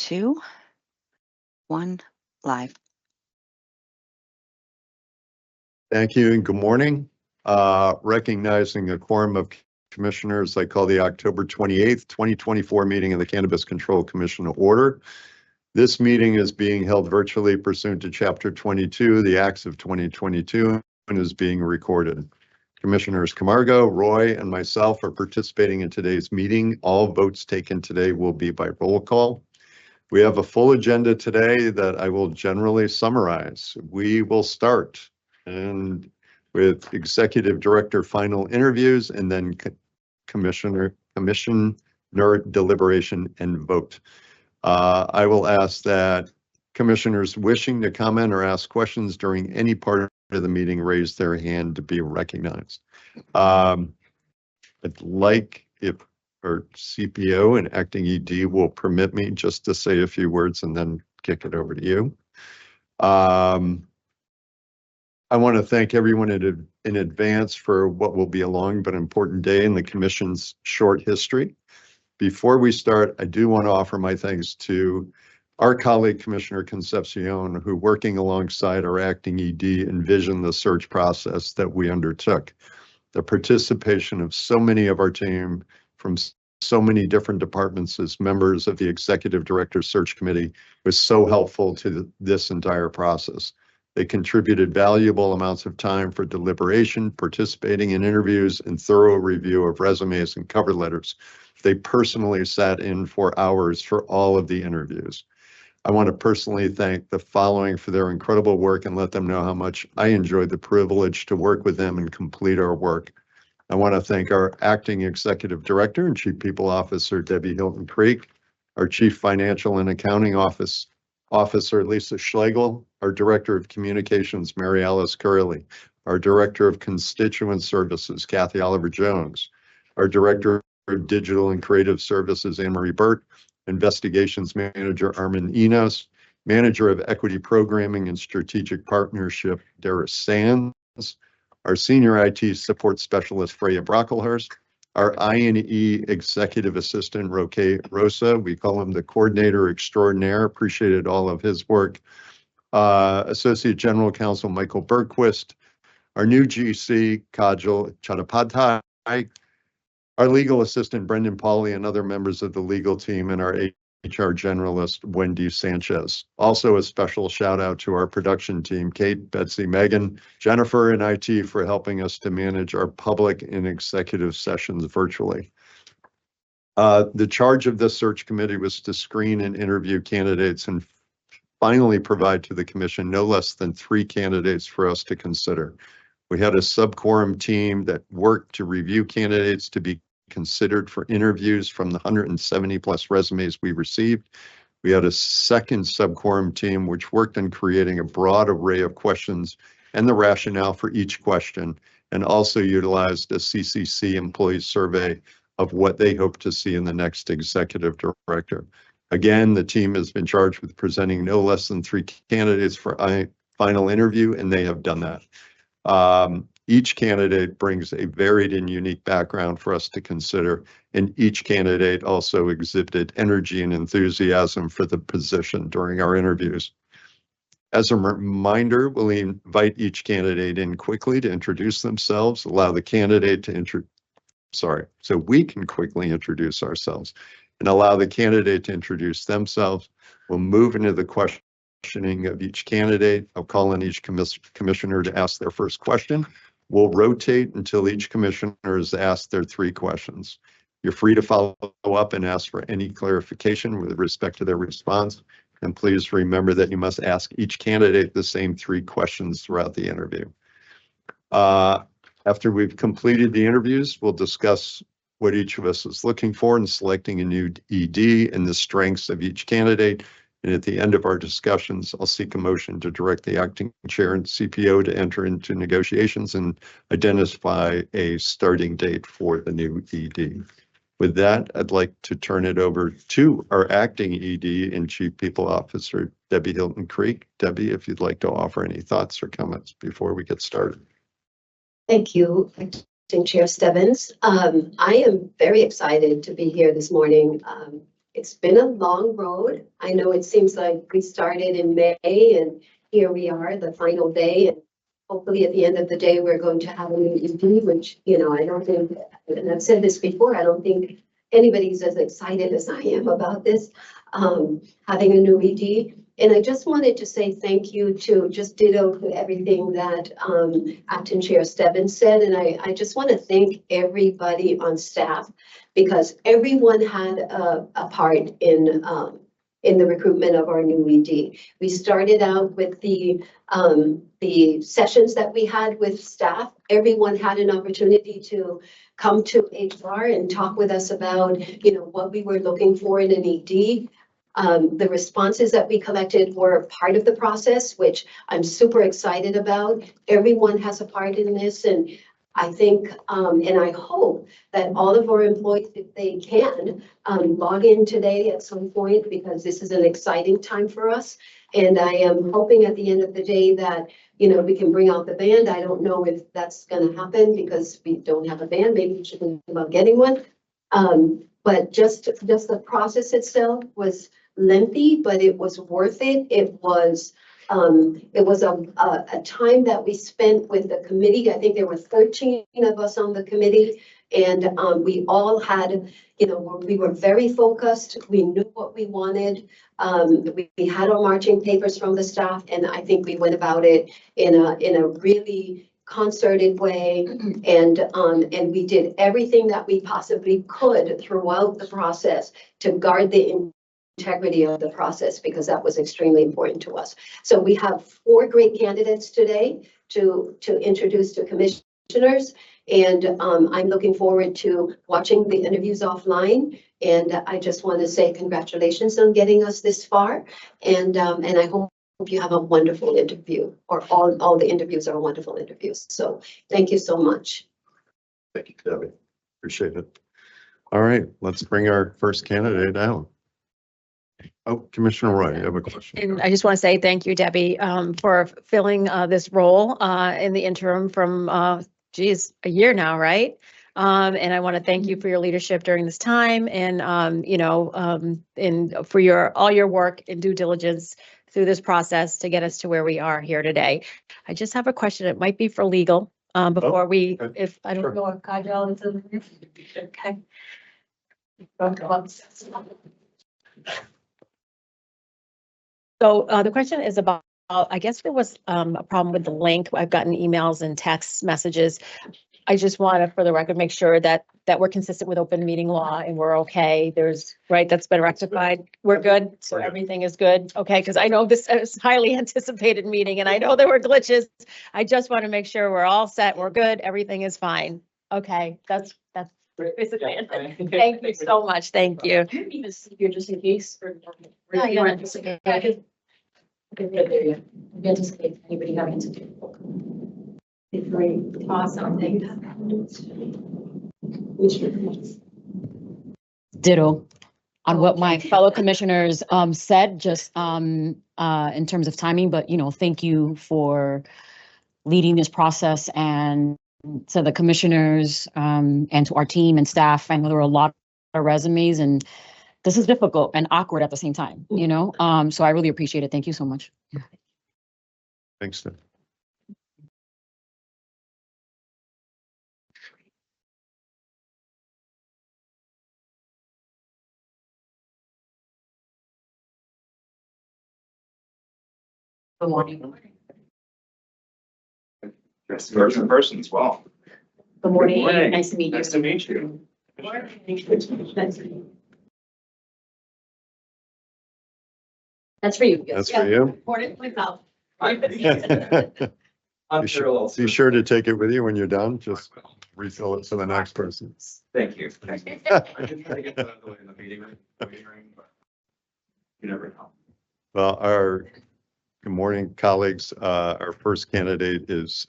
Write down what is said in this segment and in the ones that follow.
2, 1, live. Thank you and good morning. Recognizing a quorum of commissioners, I call the October 28th, 2024 meeting of the Cannabis Control Commission to order. This meeting is being held virtually pursuant to Chapter 22 of the Acts of 2022 and is being recorded. Commissioners Camargo, Roy, and myself are participating in today's meeting. All votes taken today will be by roll call. We have a full agenda today that I will generally summarize. We will start with Executive Director final interviews and then Commissioner deliberation and vote. I will ask that commissioners wishing to comment or ask questions during any part of the meeting raise their hand to be recognized. I'd like if our CPO and acting ED will permit me just to say a few words and then kick it over to you. I want to thank everyone in advance for what will be a long but important day in the Commission's short history. Before we start, I do want to offer my thanks to our colleague, Commissioner Concepcion, who working alongside our acting ED envisioned the search process that we undertook. The participation of so many of our team from so many different departments as members of the Executive Director Search Committee was so helpful to this entire process. They contributed valuable amounts of time for deliberation, participating in interviews, and thorough review of resumes and cover letters. They personally sat in for hours for all of the interviews. I want to personally thank the following for their incredible work and let them know how much I enjoyed the privilege to work with them and complete our work. I want to thank our acting Executive Director and Chief People Officer, Debbie Hilton Creek, our Chief Financial and Accounting Officer, Lisa Schlegel, our Director of Communications, Mary Alice Curley, our Director of Constituent Services, Kathy Oliver Jones, our Director of Digital and Creative Services, Anne Marie Burt, Investigations Manager, Armin Enos, Manager of Equity Programming and Strategic Partnership, Dara Sands, our Senior IT Support Specialist, Freya Brocklehurst, our I&E Executive Assistant, Roque Rosa, we call him the Coordinator Extraordinaire, appreciated all of his work, Associate General Counsel, Michael Bergquist, our new GC, Kajal Chattopadhyay, our Legal Assistant, Brendan Pauly, and other members of the legal team, and our HR Generalist, Wendy Sanchez. Also a special shout out to our production team, Kate, Betsy, Megan, Jennifer, and IT for helping us to manage our public and executive sessions virtually. The charge of this search committee was to screen and interview candidates and finally provide to the commission no less than 3 candidates for us to consider. We had a sub-quorum team that worked to review candidates to be considered for interviews from the 170 plus resumes we received. We had a second sub-quorum team which worked on creating a broad array of questions and the rationale for each question, and also utilized a CCC employee survey of what they hope to see in the next executive director. Again, the team has been charged with presenting no less than 3 candidates for a final interview, and they have done that. Each candidate brings a varied and unique background for us to consider, and each candidate also exhibited energy and enthusiasm for the position during our interviews. As a reminder, we'll invite each candidate in quickly to introduce themselves, allow the candidate to so we can quickly introduce ourselves and allow the candidate to introduce themselves. We'll move into the questioning of each candidate. I'll call on each commissioner to ask their first question. We'll rotate until each commissioner has asked their 3 questions. You're free to follow up and ask for any clarification with respect to their response. And please remember that you must ask each candidate the same 3 questions throughout the interview. After we've completed the interviews, we'll discuss what each of us is looking for in selecting a new ED and the strengths of each candidate. And at the end of our discussions, I'll seek a motion to direct the acting chair and CPO to enter into negotiations and identify a starting date for the new ED. With that, I'd like to turn it over to our acting ED and Chief People Officer, Debbie Hilton Creek. Debbie, if you'd like to offer any thoughts or comments before we get started. Thank you, Acting Chair Stebbins. I am very excited to be here this morning It's been a long road. I know it seems like we started in May and here we are, the final day. And hopefully at the end of the day, we're going to have a new ED, which, you know, I don't think, and I've said this before, I don't think anybody's as excited as I am about this, having a new ED. And I just wanted to say thank you to just ditto to everything that Acting Chair Stebbins said. And I just want to thank everybody on staff because everyone had a part in the recruitment of our new ED. We started out with the sessions that we had with staff. Everyone had an opportunity to come to HR and talk with us about, you know, what we were looking for in an ED. The responses that we collected were part of the process, which I'm super excited about. Everyone has a part in this, and I think, and I hope that all of our employees, if they can, log in today at some point, because this is an exciting time for us. And I am hoping at the end of the day that, you know, we can bring out the band. I don't know if that's going to happen because we don't have a band. Maybe we should think about getting one. But just the process itself was lengthy, but it was worth it. It was a time that we spent with the committee. I think there were 13 of us on the committee, and we all had, you know, we were very focused. We knew what we wanted. We had our marching papers from the staff, and I think we went about it in a really concerted way, and we did everything that we possibly could throughout the process to guard the integrity of the process, because that was extremely important to us. So we have 4 great candidates today to introduce to commissioners, and I'm looking forward to watching the interviews offline. And I just want to say congratulations on getting us this far, and I hope you have a wonderful interview, or all the interviews are wonderful interviews. So thank you so much. Thank you, Debbie. Appreciate it. All right, let's bring our first candidate out. Oh, Commissioner Roy, you have a question. And I just want to say thank you, Debbie, for filling this role in the interim from, a year now, right? And I want to thank you for your leadership during this time, and you know, and for all your work and due diligence through this process to get us to where we are here today. I just have a question. It might be for legal. Before we, okay. if I don't Sure. know if Kajal is in there. Okay. So the question is about, I guess there was a problem with the link. I've gotten emails and text messages. I just want to, for the record, make sure that we're consistent with open meeting law and we're okay. That's been rectified. We're good. So We're good. everything is good. Okay. Because I know this is a highly anticipated meeting and I know there were glitches. I just want to make sure we're all set. We're good. Everything is fine. Okay. That's basically it. Thank you so much. Thank you. Even here just in case. Yeah, You want to just like, okay, there you go. Anticipate anybody having to do. It's great. Awesome. Thank you. Ditto on what my fellow commissioners said, just in terms of timing, but thank you for leading this process, and to the commissioners and to our team and staff. I know there were a lot of resumes and this is difficult and awkward at the same time, so I really appreciate it. Thank you so much. Thanks, Tim. Good morning. Yes, first in person as well. Good morning. Good morning. Nice to meet you. Nice to meet you. That's for you. That's for you. Poured it myself. Be sure to take it with you when you're done. Just refill it to the next person. Thank you. Thank you. I did try to get that out of the way in the meeting room, but you never know. Well, good morning, colleagues. Our first candidate is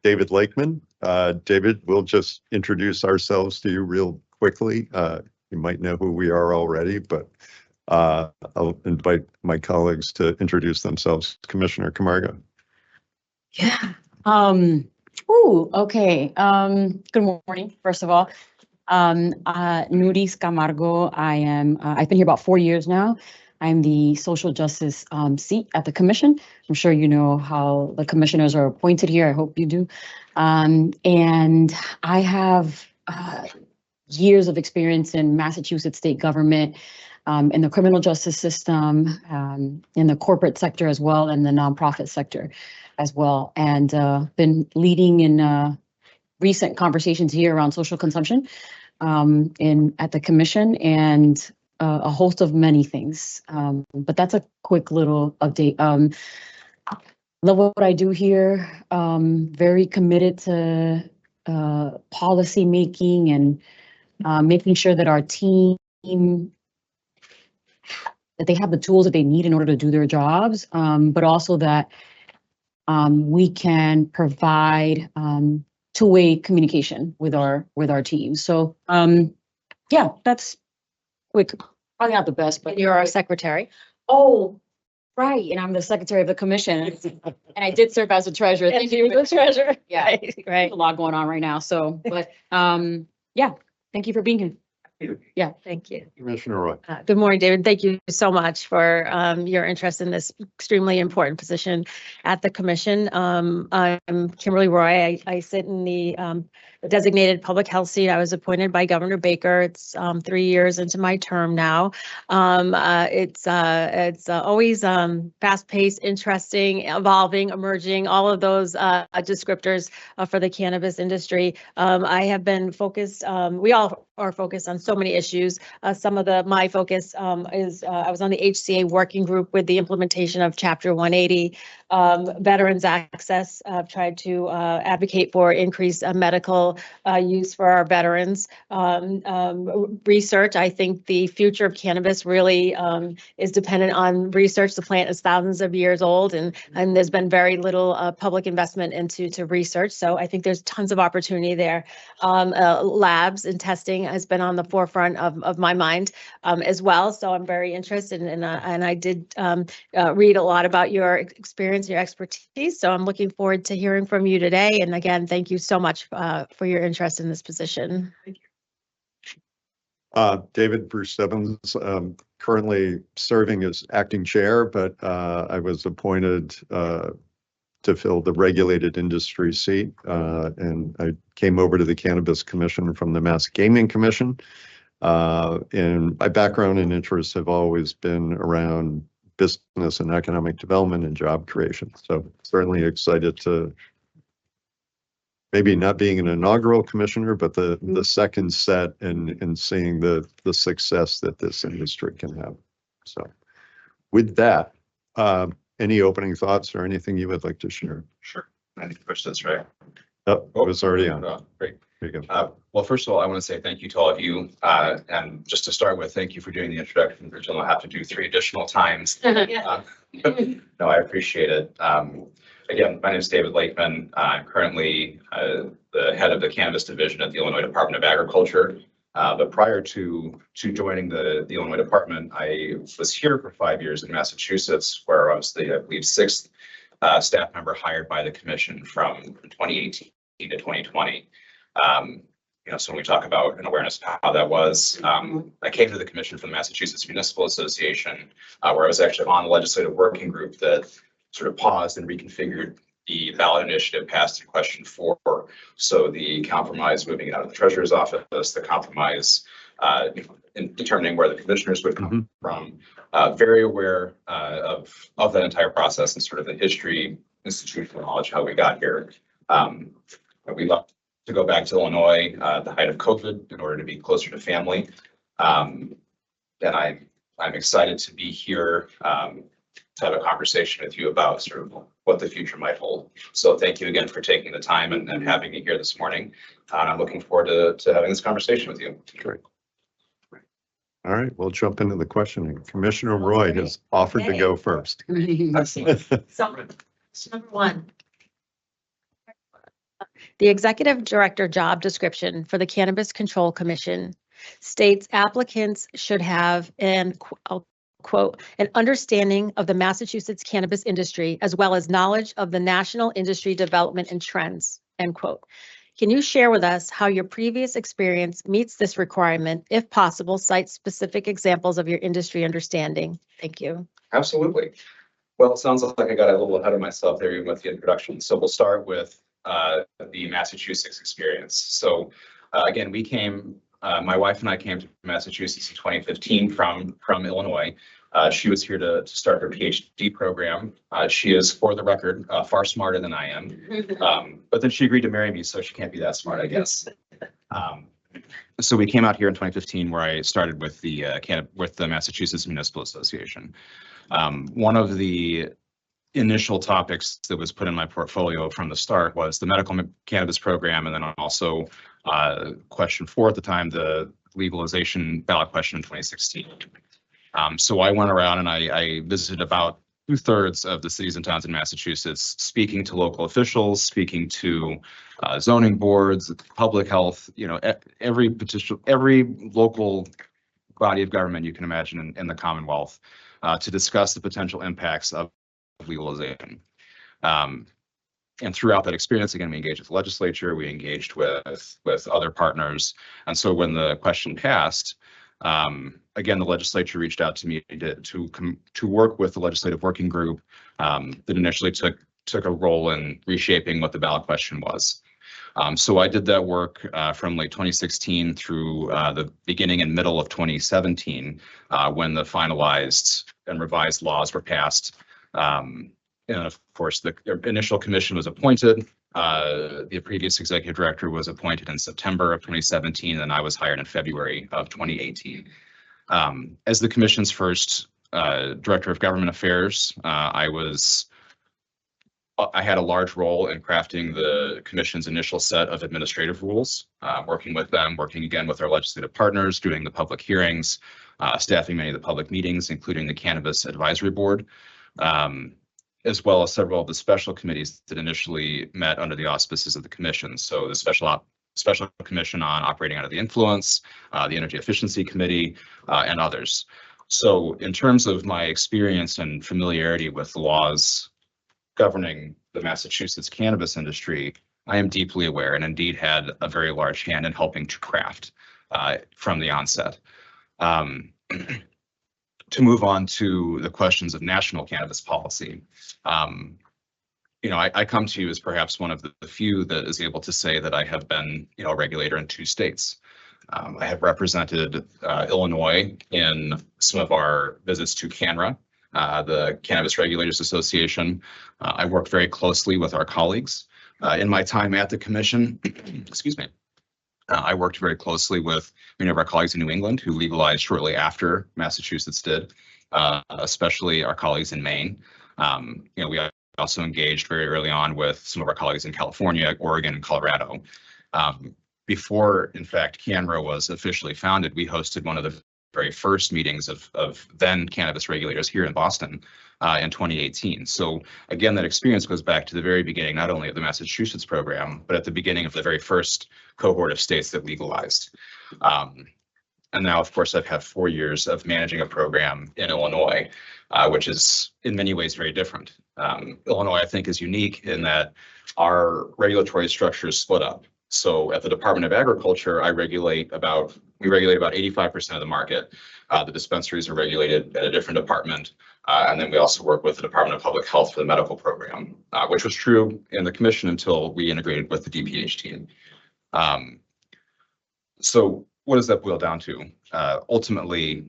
David Lakeman. David, we'll just introduce ourselves to you real quickly. You might know who we are already, but I'll invite my colleagues to introduce themselves. Commissioner Camargo. Yeah. Okay. Good morning, first of all. Nuris Camargo, I've been here about 4 years now. I'm the social justice seat at the commission. I'm sure you know how the commissioners are appointed here. I hope you do. And I have years of experience in Massachusetts state government, in the criminal justice system, in the corporate sector as well, and the nonprofit sector as well. And been leading in recent conversations here around social consumption at the commission, and a host of many things. But that's a quick little update. Love what I do here. Very committed to policy making and making sure that our team, that they have the tools that they need in order to do their jobs, but also that we can provide two-way communication with our teams. So yeah, that's quick. Probably not the best, but You're our secretary. oh, right, and I'm the secretary of the commission, and I did serve as a treasurer. And you're the treasurer. Yeah, Right, right. a lot going on right now. So, but yeah, thank you for being here. Yeah. Thank you. Commissioner Roy. Good morning, David. Thank you so much for your interest in this extremely important position at the commission. I'm Kimberly Roy. I sit in the designated public health seat. I was appointed by Governor Baker. It's 3 years into my term now. It's always fast-paced, interesting, evolving, emerging, all of those descriptors for the cannabis industry. I have been focused, we all are focused on so many issues. Some of my focus is I was on the HCA working group with the implementation of Chapter 180, veterans access. I've tried to advocate for increased medical use for our veterans. Research, I think the future of cannabis really is dependent on research. The plant is thousands of years old, and there's been very little public investment into research. So I think there's tons of opportunity there. Labs and testing has been on the forefront of my mind as well. So I'm very interested in, and I did read a lot about your experience, your expertise. So I'm looking forward to hearing from you today. And again, thank you so much for your interest in this position. David Bruce Evans, currently serving as acting chair, but I was appointed to fill the regulated industry seat, and I came over to the Cannabis Commission from the Mass Gaming Commission. And my background and interests have always been around business and economic development and job creation. So certainly excited to maybe not being an inaugural commissioner, but the second set and seeing the success that this industry can have. So with that, any opening thoughts or anything you would like to share? Sure. I think push this right. Oh, it was already on. Great. There you go. Well, first of all, I want to say thank you to all of you. And just to start with, thank you for doing the introduction, which I'll have to do 3 additional times. No, I appreciate it. Again, my name is David Lakeman. I'm currently the head of the cannabis division at the Illinois Department of Agriculture. But prior to joining the Illinois Department, I was here for 5 years in Massachusetts, where I was the, I believe, 6th staff member hired by the commission from 2018 to 2020. So when we talk about an awareness of how that was, I came to the commission from the Massachusetts Municipal Association, where I was actually on the legislative working group that sort of paused and reconfigured the ballot initiative passed in question 4. So the compromise moving out of the treasurer's office, the compromise in determining where the commissioners would come from, very aware of that entire process and sort of the history, institutional knowledge, how we got here. We left to go back to Illinois at the height of COVID in order to be closer to family. And I'm excited to be here to have a conversation with you about sort of what the future might hold. So thank you again for taking the time and having me here this morning. And I'm looking forward to having this conversation with you. Great. All right, we'll jump into the questioning. Commissioner Roy has offered to go first. So, number 1. The executive director job description for the Cannabis Control Commission states applicants should have I'll quote, an understanding of the Massachusetts cannabis industry, as well as knowledge of the national industry development and trends, end quote. Can you share with us how your previous experience meets this requirement? If possible, cite specific examples of your industry understanding. Thank you. Absolutely. Well, it sounds like I got a little ahead of myself there even with the introduction. So we'll start with the Massachusetts experience. So again, my wife and I came to Massachusetts in 2015 from Illinois. She was here to start her PhD program. She is, for the record, far smarter than I am. But then she agreed to marry me, so she can't be that smart, I guess. So we came out here in 2015, where I started with the Massachusetts Municipal Association. One of the initial topics that was put in my portfolio from the start was the medical cannabis program, and then also question 4 at the time, the legalization ballot question in 2016. So I went around and I visited about 2/3 of the cities and towns in Massachusetts, speaking to local officials, speaking to zoning boards, public health, every local body of government you can imagine in the Commonwealth, to discuss the potential impacts of legalization. And throughout that experience, again, we engaged with the legislature, we engaged with other partners. And so when the question passed, again, the legislature reached out to me to work with the legislative working group that initially took a role in reshaping what the ballot question was. So I did that work from late 2016 through the beginning and middle of 2017, when the finalized and revised laws were passed. And of course, the initial commission was appointed. The previous executive director was appointed in September of 2017, and I was hired in February of 2018. As the commission's first director of government affairs, I had a large role in crafting the commission's initial set of administrative rules, working with them, working again with our legislative partners, doing the public hearings, staffing many of the public meetings, including the Cannabis Advisory Board, as well as several of the special committees that initially met under the auspices of the commission. So the Special Commission on Operating Under the Influence, the Energy Efficiency Committee, and others. So in terms of my experience and familiarity with the laws governing the Massachusetts cannabis industry, I am deeply aware and indeed had a very large hand in helping to craft from the onset. To move on to the questions of national cannabis policy, I come to you as perhaps one of the few that is able to say that I have been, a regulator in 2 states. I have represented Illinois in some of our visits to CANRA, the Cannabis Regulators Association. I worked very closely with our colleagues. In my time at the commission, excuse me, I worked very closely with many of our colleagues in New England who legalized shortly after Massachusetts did, especially our colleagues in Maine. We also engaged very early on with some of our colleagues in California, Oregon, and Colorado. Before, in fact, CANRA was officially founded, we hosted one of the very first meetings of then cannabis regulators here in Boston in 2018. So again, that experience goes back to the very beginning, not only of the Massachusetts program, but at the beginning of the very first cohort of states that legalized. And now, of course, I've had 4 years of managing a program in Illinois, which is in many ways very different. Illinois, I think, is unique in that our regulatory structure is split up. So at the Department of Agriculture, we regulate about 85% of the market. The dispensaries are regulated at a different department. And then we also work with the Department of Public Health for the medical program, which was true in the commission until we integrated with the DPH team. So what does that boil down to? Ultimately,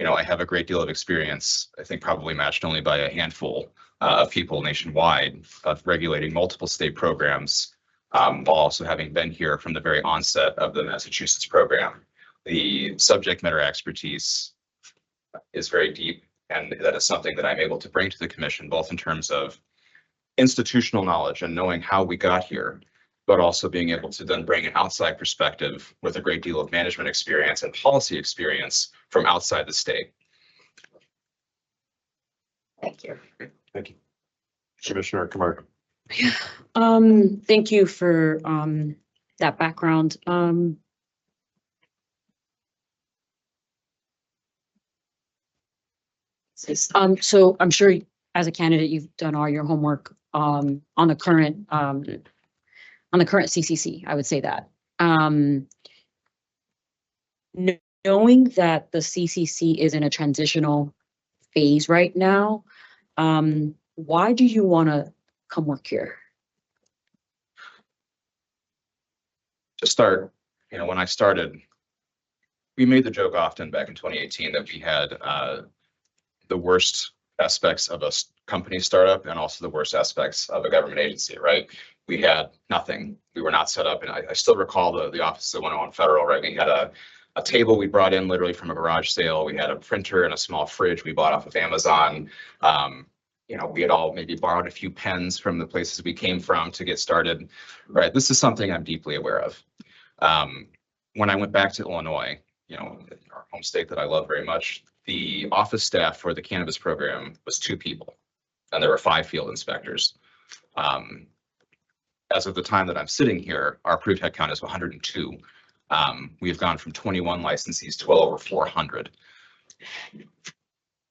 I have a great deal of experience, I think probably matched only by a handful of people nationwide, of regulating multiple state programs, while also having been here from the very onset of the Massachusetts program. The subject matter expertise is very deep, and that is something that I'm able to bring to the commission, both in terms of institutional knowledge and knowing how we got here, but also being able to then bring an outside perspective with a great deal of management experience and policy experience from outside the state. Thank you. Thank you. Commissioner Camargo. Thank you for that background. So I'm sure as a candidate, you've done all your homework on the current on the current CCC, I would say that. Knowing that the CCC is in a transitional phase right now, why do you want to come work here? To start, when I started, we made the joke often back in 2018 that we had the worst aspects of a company startup and also the worst aspects of a government agency, right? We had nothing. We were not set up. And I still recall the office at 101 Federal, right? We had a table we brought in literally from a garage sale. We had a printer and a small fridge we bought off of Amazon. We had all maybe borrowed a few pens from the places we came from to get started, right? This is something I'm deeply aware of. When I went back to Illinois, our home state that I love very much, the office staff for the cannabis program was 2 people, and there were 5 field inspectors. As of the time that I'm sitting here, our approved head count is 102. We have gone from 21 licensees to well over 400.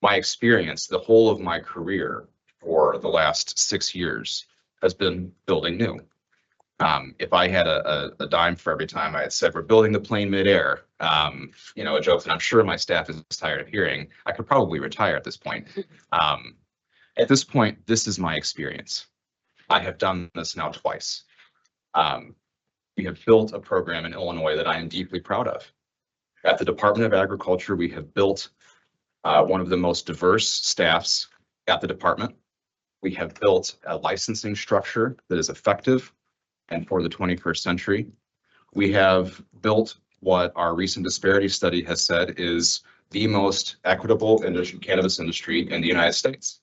My experience, the whole of my career for the last 6 years has been building new. If I had a dime for every time I had said, we're building the plane midair, a joke that I'm sure my staff is tired of hearing, I could probably retire at this point. At this point, this is my experience. I have done this now twice. We have built a program in Illinois that I am deeply proud of. At the Department of Agriculture, we have built one of the most diverse staffs at the department. We have built a licensing structure that is effective and for the 21st century. We have built what our recent disparity study has said is the most equitable cannabis industry in the United States.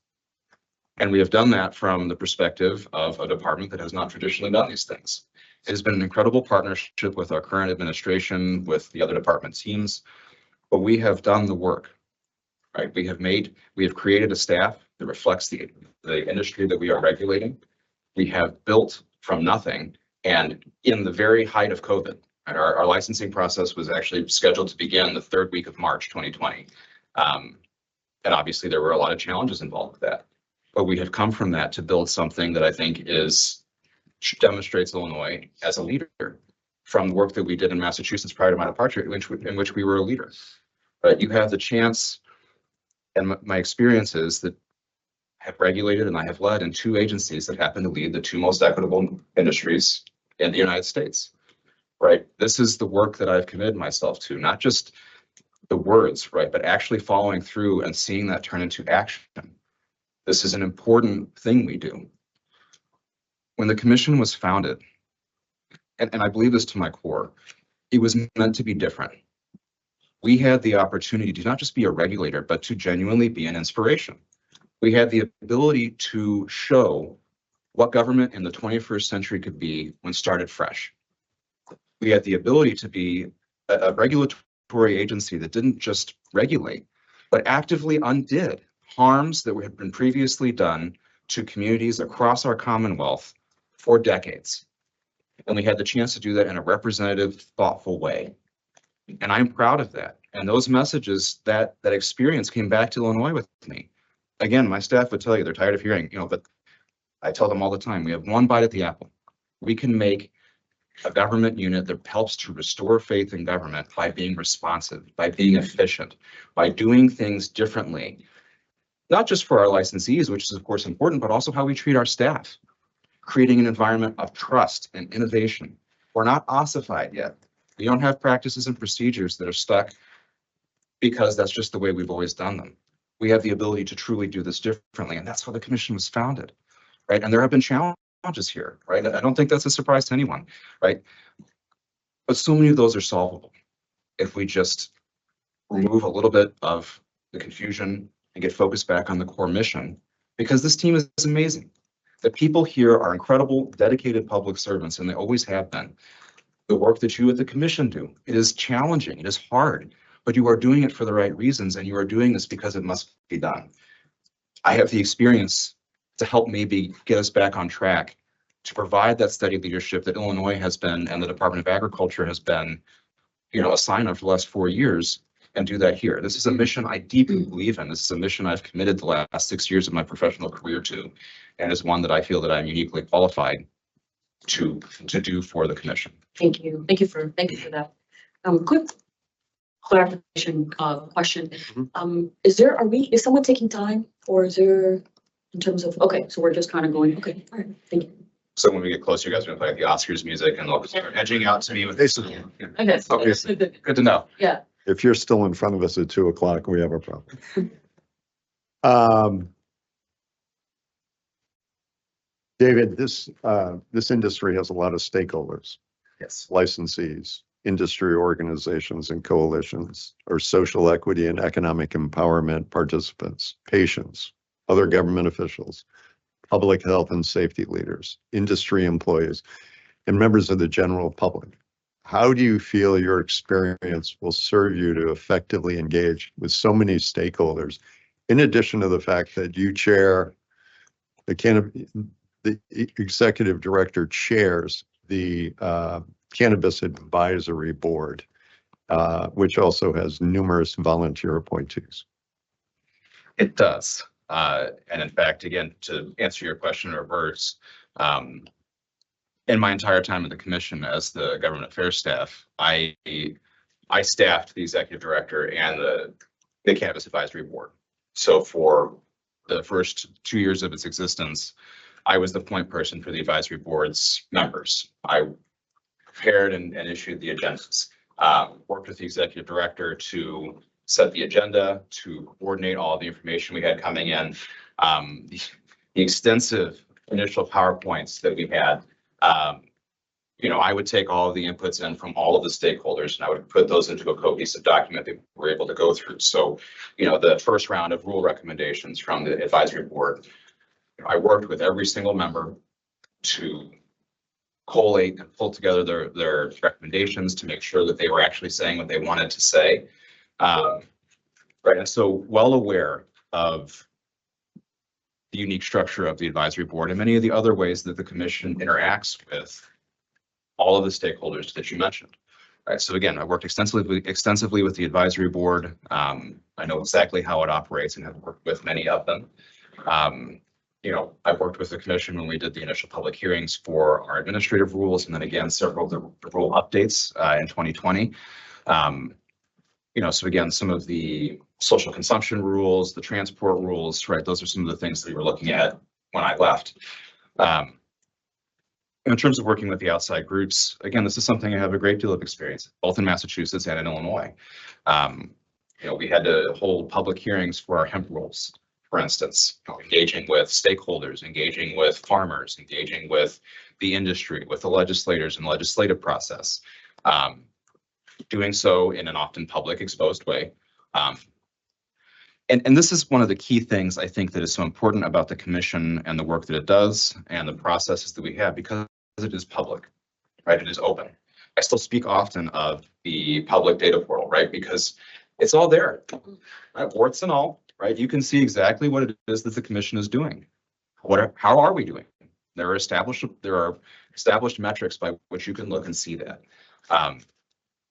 And we have done that from the perspective of a department that has not traditionally done these things. It has been an incredible partnership with our current administration, with the other department teams, but we have done the work, right? We have created a staff that reflects the industry that we are regulating. We have built from nothing, and in the very height of COVID, and our licensing process was actually scheduled to begin the 3rd week of March 2020. And obviously there were a lot of challenges involved with that, but we have come from that to build something that I think demonstrates Illinois as a leader from the work that we did in Massachusetts prior to my departure, in which we were a leader. But you have the chance, and my experiences that have regulated and I have led in 2 agencies that happen to lead the 2 most equitable industries in the United States, right? This is the work that I've committed myself to, not just the words, right, but actually following through and seeing that turn into action. This is an important thing we do. When the commission was founded, and I believe this to my core, it was meant to be different. We had the opportunity to not just be a regulator, but to genuinely be an inspiration. We had the ability to show what government in the 21st century could be when started fresh. We had the ability to be a regulatory agency that didn't just regulate, but actively undid harms that had been previously done to communities across our Commonwealth for decades. And we had the chance to do that in a representative, thoughtful way. And I'm proud of that. And those messages, that experience came back to Illinois with me. Again, my staff would tell you they're tired of hearing, but I tell them all the time, we have one bite at the apple. We can make a government unit that helps to restore faith in government by being responsive, by being efficient, by doing things differently, not just for our licensees, which is of course important, but also how we treat our staff, creating an environment of trust and innovation. We're not ossified yet. We don't have practices and procedures that are stuck because that's just the way we've always done them. We have the ability to truly do this differently, and that's how the commission was founded, right? And there have been challenges here, right? I don't think that's a surprise to anyone, right? But so many of those are solvable if we just remove a little bit of the confusion and get focused back on the core mission, because this team is amazing. The people here are incredible, dedicated public servants, and they always have been. The work that you at the commission do, it is challenging, it is hard, but you are doing it for the right reasons, and you are doing this because it must be done. I have the experience to help maybe get us back on track, to provide that steady leadership that Illinois has been and the Department of Agriculture has been, a sign of for the last 4 years, and do that here. This is a mission I deeply believe in. This is a mission I've committed the last 6 years of my professional career to, and is one that I feel that I'm uniquely qualified to do for the commission. Thank you. Thank you for that. Quick clarification, question. Is someone taking time, or is there, in terms of, okay, so we're just kind of going, okay, all right, thank you. So when we get closer, you guys are gonna play like the Oscars music and they'll start edging out to me with this. Okay. Obviously. Good to know. Yeah. If you're still in front of us at 2 o'clock, we have a problem. David, this industry has a lot of stakeholders, Yes. licensees, industry organizations and coalitions, or social equity and economic empowerment participants, patients, other government officials, public health and safety leaders, industry employees, and members of the general public. How do you feel your experience will serve you to effectively engage with so many stakeholders, in addition to the fact that you chair the executive director chairs the Cannabis Advisory Board, which also has numerous volunteer appointees? It does. And in fact, again, to answer your question in reverse, in my entire time at the commission as the government affairs staff, I staffed the executive director and the Cannabis Advisory Board. So for the first 2 years of its existence, I was the point person for the advisory board's members. I prepared and issued the agendas, worked with the executive director to set the agenda, to coordinate all the information we had coming in, the extensive initial PowerPoints that we had. I would take all of the inputs in from all of the stakeholders and I would put those into a cohesive document that we're able to go through. So, the first round of rule recommendations from the advisory board, I worked with every single member to collate and pull together their recommendations to make sure that they were actually saying what they wanted to say. Right. And so well aware of the unique structure of the advisory board and many of the other ways that the commission interacts with all of the stakeholders that you mentioned. Right. So again, I worked extensively with the advisory board. I know exactly how it operates and have worked with many of them. I worked with the commission when we did the initial public hearings for our administrative rules, and then again, several of the rule updates in 2020. So again, some of the social consumption rules, the transport rules, right? Those are some of the things that we were looking at when I left. In terms of working with the outside groups, again, this is something I have a great deal of experience, both in Massachusetts and in Illinois. We had to hold public hearings for our hemp rules, for instance, engaging with stakeholders, engaging with farmers, engaging with the industry, with the legislators and legislative process, doing so in an often public exposed way. And this is one of the key things I think that is so important about the commission and the work that it does and the processes that we have, because it is public, right? It is open. I still speak often of the public data portal, right? Because it's all there, right? Warts and all, right? You can see exactly what it is that the commission is doing. How are we doing? There are established metrics by which you can look and see that.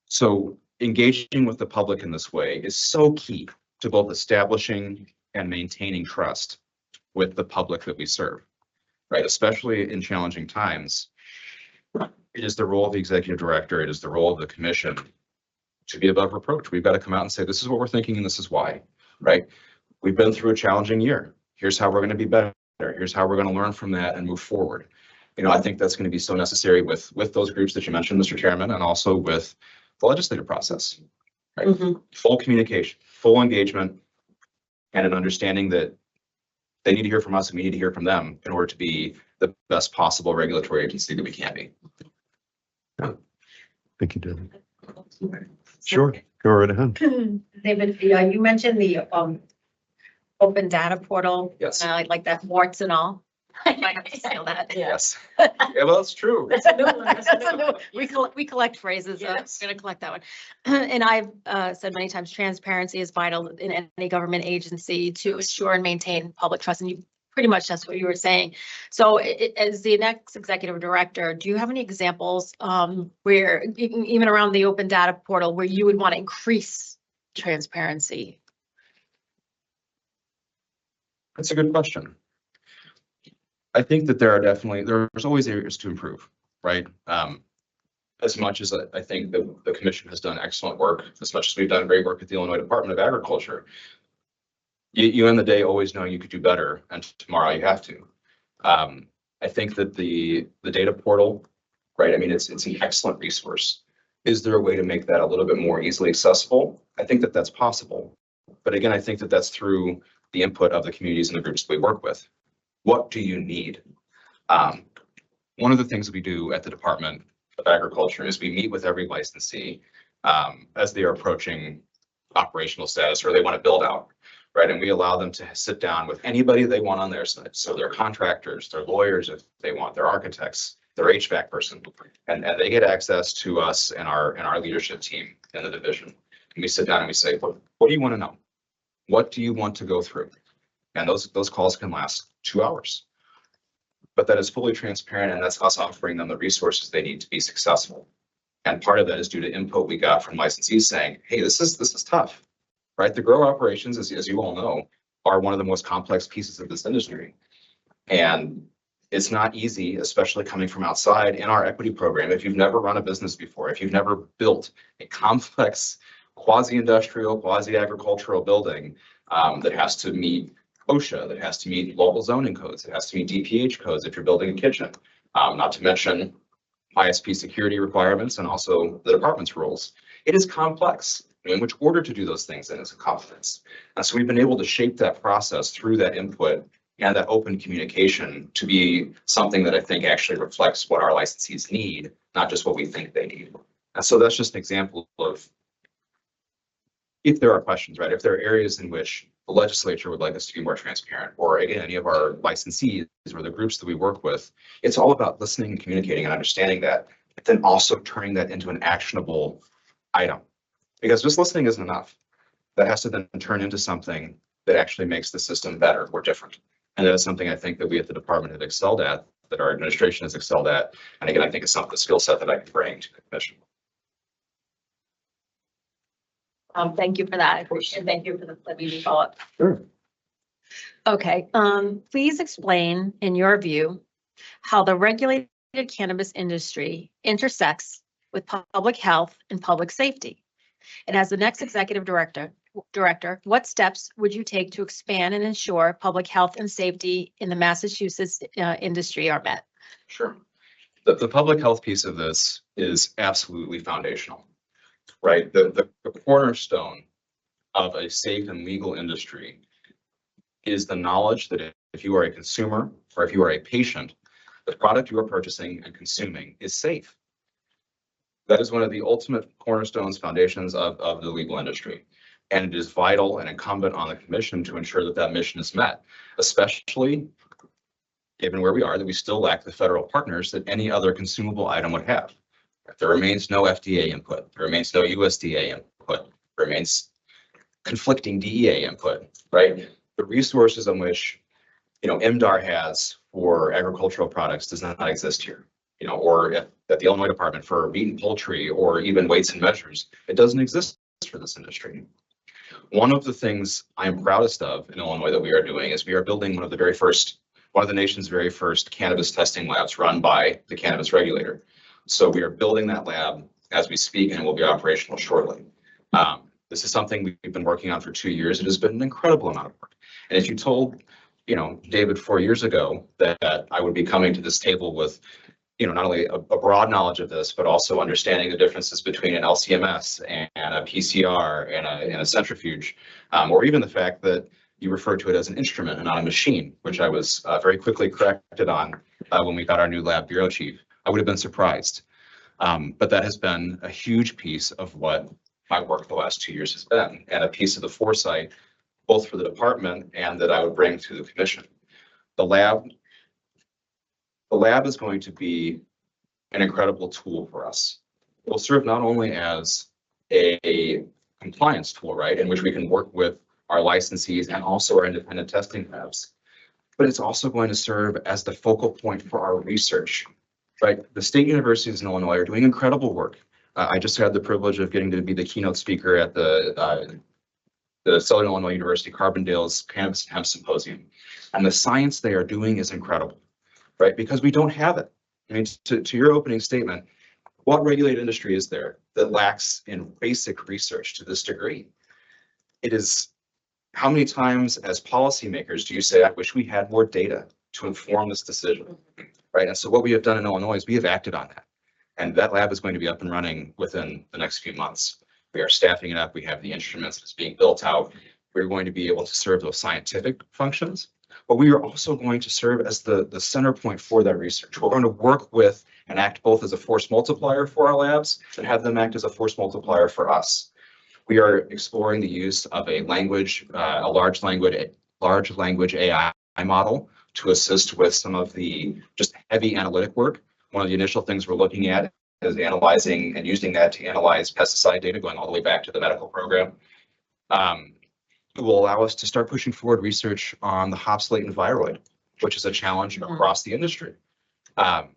So engaging with the public in this way is so key to both establishing and maintaining trust with the public that we serve, right? Especially in challenging times. It is the role of the executive director, it is the role of the commission to be above reproach. We've got to come out and say, this is what we're thinking and this is why, right? We've been through a challenging year. Here's how we're going to be better. Here's how we're going to learn from that and move forward. I think that's going to be so necessary with those groups that you mentioned, Mr. Chairman, and also with the legislative process, right? Mm-hmm. Full communication, full engagement, and an understanding that they need to hear from us and we need to hear from them in order to be the best possible regulatory agency that we can be. Yeah. Thank you, David. Sure, go right ahead. David, you mentioned the open data portal. Yes. I like that, warts and all. I might have to steal that. Yes. Yeah, well, it's true. That's a new one. That's a new one. We collect phrases. Yes. I'm going to collect that one. And I've said many times, transparency is vital in any government agency to ensure and maintain public trust. And you pretty much, that's what you were saying. So as the next executive director, do you have any examples where even around the open data portal where you would want to increase transparency? That's a good question. I think that there's always areas to improve, right? As much as I think the commission has done excellent work, as much as we've done great work at the Illinois Department of Agriculture, you end the day always knowing you could do better, and tomorrow you have to. I think that the data portal, right? I mean, it's an excellent resource. Is there a way to make that a little bit more easily accessible? I think that that's possible. But again, I think that that's through the input of the communities and the groups we work with. What do you need? One of the things we do at the Department of Agriculture is we meet with every licensee as they are approaching operational status or they want to build out, right? And we allow them to sit down with anybody they want on their side. So their contractors, their lawyers, if they want, their architects, their HVAC person, and they get access to us and our leadership team in the division. And we sit down and we say, what do you want to know? What do you want to go through? And those calls can last 2 hours. But that is fully transparent, and that's us offering them the resources they need to be successful. And part of that is due to input we got from licensees saying, hey, this is tough, right? The grow operations, as you all know, are one of the most complex pieces of this industry. And it's not easy, especially coming from outside in our equity program. If you've never run a business before, if you've never built a complex quasi-industrial, quasi-agricultural building that has to meet OSHA, that has to meet local zoning codes, it has to meet DPH codes if you're building a kitchen, not to mention ISP security requirements and also the department's rules. It is complex. In which order to do those things in is complex. And so we've been able to shape that process through that input and that open communication to be something that I think actually reflects what our licensees need, not just what we think they need. And so that's just an example of if there are questions, right? If there are areas in which the legislature would like us to be more transparent, or again, any of our licensees or the groups that we work with, it's all about listening and communicating and understanding that, but then also turning that into an actionable item. Because just listening isn't enough. That has to then turn into something that actually makes the system better or different. And that is something I think that we at the department have excelled at, that our administration has excelled at. And again, I think it's some of the skill set that I can bring to the commission. Thank you for that. I appreciate it. Thank you for the meeting follow-up. Sure. Okay, please explain, in your view, how the regulated cannabis industry intersects with public health and public safety. And as the next executive director, what steps would you take to expand and ensure public health and safety in the Massachusetts industry are met? Sure. The public health piece of this is absolutely foundational, right? The cornerstone of a safe and legal industry is the knowledge that if you are a consumer or if you are a patient, the product you are purchasing and consuming is safe. That is one of the ultimate cornerstones, foundations of the legal industry. And it is vital and incumbent on the commission to ensure that that mission is met, especially given where we are, that we still lack the federal partners that any other consumable item would have. There remains no FDA input. There remains no USDA input. There remains conflicting DEA input, right? The resources on which, MDAR has for agricultural products does not exist here. Or at the Illinois Department for meat and poultry, or even weights and measures, it doesn't exist for this industry. One of the things I am proudest of in Illinois that we are doing is we are building one of the nation's very first cannabis testing labs run by the cannabis regulator. So we are building that lab as we speak, and it will be operational shortly. This is something we've been working on for 2 years. It has been an incredible amount of work. And if you told, David 4 years ago that I would be coming to this table with not only a broad knowledge of this, but also understanding the differences between an LCMS and a PCR and a centrifuge, or even the fact that you refer to it as an instrument and not a machine, which I was very quickly corrected on when we got our new lab bureau chief. I would have been surprised. But that has been a huge piece of what my work the last 2 years has been, and a piece of the foresight, both for the department and that I would bring to the commission. The lab is going to be an incredible tool for us. It will serve not only as a compliance tool, right, in which we can work with our licensees and also our independent testing labs, but it's also going to serve as the focal point for our research, right? The state universities in Illinois are doing incredible work. I just had the privilege of getting to be the keynote speaker at the Southern Illinois University Carbondale's Cannabis and Hemp Symposium. And the science they are doing is incredible, right? Because we don't have it. I mean, to your opening statement, what regulated industry is there that lacks in basic research to this degree? It is, how many times as policymakers do you say, I wish we had more data to inform this decision, right? And so what we have done in Illinois is we have acted on that. And that lab is going to be up and running within the next few months. We are staffing it up. We have the instruments that's being built out. We're going to be able to serve those scientific functions, but we are also going to serve as the center point for that research. We're going to work with and act both as a force multiplier for our labs and have them act as a force multiplier for us. We are exploring the use of a large language AI model to assist with some of the just heavy analytic work. One of the initial things we're looking at is analyzing and using that to analyze pesticide data going all the way back to the medical program. It will allow us to start pushing forward research on the hops latent viroid, which is a challenge across the industry. And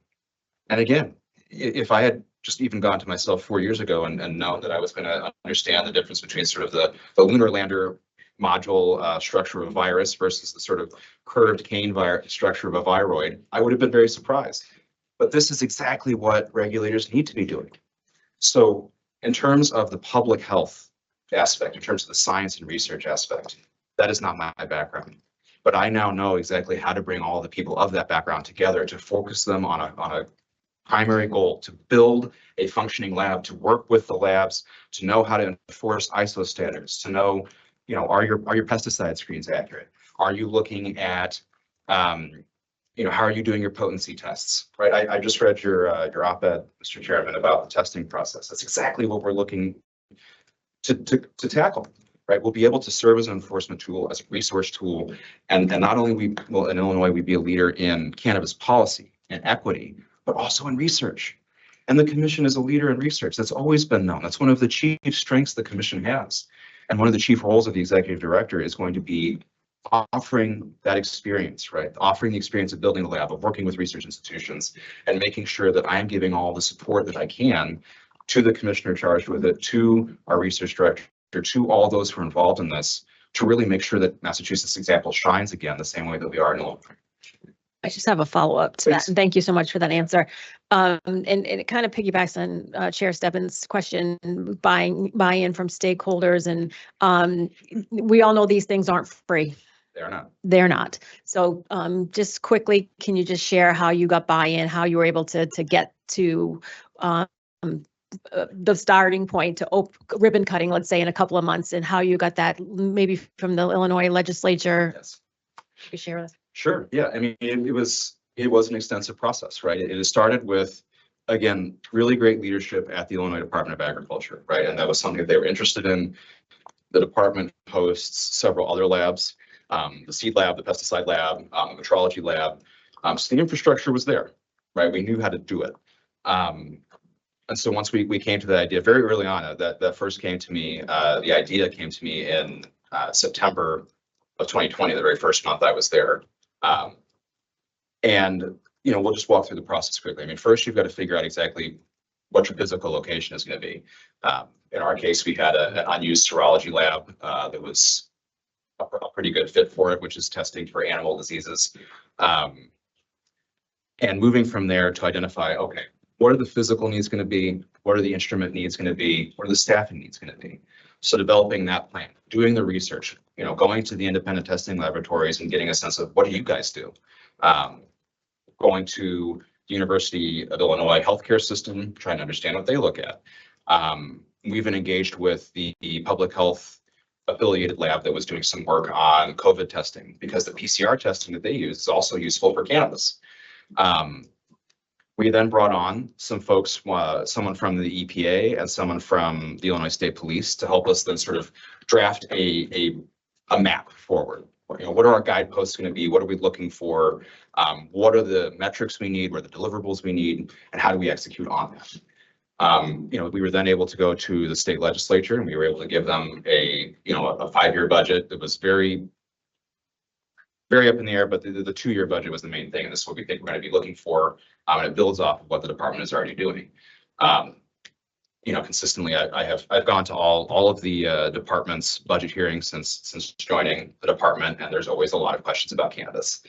again, if I had just even gone to myself 4 years ago and known that I was going to understand the difference between sort of the lunar lander module structure of a virus versus the sort of curved cane structure of a viroid, I would have been very surprised. But this is exactly what regulators need to be doing. So in terms of the public health aspect, in terms of the science and research aspect, that is not my background. But I now know exactly how to bring all the people of that background together to focus them on a primary goal, to build a functioning lab, to work with the labs, to know how to enforce ISO standards, to know, are your pesticide screens accurate? Are you looking at, how are you doing your potency tests, right? I just read your op-ed, Mr. Chairman, about the testing process. That's exactly what we're looking to tackle, right? We'll be able to serve as an enforcement tool, as a resource tool, and not only will in Illinois we be a leader in cannabis policy and equity, but also in research. And the commission is a leader in research. That's always been known. That's one of the chief strengths the commission has. And one of the chief roles of the executive director is going to be offering that experience, right? Offering the experience of building a lab, of working with research institutions, and making sure that I'm giving all the support that I can to the commissioner charged with it, to our research director, to all those who are involved in this, to really make sure that Massachusetts example shines again the same way that we are in Illinois. I just have a follow-up to that, and thank you so much for that answer. And it kind of piggybacks on Chair Stebbins' question, buy-in from stakeholders, and we all know these things aren't free. They're not. They're not. So just quickly, can you just share how you got buy-in, how you were able to get to the starting point to ribbon cutting, let's say, in a couple of months, and how you got that maybe from the Illinois legislature? Yes. You share with us. Sure. Yeah. I mean, it was an extensive process, right? It started with, again, really great leadership at the Illinois Department of Agriculture, right? And that was something that they were interested in. The department hosts several other labs, the seed lab, the pesticide lab, the metrology lab. So the infrastructure was there, right? We knew how to do it. And so once we came to that idea very early on, that first came to me, the idea came to me in September of 2020, the very first month I was there. And, we'll just walk through the process quickly. I mean, first you've got to figure out exactly what your physical location is going to be. In our case, we had an unused serology lab that was a pretty good fit for it, which is testing for animal diseases. And moving from there to identify, okay, what are the physical needs going to be? What are the instrument needs going to be? What are the staffing needs going to be? So developing that plan, doing the research, going to the independent testing laboratories and getting a sense of what do you guys do? Going to the University of Illinois healthcare system, trying to understand what they look at. We've even engaged with the public health affiliated lab that was doing some work on COVID testing, because the PCR testing that they use is also useful for cannabis. We then brought on some folks, someone from the EPA and someone from the Illinois State Police, to help us then sort of draft a map forward. What are our guideposts going to be? What are we looking for? What are the metrics we need? What are the deliverables we need? And how do we execute on that? We were then able to go to the state legislature, and we were able to give them a 5-year budget that was very, very up in the air, but the 2-year budget was the main thing. And this is what we think we're going to be looking for. And it builds off of what the department is already doing. Consistently, I've gone to all of the department's budget hearings since joining the department, and there's always a lot of questions about cannabis.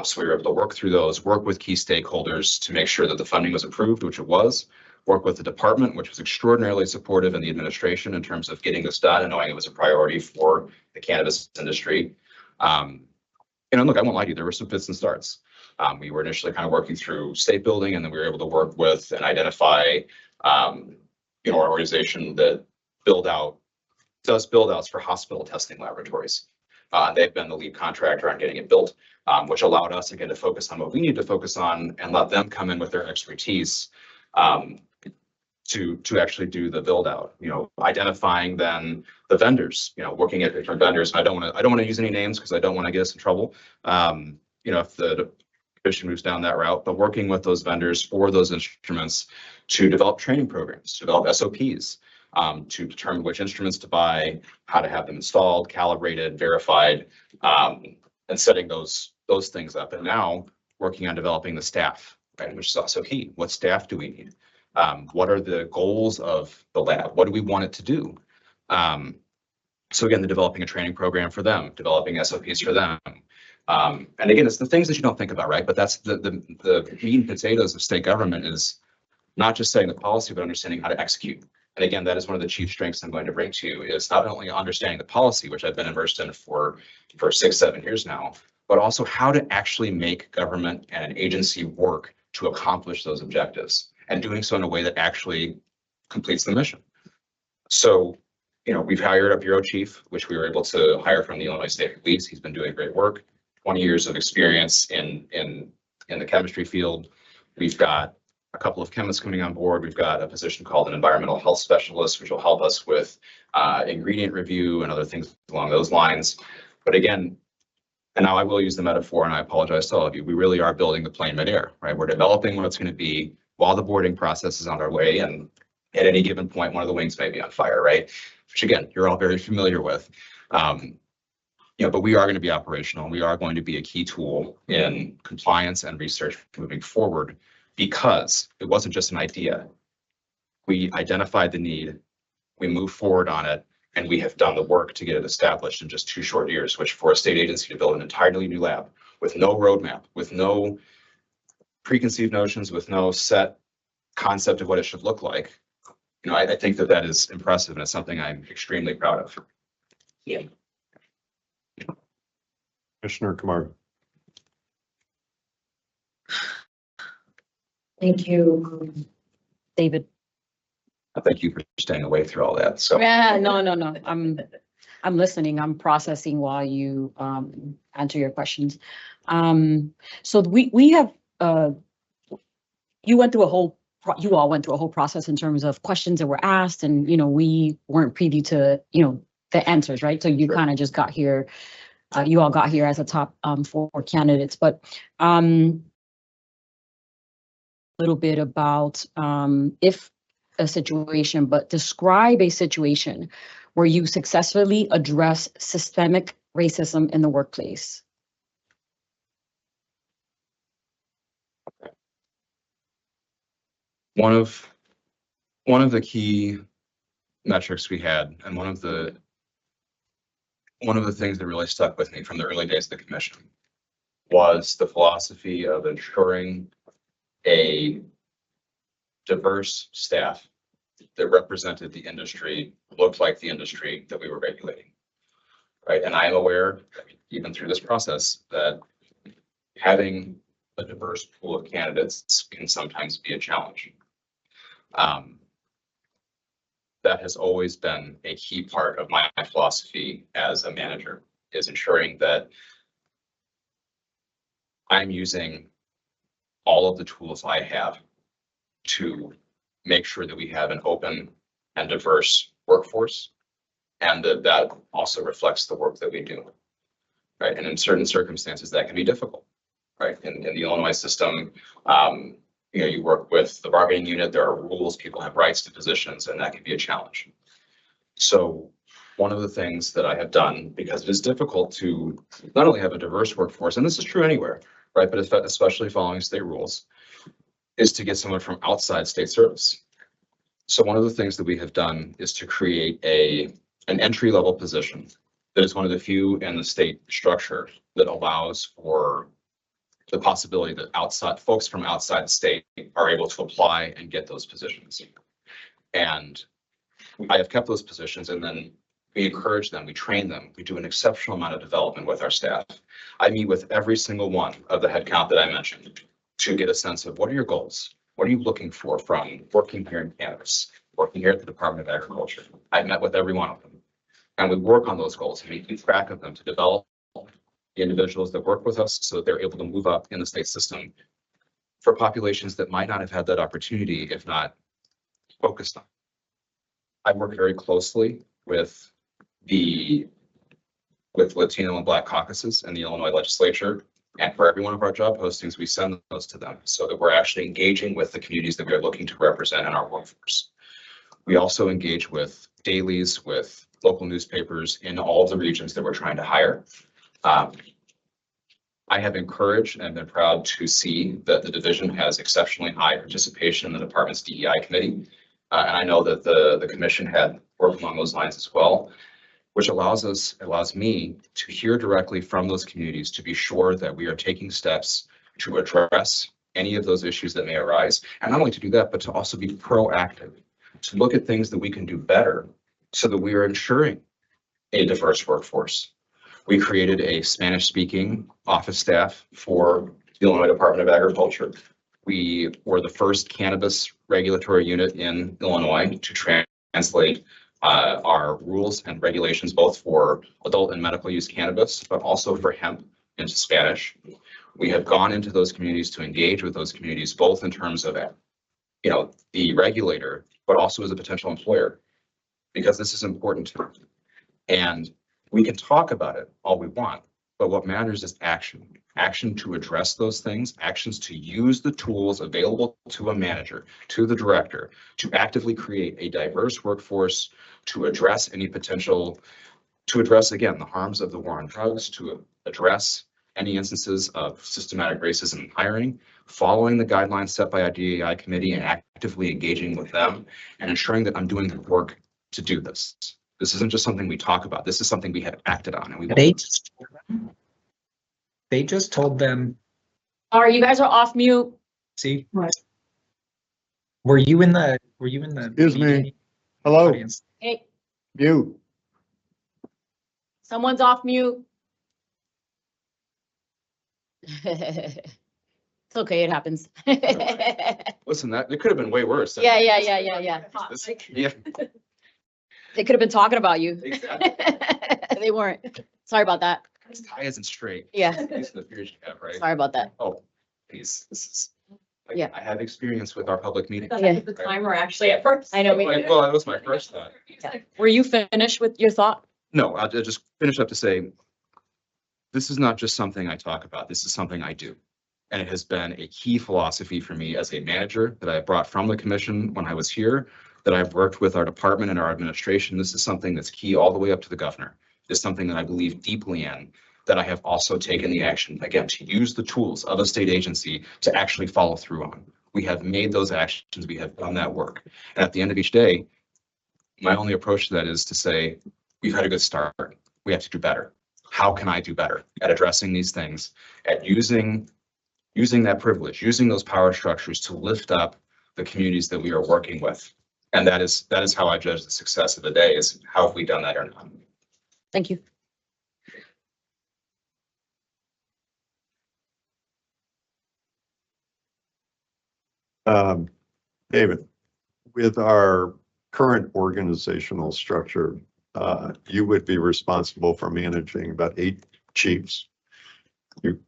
So we were able to work through those, work with key stakeholders to make sure that the funding was approved, which it was, work with the department, which was extraordinarily supportive, in the administration in terms of getting this done and knowing it was a priority for the cannabis industry. And look, I won't lie to you, there were some fits and starts. We were initially kind of working through state building, and then we were able to work with and identify, an organization that does build outs for hospital testing laboratories. They've been the lead contractor on getting it built, which allowed us again to focus on what we need to focus on and let them come in with their expertise to actually do the build out, identifying then the vendors, working at different vendors. I don't want to use any names because I don't want to get us in trouble. If the commission moves down that route, but working with those vendors for those instruments to develop training programs, to develop SOPs, to determine which instruments to buy, how to have them installed, calibrated, verified, and setting those things up. And now working on developing the staff, right, which is also key. What staff do we need? What are the goals of the lab? What do we want it to do? So again, developing a training program for them, developing SOPs for them. And again, it's the things that you don't think about, right? But that's the meat and potatoes of state government, is not just setting the policy, but understanding how to execute. And again, that is one of the chief strengths I'm going to bring to you, is not only understanding the policy, which I've been immersed in for 6-7 years now, but also how to actually make government and an agency work to accomplish those objectives, and doing so in a way that actually completes the mission. So, we've hired a bureau chief, which we were able to hire from the Illinois State Police. He's been doing great work, 20 years of experience in the chemistry field. We've got a couple of chemists coming on board. We've got a position called an environmental health specialist, which will help us with ingredient review and other things along those lines. But again, and now I will use the metaphor, and I apologize to all of you, we really are building the plane midair, right? We're developing what it's going to be while the boarding process is on our way. And at any given point, one of the wings may be on fire, right? Which again, you're all very familiar with. But we are going to be operational. We are going to be a key tool in compliance and research moving forward, because it wasn't just an idea. We identified the need, we moved forward on it, and we have done the work to get it established in just 2 short years, which for a state agency to build an entirely new lab with no roadmap, with no preconceived notions, with no set concept of what it should look like, I think that is impressive, and it's something I'm extremely proud of. Yeah. Commissioner Kumar. Thank you, David. Thank you for staying away through all that. So Yeah, no. I'm listening. I'm processing while you answer your questions. So we have you all went through a whole process in terms of questions that were asked, and we weren't privy to the answers, right? So you Sure. kind of just got here. You all got here as a top 4 candidates, but a little bit about if a situation, but describe a situation where you successfully address systemic racism in the workplace. One of the key metrics we had, and one of the things that really stuck with me from the early days of the commission, was the philosophy of ensuring a diverse staff that represented the industry, looked like the industry that we were regulating, right? And I am aware, even through this process, that having a diverse pool of candidates can sometimes be a challenge. That has always been a key part of my philosophy as a manager, is ensuring that I'm using all of the tools I have to make sure that we have an open and diverse workforce, and that also reflects the work that we do, right? And in certain circumstances, that can be difficult, right? In the Illinois system, you work with the bargaining unit, there are rules, people have rights to positions, and that can be a challenge. So one of the things that I have done, because it is difficult to not only have a diverse workforce, and this is true anywhere, right, but especially following state rules, is to get someone from outside state service. So one of the things that we have done is to create an entry-level position that is one of the few in the state structure that allows for the possibility that outside folks from outside the state are able to apply and get those positions. And I have kept those positions, and then we encourage them, we train them, we do an exceptional amount of development with our staff. I meet with every single one of the headcount that I mentioned to get a sense of what are your goals? What are you looking for from working here in cannabis, working here at the Department of Agriculture? I've met with every one of them, and we work on those goals and we keep track of them to develop the individuals that work with us so that they're able to move up in the state system for populations that might not have had that opportunity if not focused on. I work very closely with Latino and Black caucuses in the Illinois legislature. And for every one of our job postings, we send those to them so that we're actually engaging with the communities that we are looking to represent in our workforce. We also engage with dailies, with local newspapers in all of the regions that we're trying to hire. I have encouraged and been proud to see that the division has exceptionally high participation in the department's DEI committee. And I know that the commission had worked along those lines as well, which allows me to hear directly from those communities to be sure that we are taking steps to address any of those issues that may arise. And not only to do that, but to also be proactive, to look at things that we can do better so that we are ensuring a diverse workforce. We created a Spanish-speaking office staff for the Illinois Department of Agriculture. We were the first cannabis regulatory unit in Illinois to translate our rules and regulations, both for adult and medical use cannabis, but also for hemp into Spanish. We have gone into those communities to engage with those communities, both in terms of, the regulator, but also as a potential employer, because this is important to them. And we can talk about it all we want, but what matters is action. Action to address those things, actions to use the tools available to a manager, to the director, to actively create a diverse workforce, to address any potential, to address, again, the harms of the war on drugs, to address any instances of systematic racism in hiring, following the guidelines set by our DEI committee and actively engaging with them and ensuring that I'm doing the work to do this. This isn't just something we talk about. This is something we have acted on, and we They just told them, All right, you guys are off mute. see? Were you in the Excuse me. meeting Hello, audience? Hey, mute. someone's off mute. It's okay, it happens. listen, that it could have been way worse. Yeah. This- yeah, They could have been talking about you. exactly. They weren't. Sorry about that. This tie isn't straight. Yeah, These are the fears you have, right? sorry about that. Oh, please, this is. Like, Yeah. I have experience with our public meetings. Yeah. The timer actually at first. I know, me Well, that was my first thought. Were you finished with your thought? No, I'll just finish up to say, this is not just something I talk about. This is something I do. And it has been a key philosophy for me as a manager that I brought from the commission when I was here, that I've worked with our department and our administration. This is something that's key all the way up to the governor. It's something that I believe deeply in, that I have also taken the action, again, to use the tools of a state agency to actually follow through on. We have made those actions. We have done that work. And at the end of each day, my only approach to that is to say, we've had a good start. We have to do better. How can I do better at addressing these things, at using that privilege, using those power structures to lift up the communities that we are working with? And that is how I judge the success of the day, is how have we done that or not? Thank you. David, with our current organizational structure, you would be responsible for managing about 8 chiefs. You're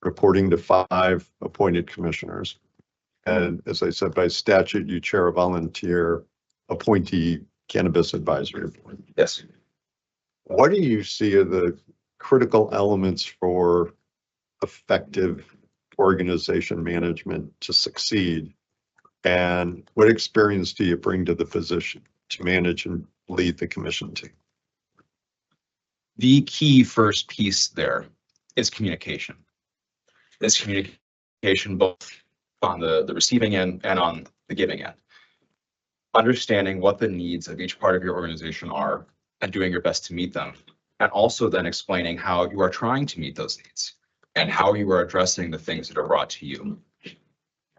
reporting to 5 appointed commissioners. And as I said, by statute, you chair a volunteer appointee cannabis advisory board. Yes. What do you see are the critical elements for effective organization management to succeed? And what experience do you bring to the position to manage and lead the commission team? The key first piece there is communication. It's communication both on the receiving end and on the giving end. Understanding what the needs of each part of your organization are and doing your best to meet them. And also then explaining how you are trying to meet those needs. and how you are addressing the things that are brought to you.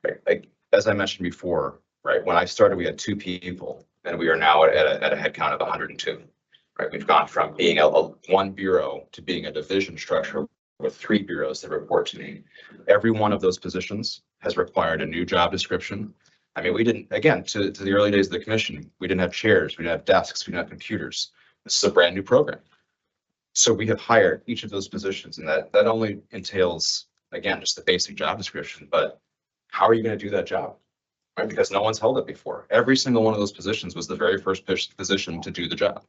Right? Like, as I mentioned before, right, when I started, we had 2 people, and we are now at a head count of 102. Right, we've gone from being a one bureau to being a division structure with 3 bureaus that report to me. Every one of those positions has required a new job description. I mean, we didn't, again, to the early days of the commission, we didn't have chairs, we didn't have desks, we didn't have computers. This is a brand new program. So we have hired each of those positions, and that only entails, again, just the basic job description, but how are you going to do that job? Right? Because no one's held it before. Every single one of those positions was the very first position to do the job.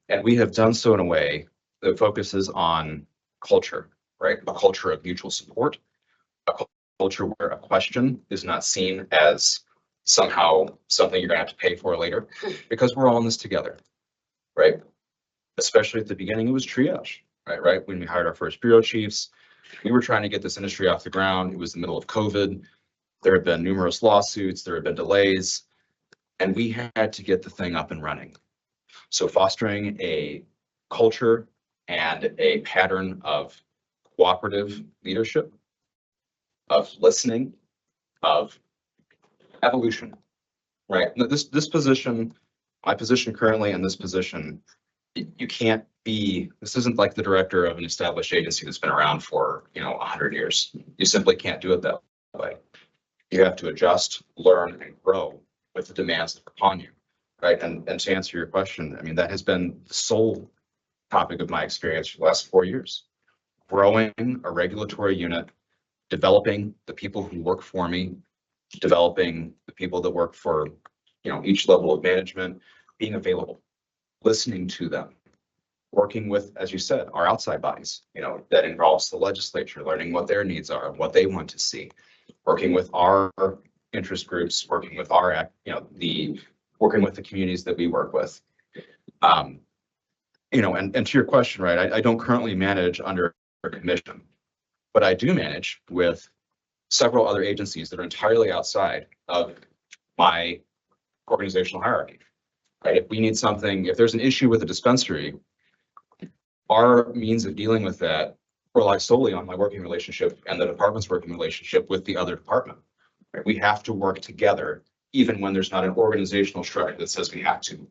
And we have done so in a way that focuses on culture, right? A culture of mutual support, a culture where a question is not seen as somehow something you're going to have to pay for later, because we're all in this together, right? Especially at the beginning, it was triage, right? When we hired our first bureau chiefs, we were trying to get this industry off the ground. It was the middle of COVID. There had been numerous lawsuits, there had been delays, and we had to get the thing up and running. So fostering a culture and a pattern of cooperative leadership, of listening, of evolution, right? This position, my position currently in this position, you can't be, this isn't like the director of an established agency that's been around for, 100 years. You simply can't do it that way. You have to adjust, learn, and grow with the demands that are upon you, right? And to answer your question, I mean, that has been the sole topic of my experience for the last 4 years. Growing a regulatory unit, developing the people who work for me, developing the people that work for, each level of management, being available, listening to them, working with, as you said, our outside bodies, that involves the legislature, learning what their needs are, what they want to see, working with our interest groups, working with our, working with the communities that we work with. And to your question, right, I don't currently manage under a commission, but I do manage with several other agencies that are entirely outside of my organizational hierarchy, right? If we need something, if there's an issue with a dispensary, our means of dealing with that rely solely on my working relationship and the department's working relationship with the other department. Right? We have to work together, even when there's not an organizational structure that says we have to.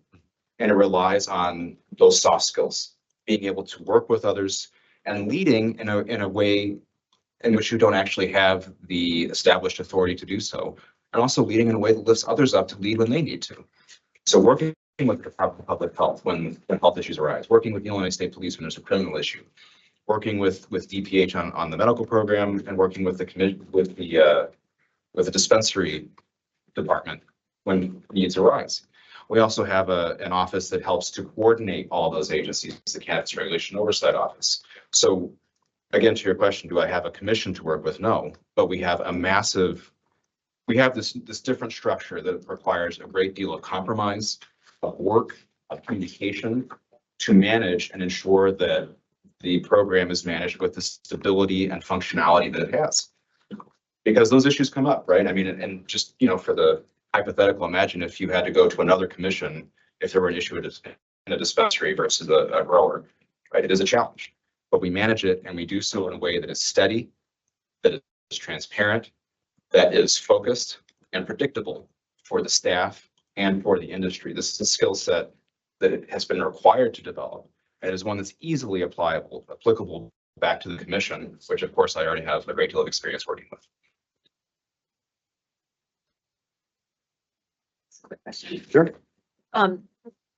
And it relies on those soft skills, being able to work with others and leading in a way in which you don't actually have the established authority to do so, and also leading in a way that lifts others up to lead when they need to. So working with the Department of Public Health when health issues arise, working with the Illinois State Police when there's a criminal issue, working with DPH on the medical program, and working with the dispensary department when needs arise. We also have an office that helps to coordinate all those agencies, the Cannabis Regulation Oversight Office. So again, to your question, do I have a commission to work with? No, but we have this different structure that requires a great deal of compromise, of work, of communication to manage and ensure that the program is managed with the stability and functionality that it has. Because those issues come up, right? I mean, and just, for the hypothetical, imagine if you had to go to another commission if there were an issue in a dispensary versus a grower, right? It is a challenge, but we manage it and we do so in a way that is steady, that is transparent, that is focused and predictable for the staff and for the industry. This is a skill set that it has been required to develop, and is one that's easily applicable back to the commission, which of course I already have a great deal of experience working with. Quick question. Sure.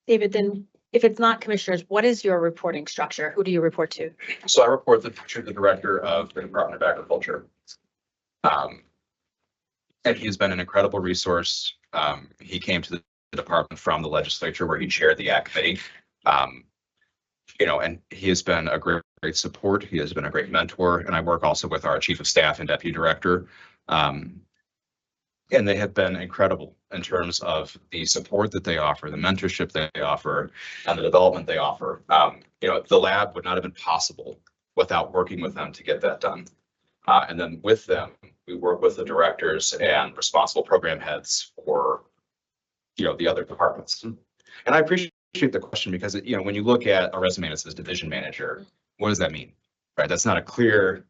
David, then if it's not commissioners, what is your reporting structure? Who do you report to? So I report to the director of the Department of Agriculture. And he has been an incredible resource. He came to the department from the legislature where he chaired the Ag Committee. And he has been a great support. He has been a great mentor. And I work also with our chief of staff and deputy director. And they have been incredible in terms of the support that they offer, the mentorship they offer, and the development they offer. The lab would not have been possible without working with them to get that done. And then with them, we work with the directors and responsible program heads for, the other departments. And I appreciate the question because, when you look at a resume that says division manager, what does that mean? right? That's not a clear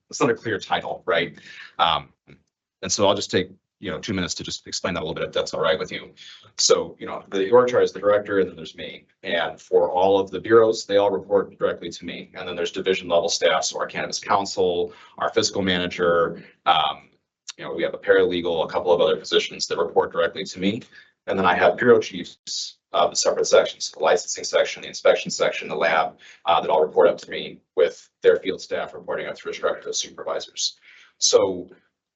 title, right? And so I'll just take, 2 minutes to just explain that a little bit, if that's all right with you. So, the org chart is the director, and then there's me. And for all of the bureaus, they all report directly to me. And then there's division level staff, so our cannabis counsel, our fiscal manager, we have a paralegal, a couple of other positions that report directly to me. And then I have bureau chiefs of the separate sections, the licensing section, the inspection section, the lab, that all report up to me, with their field staff reporting up through a structure of supervisors. So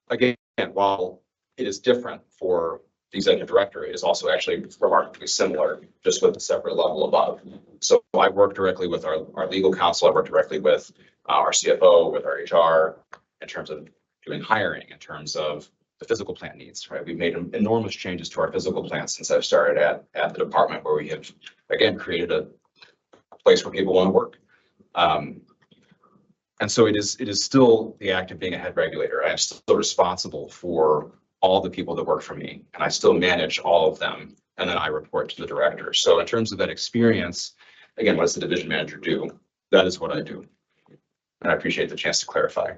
again, while it is different for the executive director, it is also actually remarkably similar, just with a separate level above. So I work directly with our legal counsel. I work directly with our CFO, with our HR, in terms of doing hiring, in terms of the physical plant needs, right? We've made enormous changes to our physical plant since I've started at the department, where we have, again, created a place where people want to work. And so it is still the act of being a head regulator. I'm still responsible for all the people that work for me, and I still manage all of them, and then I report to the director. So in terms of that experience, again, what does the division manager do? That is what I do. And I appreciate the chance to clarify.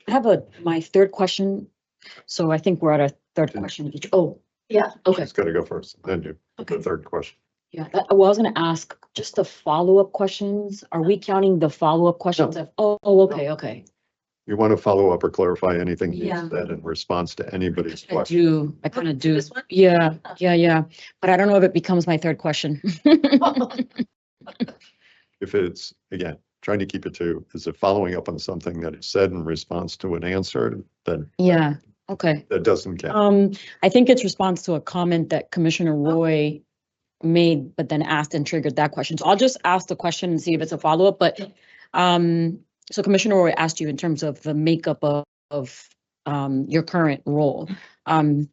I have my third question. So I think we're at a third question each. Oh, Yeah. okay. She's got to go first, then you, Okay. the third question. Yeah, I was gonna ask just the follow-up questions. Are we counting the follow-up questions? Okay. You want to follow up or clarify anything he Yeah. said in response to anybody's I question? kind of do. This one? Yeah. But I don't know if it becomes my third question. If it's, again, trying to keep it to, is it following up on something that is said in response to an answer, then Yeah, okay. that doesn't count. I think it's response to a comment that Commissioner Roy made, but then asked and triggered that question. So I'll just ask the question and see if it's a follow-up, but, so Commissioner Roy asked you in terms of the makeup of your current role.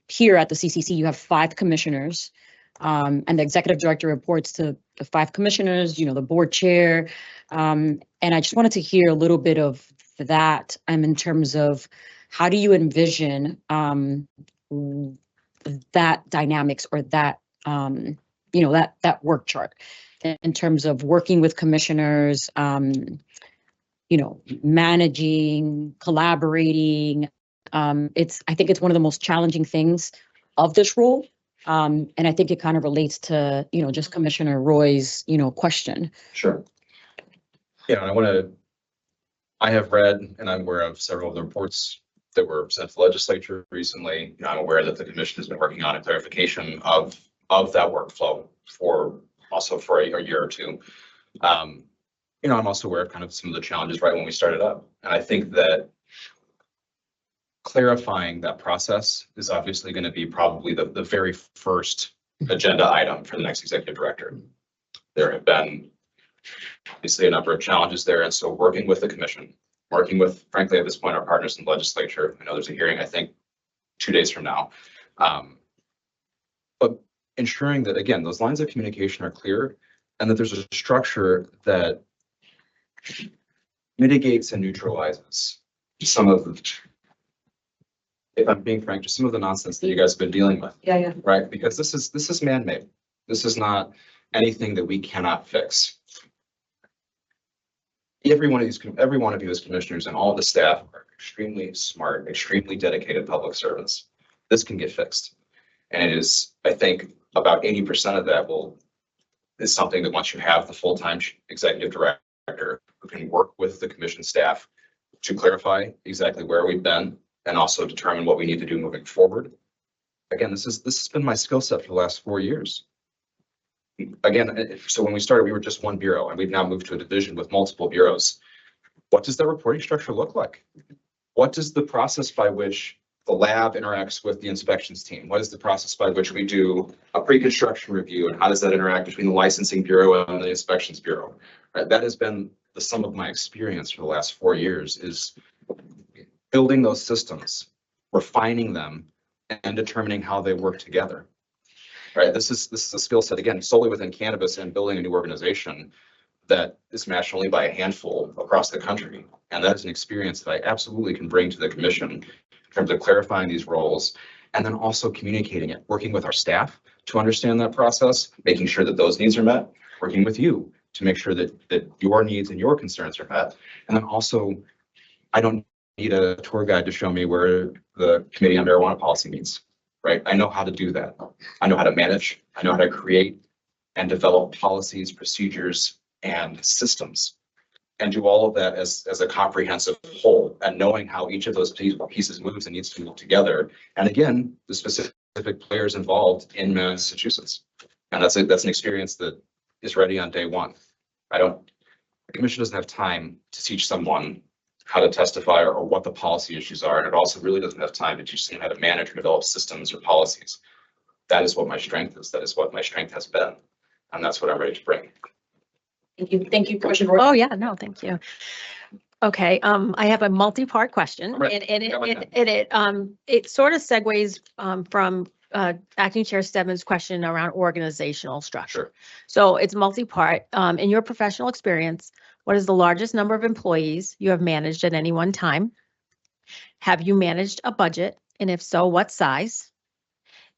Here at the CCC, you have 5 commissioners, and the executive director reports to the 5 commissioners, the board chair. And I just wanted to hear a little bit of that, in terms of how do you envision that dynamics, or that, that work chart in terms of working with commissioners, managing, collaborating. I think it's one of the most challenging things of this role. And I think it kind of relates to, just Commissioner Roy's, question. Sure. Yeah, and I have read and I'm aware of several of the reports that were sent to the legislature recently. I'm aware that the commission has been working on a clarification of that workflow for a year or two. I'm also aware of kind of some of the challenges right when we started up. And I think that clarifying that process is obviously going to be probably the very first agenda item for the next executive director. There have been obviously a number of challenges there. And so working with the commission, working with, frankly, at this point, our partners in the legislature. I know there's a hearing, I think, 2 days from now. But ensuring that, again, those lines of communication are clear, and that there's a structure that mitigates and neutralizes some of the, if I'm being frank, just some of the nonsense that you guys have been dealing with. Yeah. Right? Because this is man-made. This is not anything that we cannot fix. Every one of you as commissioners and all of the staff are extremely smart, extremely dedicated public servants. This can get fixed. And it is, I think, about 80% of that is something that once you have the full-time executive director who can work with the commission staff to clarify exactly where we've been and also determine what we need to do moving forward. Again, this has been my skill set for the last 4 years. Again, so when we started, we were just one bureau, and we've now moved to a division with multiple bureaus. What does the reporting structure look like? What does the process by which the lab interacts with the inspections team? What is the process by which we do a pre-construction review, and how does that interact between the licensing bureau and the inspections bureau? Right? That has been the sum of my experience for the last 4 years, is building those systems, refining them, and determining how they work together. Right. This is a skill set, again, solely within cannabis and building a new organization that is matched only by a handful across the country. And that is an experience that I absolutely can bring to the commission in terms of clarifying these roles, and then also communicating it, working with our staff to understand that process, making sure that those needs are met, working with you to make sure that your needs and your concerns are met. And then also, I don't need a tour guide to show me where the committee on marijuana policy meets, right? I know how to do that. I know how to manage. I know how to create and develop policies, procedures, and systems, and do all of that as a comprehensive whole, and knowing how each of those pieces moves and needs to move together. And again, the specific players involved in Massachusetts. And that's an experience that is ready on day one. The commission doesn't have time to teach someone how to testify or what the policy issues are. And it also really doesn't have time to teach someone how to manage or develop systems or policies. That is what my strength is. That is what my strength has been. And that's what I'm ready to bring. Thank you, Commissioner. Oh, yeah, no, thank you. Okay, I have a multi-part question, Right. and it sort of segues from Acting Chair Stebbins' question around organizational structure. Sure. So it's multi-part. In your professional experience, what is the largest number of employees you have managed at any one time? Have you managed a budget? And if so, what size?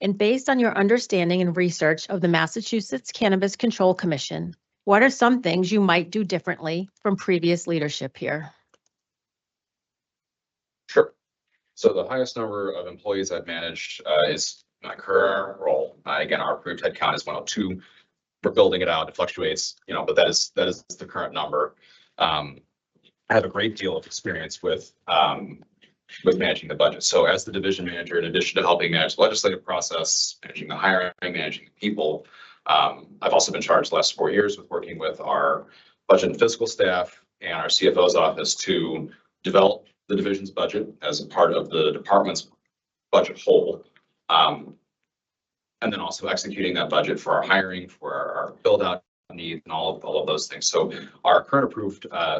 And based on your understanding and research of the Massachusetts Cannabis Control Commission, what are some things you might do differently from previous leadership here? Sure. So the highest number of employees I've managed is my current role. Again, our approved headcount is 102. We're building it out. It fluctuates, but that is the current number. I have a great deal of experience with managing the budget. So as the division manager, in addition to helping manage the legislative process, managing the hiring, managing the people, I've also been charged the last 4 years with working with our budget and fiscal staff and our CFO's office to develop the division's budget as a part of the department's budget whole. And then also executing that budget for our hiring, for our build out needs, and all of those things. So our current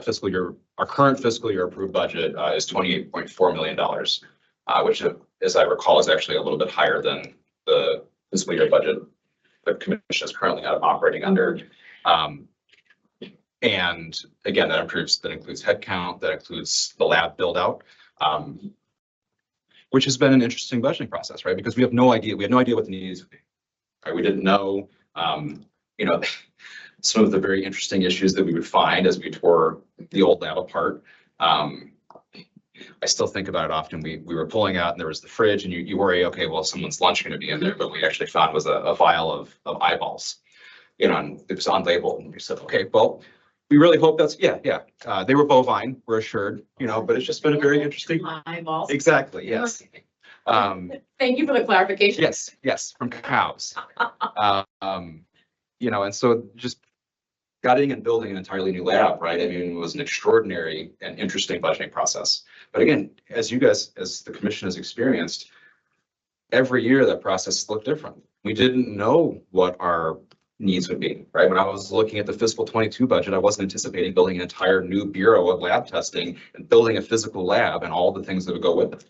fiscal year approved budget is $28.4 million, which, as I recall, is actually a little bit higher than the fiscal year budget the commission is currently operating under. And again, that includes headcount, that includes the lab build out, which has been an interesting budgeting process, right? Because we had no idea what the needs would be, right? We didn't know, some of the very interesting issues that we would find as we tore the old lab apart. I still think about it often. We were pulling out and there was the fridge, and you worry, okay, well, someone's lunch going to be in there, but we actually found was a vial of eyeballs, and it was unlabeled. And we said, okay, well, we really hope that's, they were bovine, we're assured, but it's just been a very interesting. Eyeballs. Exactly, yes. Thank you for the clarification. Yes, from cows. And so just gutting and building an entirely new lab, right? I mean, it was an extraordinary and interesting budgeting process. But again, as the commission has experienced, every year that process looked different. We didn't know what our needs would be, right? When I was looking at the fiscal 22 budget, I wasn't anticipating building an entire new bureau of lab testing and building a physical lab and all the things that would go with it.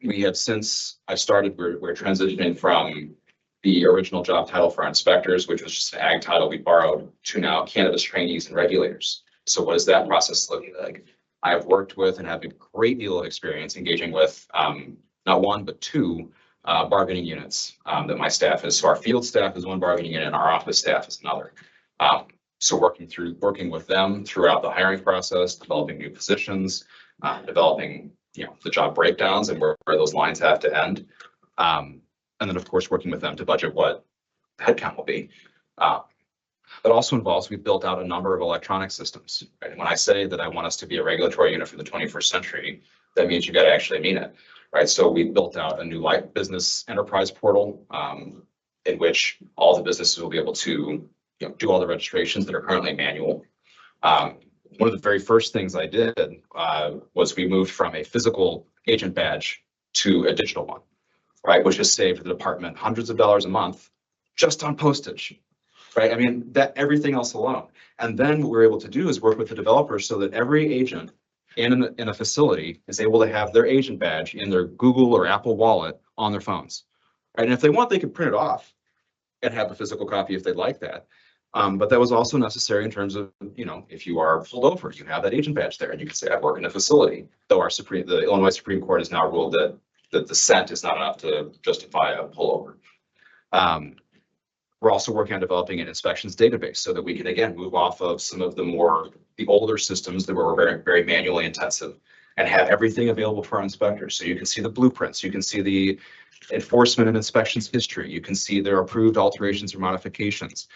We have since I started, we're transitioning from the original job title for our inspectors, which was just an ag title we borrowed, to now cannabis trainees and regulators. So what does that process look like? I've worked with and have a great deal of experience engaging with not one, but two bargaining units that my staff is. So our field staff is one bargaining unit and our office staff is another. So working with them throughout the hiring process, developing new positions, developing the job breakdowns and where those lines have to end. And then, of course, working with them to budget what headcount will be. That also involves, we've built out a number of electronic systems. Right? And when I say that I want us to be a regulatory unit for the 21st century, that means you got to actually mean it. Right? So we built out a new light business enterprise portal in which all the businesses will be able to do all the registrations that are currently manual. One of the very first things I did was we moved from a physical agent badge to a digital one. Right, which has saved the department hundreds of dollars a month just on postage, right? I mean, that everything else alone. And then what we're able to do is work with the developers so that every agent in a facility is able to have their agent badge in their Google or Apple wallet on their phones, right? And if they want, they can print it off and have a physical copy if they'd like that. But that was also necessary in terms of, if you are pulled over, you have that agent badge there and you can say, I work in a facility. Though the Illinois Supreme Court has now ruled that the scent is not enough to justify a pullover. We're also working on developing an inspections database so that we can, again, move off of some of the older systems that were very, very manually intensive and have everything available for our inspectors. So you can see the blueprints, you can see the enforcement and inspections history, you can see their approved alterations or modifications.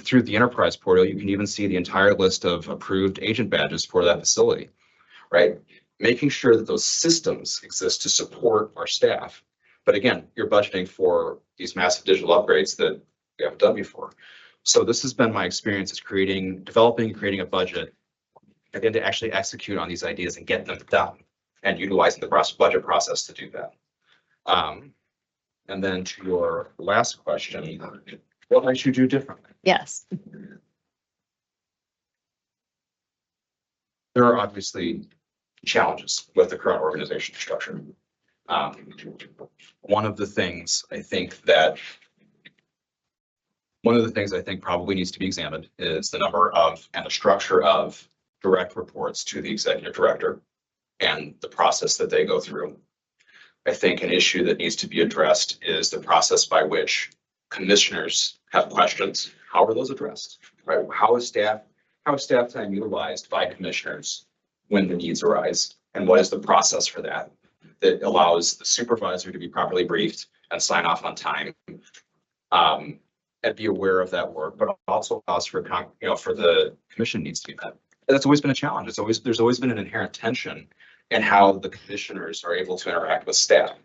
Through the enterprise portal, you can even see the entire list of approved agent badges for that facility, right? Making sure that those systems exist to support our staff. But again, you're budgeting for these massive digital upgrades that we haven't done before. So this has been my experience is developing, creating a budget, and then to actually execute on these ideas and get them done and utilizing the budget process to do that. And then to your last question, what might you do differently? Yes. There are obviously challenges with the current organization structure. One of the things I think probably needs to be examined is the number of and the structure of direct reports to the executive director and the process that they go through. I think an issue that needs to be addressed is the process by which commissioners have questions. How are those addressed? Right? How is staff time utilized by commissioners when the needs arise? And what is the process for that allows the supervisor to be properly briefed and sign off on time, and be aware of that work, but also allows for the commission needs to be met. And that's always been a challenge. There's always been an inherent tension in how the commissioners are able to interact with staff.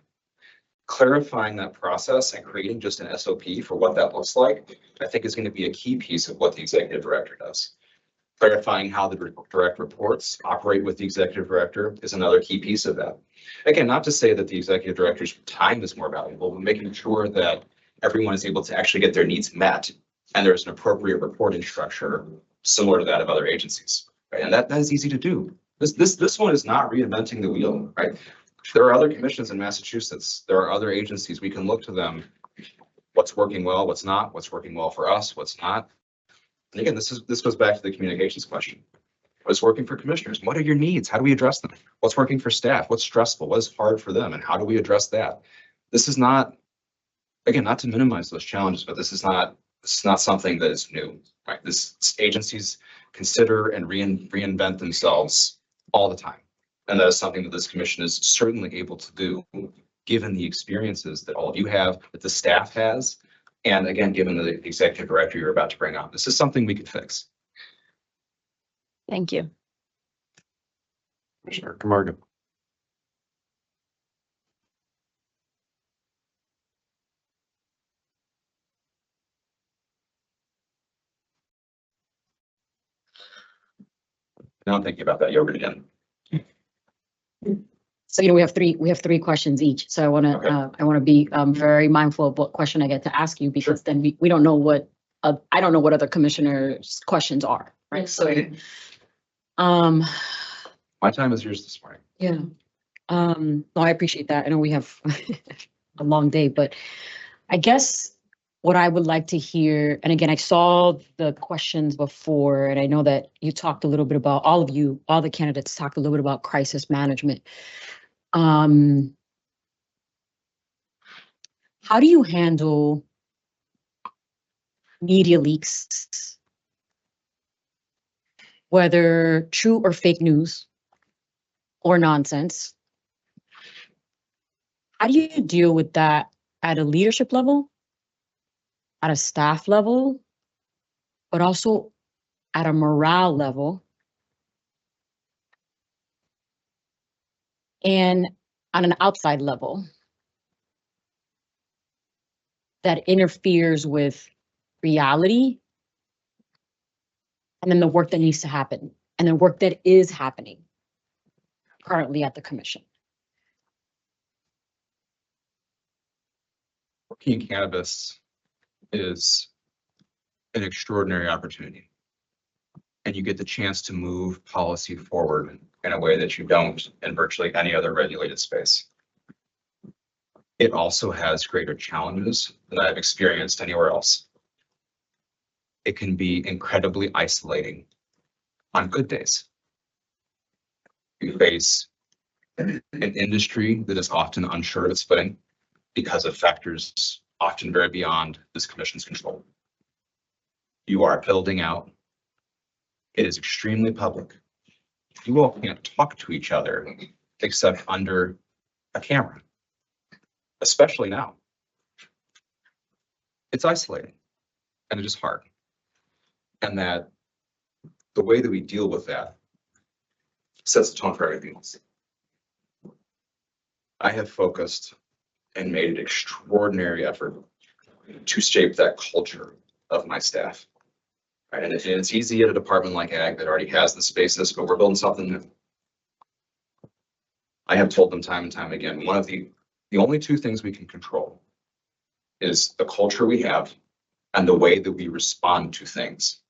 Clarifying that process and creating just an SOP for what that looks like, I think is going to be a key piece of what the executive director does. Clarifying how the direct reports operate with the executive director is another key piece of that. Again, not to say that the executive director's time is more valuable, but making sure that everyone is able to actually get their needs met and there's an appropriate reporting structure similar to that of other agencies. Right? And that is easy to do. This one is not reinventing the wheel, right? There are other commissions in Massachusetts. There are other agencies. We can look to them. What's working well, what's not, what's working well for us, what's not. And again, this goes back to the communications question. What's working for commissioners? What are your needs? How do we address them? What's working for staff? What's stressful? What is hard for them? And how do we address that? This is not, again, not to minimize those challenges, but this is not something that is new, right? This agencies consider and reinvent themselves all the time. And that is something that this commission is certainly able to do, given the experiences that all of you have, that the staff has, and again, given the executive director you're about to bring on. This is something we can fix. Thank you. Commissioner Camargo. Now I'm thinking about that yogurt again. So, we have three questions each. So I want to be very mindful of what question I get to ask you, because then we don't know what, I don't know what other commissioners' questions are, right? So, My time is yours this morning. yeah. No, I appreciate that. I know we have a long day, but I guess what I would like to hear, and again, I saw the questions before, and I know that you talked a little bit about, all the candidates talked a little bit about crisis management. How do you handle media leaks, whether true or fake news or nonsense? How do you deal with that at a leadership level, at a staff level, but also at a morale level, and on an outside level that interferes with reality and then the work that needs to happen and the work that is happening currently at the commission? Working in cannabis is an extraordinary opportunity. And you get the chance to move policy forward in a way that you don't in virtually any other regulated space. It also has greater challenges than I've experienced anywhere else. It can be incredibly isolating on good days. You face an industry that is often unsure of its footing because of factors often very beyond this commission's control. You are building out. It is extremely public. You all can't talk to each other except under a camera, especially now. It's isolating and it is hard. And that the way that we deal with that sets the tone for everything else. I have focused and made an extraordinary effort to shape that culture of my staff. Right? And it's easy at a department like Ag that already has the spaces, but we're building something new. I have told them time and time again, one of the only two things we can control is the culture we have and the way that we respond to things.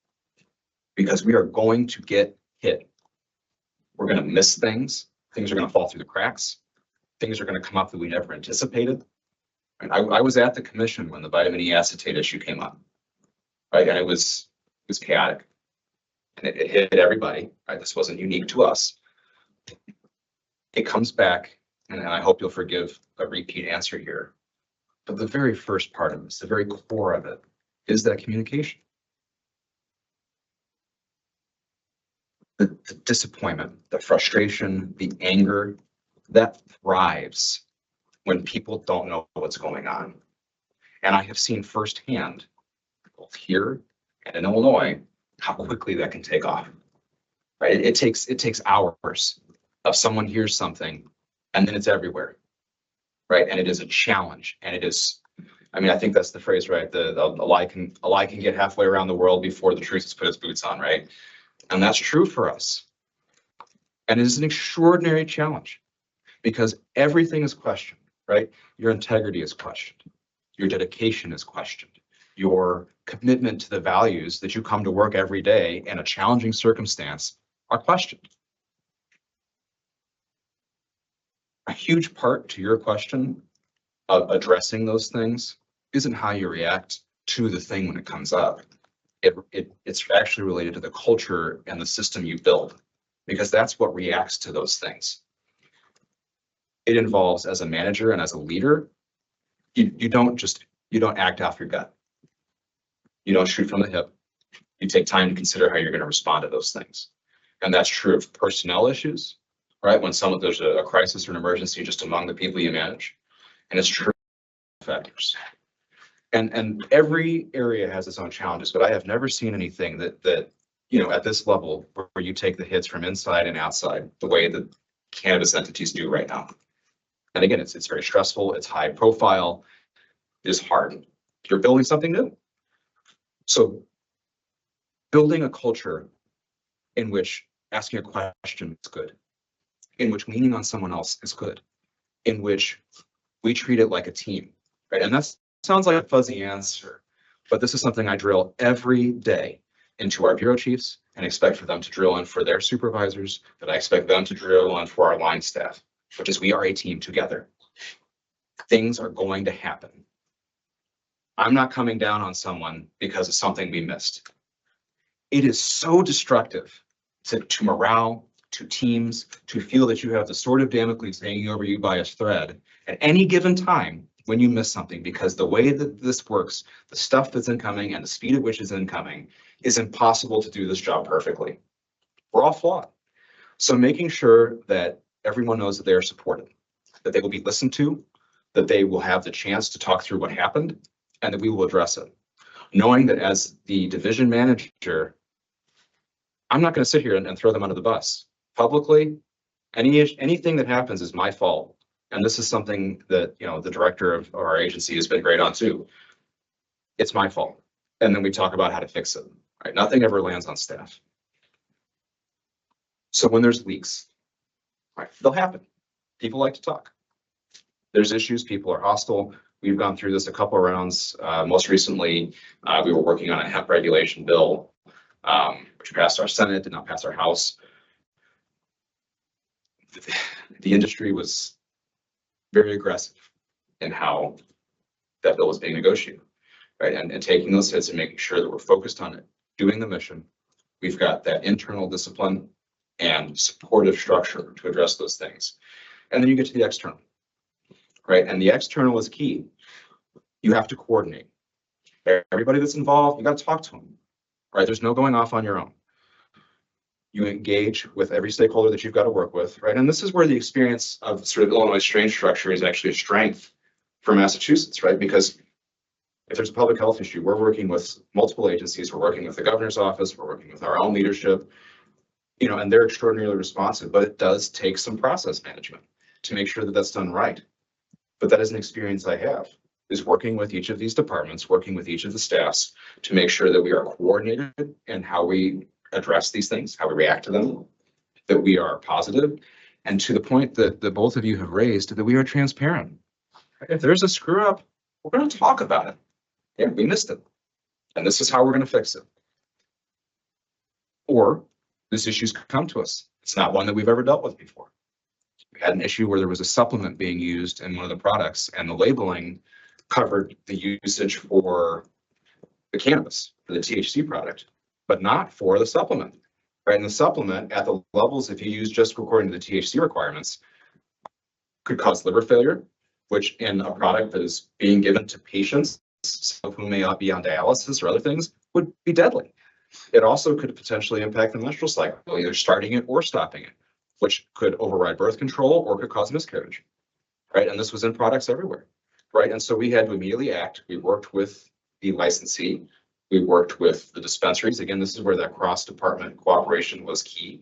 Because we are going to get hit. We're going to miss things. Things are going to fall through the cracks. Things are going to come up that we never anticipated. And I was at the commission when the vitamin E acetate issue came up, right? And it was chaotic, and it hit everybody. Right? This wasn't unique to us. It comes back, and I hope you'll forgive a repeat answer here. But the very first part of this, the very core of it, is that communication. The disappointment, the frustration, the anger, that thrives when people don't know what's going on. And I have seen firsthand, both here and in Illinois, how quickly that can take off. Right? It takes hours of someone hears something and then it's everywhere. Right? And it is a challenge. And it is, I mean, I think that's the phrase, right? A lie can get halfway around the world before the truth has put its boots on, right? And that's true for us. And it is an extraordinary challenge because everything is questioned, right? Your integrity is questioned. Your dedication is questioned. Your commitment to the values that you come to work every day in a challenging circumstance are questioned. A huge part to your question of addressing those things isn't how you react to the thing when it comes up. It's actually related to the culture and the system you build, because that's what reacts to those things. It involves, as a manager and as a leader, you don't act off your gut. You don't shoot from the hip. You take time to consider how you're going to respond to those things. And that's true of personnel issues, right? When there's a crisis or an emergency just among the people you manage. And it's true of factors. And every area has its own challenges, but I have never seen anything that at this level where you take the hits from inside and outside the way that cannabis entities do right now. And again, it's very stressful. It's high profile. It is hard. You're building something new. So building a culture in which asking a question is good, in which leaning on someone else is good, in which we treat it like a team, right? And that sounds like a fuzzy answer, but this is something I drill every day into our bureau chiefs and expect for them to drill in for their supervisors, that I expect them to drill in for our line staff, which is we are a team together. Things are going to happen. I'm not coming down on someone because of something we missed. It is so destructive to morale, to teams, to feel that you have the sword of Damocles hanging over you by a thread at any given time when you miss something, because the way that this works, the stuff that's incoming and the speed at which it's incoming, is impossible to do this job perfectly. We're all flawed. So making sure that everyone knows that they are supported, that they will be listened to, that they will have the chance to talk through what happened, and that we will address it. Knowing that as the division manager, I'm not going to sit here and throw them under the bus. Publicly, anything that happens is my fault. And this is something that, the director of our agency has been great on too. It's my fault. And then we talk about how to fix it, right? Nothing ever lands on staff. So when there's leaks, right, they'll happen. People like to talk. There's issues, people are hostile. We've gone through this a couple of rounds. Most recently, we were working on a hemp regulation bill, which passed our Senate, did not pass our House. The industry was very aggressive in how that bill was being negotiated, right? And taking those hits and making sure that we're focused on it, doing the mission. We've got that internal discipline and supportive structure to address those things. And then you get to the external, right? And the external is key. You have to coordinate. Everybody that's involved, you got to talk to them, right? There's no going off on your own. You engage with every stakeholder that you've got to work with, right? And this is where the experience of sort of Illinois strain structure is actually a strength for Massachusetts, right? Because if there's a public health issue, we're working with multiple agencies. We're working with the governor's office. We're working with our own leadership, you know, and they're extraordinarily responsive, but it does take some process management to make sure that that's done right. But that is an experience I have, is working with each of these departments, working with each of the staffs to make sure that we are coordinated in how we address these things, how we react to them, that we are positive, and to the point that both of you have raised, that we are transparent. If there's a screw up, we're going to talk about it. Yeah, we missed it, and this is how we're going to fix it. Or this issue's come to us. It's not one that we've ever dealt with before. We had an issue where there was a supplement being used in one of the products, and the labeling covered the usage for the cannabis, for the THC product, but not for the supplement. Right? And the supplement at the levels, if you use just according to the THC requirements, could cause liver failure, which in a product that is being given to patients, some of whom may not be on dialysis or other things, would be deadly. It also could potentially impact the menstrual cycle, either starting it or stopping it, which could override birth control or could cause miscarriage. Right? And this was in products everywhere. Right? And so we had to immediately act. We worked with the licensee. We worked with the dispensaries. Again, this is where that cross-department cooperation was key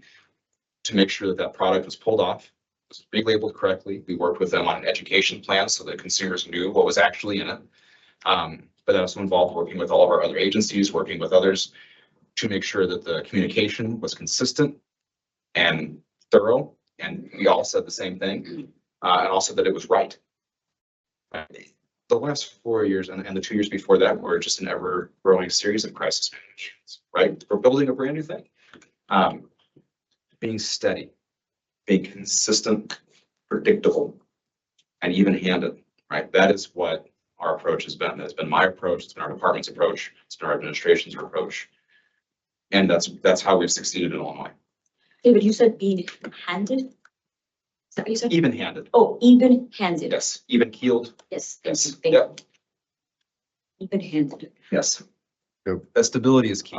to make sure that that product was pulled off, was relabeled correctly. We worked with them on an education plan so that consumers knew what was actually in it. But that also involved working with all of our other agencies, working with others to make sure that the communication was consistent and thorough. And we all said the same thing, and also that it was right. The last 4 years and the 2 years before that were just an ever-growing series of crisis managements, right? We're building a brand new thing. Being steady, being consistent, predictable, and even-handed, right? That is what our approach has been. That's been my approach. It's been our department's approach. It's been our administration's approach. And that's how we've succeeded in Illinois. David, you said being handed? Is that what you said? Even-handed. Oh, even-handed. Yes. Even-keeled. Yes. Yes. Thank you. Yep. Even-handed. Yes. Yep. That stability is key.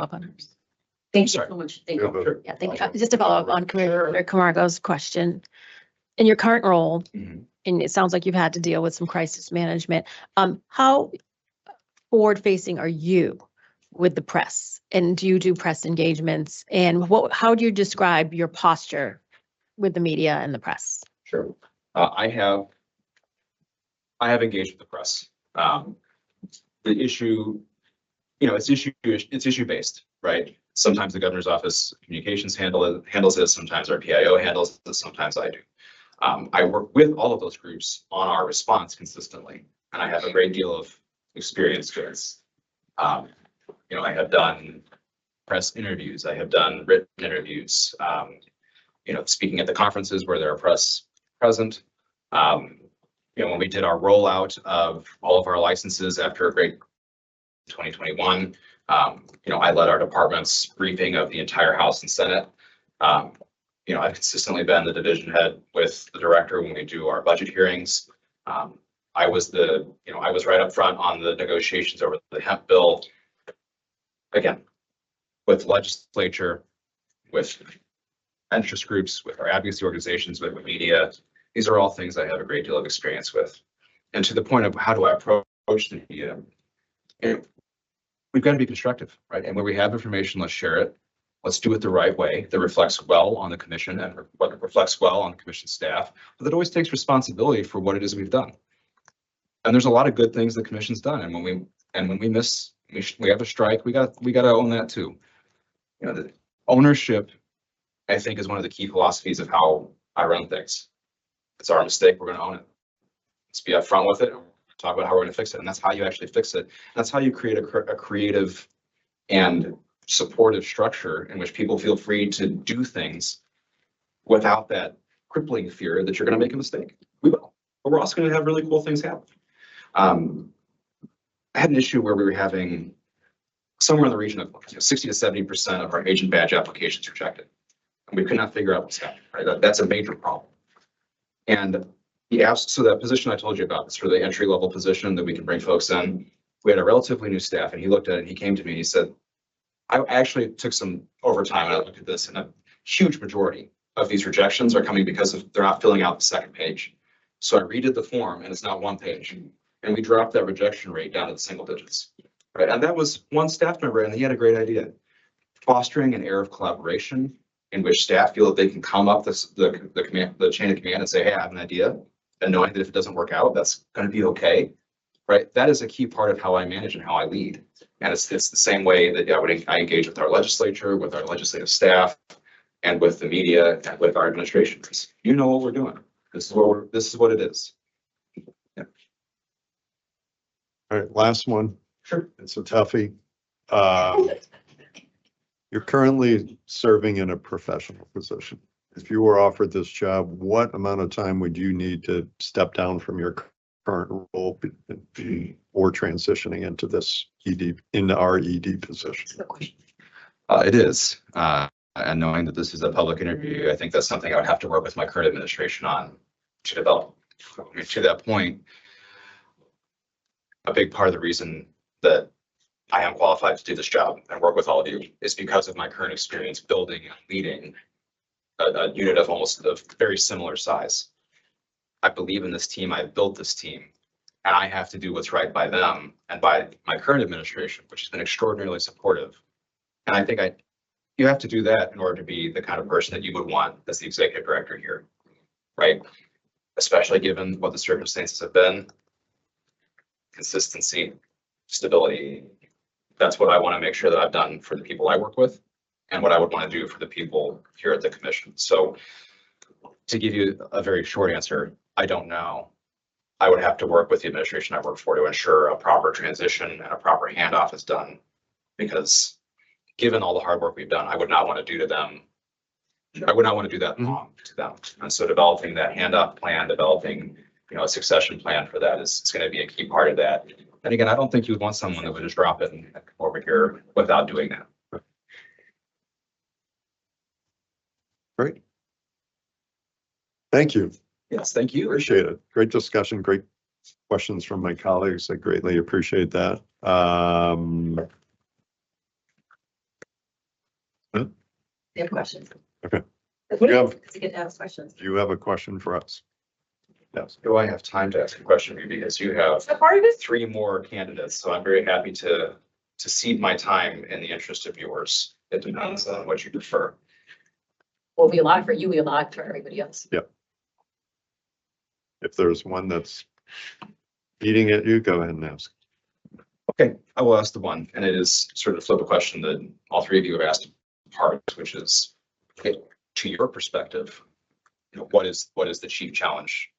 Thank you Sorry. so much. Thank Yeah, you. but- Sure. Yeah, thank you. Just to follow up on Commissioner Camargo's question. In your current role, Mhm. and it sounds like you've had to deal with some crisis management, how forward-facing are you with the press? And do you do press engagements? And how do you describe your posture with the media and the press? Sure. I have engaged with the press. The issue, you know, it's issue based, right? Sometimes the governor's office communications handles it. Sometimes our PIO handles it. Sometimes I do. I work with all of those groups on our response consistently, and I have a great deal of experience with this. You know, I have done press interviews. I have done written interviews. You know, speaking at the conferences where there are press present. You know, when we did our rollout of all of our licenses after a great 2021, you know, I led our department's briefing of the entire House and Senate. You know, I've consistently been the division head with the director when we do our budget hearings. I was right up front on the negotiations over the hemp bill. Again, with legislature, with interest groups, with our advocacy organizations, with media. These are all things I have a great deal of experience with. And to the point of how do I approach the media, we've got to be constructive, right? And where we have information, let's share it. Let's do it the right way that reflects well on the commission and what reflects well on the commission staff, but that always takes responsibility for what it is we've done. And there's a lot of good things the commission's done. And when we miss, we have a strike, we got to own that too. You know, the ownership, I think, is one of the key philosophies of how I run things. It's our mistake, we're going to own it. Let's be upfront with it, talk about how we're going to fix it. And that's how you actually fix it. And that's how you create a creative and supportive structure in which people feel free to do things without that crippling fear that you're going to make a mistake. We will, but we're also going to have really cool things happen. I had an issue where we were having somewhere in the region of 60 to 70% of our agent badge applications rejected. And we could not figure out what's happening, right? That's a major problem. And he asked, so that position I told you about, it's sort of the entry level position that we can bring folks in. We had a relatively new staff and he looked at it and he came to me and he said, I actually took some overtime and I looked at this and a huge majority of these rejections are coming because of they're not filling out the second page. So I redid the form and it's now one page and we dropped that rejection rate down to the single digits. Right. And that was one staff member and he had a great idea. Fostering an air of collaboration in which staff feel that they can come up the chain of command and say, hey, I have an idea. And knowing that if it doesn't work out, that's going to be okay. Right. That is a key part of how I manage and how I lead. And it's the same way that I engage with our legislature, with our legislative staff, and with the media, and with our administration. You know what we're doing. This is what it is. Yeah. All right, last one. Sure. It's a toughie. You're currently serving in a professional position. If you were offered this job, what amount of time would you need to step down from your current role or transitioning into this into our ED position? It is. And knowing that this is a public interview, I think that's something I would have to work with my current administration on to develop. To that point, a big part of the reason that I am qualified to do this job and work with all of you is because of my current experience building and leading a unit of almost a very similar size. I believe in this team. I've built this team and I have to do what's right by them and by my current administration, which has been extraordinarily supportive. And I think you have to do that in order to be the kind of person that you would want as the executive director here, right? Especially given what the circumstances have been, consistency, stability. That's what I want to make sure that I've done for the people I work with and what I would want to do for the people here at the commission. So to give you a very short answer, I don't know. I would have to work with the administration I work for to ensure a proper transition and a proper handoff is done, because given all the hard work we've done, I would not want to do to them. I would not want to do that wrong to them. And so developing that handoff plan, developing, a succession plan for that is going to be a key part of that. And again, I don't think you would want someone that would just drop it and come over here without doing that. Great. Thank you. Yes, thank you. Appreciate it. Great discussion, great questions from my colleagues. I greatly appreciate that. You have questions? Okay. It's You have- good to ask questions. Do you have a question for us? Yes. Do I have time to ask a question of you, because you have Part of it? 3 more candidates, so I'm very happy to cede my time in the interest of yours. It depends on what you prefer. Well, we allot for you, we allot for everybody else. If there's one that's eating at you, go ahead and ask. Okay, I will ask the one, and it is sort of flip a question that all 3 of you have asked apart, which is, okay, to your perspective, what is the chief challenge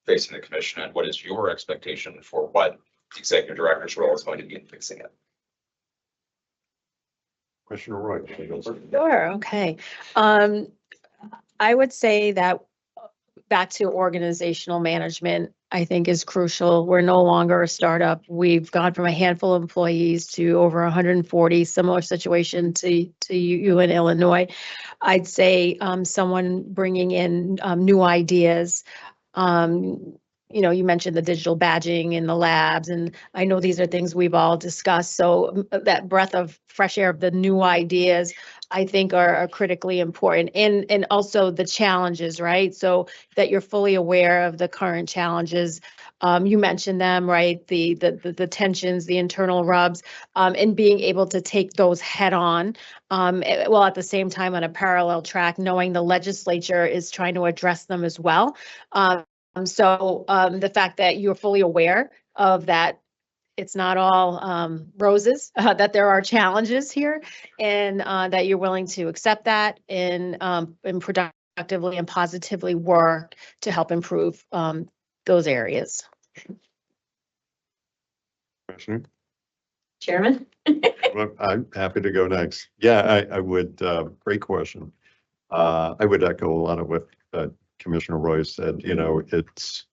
facing the commission, and what is your expectation for what the executive director's role is going to be in fixing it? Commissioner Roy. Sure, okay. I would say that back to organizational management, I think is crucial. We're no longer a startup. We've gone from a handful of employees to over 140, similar situation to you in Illinois. I'd say someone bringing in new ideas. You mentioned the digital badging in the labs, and I know these are things we've all discussed. So that breath of fresh air of the new ideas, I think are critically important, and also the challenges, right? So that you're fully aware of the current challenges. You mentioned them, right? The tensions, the internal rubs, and being able to take those head on, while at the same time on a parallel track, knowing the legislature is trying to address them as well. So the fact that you're fully aware of that, it's not all roses, that there are challenges here, and that you're willing to accept that and productively and positively work to help improve those areas. Commissioner? Chairman? Well, I'm happy to go next. Yeah, I would, great question. I would echo a lot of what Commissioner Roy said. It's,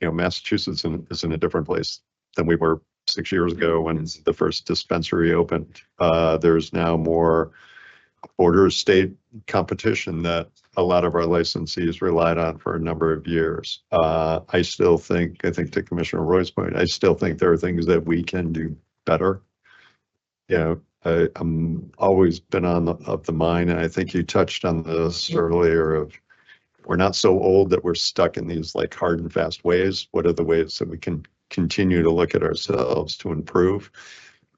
Massachusetts is in a different place than we were 6 years ago when the first dispensary opened. There's now more border state competition that a lot of our licensees relied on for a number of years. I think to Commissioner Roy's point, I still think there are things that we can do better. You know, I'm always been of the mind, and I think you touched on this earlier, of we're not so old that we're stuck in these like hard and fast ways. What are the ways that we can continue to look at ourselves to improve?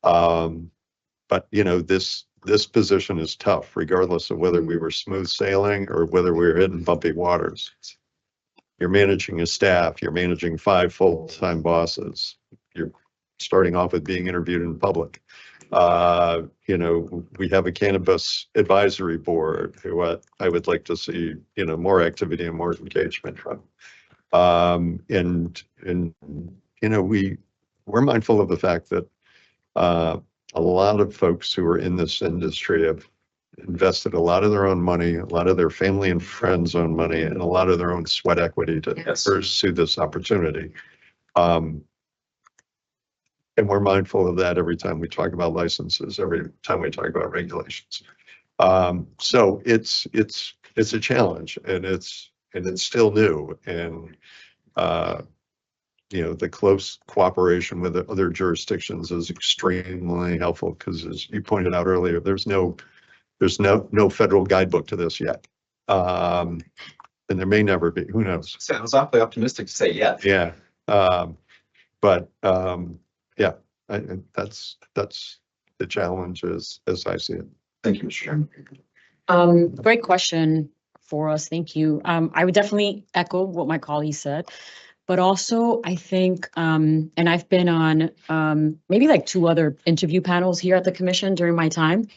But you know, this position is tough, regardless of whether we were smooth sailing or whether we were hitting bumpy waters. You're managing a staff, you're managing 5 full-time bosses. You're starting off with being interviewed in public. You know, we have a cannabis advisory board who I would like to see, you know, more activity and more engagement from. And you know, we're mindful of the fact that a lot of folks who are in this industry have invested a lot of their own money, a lot of their family and friends' own money, and a lot of their own sweat equity to pursue this opportunity. And we're mindful of that every time we talk about licenses, every time we talk about regulations. So it's a challenge, and it's still new. And you know, the close cooperation with the other jurisdictions is extremely helpful, because as you pointed out earlier, there's no federal guidebook to this yet. And there may never be, who knows? Sounds awfully optimistic to say yes. Yeah. But yeah, that's the challenge as I see it. Thank you, Mr. Chairman. Great question for us. Thank you. I would definitely echo what my colleague said, but also I think, and I've been on maybe like 2 other interview panels here at the commission during my time.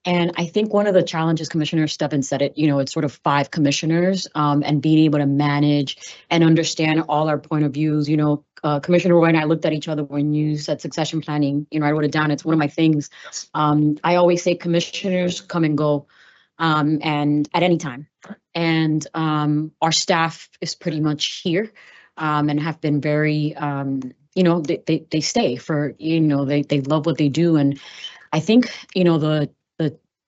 And I think one of the challenges, Commissioner Stebbins said it, you know, it's sort of 5 commissioners, and being able to manage and understand all our point of views. You know, Commissioner Roy and I looked at each other when you said succession planning. You know, I wrote it down. It's one of my things. I always say commissioners come and go, and at any time. And our staff is pretty much here, and have been very, you know, they stay for, you know, they love what they do. And I think, you know, the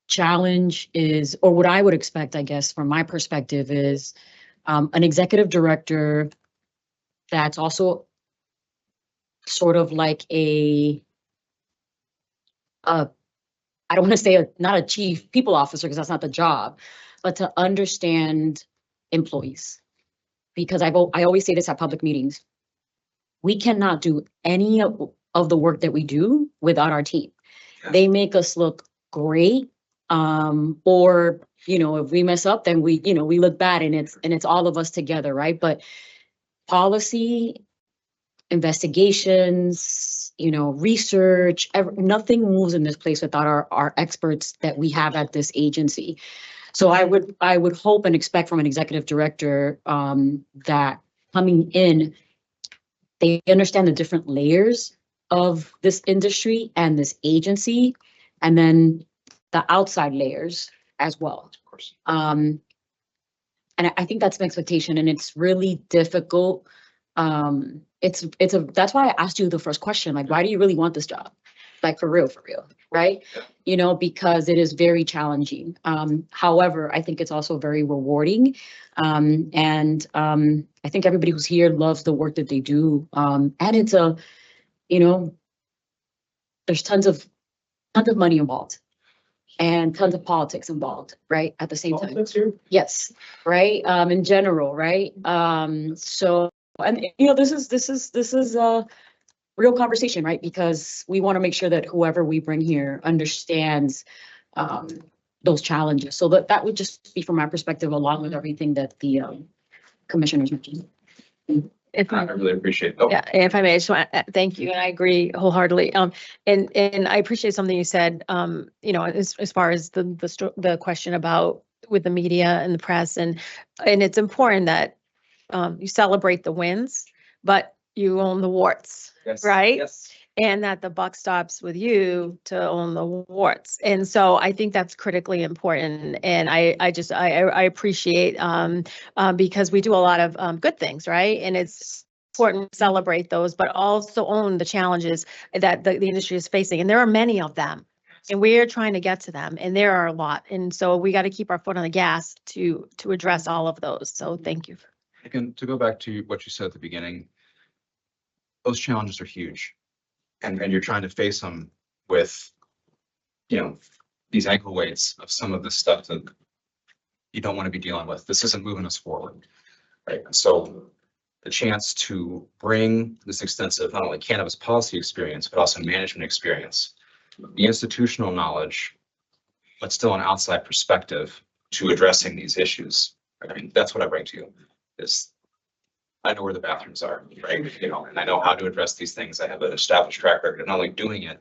challenge is, or what I would expect, I guess, from my perspective, is an executive director that's also sort of like I don't want to say not a chief people officer, because that's not the job, but to understand employees. Because I always say this at public meetings, we cannot do any of the work that we do without our team. They make us look great. Or, you know, if we mess up, then we look bad, and it's all of us together, right? But policy, investigations, you know, research, nothing moves in this place without our experts that we have at this agency. So I would hope and expect from an executive director that coming in, they understand the different layers of this industry and this agency, and then the outside layers as well. Of course. And I think that's an expectation, and it's really difficult. That's why I asked you the first question, like, why do you really want this job? Like, for real, right? Yeah. You know, because it is very challenging. However, I think it's also very rewarding. And I think everybody who's here loves the work that they do. And it's you know, there's tons of money involved, and tons of politics involved, right? At the same time. Yes, right. In general, right? So, and you know, this is a real conversation, right? Because we want to make sure that whoever we bring here understands those challenges. So that would just be from my perspective, along with everything that the commissioners mentioned. I really appreciate it. Oh. Yeah, if I may, I just want to thank you, and I agree wholeheartedly. And I appreciate something you said. You know, as far as the question about with the media and the press, and it's important that you celebrate the wins, but you own the warts, Yes. right? Yes. And that the buck stops with you to own the warts. And so I think that's critically important. And I appreciate because we do a lot of good things, right? And it's important to celebrate those, but also own the challenges that the industry is facing. And there are many of them. And we are trying to get to them, and there are a lot. And so we got to keep our foot on the gas to address all of those. So thank you. Again, to go back to what you said at the beginning, those challenges are huge. And you're trying to face them with, you know, these ankle weights of some of this stuff that you don't want to be dealing with. This isn't moving us forward, right? And so the chance to bring this extensive, not only cannabis policy experience, but also management experience, the institutional knowledge, but still an outside perspective to addressing these issues. I mean, that's what I bring to you, is I know where the bathrooms are, right? You know, and I know how to address these things. I have an established track record of not only doing it,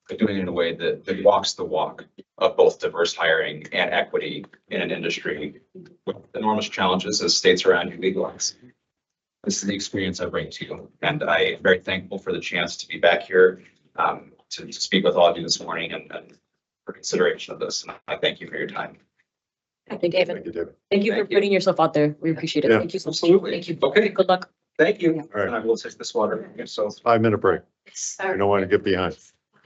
but doing it in a way that walks the walk of both diverse hiring and equity in an industry with enormous challenges as states around you legalize. This is the experience I bring to you, and I am very thankful for the chance to be back here to speak with all of you this morning and for consideration of this. And I thank you for your time. Thank you, David. Thank you, David. Thank you for Thank you. putting yourself out there. We appreciate it. Yeah. Thank you so much. Absolutely. Thank you. Okay. Good luck. Thank you. All right. And I will take this water. So 5-minute break. You don't want to get behind.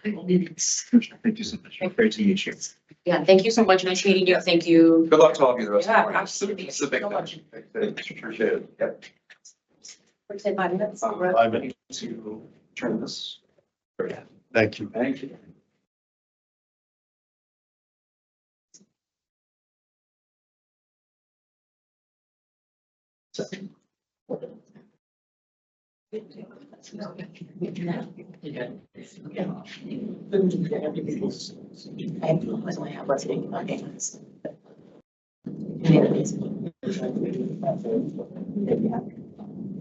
thank you so much. Great to meet you. Yeah, thank you so much. Nice meeting you. Thank you. Good luck to all of you the rest of the Yeah, morning. absolutely. It's a big So thing. much. Appreciate it. Yep. 5 minutes. 5 minutes. To turn this. Thank you. Thank you.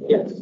Yes.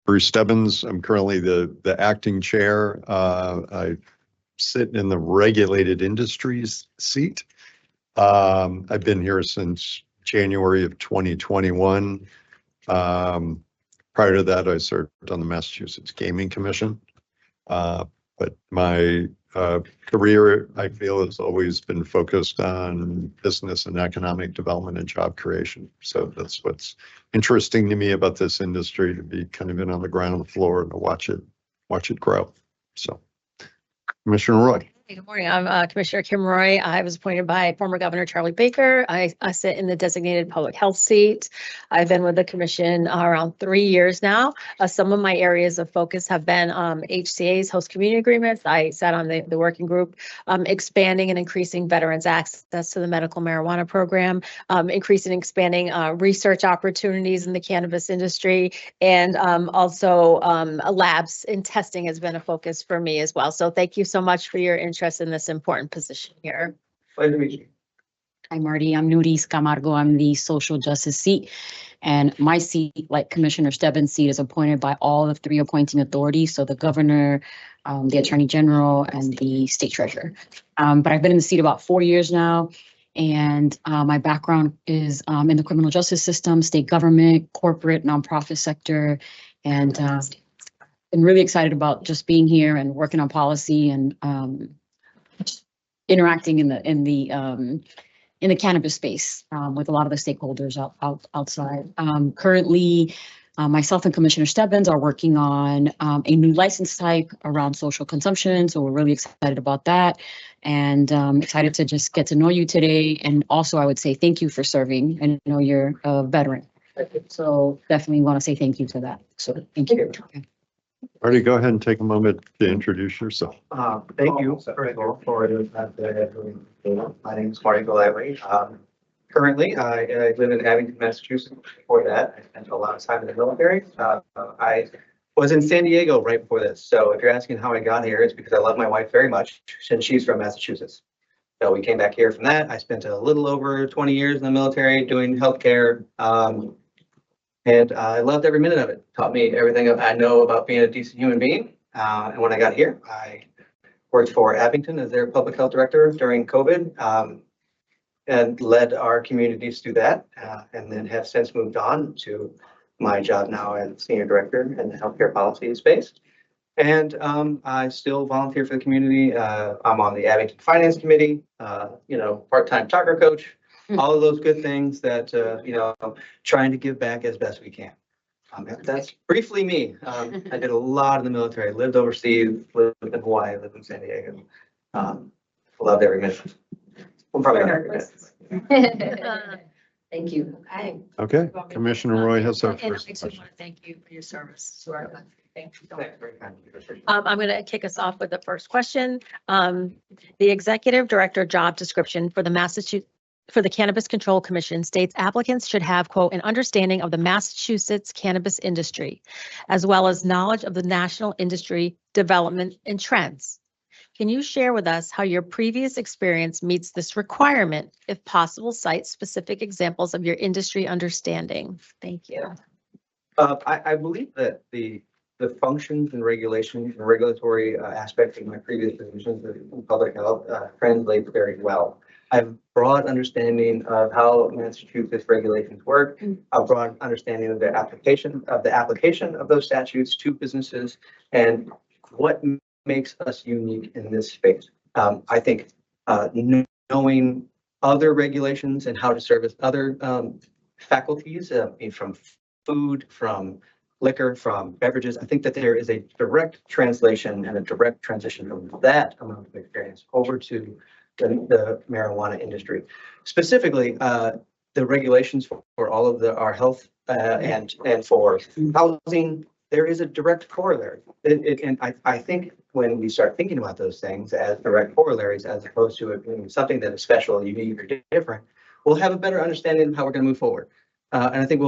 Bruce Stebbins. I'm currently the acting chair. I sit in the regulated industries seat. I've been here since January of 2021. Prior to that, I served on the Massachusetts Gaming Commission. But my career, I feel, has always been focused on business and economic development and job creation. So that's what's interesting to me about this industry, to be kind of in on the ground floor and to watch it grow. So, Commissioner Roy. Good morning. I'm Commissioner Kim Roy. I was appointed by former Governor Charlie Baker. I sit in the designated public health seat. I've been with the commission around 3 years now. Some of my areas of focus have been HCA's, host community agreements. I sat on the working group, expanding and increasing veterans' access to the medical marijuana program, increasing and expanding research opportunities in the cannabis industry, and also labs and testing has been a focus for me as well. So thank you so much for your interest in this important position here. Pleasure to meet you. Hi, Marty. I'm Nuris Camargo. I'm the social justice seat. And my seat, like Commissioner Stebbins' seat, is appointed by all the 3 appointing authorities. So the governor, the attorney general, and the state treasurer. But I've been in the seat about 4 years now. And my background is in the criminal justice system, state government, corporate, nonprofit sector. And been really excited about just being here and working on policy and interacting in the cannabis space with a lot of the stakeholders outside. Currently, myself and Commissioner Stebbins are working on a new license type around social consumption. So we're really excited about that, and excited to just get to know you today. And also, I would say thank you for serving. I know you're a veteran, so definitely want to say thank you for that. So thank you. Marty, go ahead and take a moment to introduce yourself. Thank you, first of all, for my name is Marty Goliath. Currently, I live in Abington, Massachusetts. Before that, I spent a lot of time in the military. I was in San Diego right before this. So if you're asking how I got here, it's because I love my wife very much, since she's from Massachusetts. So we came back here from that. I spent a little over 20 years in the military doing healthcare. And I loved every minute of it. Taught me everything I know about being a decent human being. And when I got here, I worked for Abington as their public health director during COVID, and led our communities through that, and then have since moved on to my job now as senior director in the healthcare policy space. And I still volunteer for the community. I'm on the Abington Finance Committee, part-time soccer coach. All of those good things that, trying to give back as best we can. That's briefly me. I did a lot in the military, lived overseas, lived in Hawaii, lived in San Diego. Loved every minute. I'm probably not every minute. Thank you. Okay. Okay, Commissioner Roy has our And I first just question. want to thank you for your service to our country. Thank you. Thanks, very kind of you. I'm going to kick us off with the first question. The executive director job description for the Cannabis Control Commission states applicants should have, quote, an understanding of the Massachusetts cannabis industry, as well as knowledge of the national industry development and trends. Can you share with us how your previous experience meets this requirement? If possible, cite specific examples of your industry understanding. Thank you. I believe that the functions and regulations and regulatory aspects of my previous positions in public health translate very well. I have a broad understanding of how Massachusetts regulations work, a broad understanding of the application of those statutes to businesses, and what makes us unique in this space. I think knowing other regulations and how to service other faculties from food, from liquor, from beverages, I think that there is a direct translation and a direct transition from that amount of experience over to the marijuana industry. Specifically, the regulations for all of our health and for housing, there is a direct corollary. And I think when we start thinking about those things as direct corollaries, as opposed to it being something that is special, unique, or different, we'll have a better understanding of how we're going to move forward. And I think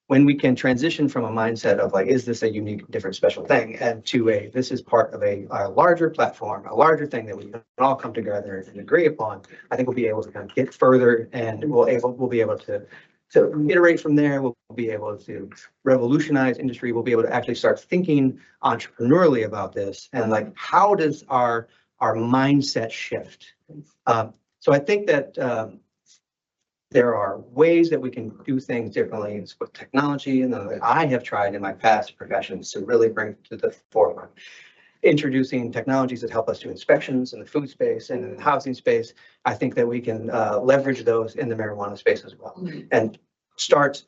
when we can transition from a mindset of like, is this a unique, different, special thing, and to this is part of a larger platform, a larger thing that we can all come together and agree upon, I think we'll be able to kind of get further, and we'll be able to to iterate from there. We'll be able to revolutionize industry. We'll be able to actually start thinking entrepreneurially about this and like, how does our mindset shift? So I think that there are ways that we can do things differently with technology, and that I have tried in my past professions to really bring to the forefront. Introducing technologies that help us do inspections in the food space and in the housing space. I think that we can leverage those in the marijuana space as well, and start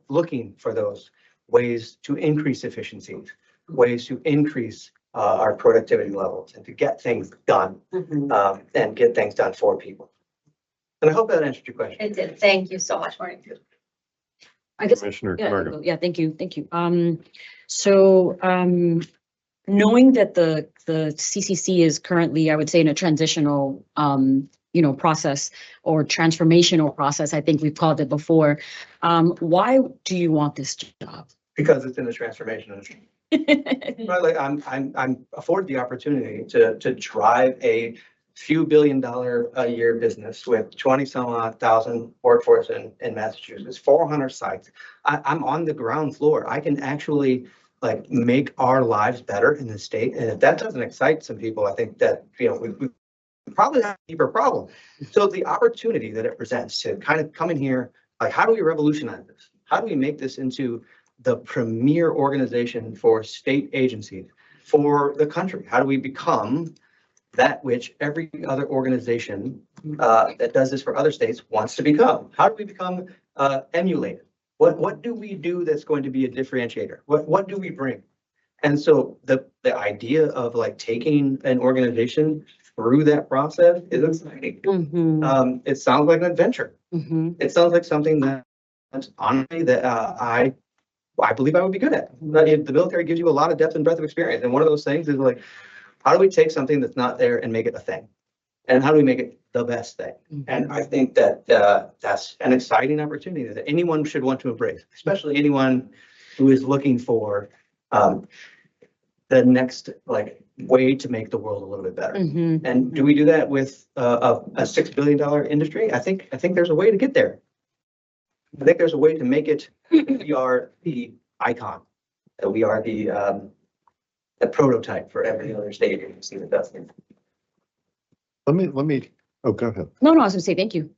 looking for those ways to increase efficiencies, ways to increase our productivity levels, and to get things done and get things done for people. And I hope that answered your question. It did. Thank you so much, Marty. I guess, Commissioner yeah, Camargo. yeah, thank you. Knowing that the CCC is currently, I would say, in a transitional, process or transformational process, I think we've called it before. Why do you want this job? Because it's in the transformation. Right, like I'm afforded the opportunity to drive a few $billion a year business with 20 some odd thousand workforce in Massachusetts, 400 sites. I'm on the ground floor. I can actually like make our lives better in the state. And if that doesn't excite some people, I think that, we probably have a deeper problem. So the opportunity that it presents to kind of come in here, like, how do we revolutionize this? How do we make this into the premier organization for state agencies, for the country? How do we become that which every other organization that does this for other states wants to become? How do we become emulated? What do we do that's going to be a differentiator? What do we bring? And so the idea of like taking an organization through that process is exciting. It sounds like an adventure. It sounds like something that's honestly that I believe I would be good at. The military gives you a lot of depth and breadth of experience. And one of those things is like, how do we take something that's not there and make it a thing? And how do we make it the best thing? And I think that that's an exciting opportunity that anyone should want to embrace, especially anyone who is looking for the next like way to make the world a little bit better. And do we do that with a $6 billion industry? I think there's a way to get there. I think there's a way to make it. We are the icon. We are the prototype for every other state agency that does it. Let me, oh, go ahead. No, I was gonna say, thank you.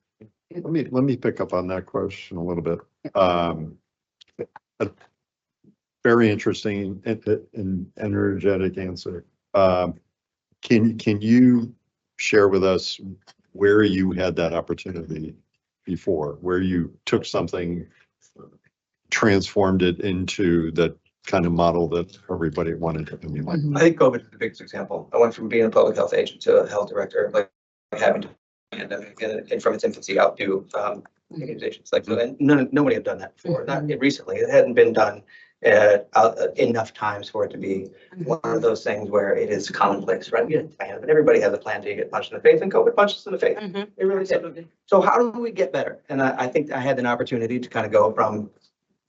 Let me pick up on that question a little bit. A very interesting and energetic answer. Can you share with us where you had that opportunity before, where you took something, transformed it into the kind of model that everybody wanted to emulate? I think COVID is the biggest example. I went from being a public health agent to a health director, like having to pandemic and from its infancy outdo organizations. Like nobody had done that before. Not recently. It hadn't been done enough times for it to be one of those things where it is commonplace, right? We get a plan, but everybody has a plan to get punched in the face, and COVID punches in the face. It really did. So how do we get better? And I think I had an opportunity to kind of go from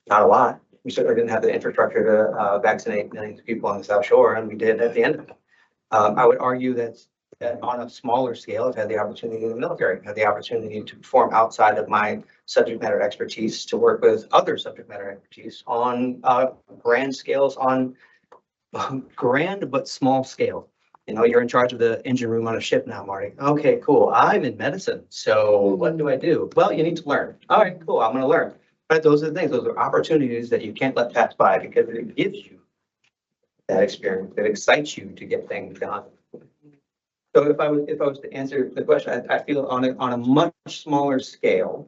not a lot. We certainly didn't have the infrastructure to vaccinate millions of people on the South Shore, and we did at the end of it. I would argue that on a smaller scale, I've had the opportunity in the military, had the opportunity to perform outside of my subject matter expertise, to work with other subject matter expertise on grand scales, on grand but small scale. You're in charge of the engine room on a ship now, Marty. Okay, cool. I'm in medicine. So what do I do? Well, you need to learn. All right, cool. I'm going to learn. But those are the things. Those are opportunities that you can't let pass by, because it gives you that experience. It excites you to get things done. So if I was to answer the question, I feel on a much smaller scale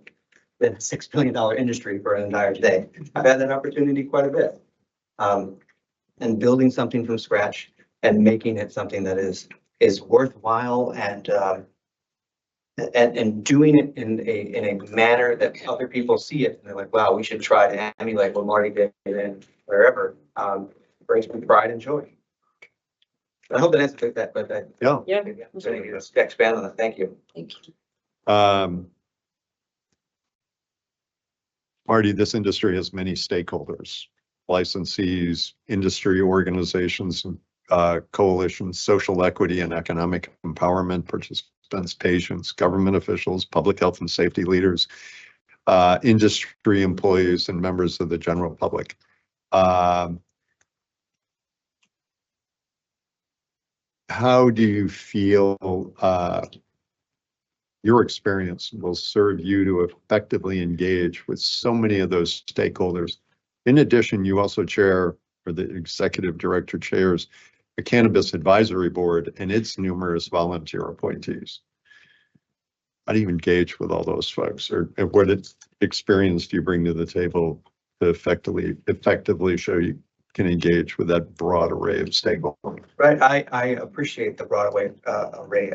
than a $6 billion industry for an entire day, I've had that opportunity quite a bit. And building something from scratch and making it something that is worthwhile, and doing it in a manner that other people see it and they're like, wow, we should try to emulate what Marty did and wherever, brings me pride and joy. I hope that answers that, but expand on that. Thank you. Marty, this industry has many stakeholders, licensees, industry organizations, coalitions, social equity and economic empowerment participants, patients, government officials, public health and safety leaders. industry employees and members of the general public. How do you feel your experience will serve you to effectively engage with so many of those stakeholders? In addition, you also chair, or the executive director chairs, a cannabis advisory board and its numerous volunteer appointees. How do you engage with all those folks, or what experience do you bring to the table to effectively show you can engage with that broad array of stakeholders? Right, I appreciate the broad array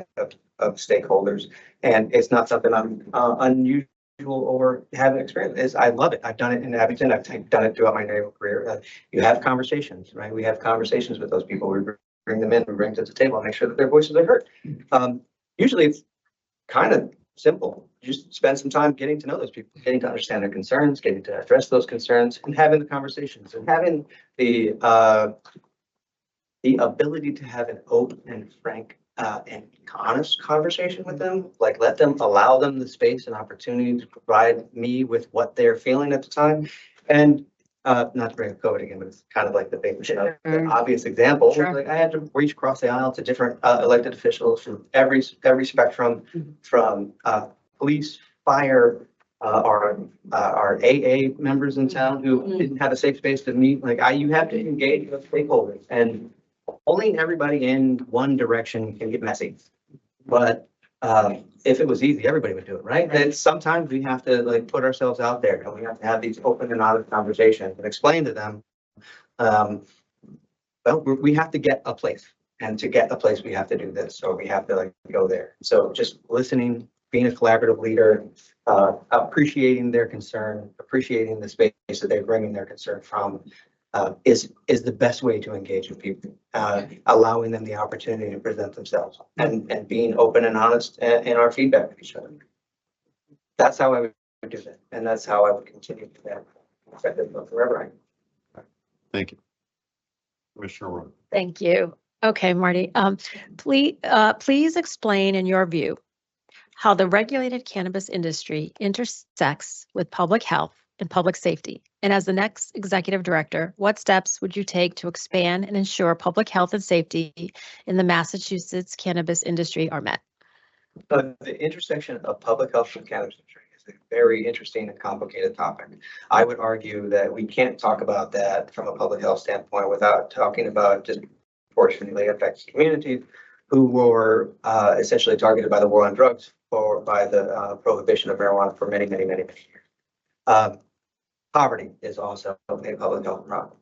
of stakeholders, and it's not something I'm unusual or haven't experienced. I love it. I've done it in Abington. I've done it throughout my naval career. You have conversations, right? We have conversations with those people. We bring them in, we bring them to the table, and make sure that their voices are heard. Usually it's kind of simple. Just spend some time getting to know those people, getting to understand their concerns, getting to address those concerns, and having the conversations, and having the ability to have an open and frank and honest conversation with them. Like, allow them the space and opportunity to provide me with what they're feeling at the time. And not to bring up COVID again, but it's kind of like the obvious example. Sure. Like, I had to reach across the aisle to different elected officials from every spectrum, from police, fire, our AA members in town who didn't have a safe space to meet. Like, you have to engage with stakeholders, and pulling everybody in one direction can get messy. But if it was easy, everybody would do it, right? And sometimes we have to put ourselves out there, and we have to have these open and honest conversations and explain to them, well, we have to get a place, and to get a place, we have to do this, or we have to go there. So just listening, being a collaborative leader, appreciating their concern, appreciating the space that they're bringing their concern from, is the best way to engage with people, allowing them the opportunity to present themselves, and being open and honest in our feedback to each other. That's how I would do that, and that's how I would continue to do that effective wherever I am. Thank you. Commissioner Roy. Thank you. Okay, Marty, please explain in your view how the regulated cannabis industry intersects with public health and public safety. And as the next executive director, what steps would you take to expand and ensure public health and safety in the Massachusetts cannabis industry are met? The intersection of public health and cannabis industry is a very interesting and complicated topic. I would argue that we can't talk about that from a public health standpoint without talking about disproportionately affected communities who were essentially targeted by the war on drugs or by the prohibition of marijuana for many, many, many, many years. Poverty is also a public health problem.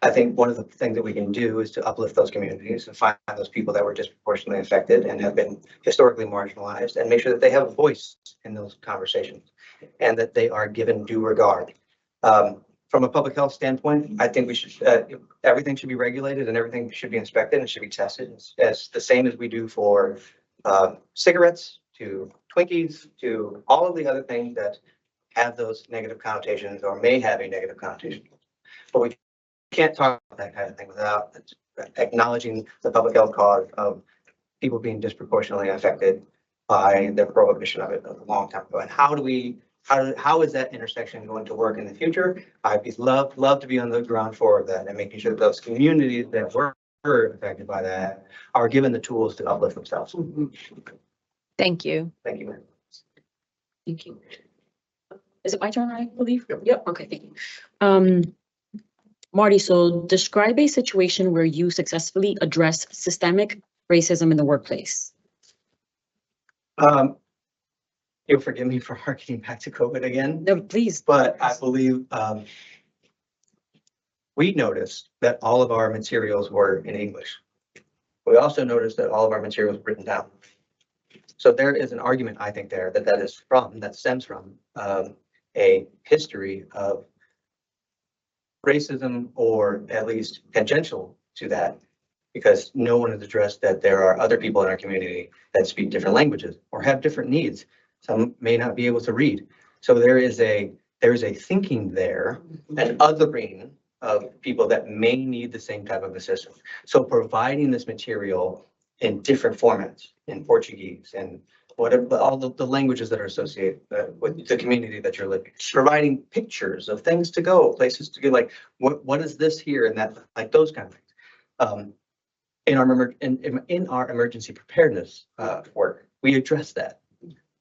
I think one of the things that we can do is to uplift those communities and find those people that were disproportionately affected and have been historically marginalized, and make sure that they have a voice in those conversations and that they are given due regard. From a public health standpoint, I think we should everything should be regulated, and everything should be inspected and should be tested as the same as we do for cigarettes, to Twinkies, to all of the other things that have those negative connotations or may have a negative connotation. But we can't talk about that kind of thing without acknowledging the public health cause of people being disproportionately affected by the prohibition of it a long time ago. And how is that intersection going to work in the future? I'd love to be on the ground floor of that, and making sure that those communities that were affected by that are given the tools to uplift themselves. Thank you. Thank you, ma'am. Thank you. Is it my turn, I believe? Yep. Okay, thank you. Marty, so describe a situation where you successfully address systemic racism in the workplace. You'll forgive me for harkening back to COVID again. No, please. But I believe we noticed that all of our materials were in English. We also noticed that all of our materials were written down. So there is an argument, I think, there that stems from a history of racism, or at least tangential to that, because no one has addressed that there are other people in our community that speak different languages or have different needs. Some may not be able to read. So there is a thinking there, an othering of people that may need the same type of assistance. So providing this material in different formats, in Portuguese and whatever, all the languages that are associated with the community that you're living, providing pictures of things to go, places to go, like what is this here and that, like those kind of things. In our emergency preparedness work, we address that.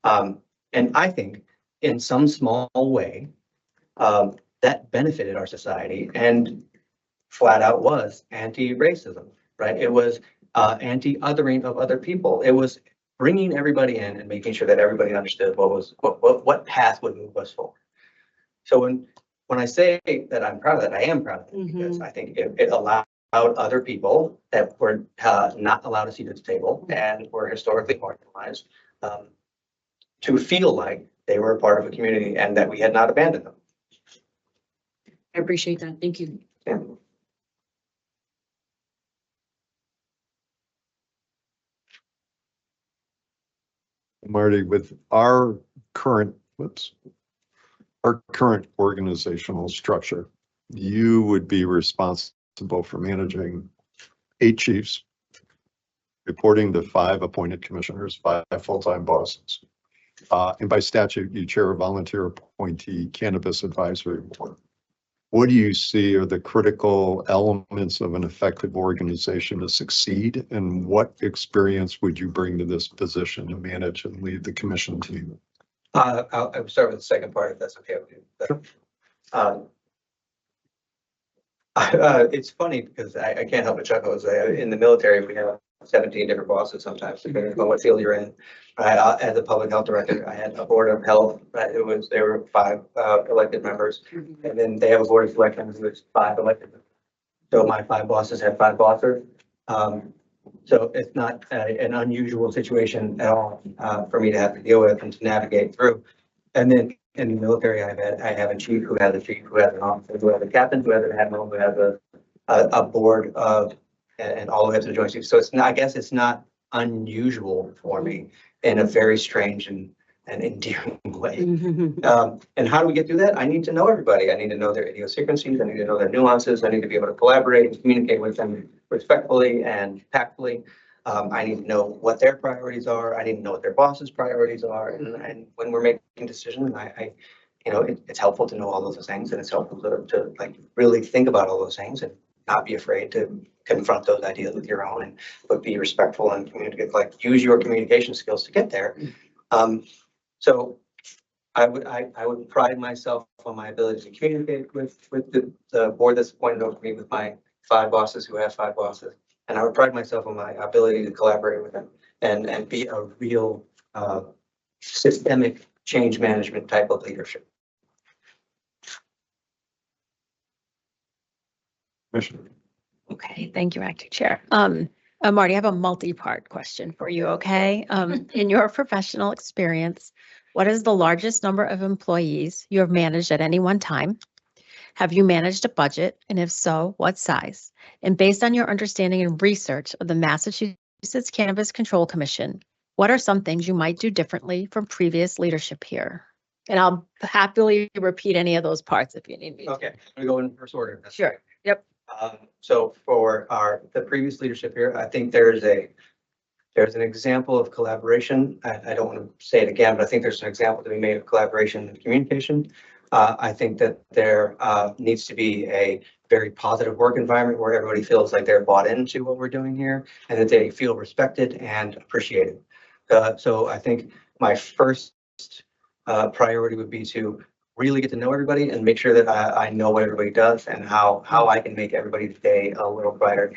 And I think in some small way, that benefited our society and flat out was anti-racism, right? It was anti-othering of other people. It was bringing everybody in and making sure that everybody understood what path would move us forward. So when I say that I'm proud of that, I am proud of it because I think it allowed other people that were not allowed a seat at the table and were historically marginalized to feel like they were a part of a community and that we had not abandoned them. I appreciate that. Thank you. Yeah. Marty, with our current organizational structure, you would be responsible for managing 8 chiefs, reporting to 5 appointed commissioners, 5 full-time bosses. And by statute, you chair a volunteer appointee cannabis advisory board. What do you see are the critical elements of an effective organization to succeed? And what experience would you bring to this position to manage and lead the commission team? I'll start with the second part, if that's okay with you. Sure. It's funny because I can't help but chuckle. In the military, we have 17 different bosses sometimes, depending on what field you're in. As a public health director, I had a board of health. There were 5 elected members, and then they have a board of selectmen who is 5 elected members. So my 5 bosses had 5 bosses. So it's not an unusual situation at all for me to have to deal with and to navigate through. And then in the military, I have a chief who has a chief, who has an officer, who has a captain, who has an admiral, who has a board of, and all the way up to the joint chief. So it's not, I guess it's not unusual for me in a very strange and endearing way. And how do we get through that? I need to know everybody. I need to know their idiosyncrasies. I need to know their nuances. I need to be able to collaborate and communicate with them respectfully and tactfully. I need to know what their priorities are. I need to know what their boss's priorities are. And when we're making decisions, it's helpful to know all those things, and it's helpful to like really think about all those things and not be afraid to confront those ideas with your own, but be respectful and communicate, like use your communication skills to get there. So I would pride myself on my ability to communicate with the board that's appointed over me, with my 5 bosses who have 5 bosses. And I would pride myself on my ability to collaborate with them and be a real systemic change management type of leadership. Commissioner. Okay, thank you, Acting Chair. Marty, I have a multi-part question for you, okay? In your professional experience, what is the largest number of employees you have managed at any one time? Have you managed a budget? And if so, what size? And based on your understanding and research of the Massachusetts Cannabis Control Commission, what are some things you might do differently from previous leadership here? And I'll happily repeat any of those parts if you need me to. Okay, we go in reverse order. Sure. Yep. So for the previous leadership here, I think there's an example of collaboration. I don't want to say it again, but I think there's an example to be made of collaboration and communication. I think that there needs to be a very positive work environment where everybody feels like they're bought into what we're doing here and that they feel respected and appreciated. So I think my first priority would be to really get to know everybody and make sure that I know what everybody does and how I can make everybody's day a little brighter.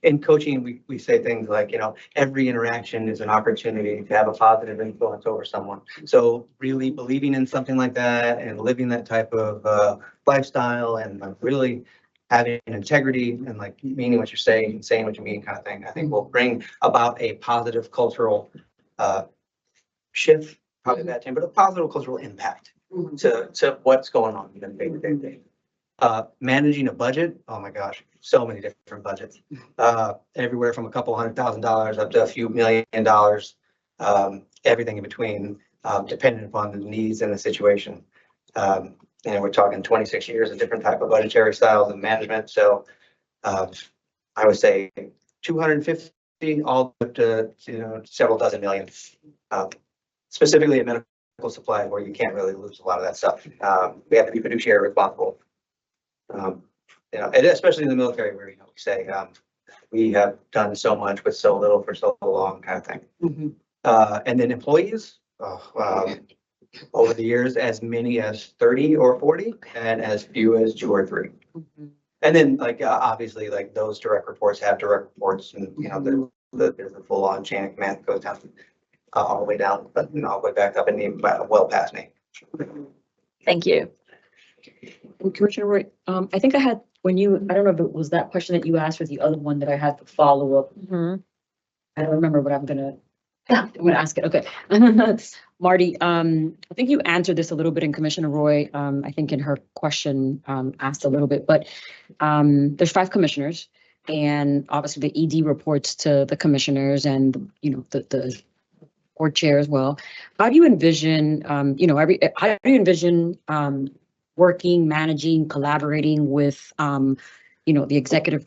In coaching, we say things like, every interaction is an opportunity to have a positive influence over someone. So really believing in something like that and living that type of lifestyle and like really having integrity and like meaning what you're saying and saying what you mean kind of thing, I think will bring about a positive cultural shift, probably that time, but a positive cultural impact to what's going on in the day-to-day. Managing a budget, oh my gosh, so many different budgets. Everywhere from a couple $100,000 up to a few $1 million, everything in between, depending upon the needs and the situation. And we're talking 26 years of different type of budgetary styles and management. So I would say 250 all up to, several dozen million. Specifically in medical supply where you can't really lose a lot of that stuff. We have to be fiduciary responsible. And especially in the military where, we say, we have done so much with so little for so long kind of thing. And then employees, over the years, as many as 30 or 40 and as few as 2 or 3. And then obviously those direct reports have direct reports and, there's a full on chain of command that goes down all the way down, but all the way back up and even well past me. Thank you. And Commissioner Roy, I think I had, I don't know if it was that question that you asked or the other one that I had to follow up. I don't remember, but I'm gonna ask it. Okay. Marty, I think you answered this a little bit in Commissioner Roy, I think in her question, asked a little bit, but there's 5 commissioners and obviously the ED reports to the commissioners and, the board chair as well. How do you envision, how do you envision working, managing, collaborating with, the executive,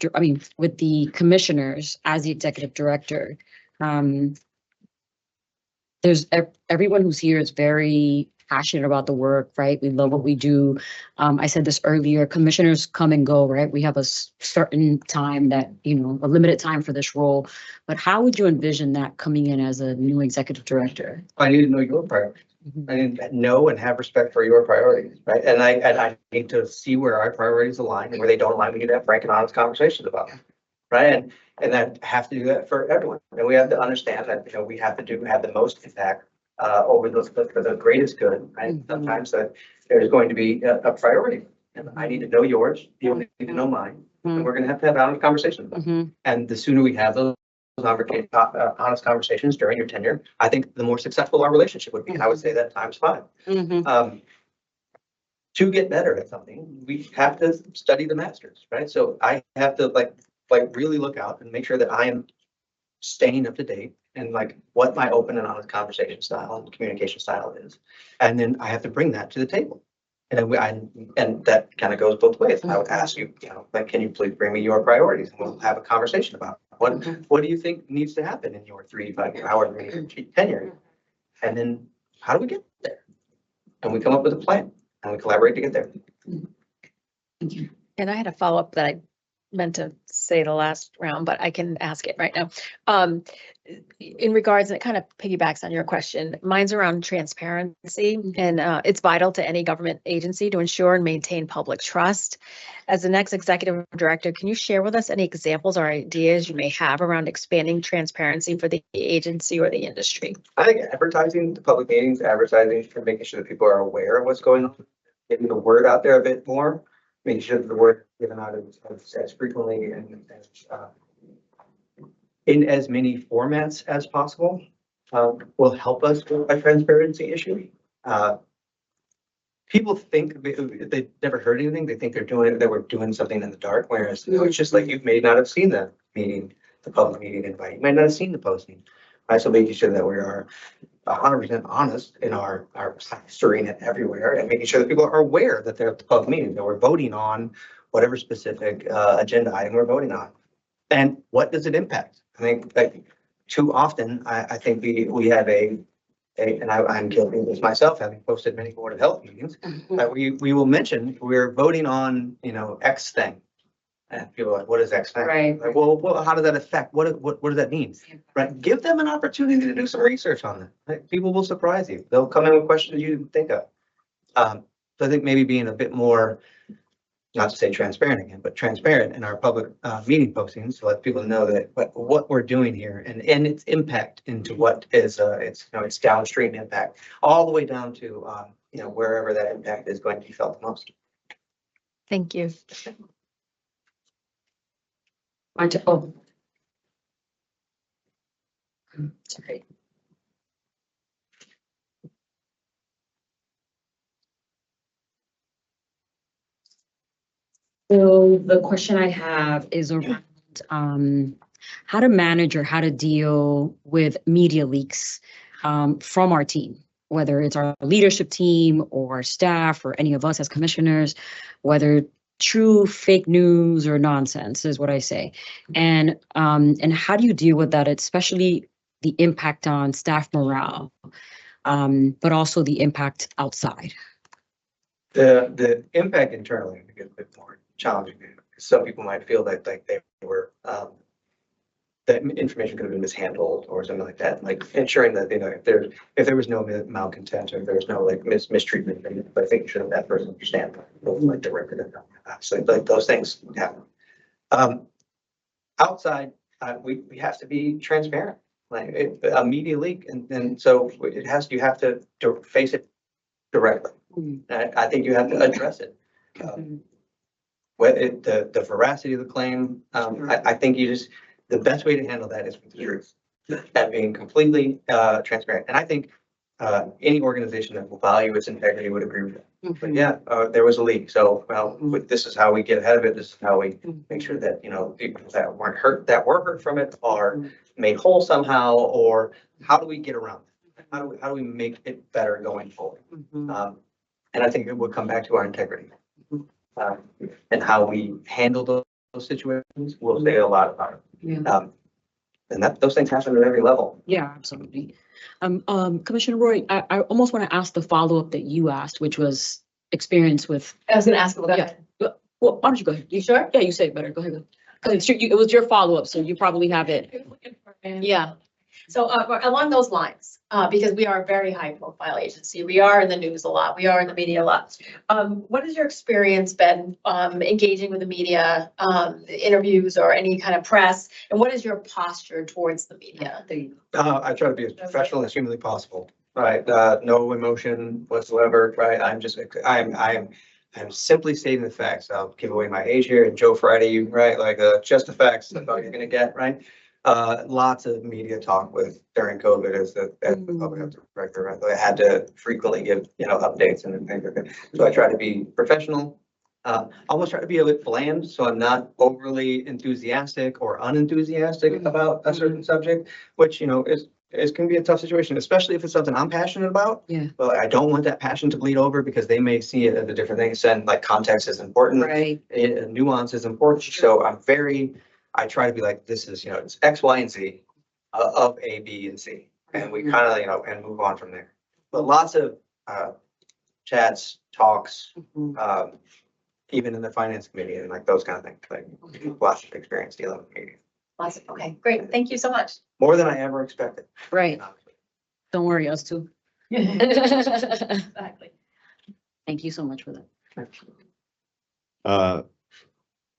with the commissioners as the executive director? There's everyone who's here is very passionate about the work, right? We love what we do. I said this earlier, commissioners come and go, right? We have a certain time that, a limited time for this role, but how would you envision that coming in as a new executive director? I need to know your priorities. I need to know and have respect for your priorities, right? And I need to see where our priorities align and where they don't align. We need to have frank and honest conversations about them, right? And then have to do that for everyone. And we have to understand that, we have to have the most impact over those for the greatest good, right? Sometimes that there's going to be a priority. And I need to know yours, you need to know mine. And we're going to have honest conversations about it. And the sooner we have those honest conversations during your tenure, I think the more successful our relationship would be. And I would say that times 5. To get better at something, we have to study the masters, right? So I have to really look out and make sure that I am staying up to date and what my open and honest conversation style and communication style is. And then I have to bring that to the table. And that kind of goes both ways. I would ask you, can you please bring me your priorities? And we'll have a conversation about it. What do you think needs to happen in your 3 to 5 year, however many tenure? And then how do we get there? And we come up with a plan and we collaborate to get there. And I had a follow-up that I meant to say the last round, but I can ask it right now. In regards, and it kind of piggybacks on your question, mine's around transparency, and it's vital to any government agency to ensure and maintain public trust. As the next executive director, can you share with us any examples or ideas you may have around expanding transparency for the agency or the industry? I think advertising, the public meetings, advertising for making sure that people are aware of what's going on, getting the word out there a bit more, making sure that the word given out as frequently and in as many formats as possible will help us with a transparency issue. People think they've never heard anything. They think that we're doing something in the dark, whereas it's just you may not have seen the meeting, the public meeting invite. You might not have seen the posting. Right, so making sure that we are 100% honest in our plastering it everywhere and making sure that people are aware that they're at the public meeting, that we're voting on whatever specific agenda item we're voting on. And what does it impact? I think too often, I think we have and I'm guilty of this myself, having posted many Board of Health meetings, that we will mention we're voting on, X thing. And people are like, what is X thing? Right. Well, how does that affect? What does that mean? Right. Give them an opportunity to do some research on it. Right? People will surprise you. They'll come in with questions you didn't think of. So I think maybe being a bit more, not to say transparent again, but transparent in our public meeting postings to let people know that what we're doing here and its impact into what is its downstream impact, all the way down to wherever that impact is going to be felt the most. Thank you. Sorry. So the question I have is around how to manage or how to deal with media leaks from our team, whether it's our leadership team or staff or any of us as commissioners, whether true fake news or nonsense is what I say. And how do you deal with that, especially the impact on staff morale, but also the impact outside? The impact internally, I think, is a bit more challenging. Some people might feel that like they were, that information could have been mishandled or something like that. Like ensuring that, if there was no malcontent or if there was no like mistreatment, but making sure that person understands like the record of that. So like those things happen. Outside, we have to be transparent. Like a media leak, and so you have to face it directly. I think you have to address it. The veracity of the claim, I think the best way to handle that is with the truth and being completely transparent. And I think any organization that will value its integrity would agree with that. But yeah, there was a leak. So, well, this is how we get ahead of it. This is how we make sure that, people that were hurt from it are made whole somehow, or how do we get around it? How do we make it better going forward? And I think it would come back to our integrity. And how we handle those situations will say a lot about it. Yeah. And those things happen at every level. Yeah, absolutely. Commissioner Roy, I almost want to ask the follow-up that you asked, which was experience with. I was gonna ask, well, go Yeah. ahead. Well, why don't you go ahead? You sure? Yeah, you say it better. Go ahead. Because it was your follow-up, so you probably have it. Yeah. So along those lines, because we are a very high profile agency, we are in the news a lot, we are in the media a lot. What has your experience been engaging with the media, interviews or any kind of press? And what is your posture towards the media? I try to be as professional as humanly possible, right? No emotion whatsoever, right? I'm simply stating the facts. I'll give away my age here and Joe Friday, right? Like just the facts. That's all you're gonna get, right? Lots of media talk during COVID as the public health director. Right? I had to frequently give updates and things like that. So I try to be professional. Almost try to be a bit bland, so I'm not overly enthusiastic or unenthusiastic about a certain subject, which is can be a tough situation, especially if it's something I'm passionate about. Yeah. But I don't want that passion to bleed over because they may see it as a different thing. And like context is important, Right. Nuance is important. So I try to be like, this is, it's X, Y, and Z of A, B, and C. And we kind of, and move on from there. But lots of chats, talks, even in the finance committee and like those kind of things, like lots of experience dealing with media. Awesome. Okay, great. Thank you so much. More than I ever expected. Right. Don't worry, us too. Exactly. Thank you so much for that.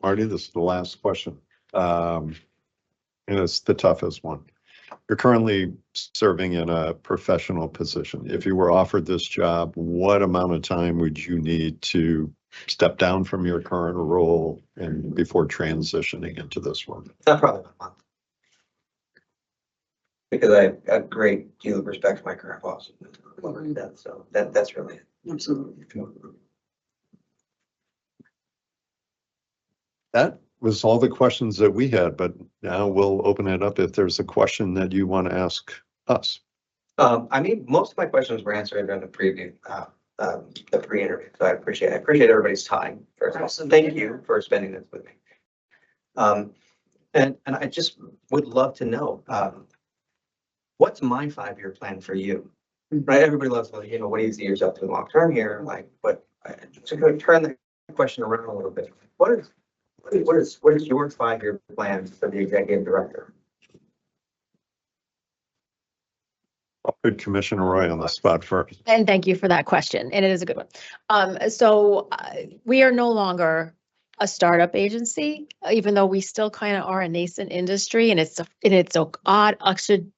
Marty, this is the last question. And it's the toughest one. You're currently serving in a professional position. If you were offered this job, what amount of time would you need to step down from your current role and before transitioning into this one? Probably about a month. Because I have a great deal of respect for my current boss. So that's really it. Absolutely. That was all the questions that we had, but now we'll open it up if there's a question that you want to ask us. Most of my questions were answered in the preview, the pre-interview. So I appreciate everybody's time. First of all, thank you for spending this with me. And I just would love to know, what's my 5-year plan for you? Right? Everybody loves, what do you see yourself doing long term here? Like, but to kind of turn the question around a little bit, what is your 5-year plan for the executive director? I'll put Commissioner Roy on the spot first. And thank you for that question. And it is a good one. So we are no longer a startup agency, even though we still kind of are a nascent industry, and it's an odd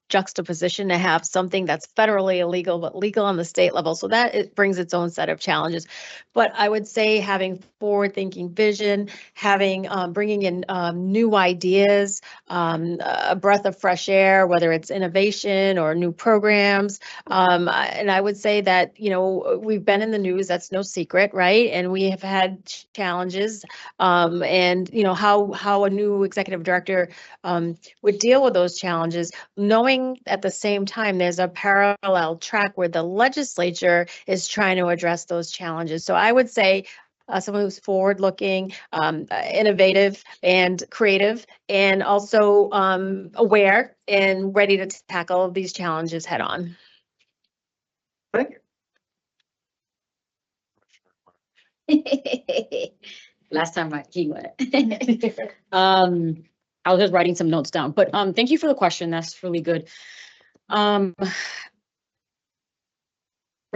juxtaposition to have something that's federally illegal but legal on the state level. So that it brings its own set of challenges. But I would say having forward-thinking vision, having bringing in new ideas, a breath of fresh air, whether it's innovation or new programs. And I would say that we've been in the news. That's no secret, right? And we have had challenges. And how a new executive director would deal with those challenges, knowing at the same time there's a parallel track where the legislature is trying to address those challenges. So I would say someone who's forward-looking, innovative and creative, and also aware and ready to tackle these challenges head on. Thank you. Last time he went. I was just writing some notes down, but thank you for the question. That's really good. For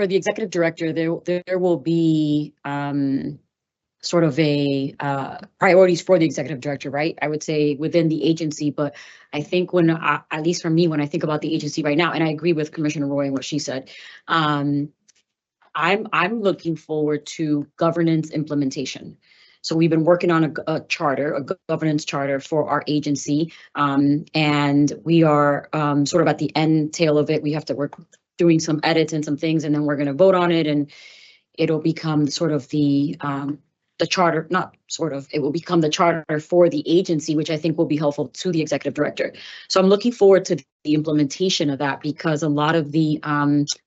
the executive director, there will be sort of a priorities for the executive director, right? I would say within the agency, but I think when at least for me, when I think about the agency right now, and I agree with Commissioner Roy and what she said, I'm looking forward to governance implementation. So we've been working on a charter, a governance charter for our agency, and we are sort of at the end tail of it. We have to work doing some edits and some things, and then we're going to vote on it, and it'll become sort of the charter, not sort of, it will become the charter for the agency, which I think will be helpful to the executive director. So I'm looking forward to the implementation of that, because a lot of the,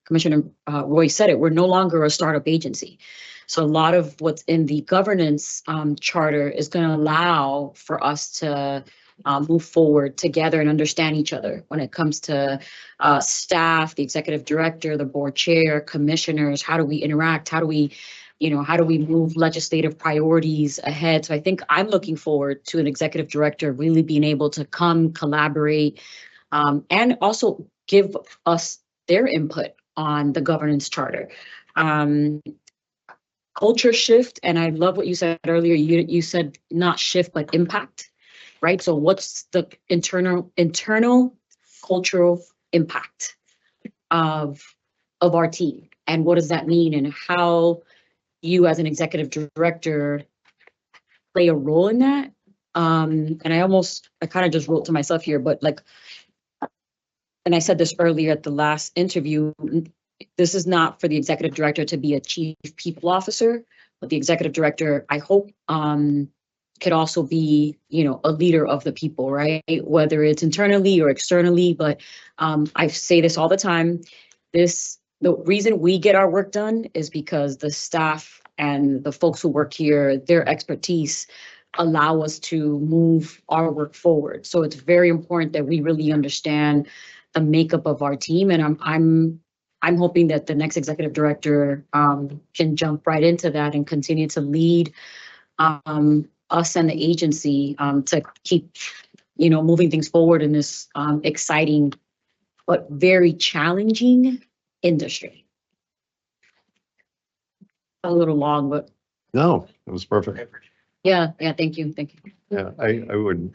Commissioner Roy said it, we're no longer a startup agency. So a lot of what's in the governance charter is going to allow for us to move forward together and understand each other when it comes to staff, the executive director, the board chair, commissioners. How do we interact? How do we move legislative priorities ahead? So I think I'm looking forward to an executive director really being able to come collaborate and also give us their input on the governance charter. Culture shift, and I love what you said earlier. You said not shift, but impact, right? So what's the internal cultural impact of our team, and what does that mean, and how you as an executive director play a role in that? And I kind of just wrote to myself here, but like, and I said this earlier at the last interview, this is not for the executive director to be a chief people officer, but the executive director, I hope, could also be, a leader of the people, right? Whether it's internally or externally, but I say this all the time. The reason we get our work done is because the staff and the folks who work here, their expertise allow us to move our work forward. So it's very important that we really understand the makeup of our team. And I'm hoping that the next executive director can jump right into that and continue to lead us and the agency to keep, moving things forward in this exciting but very challenging industry. A little long, but No, it was perfect. yeah, thank you. Yeah, I would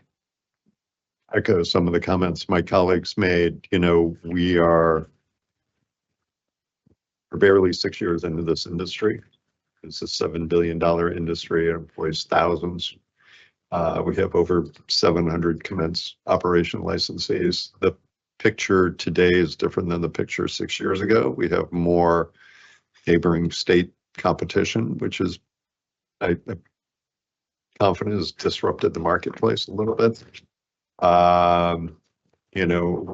echo some of the comments my colleagues made. We're barely 6 years into this industry. It's a $7 billion industry. It employs thousands. We have over 700 commenced operation licensees. The picture today is different than the picture 6 years ago. We have more neighboring state competition, which is, I'm confident, has disrupted the marketplace a little bit.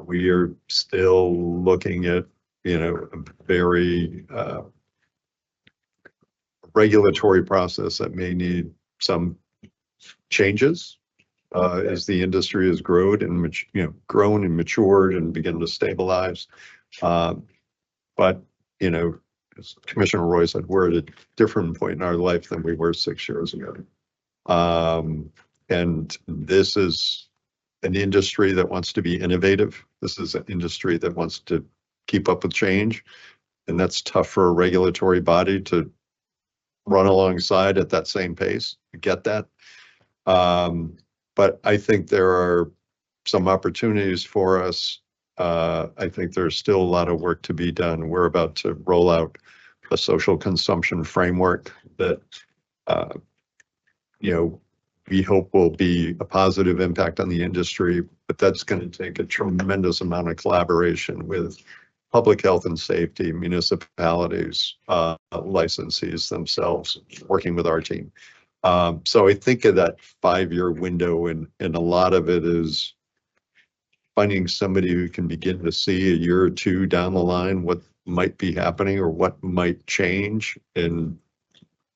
We are still looking at, a very regulatory process that may need some changes as the industry has grown and matured and begin to stabilize. But, as Commissioner Roy said, we're at a different point in our life than we were 6 years ago. And this is an industry that wants to be innovative. This is an industry that wants to keep up with change. And that's tough for a regulatory body to run alongside at that same pace. I get that. But I think there are some opportunities for us. I think there's still a lot of work to be done. We're about to roll out a social consumption framework that, we hope will be a positive impact on the industry, but that's going to take a tremendous amount of collaboration with public health and safety, municipalities, licensees themselves, working with our team. So I think of that 5-year window, and a lot of it is finding somebody who can begin to see a year or two down the line what might be happening or what might change, and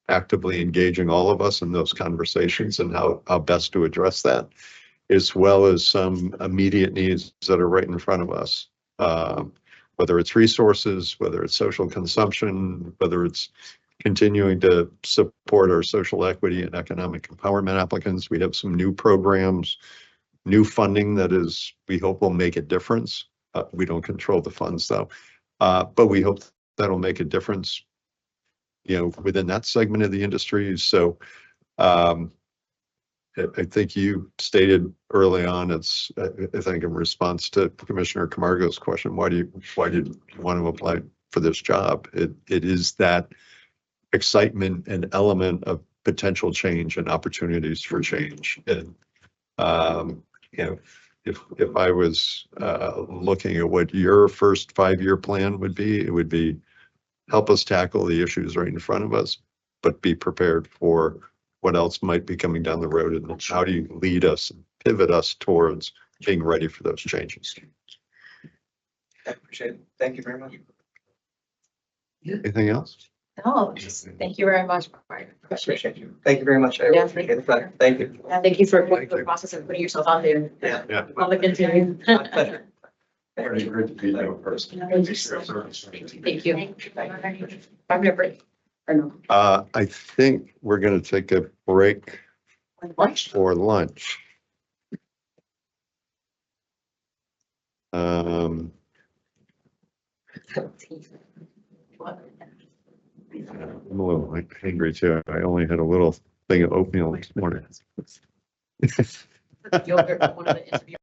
actively engaging all of us in those conversations and how best to address that, as well as some immediate needs that are right in front of us. Whether it's resources, whether it's social consumption, whether it's continuing to support our social equity and economic empowerment applicants. We have some new programs, new funding that is, we hope will make a difference. We don't control the funds though, but we hope that'll make a difference, within that segment of the industry. So I think you stated early on, I think in response to Commissioner Camargo's question, why did you want to apply for this job? It is that excitement and element of potential change and opportunities for change. And, if I was looking at what your first 5-year plan would be, it would be help us tackle the issues right in front of us, but be prepared for what else might be coming down the road, and how do you lead us and pivot us towards being ready for those changes. I appreciate it. Thank you very much. Anything else? No, just thank you very much. I appreciate you. Thank you very much. I Yeah. appreciate the time. Thank you. And thank you for going Thank through the you. process of putting yourself out there. Yeah. Public interview. My pleasure. Very good to be there first. Thank you. I'm gonna break. Or no? I think we're going to take a break Lunch? for lunch. I'm a little hungry too. I only had a little thing of oatmeal this morning. Yogurt, one of the interview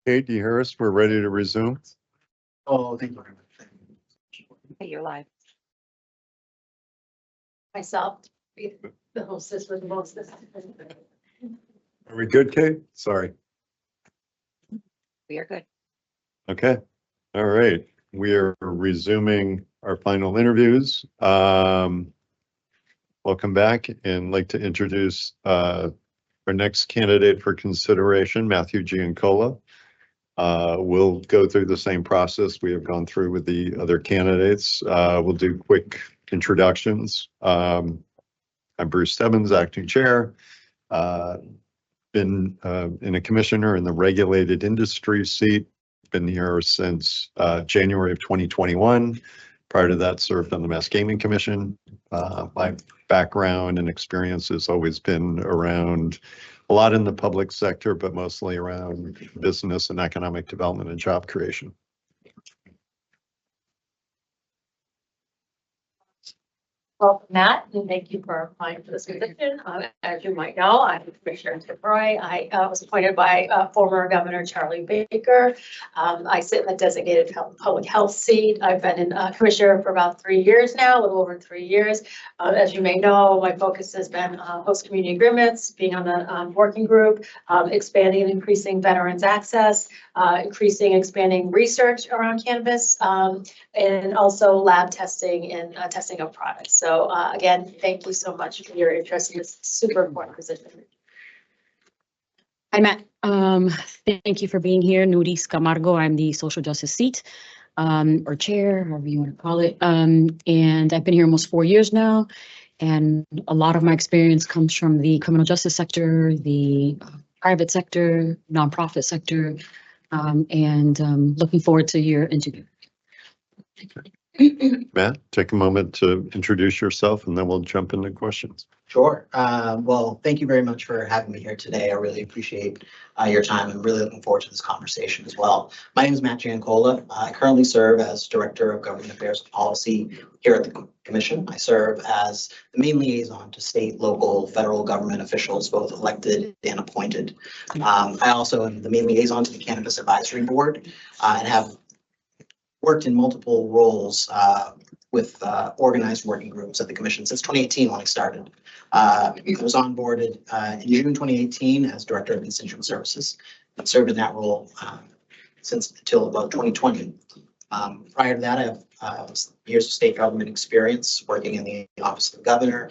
Kate, do you hear us? We're ready to resume. Oh, thank you very much. Hey, you're live. Myself, the hostess with the mostest. Are we good, Kate? Sorry. We are good. Okay. All right. We are resuming our final interviews. Welcome back and like to introduce our next candidate for consideration, Matthew Giancola. We'll go through the same process we have gone through with the other candidates. We'll do quick introductions. I'm Bruce Stebbins, acting chair. Been in a commissioner in the regulated industry seat. Been here since January of 2021. Prior to that, served on the Mass Gaming Commission. My background and experience has always been around a lot in the public sector, but mostly around business and economic development and job creation. Welcome, Matt, and thank you for applying for this position. As you might know, I'm Commissioner Roy. I was appointed by former Governor Charlie Baker. I sit in the designated public health seat. I've been in commissioner for about 3 years now, a little over 3 years. As you may know, my focus has been host community agreements, being on the working group, expanding and increasing veterans access, increasing and expanding research around cannabis, and also lab testing and testing of products. So again, thank you so much for your interest in this super important position. Hi, Matt. Thank you for being here. Nuris Camargo, I'm the social justice seat, or chair, however you want to call it. And I've been here almost 4 years now. And a lot of my experience comes from the criminal justice sector, the private sector, nonprofit sector, and looking forward to your interview. Matt, take a moment to introduce yourself and then we'll jump into questions. Sure. Well, thank you very much for having me here today. I really appreciate your time. I'm really looking forward to this conversation as well. My name is Matt Giancola. I currently serve as Director of Government Affairs and Policy here at the Commission. I serve as the main liaison to state, local, federal government officials, both elected and appointed. I also am the main liaison to the Cannabis Advisory Board and have worked in multiple roles with organized working groups at the Commission since 2018 when I started. I was onboarded in June 2018 as Director of Constituent Services and served in that role since until about 2020. Prior to that, I have years of state government experience working in the Office of the Governor,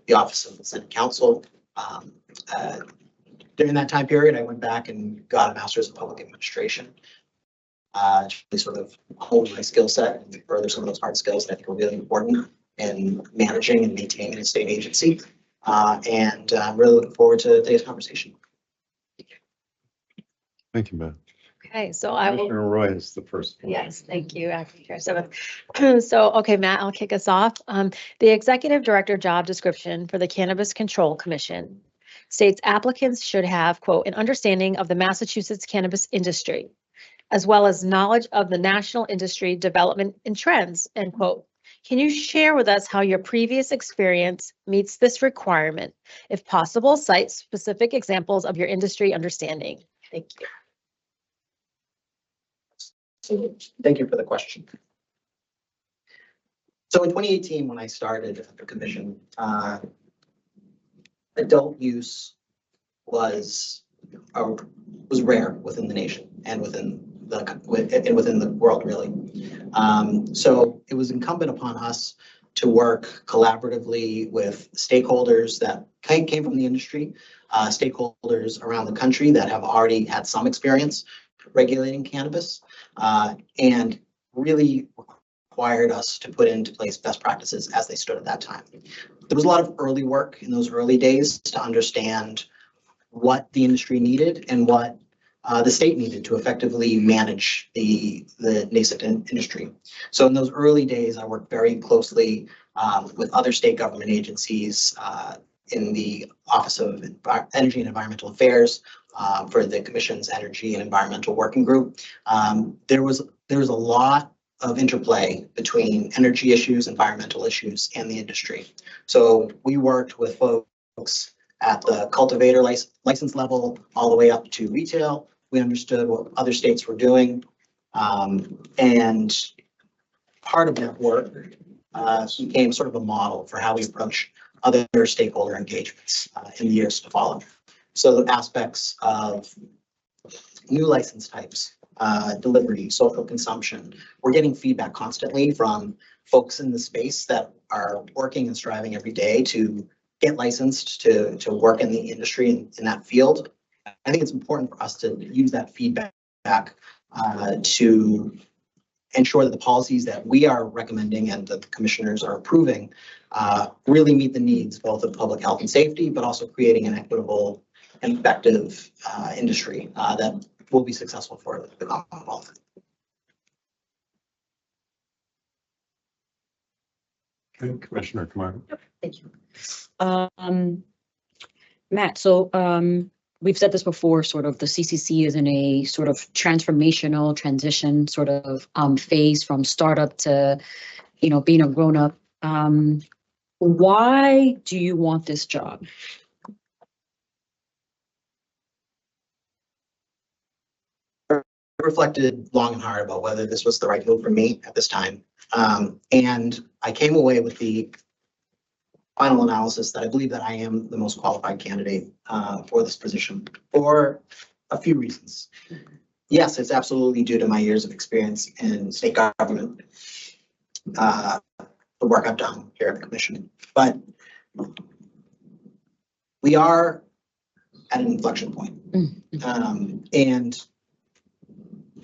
the Office of the Senate Counsel. During that time period, I went back and got a Master's in Public Administration. To sort of hone my skill set and further some of those hard skills that I think are really important in managing and maintaining a state agency. And I'm really looking forward to today's conversation. Thank you, Matt. Okay, so I will. Commissioner Roy is the first one. Yes, thank you, Acting Chair Stebbins. So, okay, Matt, I'll kick us off. The Executive Director job description for the Cannabis Control Commission states applicants should have, quote, an understanding of the Massachusetts cannabis industry, as well as knowledge of the national industry development and trends, end quote. Can you share with us how your previous experience meets this requirement? If possible, cite specific examples of your industry understanding. Thank you. Thank you for the question. So in 2018, when I started at the Commission, adult use was rare within the nation and within the world, really. So it was incumbent upon us to work collaboratively with stakeholders that came from the industry, stakeholders around the country that have already had some experience regulating cannabis, and really required us to put into place best practices as they stood at that time. There was a lot of early work in those early days to understand what the industry needed and what the state needed to effectively manage the nascent industry. So in those early days, I worked very closely with other state government agencies in the Office of Energy and Environmental Affairs for the Commission's Energy and Environmental Working Group. There was a lot of interplay between energy issues, environmental issues, and the industry. So we worked with folks at the cultivator license level all the way up to retail, We understood what other states were doing. And part of that work became sort of a model for how we approach other stakeholder engagements in the years to follow. So the aspects of new license types, delivery, social consumption. We're getting feedback constantly from folks in the space that are working and striving every day to get licensed to work in the industry in that field. I think it's important for us to use that feedback to ensure that the policies that we are recommending and that the commissioners are approving really meet the needs both of public health and safety, but also creating an equitable and effective industry that will be successful for the Commonwealth. Okay, Commissioner Kamara. Thank you. Matt, so we've said this before, sort of the CCC is in a sort of transformational transition sort of phase from startup to, you know, being a grown up. Why do you want this job? Reflected long and hard about whether this was the right move for me at this time. And I came away with the final analysis that I believe that I am the most qualified candidate for this position for a few reasons. Yes, it's absolutely due to my years of experience in state government, the work I've done here at the commission, but we are at an inflection point. And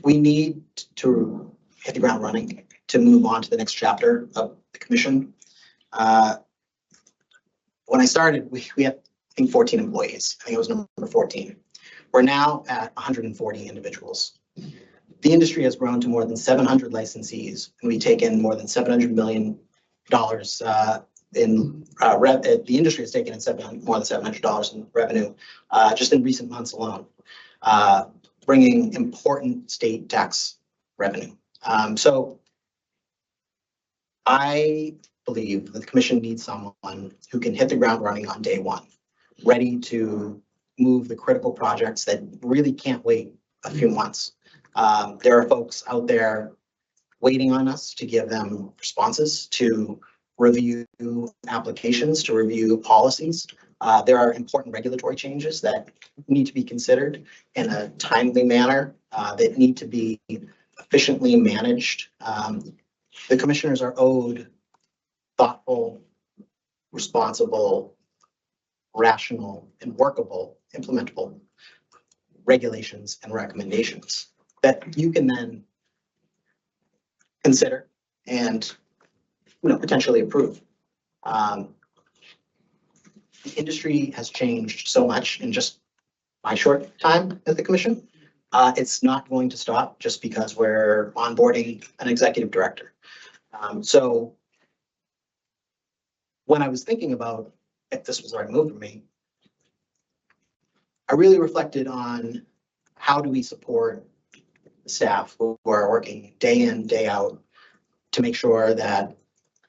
we need to hit the ground running to move on to the next chapter of the commission. When I started, we had, I think, 14 employees. I think it was number 14. We're now at 140 individuals. The industry has grown to more than 700 licensees, and we take in more than $700 million in the industry has taken in more than $700 in revenue just in recent months alone, bringing important state tax revenue. So I believe that the commission needs someone who can hit the ground running on day one, ready to move the critical projects that really can't wait a few months. There are folks out there waiting on us to give them responses, to review applications, to review policies. There are important regulatory changes that need to be considered in a timely manner, that need to be efficiently managed. The commissioners are owed thoughtful, responsible, rational, and workable, implementable regulations and recommendations that you can then consider and, you know, potentially approve. The industry has changed so much in just my short time at the commission. It's not going to stop just because we're onboarding an executive director. So when I was thinking about if this was the right move for me, I really reflected on how do we support the staff who are working day in, day out to make sure that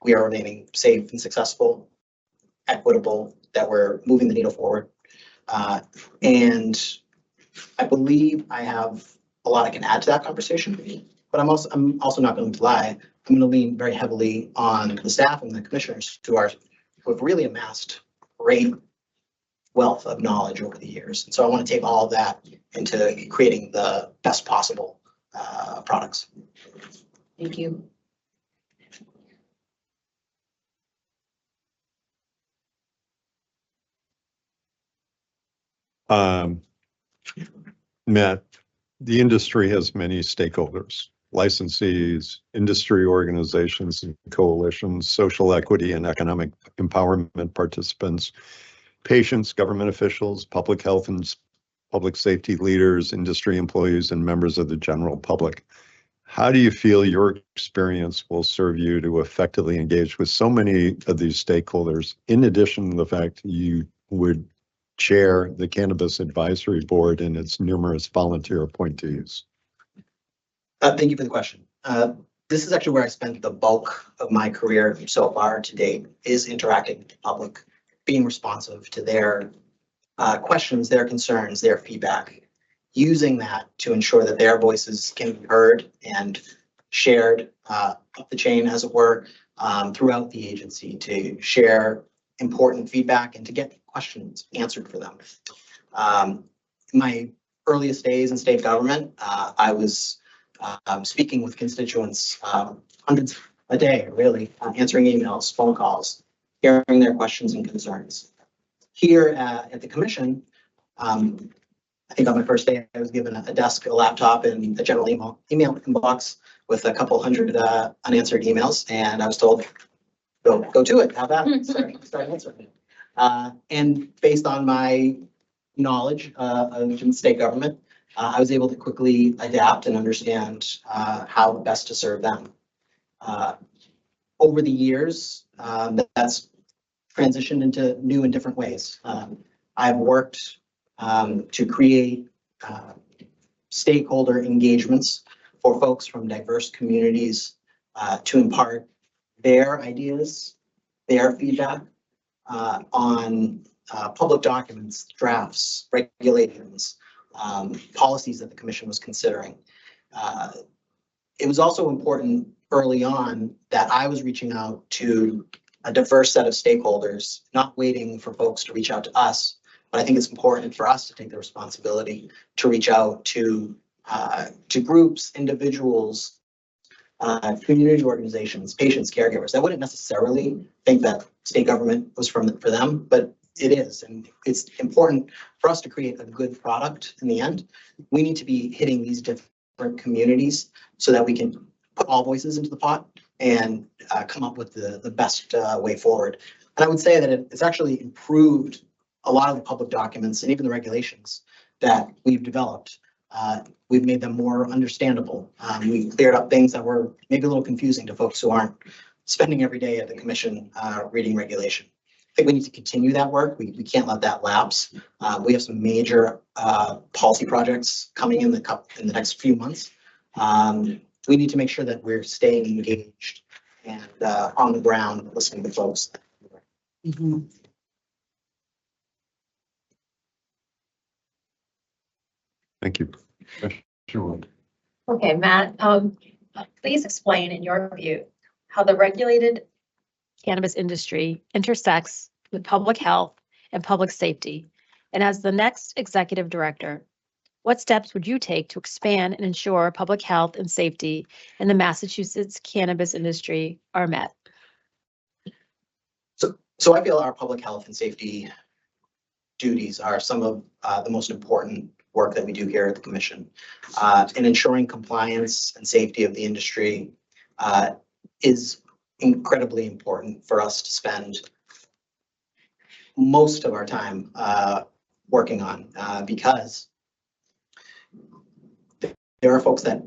we are remaining safe and successful, equitable, that we're moving the needle forward. And I believe I have a lot I can add to that conversation, but I'm also not going to lie. I'm going to lean very heavily on the staff and the commissioners who have really amassed great wealth of knowledge over the years. And so I want to take all of that into creating the best possible products. Thank you. Matt, the industry has many stakeholders, licensees, industry organizations and coalitions, social equity and economic empowerment participants, patients, government officials, public health and public safety leaders, industry employees, and members of the general public. How do you feel your experience will serve you to effectively engage with so many of these stakeholders, in addition to the fact you would chair the Cannabis Advisory Board and its numerous volunteer appointees? Thank you for the question. This is actually where I spent the bulk of my career so far to date, is interacting with the public, being responsive to their questions, their concerns, their feedback. using that to ensure that their voices can be heard and shared up the chain, as it were, throughout the agency to share important feedback and to get questions answered for them. In my earliest days in state government, I was speaking with constituents hundreds a day, really, answering emails, phone calls, hearing their questions and concerns. Here at the commission, I think on my first day, I was given a desk, a laptop, and a general email inbox with a couple hundred unanswered emails, and I was told, go to it, have at it, start answering it. And based on my knowledge of state government, I was able to quickly adapt and understand how best to serve them. Over the years, that's transitioned into new and different ways. I've worked to create stakeholder engagements for folks from diverse communities to impart their ideas, their feedback on public documents, drafts, regulations, policies that the commission was considering. It was also important early on that I was reaching out to a diverse set of stakeholders, not waiting for folks to reach out to us. But I think it's important for us to take the responsibility to reach out to groups, individuals, community organizations, patients, caregivers. I wouldn't necessarily think that state government was for them, but it is. And it's important for us to create a good product in the end. We need to be hitting these different communities so that we can put all voices into the pot and come up with the best way forward. And I would say that it's actually improved a lot of the public documents and even the regulations that we've developed. We've made them more understandable. We've cleared up things that were maybe a little confusing to folks who aren't spending every day at the commission reading regulation. I think we need to continue that work. We can't let that lapse. We have some major policy projects coming in the next few months. We need to make sure that we're staying engaged and on the ground, listening to folks. Mhm. Thank you. Sure. Okay, Matt, please explain in your view how the regulated Cannabis industry intersects with public health and public safety. And as the next executive director, what steps would you take to expand and ensure public health and safety in the Massachusetts cannabis industry are met? So I feel our public health and safety duties are some of the most important work that we do here at the commission. And ensuring compliance and safety of the industry is incredibly important for us to spend most of our time working on because there are folks that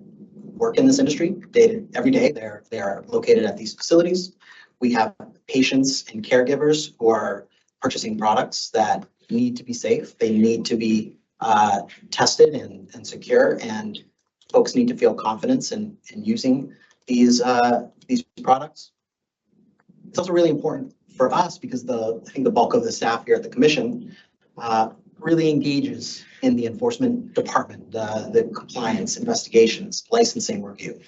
work in this industry every day. They are located at these facilities. We have patients and caregivers who are purchasing products that need to be safe. They need to be tested and secure, and folks need to feel confidence in using these products. It's also really important for us because I think the bulk of the staff here at the commission really engages in the enforcement department, the compliance, investigations, licensing review.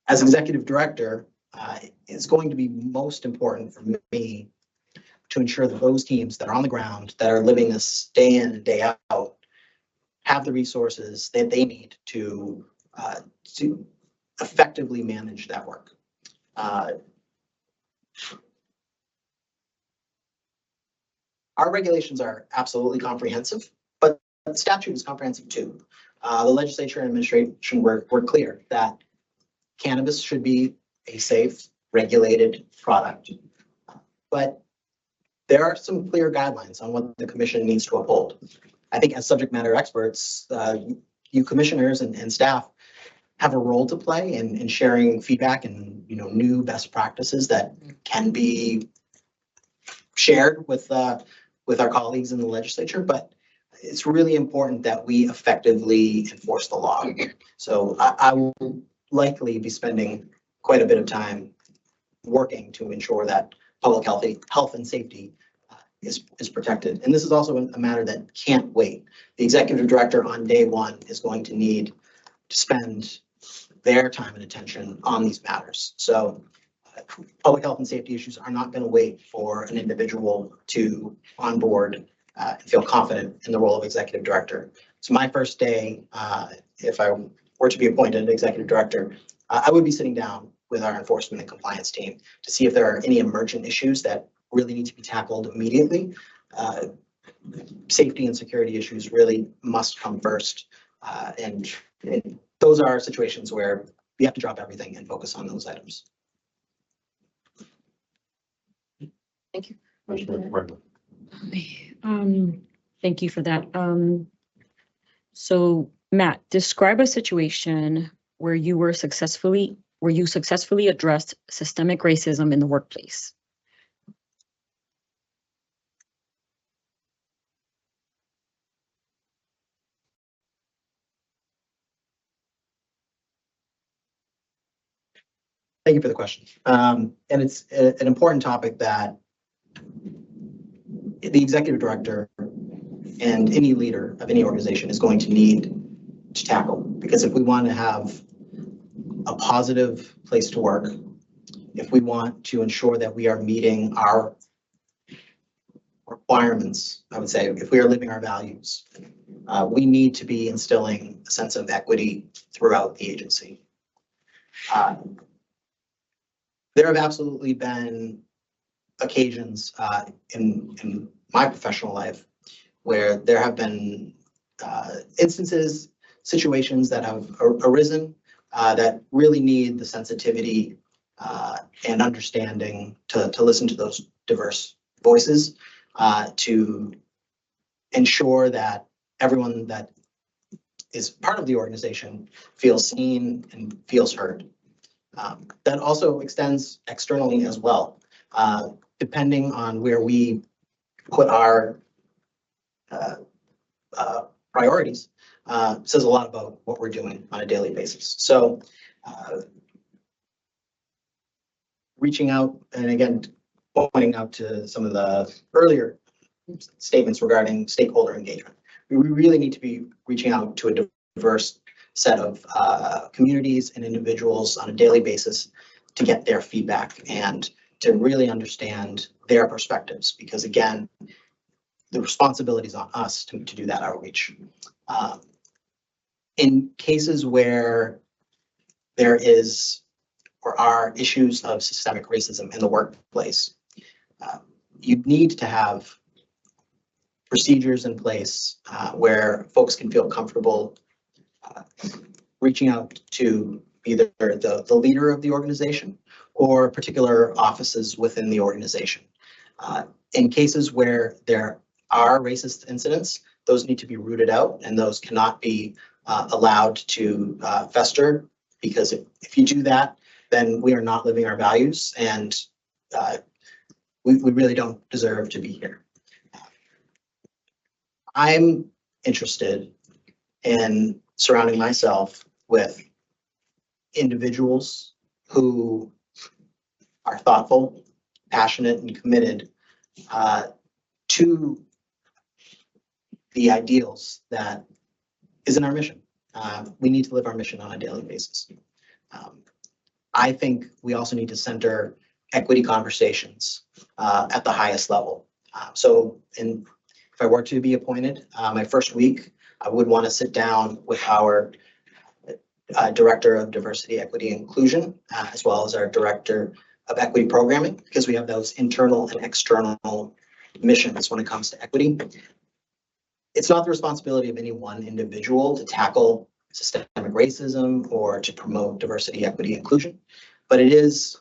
As executive director, it's going to be most important for me to ensure that those teams that are on the ground, that are living this day in and day out, have the resources that they need to effectively manage that work. Our regulations are absolutely comprehensive, but the statute is comprehensive too. The legislature and administration were clear that cannabis should be a safe, regulated product. But there are some clear guidelines on what the commission needs to uphold. I think as subject matter experts, you commissioners and staff have a role to play in sharing feedback and new best practices that can be shared with our colleagues in the legislature. But it's really important that we effectively enforce the law. So I will likely be spending quite a bit of time working to ensure that public health and safety is protected. And this is also a matter that can't wait. The executive director on day one is going to need to spend their time and attention on these matters. So public health and safety issues are not going to wait for an individual to onboard and feel confident in the role of executive director. So my first day, if I were to be appointed executive director, I would be sitting down with our enforcement and compliance team to see if there are any emergent issues that really need to be tackled immediately. Safety and security issues really must come first. And those are situations where we have to drop everything and focus on those items. Thank you. Thank you for that. So Matt, describe a situation where you successfully addressed systemic racism in the workplace. Thank you for the question. And it's an important topic that the executive director and any leader of any organization is going to need to tackle. Because if we want to have a positive place to work, if we want to ensure that we are meeting our requirements, I would say, if we are living our values, we need to be instilling a sense of equity throughout the agency. There have absolutely been occasions in my professional life where there have been instances, situations that have arisen that really need the sensitivity and understanding to listen to those diverse voices to ensure that everyone that is part of the organization feels seen and feels heard. That also extends externally as well. Depending on where we put our priorities, says a lot about what we're doing on a daily basis. So reaching out, and again, pointing out to some of the earlier statements regarding stakeholder engagement. We really need to be reaching out to a diverse set of communities and individuals on a daily basis to get their feedback and to really understand their perspectives, because again, the responsibility is on us to do that outreach. In cases where there is or are issues of systemic racism in the workplace, you need to have procedures in place where folks can feel comfortable reaching out to either the leader of the organization or particular offices within the organization. In cases where there are racist incidents, those need to be rooted out and those cannot be allowed to fester, because if you do that, then we are not living our values and we really don't deserve to be here. I'm interested in surrounding myself with individuals who are thoughtful, passionate, and committed to the ideals that is in our mission. We need to live our mission on a daily basis. I think we also need to center equity conversations at the highest level. If I were to be appointed, my first week, I would want to sit down with our Director of Diversity, Equity, and Inclusion, as well as our Director of Equity Programming, because we have those internal and external missions when it comes to equity. It's not the responsibility of any one individual to tackle systemic racism or to promote diversity, equity, inclusion, but it is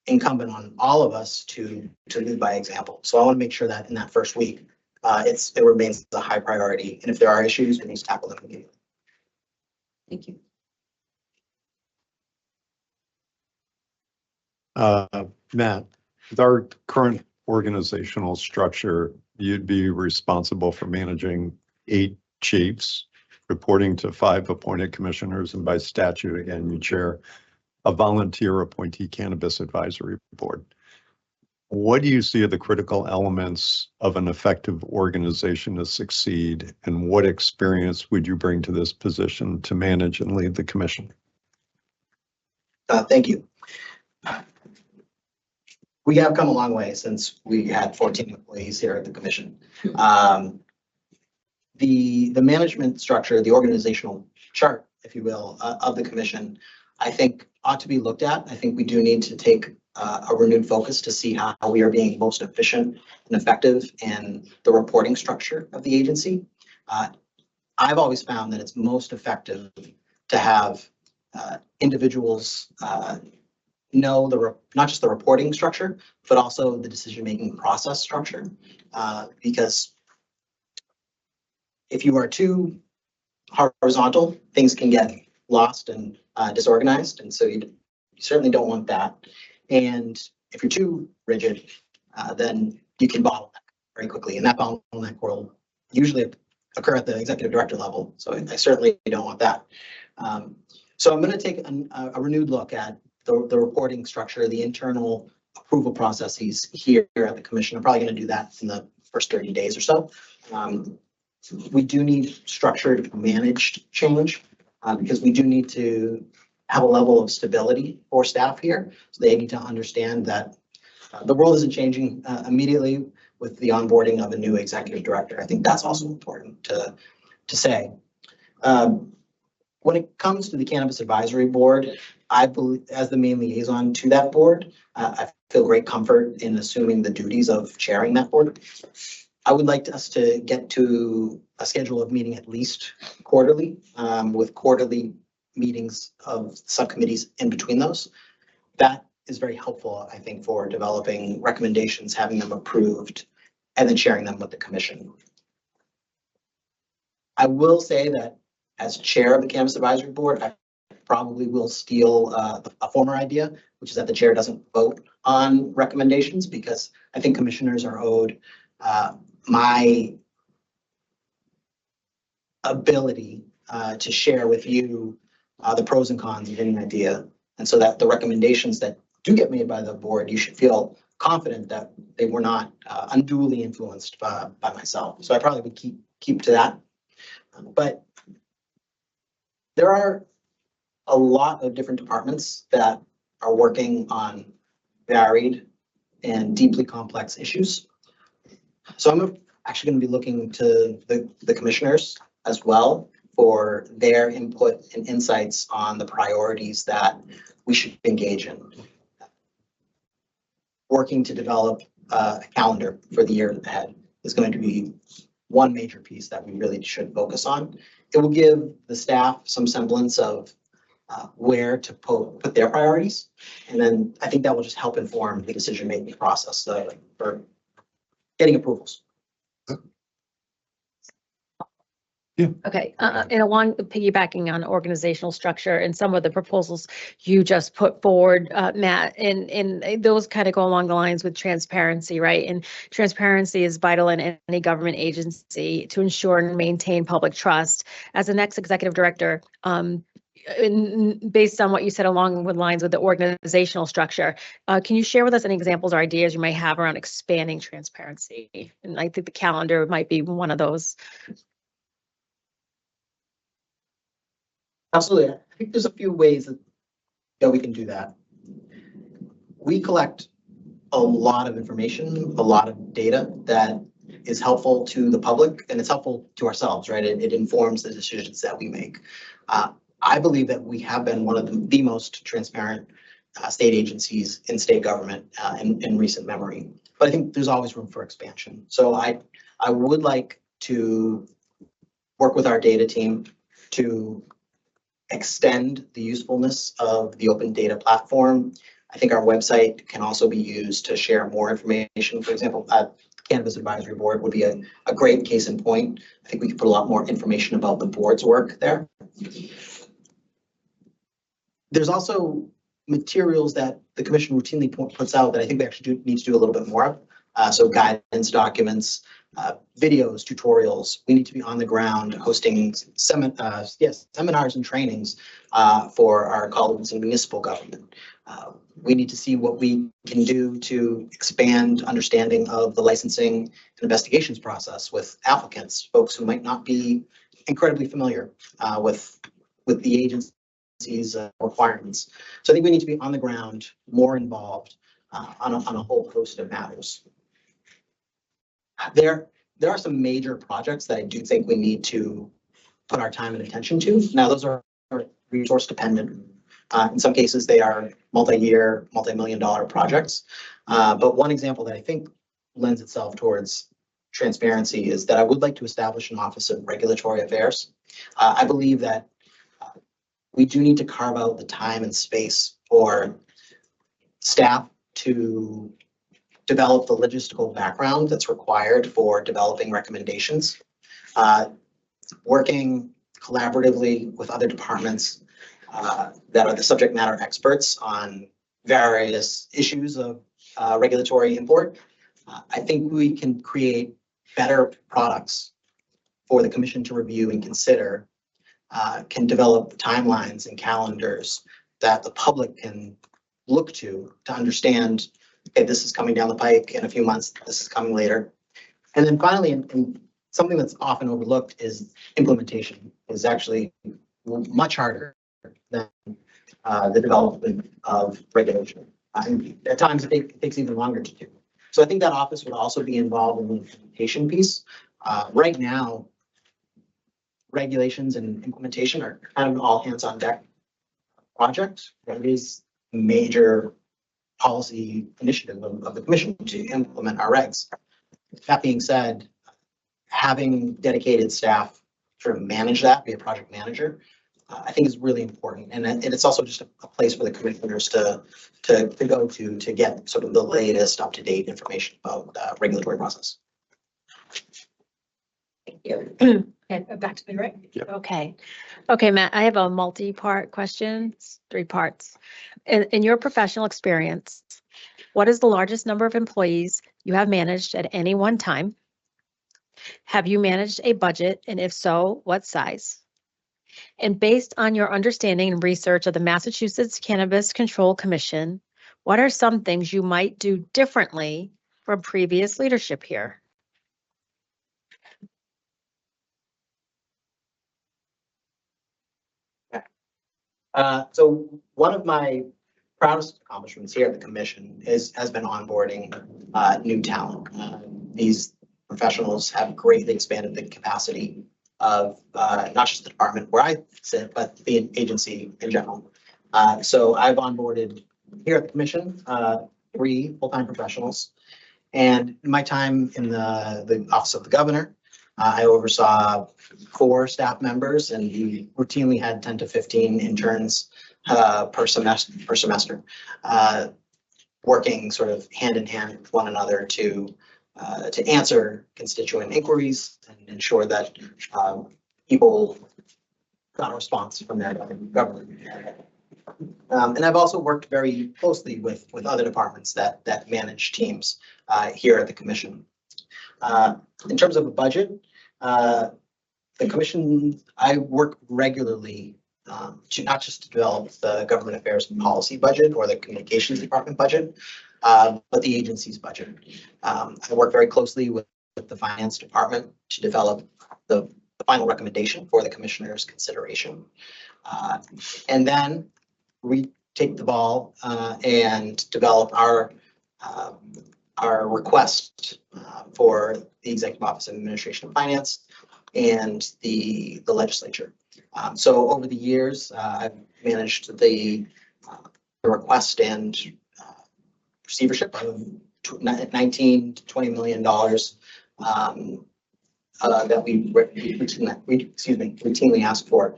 incumbent on all of us to lead by example. So I want to make sure that in that first week, it remains a high priority. And if there are issues, we need to tackle them immediately. Thank you. Matt, with our current organizational structure, you'd be responsible for managing 8 chiefs, reporting to 5 appointed commissioners, and by statute, again, you chair a volunteer appointee cannabis advisory board. what do you see are the critical elements of an effective organization to succeed? And what experience would you bring to this position to manage and lead the commission? Thank you. We have come a long way since we had 14 employees here at the commission. The management structure, the organizational chart, if you will, of the commission, I think ought to be looked at. I think we do need to take a renewed focus to see how we are being most efficient and effective in the reporting structure of the agency. I've always found that it's most effective to have individuals know not just the reporting structure, but also the decision-making process structure. Because if you are too horizontal, things can get lost and disorganized. And so you certainly don't want that. And if you're too rigid, then you can bottleneck very quickly. And that bottleneck will usually occur at the executive director level. So I certainly don't want that. So I'm going to take a renewed look at the reporting structure, the internal approval processes here at the commission. I'm probably going to do that in the first 30 days or so. We do need structured managed change because we do need to have a level of stability for staff here. So they need to understand that the world isn't changing immediately with the onboarding of a new executive director. I think that's also important to say. When it comes to the Cannabis Advisory Board, I believe as the main liaison to that board, I feel great comfort in assuming the duties of chairing that board. I would like us to get to a schedule of meeting at least quarterly, with quarterly meetings of subcommittees in between those. That is very helpful, I think, for developing recommendations, having them approved, and then sharing them with the commission. I will say that as chair of the Cannabis Advisory Board, I probably will steal a former idea, which is that the chair doesn't vote on recommendations, because I think commissioners are owed my ability to share with you the pros and cons of any idea. And so that the recommendations that do get made by the board, you should feel confident that they were not unduly influenced by myself. So I probably would keep to that. But there are a lot of different departments that are working on varied and deeply complex issues. So I'm actually going to be looking to the commissioners as well for their input and insights on the priorities that we should engage in. Working to develop a calendar for the year ahead is going to be one major piece that we really should focus on. It will give the staff some semblance of where to put their priorities. And then I think that will just help inform the decision-making process for getting approvals. Okay, and along piggybacking on organizational structure and some of the proposals you just put forward, Matt, and those kind of go along the lines with transparency, right? And transparency is vital in any government agency to ensure and maintain public trust. As the next executive director, based on what you said along with lines with the organizational structure, can you share with us any examples or ideas you might have around expanding transparency? And I think the calendar might be one of those. Absolutely. I think there's a few ways that we can do that. We collect a lot of information, a lot of data that is helpful to the public, and it's helpful to ourselves, right? It informs the decisions that we make. I believe that we have been one of the most transparent state agencies in state government in recent memory. But I think there's always room for expansion. So I would like to work with our data team to extend the usefulness of the open data platform. I think our website can also be used to share more information. For example, Cannabis Advisory Board would be a great case in point. I think we could put a lot more information about the board's work there. There's also materials that the commission routinely puts out that I think we actually need to do a little bit more of. So guidance documents, videos, tutorials. We need to be on the ground hosting seminars and trainings for our colleagues in municipal government. We need to see what we can do to expand understanding of the licensing and investigations process with applicants, folks who might not be incredibly familiar with the agency's requirements. So I think we need to be on the ground, more involved on a whole host of matters. There are some major projects that I do think we need to put our time and attention to. Now, those are resource dependent. In some cases, they are multi-year, multi-million-dollar projects. But one example that I think lends itself towards transparency is that I would like to establish an Office of Regulatory Affairs. I believe that we do need to carve out the time and space for staff to develop the logistical background that's required for developing recommendations, working collaboratively with other departments that are the subject matter experts on various issues of regulatory import. I think we can create better products for the commission to review and consider, can develop timelines and calendars that the public can look to understand, okay, this is coming down the pike in a few months, this is coming later. And then finally, and something that's often overlooked is implementation is actually much harder than the development of regulation. And at times it takes even longer to do. So I think that office would also be involved in the implementation piece. Right now, regulations and implementation are kind of an all hands on deck project. It is a major policy initiative of the commission to implement our regs. That being said, having dedicated staff sort of manage that, be a project manager, I think is really important. And it's also just a place for the commissioners to go to get sort of the latest up-to-date information about regulatory process. Thank you. And back to me, right? Okay. Okay, Matt, I have a multi-part question, it's 3 parts. In your professional experience, what is the largest number of employees you have managed at any one time? Have you managed a budget, and if so, what size? And based on your understanding and research of the Massachusetts Cannabis Control Commission, what are some things you might do differently from previous leadership here? So one of my proudest accomplishments here at the commission has been onboarding new talent. These professionals have greatly expanded the capacity of not just the department where I sit, but the agency in general. So I've onboarded here at the commission 3 full-time professionals. And in my time in the office of the governor, I oversaw 4 staff members, and we routinely had 10 to 15 interns per semester, working sort of hand in hand with one another to answer constituent inquiries and ensure that people got a response from their government. And I've also worked very closely with other departments that manage teams here at the commission. In terms of a budget, the commission, I work regularly to not just to develop the government affairs and policy budget or the communications department budget, but the agency's budget. I work very closely with the finance department to develop the final recommendation for the commissioner's consideration. And then we take the ball and develop our request for the Executive Office of Administration and Finance and the legislature. So over the years, I've managed the request and receivership of $19 to $20 million that we routinely ask for.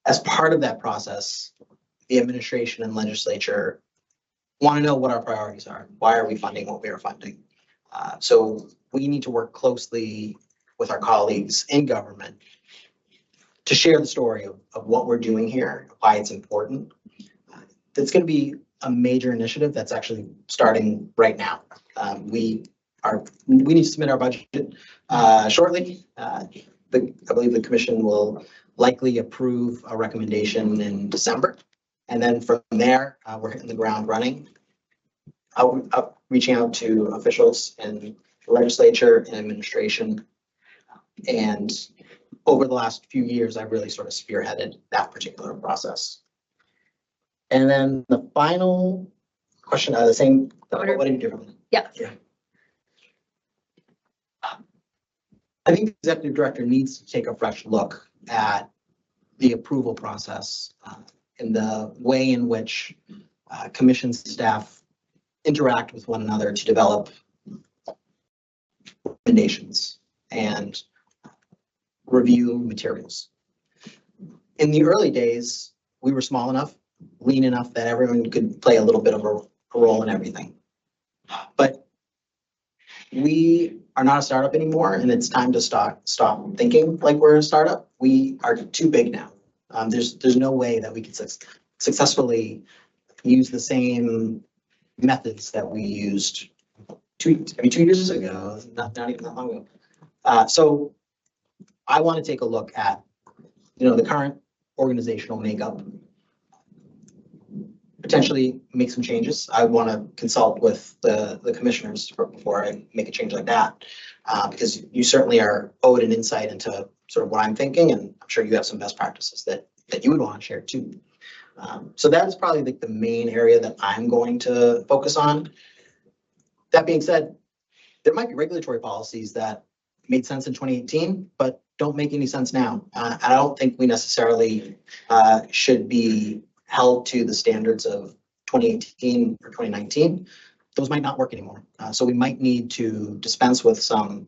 As part of that process, the administration and legislature want to know what our priorities are. Why are we funding what we are funding? So we need to work closely with our colleagues in government to share the story of what we're doing here, why it's important. It's going to be a major initiative that's actually starting right now. We need to submit our budget shortly. I believe the commission will likely approve a recommendation in December. And then from there, we're hitting the ground running. Reaching out to officials in the legislature and administration. And over the last few years, I've really sort of spearheaded that particular process. And then the final question, the same, what do you do? Yeah. I think the executive director needs to take a fresh look at the approval process and the way in which commission staff interact with one another to develop recommendations and review materials. In the early days, we were small enough, lean enough that everyone could play a little bit of a role in everything. But we are not a startup anymore, and it's time to stop thinking like we're a startup. We are too big now. There's no way that we could successfully use the same methods that we used 2 years ago, not even that long ago. So I want to take a look at, the current organizational makeup, potentially make some changes. I want to consult with the commissioners before I make a change like that, because you certainly are owed an insight into sort of what I'm thinking, and I'm sure you have some best practices that you would want to share too. So that is probably like the main area that I'm going to focus on. That being said, there might be regulatory policies that made sense in 2018, but don't make any sense now. I don't think we necessarily should be held to the standards of 2018 or 2019. Those might not work anymore. So we might need to dispense with some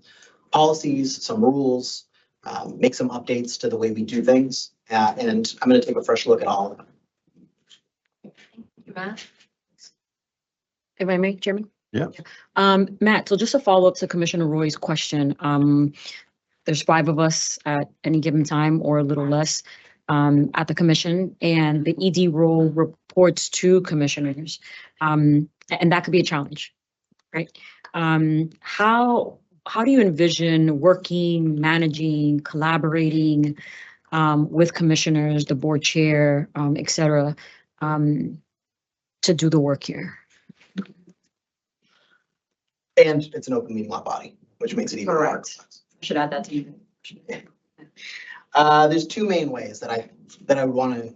policies, some rules, make some updates to the way we do things. And I'm going to take a fresh look at all of them. Matt? If I may, Chairman? Yeah. Matt, so just a follow-up to Commissioner Roy's question. There's 5 of us at any given time or a little less at the commission, and the ED role reports to commissioners. And that could be a challenge, right? How do you envision working, managing, collaborating with commissioners, the board chair, et cetera, to do the work here? And it's an open meeting law body, which makes it even harder. Correct. Should add that to you. There's 2 main ways that I would want to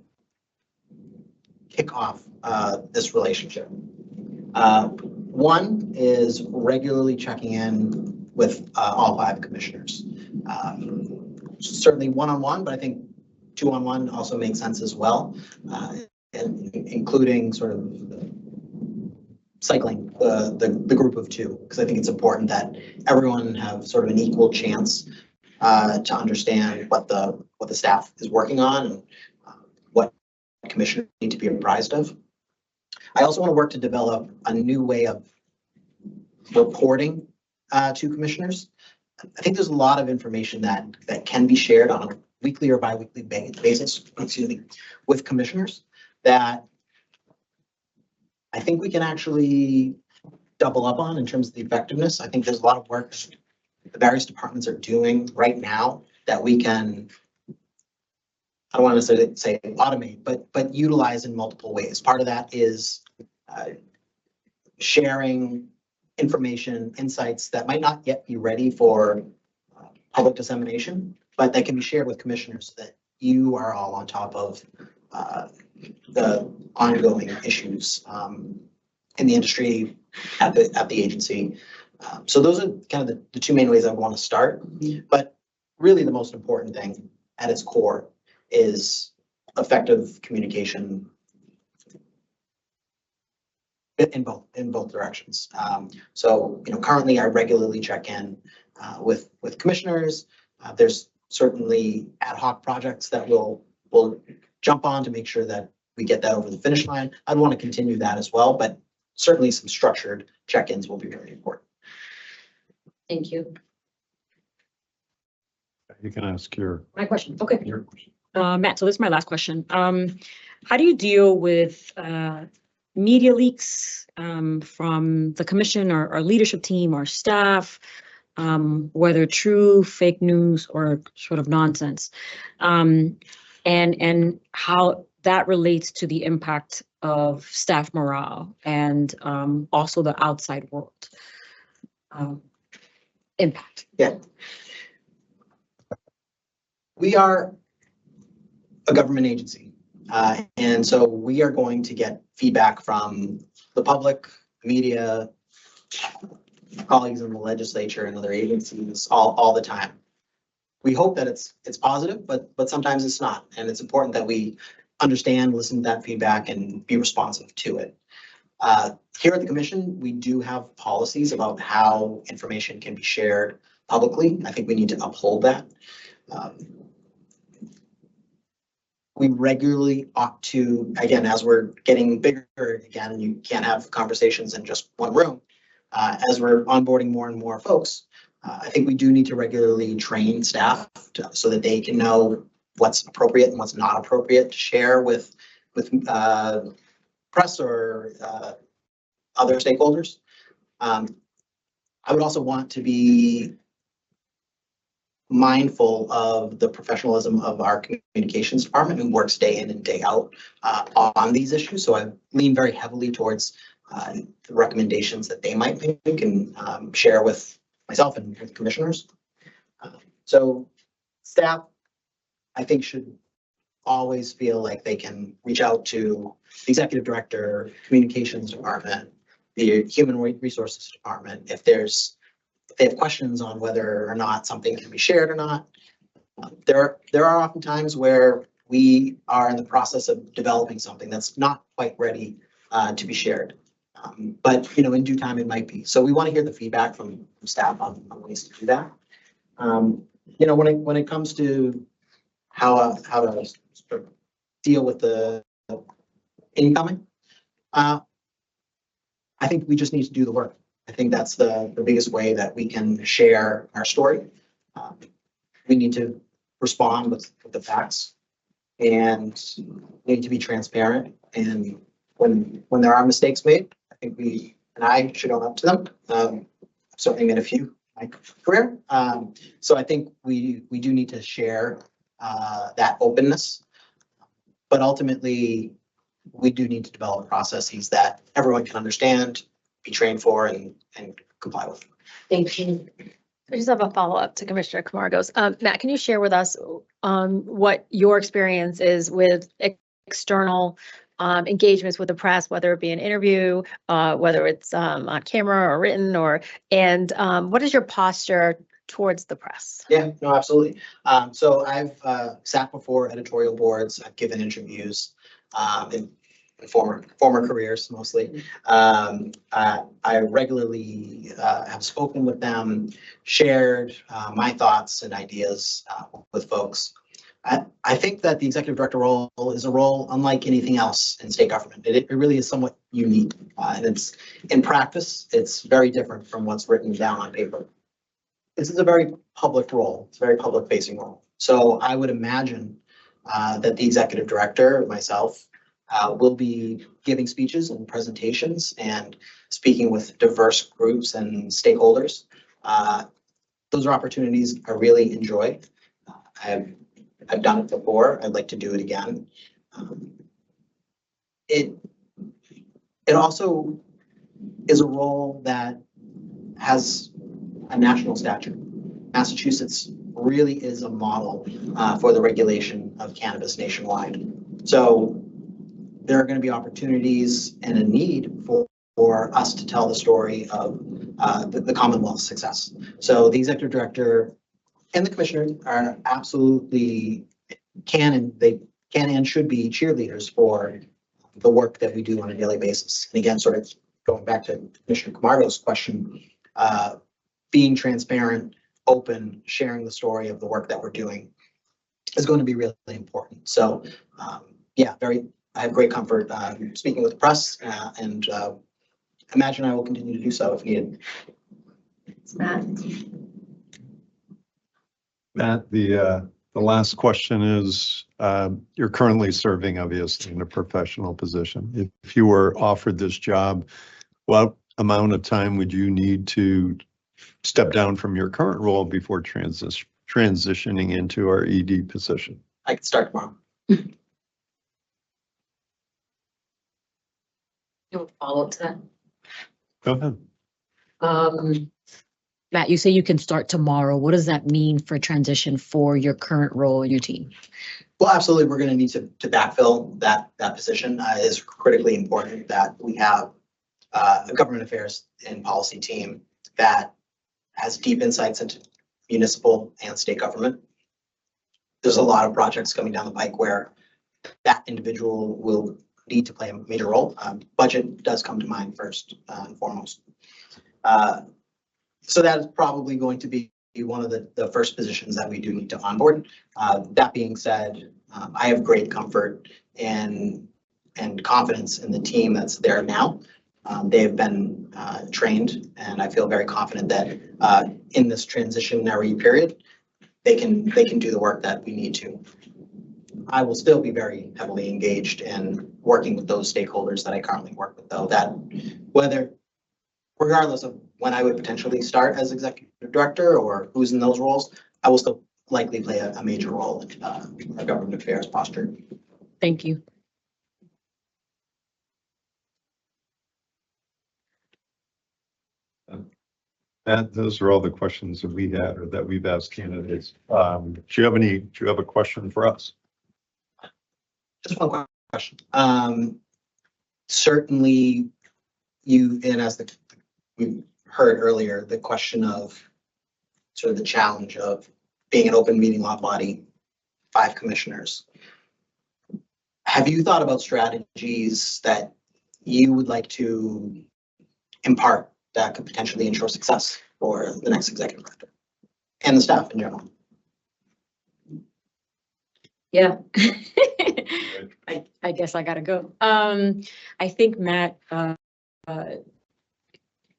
kick off this relationship. One is regularly checking in with all 5 commissioners. Certainly one-on-one, but I think 2-on-1 also makes sense as well, and including sort of cycling the group of 2, because I think it's important that everyone have sort of an equal chance to understand what the staff is working on and what commissioners need to be apprised of. I also want to work to develop a new way of reporting to commissioners. I think there's a lot of information that can be shared on a weekly or bi-weekly basis, with commissioners that I think we can actually double up on in terms of the effectiveness. I think there's a lot of work the various departments are doing right now that we can, I don't want to necessarily say automate, but utilize in multiple ways. Part of that is sharing information, insights that might not yet be ready for public dissemination, but that can be shared with commissioners so that you are all on top of the ongoing issues in the industry, at the agency. So those are kind of the 2 main ways I want to start. But really the most important thing at its core is effective communication in both directions. So currently I regularly check in with commissioners. There's certainly ad hoc projects that we'll jump on to make sure that we get that over the finish line. I'd want to continue that as well, but certainly some structured check-ins will be very important. Thank you. You can ask your question. Okay. question. Matt, so this is my last question. How do you deal with media leaks from the commission or our leadership team or staff, whether true, fake news, or sort of nonsense, and how that relates to the impact of staff morale and also the outside world impact. Yeah. We are a government agency. And so we are going to get feedback from the public, media, colleagues in the legislature and other agencies all the time. We hope that it's positive, but sometimes it's not. And it's important that we understand, listen to that feedback and be responsive to it. Here at the commission, we do have policies about how information can be shared publicly. I think we need to uphold that. We regularly ought to, again, as we're getting bigger again, you can't have conversations in just one room. As we're onboarding more and more folks, I think we do need to regularly train staff so that they can know what's appropriate and what's not appropriate to share with press or other stakeholders. I would also want to be mindful of the professionalism of our communications department who works day in and day out on these issues. So I lean very heavily towards the recommendations that they might make and share with myself and with commissioners. So staff, I think, should always feel like they can reach out to the executive director, communications department, the human resources department if they have questions on whether or not something can be shared or not. There are often times where we are in the process of developing something that's not quite ready to be shared. But in due time it might be. So we want to hear the feedback from staff on ways to do that. When it comes to how to sort of deal with the incoming, I think we just need to do the work. I think that's the biggest way that we can share our story. We need to respond with the facts and need to be transparent. And when there are mistakes made, I think we and I should own up to them. I've certainly made a few in my career. So I think we do need to share that openness. But ultimately, we do need to develop processes that everyone can understand, be trained for, and comply with. Thank you. I just have a follow-up to Commissioner Camargo's. Matt, can you share with us what your experience is with external engagements with the press, whether it be an interview, whether it's on camera or written, and what is your posture towards the press? Yeah, no, absolutely. So I've sat before editorial boards. I've given interviews in former careers mostly. I regularly have spoken with them, shared my thoughts and ideas with folks. I think that the executive director role is a role unlike anything else in state government. It really is somewhat unique, and it's in practice, it's very different from what's written down on paper. This is a very public role. It's a very public facing role. So I would imagine that the executive director, myself, will be giving speeches and presentations and speaking with diverse groups and stakeholders. Those are opportunities I really enjoy. I've done it before. I'd like to do it again. It also is a role that has a national stature. Massachusetts really is a model for the regulation of cannabis nationwide. So there are going to be opportunities and a need for us to tell the story of the Commonwealth's success. So the executive director and the commissioner are absolutely can and should be cheerleaders for the work that we do on a daily basis. And again, sort of going back to Commissioner Camargo's question, being transparent, open, sharing the story of the work that we're doing is going to be really important. So yeah, I have great comfort speaking with the press and imagine I will continue to do so if needed. Matt. Matt, the The last question is, you're currently serving obviously in a professional position. If you were offered this job, what amount of time would you need to step down from your current role before transitioning into our ED position? I could start tomorrow. You'll follow up to that. Go ahead. Matt, you say you can start tomorrow. What does that mean for transition for your current role in your team? Well, absolutely, we're gonna need to backfill that position. It is critically important that we have a government affairs and policy team that has deep insights into municipal and state government. There's a lot of projects coming down the pike where that individual will need to play a major role. Budget does come to mind first and foremost. So that is probably going to be one of the first positions that we do need to onboard. That being said, I have great comfort and confidence in the team that's there now. They have been trained, and I feel very confident that in this transitionary period, they can do the work that we need to. I will still be very heavily engaged in working with those stakeholders that I currently work with, though, that regardless of when I would potentially start as executive director or who's in those roles, I will still likely play a major role in our government affairs posture. Thank you. And those are all the questions that we had or that we've asked candidates. Do you have a question for us? Just one question. Certainly you, and as we heard earlier, the question of sort of the challenge of being an open meeting law body, 5 commissioners. Have you thought about strategies that you would like to impart that could potentially ensure success for the next executive director and the staff in general? Yeah. I guess I gotta go. I think, Matt,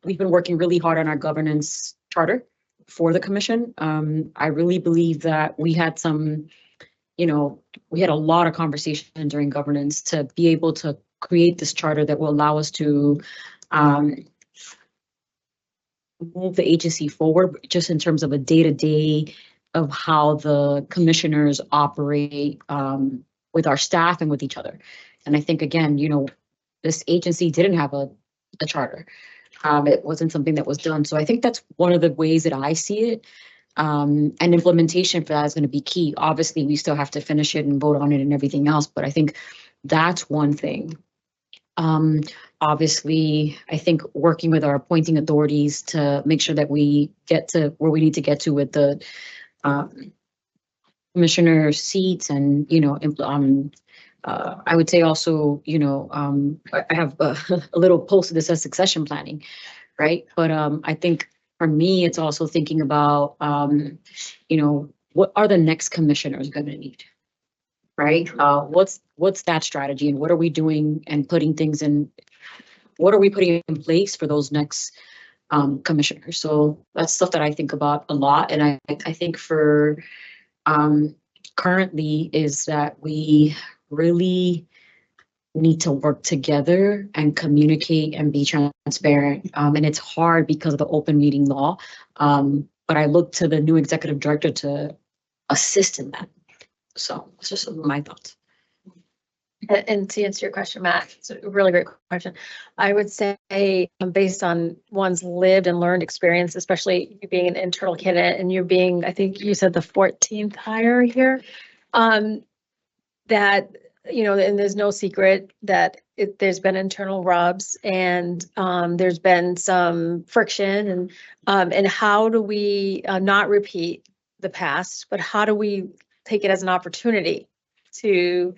we've been working really hard on our governance charter for the commission. I really believe that we had we had a lot of conversation during governance to be able to create this charter that will allow us to move the agency forward, just in terms of a day-to-day of how the commissioners operate with our staff and with each other. And I think, again, this agency didn't have a charter. It wasn't something that was done. So I think that's one of the ways that I see it. And implementation for that is going to be key. Obviously, we still have to finish it and vote on it and everything else, but I think that's one thing. Obviously, I think working with our appointing authorities to make sure that we get to where we need to get to with the commissioner seats and, I would say also, I have a little post that says succession planning, right? But I think for me, it's also thinking about, what are the next commissioners going to need, right? What's that strategy, and what are we doing and putting things in? What are we putting in place for those next commissioners? So that's stuff that I think about a lot, and I think for currently is that we really need to work together and communicate and be transparent. And it's hard because of the open meeting law. But I look to the new executive director to assist in that. So it's just some of my thoughts. And to answer your question, Matt, it's a really great question. I would say based on one's lived and learned experience, especially you being an internal candidate and you being, I think you said the 14th hire here, that, and there's no secret that there's been internal rubs and there's been some friction and how do we not repeat the past, but how do we take it as an opportunity to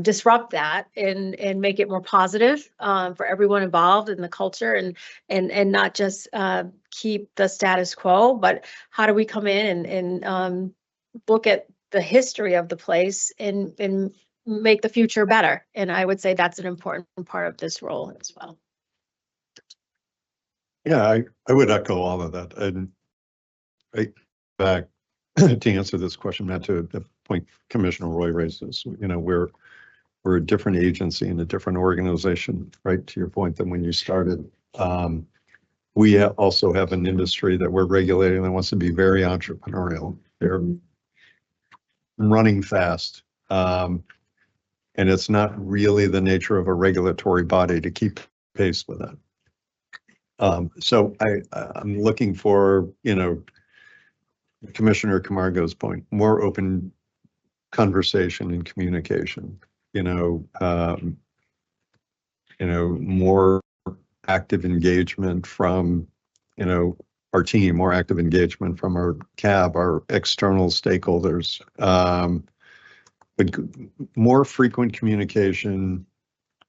disrupt that and make it more positive for everyone involved in the culture and not just keep the status quo, but how do we come in and look at the history of the place and make the future better. And I would say that's an important part of this role as well. Yeah, I would echo all of that. And back to answer this question, Matt, to the point Commissioner Roy raises, we're a different agency and a different organization, right? To your point, than when you started. We also have an industry that we're regulating that wants to be very entrepreneurial. They're running fast. And it's not really the nature of a regulatory body to keep pace with that. So I'm looking for, Commissioner Camargo's point, more open conversation and communication, more active engagement from, our team, more active engagement from our CAB, our external stakeholders, but more frequent communication,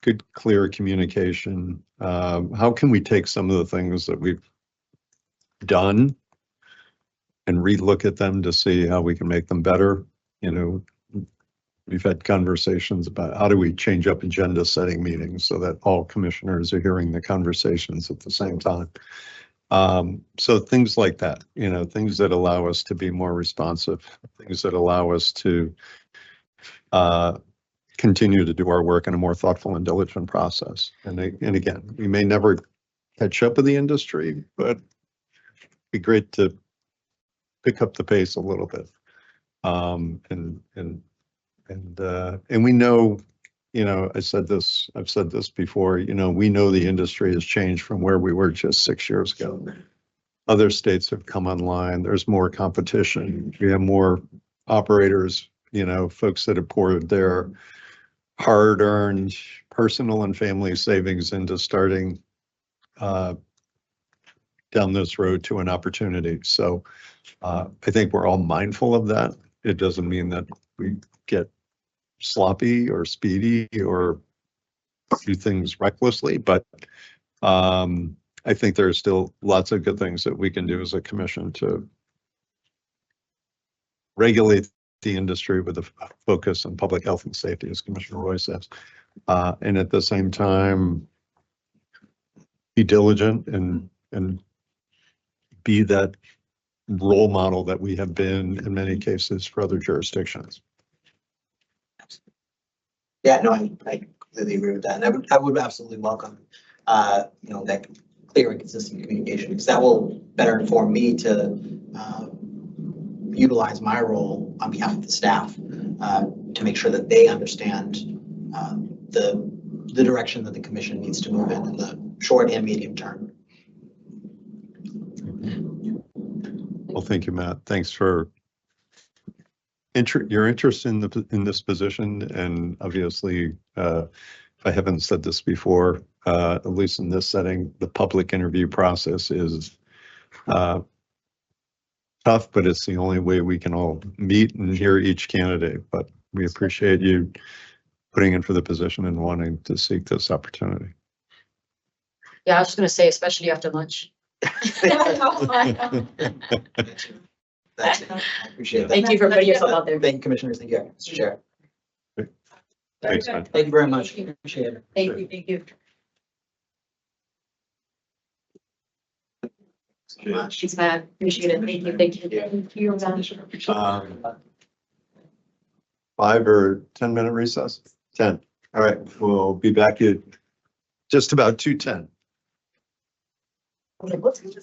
good, clear communication. How can we take some of the things that we've done and relook at them to see how we can make them better? We've had conversations about how do we change up agenda setting meetings so that all commissioners are hearing the conversations at the same time. So things like that, things that allow us to be more responsive, things that allow us to continue to do our work in a more thoughtful and diligent process. And again, we may never catch up with the industry, but it'd be great to pick up the pace a little bit. And we know, I've said this before, we know the industry has changed from where we were just 6 years ago. Other states have come online. There's more competition. We have more operators, folks that have poured their hard-earned personal and family savings into starting down this road to an opportunity. So I think we're all mindful of that. It doesn't mean that we get sloppy or speedy or do things recklessly, but I think there are still lots of good things that we can do as a commission to regulate the industry with a focus on public health and safety, as Commissioner Roy says, and at the same time be diligent and be that role model that we have been in many cases for other jurisdictions. Yeah, no, I completely agree with that. And I would absolutely welcome, that clear and consistent communication, because that will better inform me to utilize my role on behalf of the staff to make sure that they understand the direction that the commission needs to move in the short and medium term. Well, thank you, Matt. Thanks for your interest in this position, and obviously, if I haven't said this before, at least in this setting, the public interview process is tough, but it's the only way we can all meet and hear each candidate. But we appreciate you putting in for the position and wanting to seek this opportunity. Yeah, I was just gonna say, especially after lunch. I appreciate that. Thank you for putting yourself out there. Thank you, commissioners. Thank you, Mr. Chair. Thanks, man. Thank you very much. Appreciate it. Thank you. Thanks, Matt. Appreciate it. Thank you. Thank you. 5 or 10-minute recess? 10. All right, we'll be back at just about 2:10. I was like, what's this?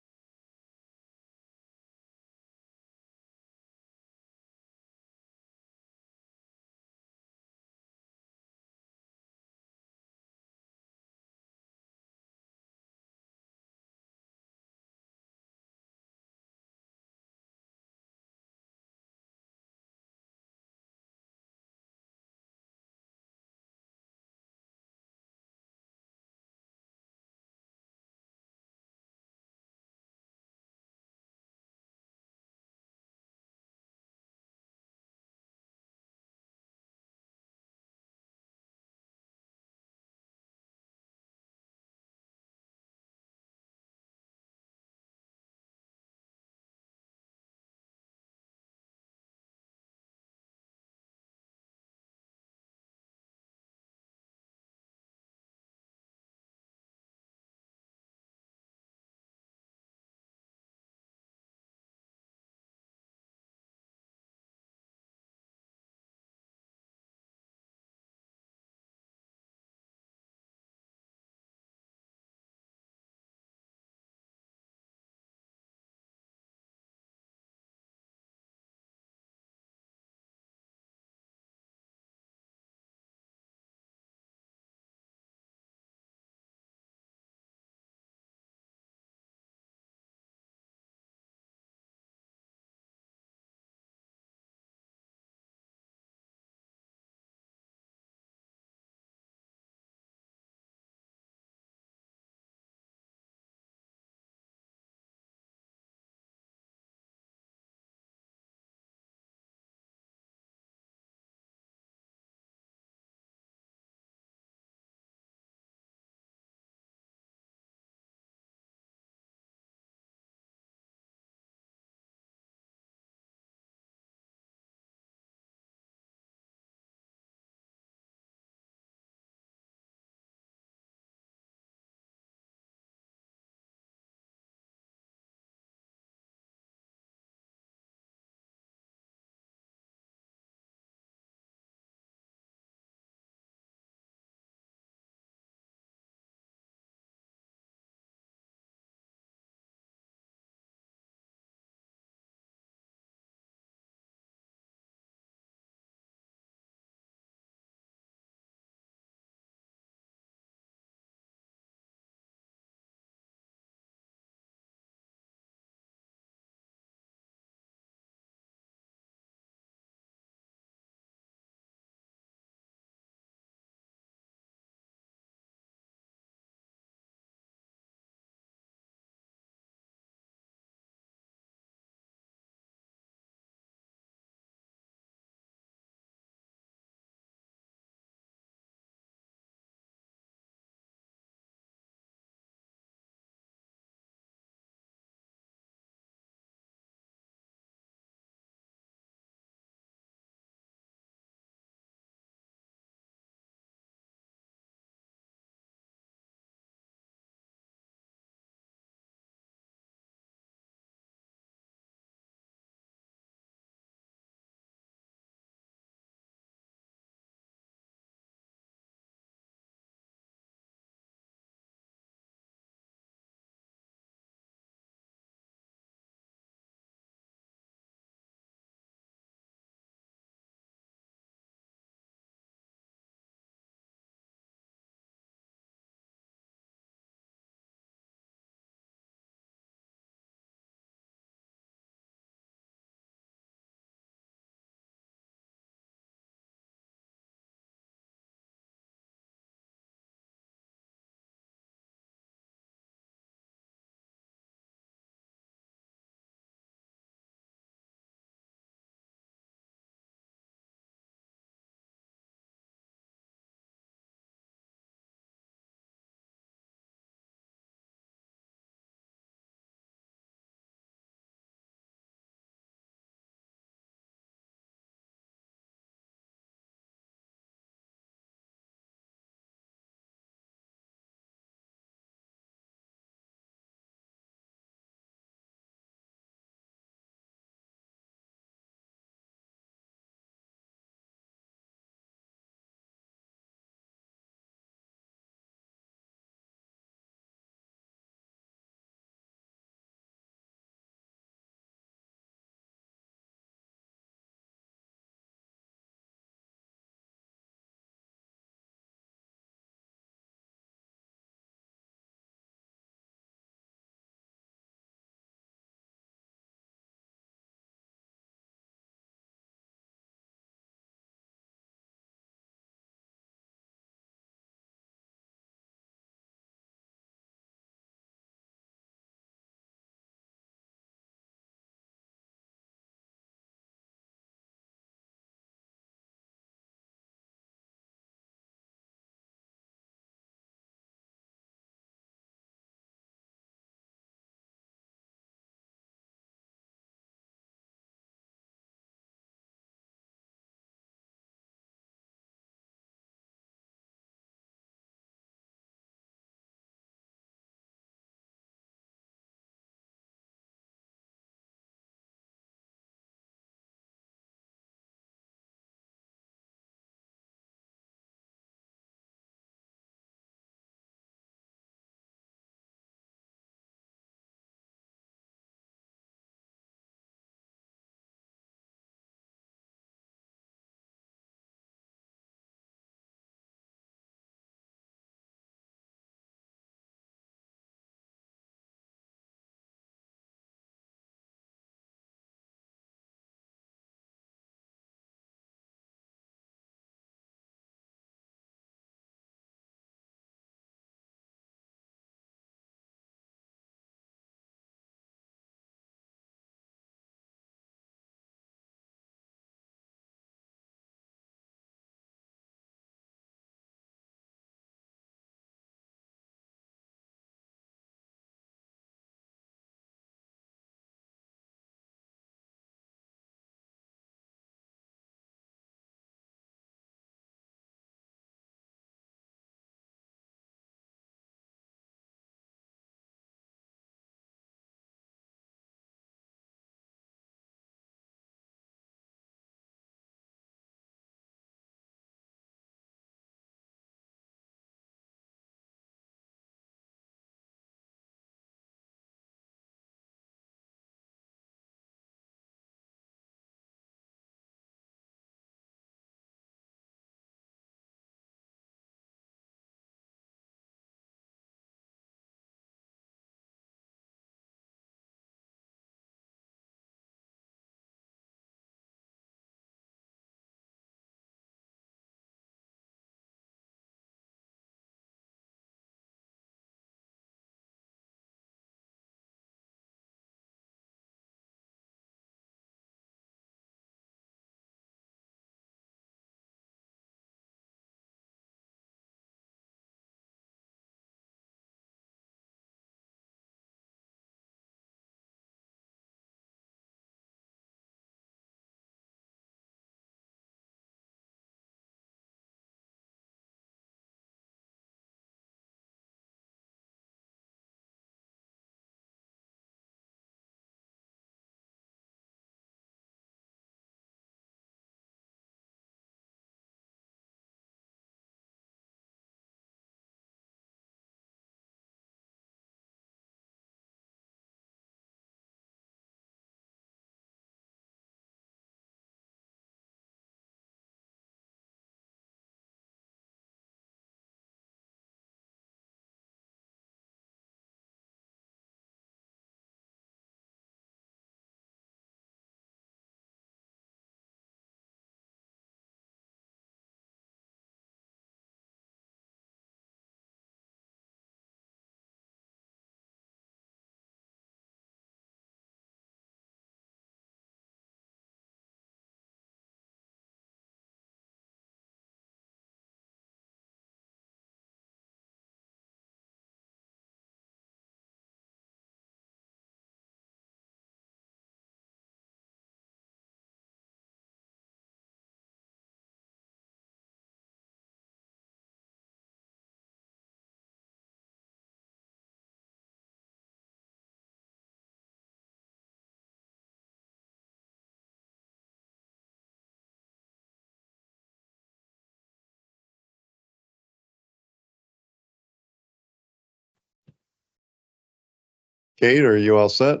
Kate, are you all set?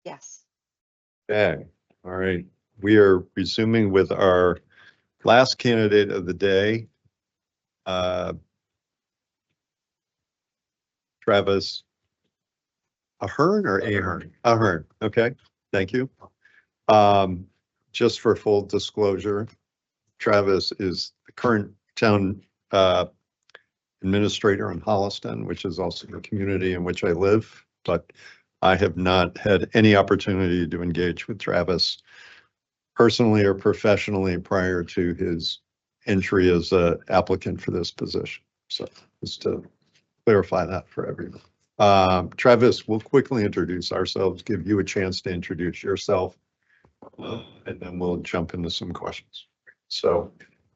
Yes. Okay, all right. We are resuming with our last candidate of the day. Travis Ahern or Ahern? Ahern, okay, thank you. Just for full disclosure, Travis is the current town administrator in Holliston, which is also the community in which I live, but I have not had any opportunity to engage with Travis personally or professionally prior to his entry as an applicant for this position. So just to clarify that for everyone. Travis, we'll quickly introduce ourselves, give you a chance to introduce yourself, and then we'll jump into some questions. So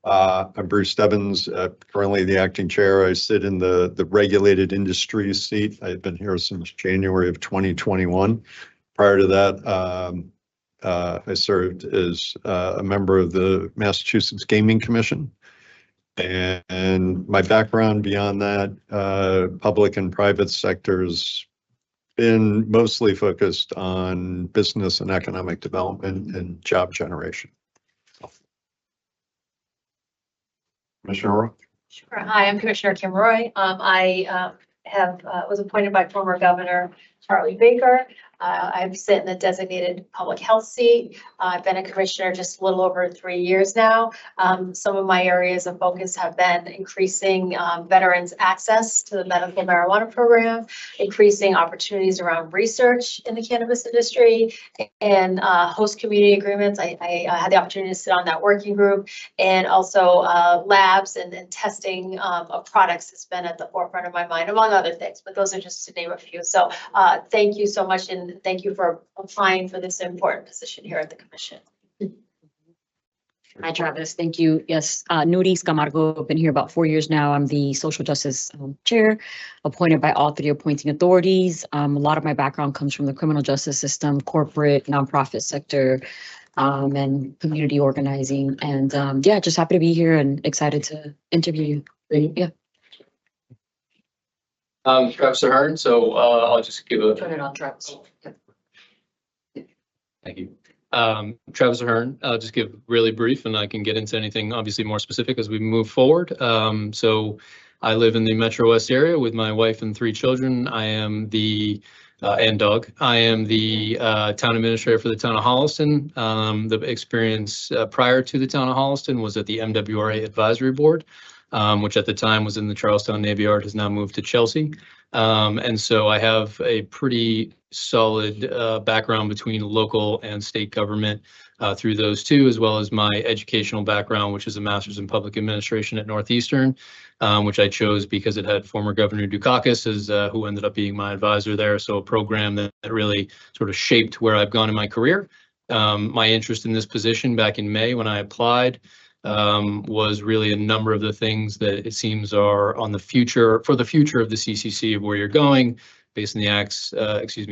I'm Bruce Stebbins, currently the acting chair. I sit in the regulated industries seat. I've been here since January of 2021. Prior to that, I served as a member of the Massachusetts Gaming Commission. And my background beyond that, public and private sectors, been mostly focused on business and economic development and job generation. Commissioner Roy? Sure. Hi, I'm Commissioner Kim Roy. I was appointed by former Governor Charlie Baker. I sit in the designated public health seat. I've been a commissioner just a little over 3 years now. Some of my areas of focus have been increasing veterans' access to the medical marijuana program, increasing opportunities around research in the cannabis industry, and host community agreements. I had the opportunity to sit on that working group, and also labs and testing of products has been at the forefront of my mind, among other things, but those are just to name a few. So thank you so much, and thank you for applying for this important position here at the commission. Hi, Travis. Thank you. Yes, Nuris Camargo. I've been here about 4 years now. I'm the social justice chair, appointed by all three appointing authorities. A lot of my background comes from the criminal justice system, corporate, nonprofit sector, and community organizing. And yeah, just happy to be here and excited to interview you. Yeah. Travis Ahern, so I'll just give a. Turn it on, Travis. Thank you. Travis Ahern, I'll just give really brief and I can get into anything obviously more specific as we move forward. So I live in the Metro West area with my wife and 3 children. I am the, and dog, I am the town administrator for the town of Holliston. The experience prior to the town of Holliston was at the MWRA Advisory Board, which at the time was in the Charlestown Navy Yard, has now moved to Chelsea. And so I have a pretty solid background between local and state government through those two, as well as my educational background, which is a master's in public administration at Northeastern, which I chose because it had former Governor Dukakis as who ended up being my advisor there. So a program that really sort of shaped where I've gone in my career. My interest in this position back in May when I applied was really a number of the things that it seems are on the future, for the future of the CCC, of where you're going, based on the Acts,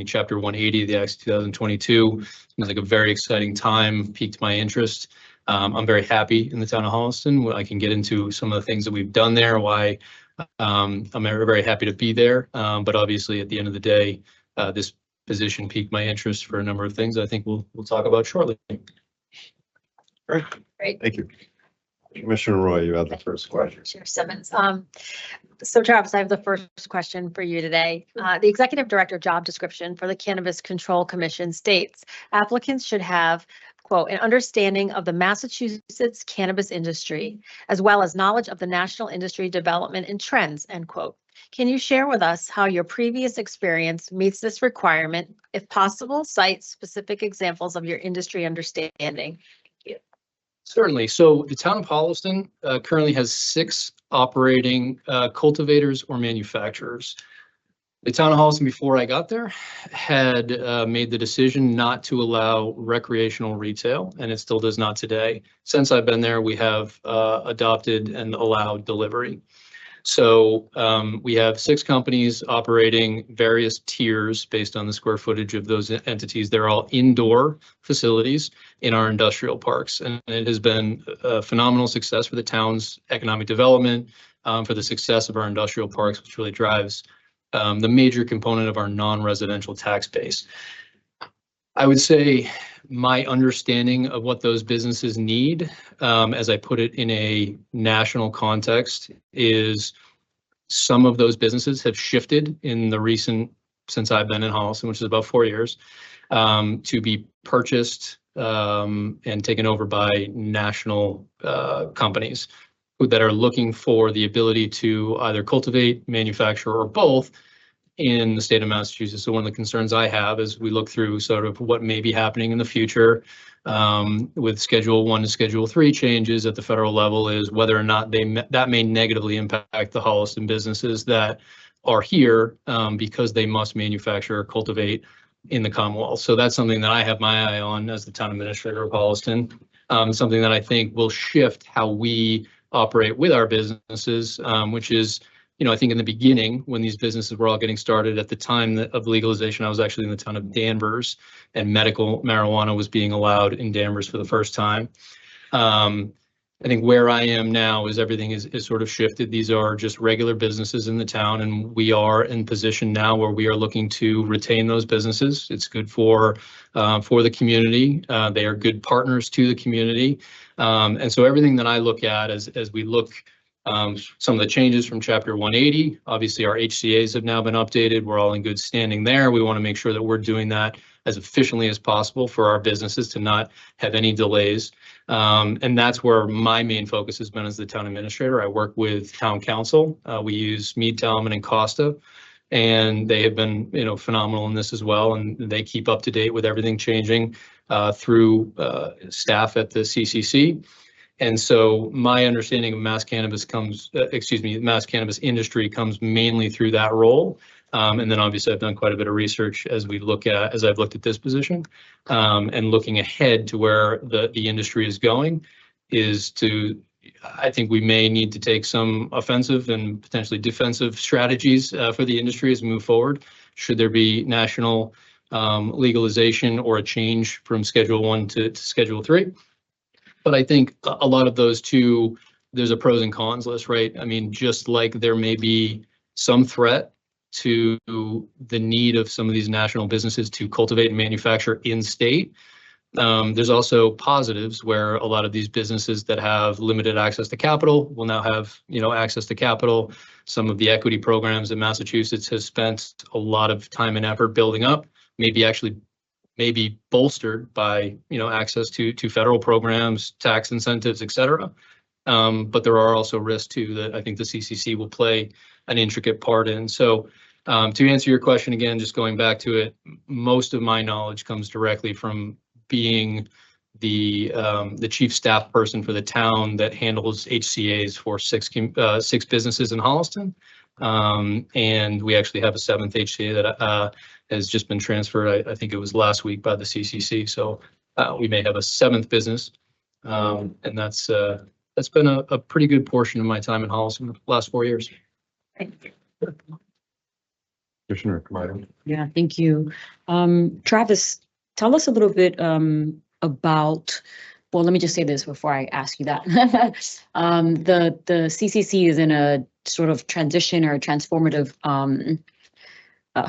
Chapter 180 of the Acts 2022. Seems like a very exciting time, piqued my interest. I'm very happy in the town of Holliston. I can get into some of the things that we've done there, why I'm very happy to be there. But obviously, at the end of the day, this position piqued my interest for a number of things I think we'll talk about shortly. Great. Thank you. Commissioner Roy, you have the first question. Chair Simmons. So Travis, I have the first question for you today. The Executive Director job description for the Cannabis Control Commission states applicants should have, quote, an understanding of the Massachusetts cannabis industry, as well as knowledge of the national industry development and trends, end quote. Can you share with us how your previous experience meets this requirement? If possible, cite specific examples of your industry understanding. Certainly. So the town of Holliston currently has 6 operating cultivators or manufacturers. The town of Holliston, before I got there, had made the decision not to allow recreational retail, and it still does not today. Since I've been there, we have adopted and allowed delivery. So we have 6 companies operating various tiers based on the square footage of those entities. They're all indoor facilities in our industrial parks. And it has been a phenomenal success for the town's economic development, for the success of our industrial parks, which really drives the major component of our non-residential tax base. I would say my understanding of what those businesses need, as I put it in a national context, is some of those businesses have shifted in the recent, since I've been in Holliston, which is about 4 years, to be purchased and taken over by national companies that are looking for the ability to either cultivate, manufacture, or both in the state of Massachusetts. So one of the concerns I have as we look through sort of what may be happening in the future with Schedule 1 to Schedule 3 changes at the federal level is whether or not that may negatively impact the Holliston businesses that are here because they must manufacture or cultivate in the Commonwealth. So that's something that I have my eye on as the town administrator of Holliston. Something that I think will shift how we operate with our businesses, which is, I think in the beginning, when these businesses were all getting started at the time of legalization, I was actually in the town of Danvers, and medical marijuana was being allowed in Danvers for the first time. I think where I am now is everything is sort of shifted. These are just regular businesses in the town, and we are in position now where we are looking to retain those businesses. It's good for the community. They are good partners to the community. And so everything that I look at as we look some of the changes from Chapter 180, obviously our HCAs have now been updated. We're all in good standing there. We want to make sure that we're doing that as efficiently as possible for our businesses to not have any delays. And that's where my main focus has been as the town administrator. I work with town council. We use Mead, Talman, and Costa, and they have been, phenomenal in this as well. And they keep up to date with everything changing through staff at the CCC. And so my understanding of mass cannabis industry comes mainly through that role. And then obviously I've done quite a bit of research as I've looked at this position and looking ahead to where the industry is going I think we may need to take some offensive and potentially defensive strategies for the industry as we move forward. Should there be national legalization or a change from Schedule 1 to Schedule 3? But I think a lot of those too, there's a pros and cons list, right? I mean, just like there may be some threat to the need of some of these national businesses to cultivate and manufacture in state, there's also positives where a lot of these businesses that have limited access to capital will now have, access to capital. Some of the equity programs that Massachusetts has spent a lot of time and effort building up, maybe bolstered by, access to federal programs, tax incentives, et cetera. But there are also risks too that I think the CCC will play an intricate part in. So to answer your question again, just going back to it, most of my knowledge comes directly from being the chief staff person for the town that handles HCAs for six businesses in Holliston. And we actually have a 7th HCA that has just been transferred. I think it was last week by the CCC. So we may have a 7th business. And that's been a pretty good portion of my time in Holliston the last 4 years. Commissioner Kamada. Yeah, thank you. Travis, tell us a little bit about, well, let me just say this before I ask you that. The CCC is in a sort of transition or transformative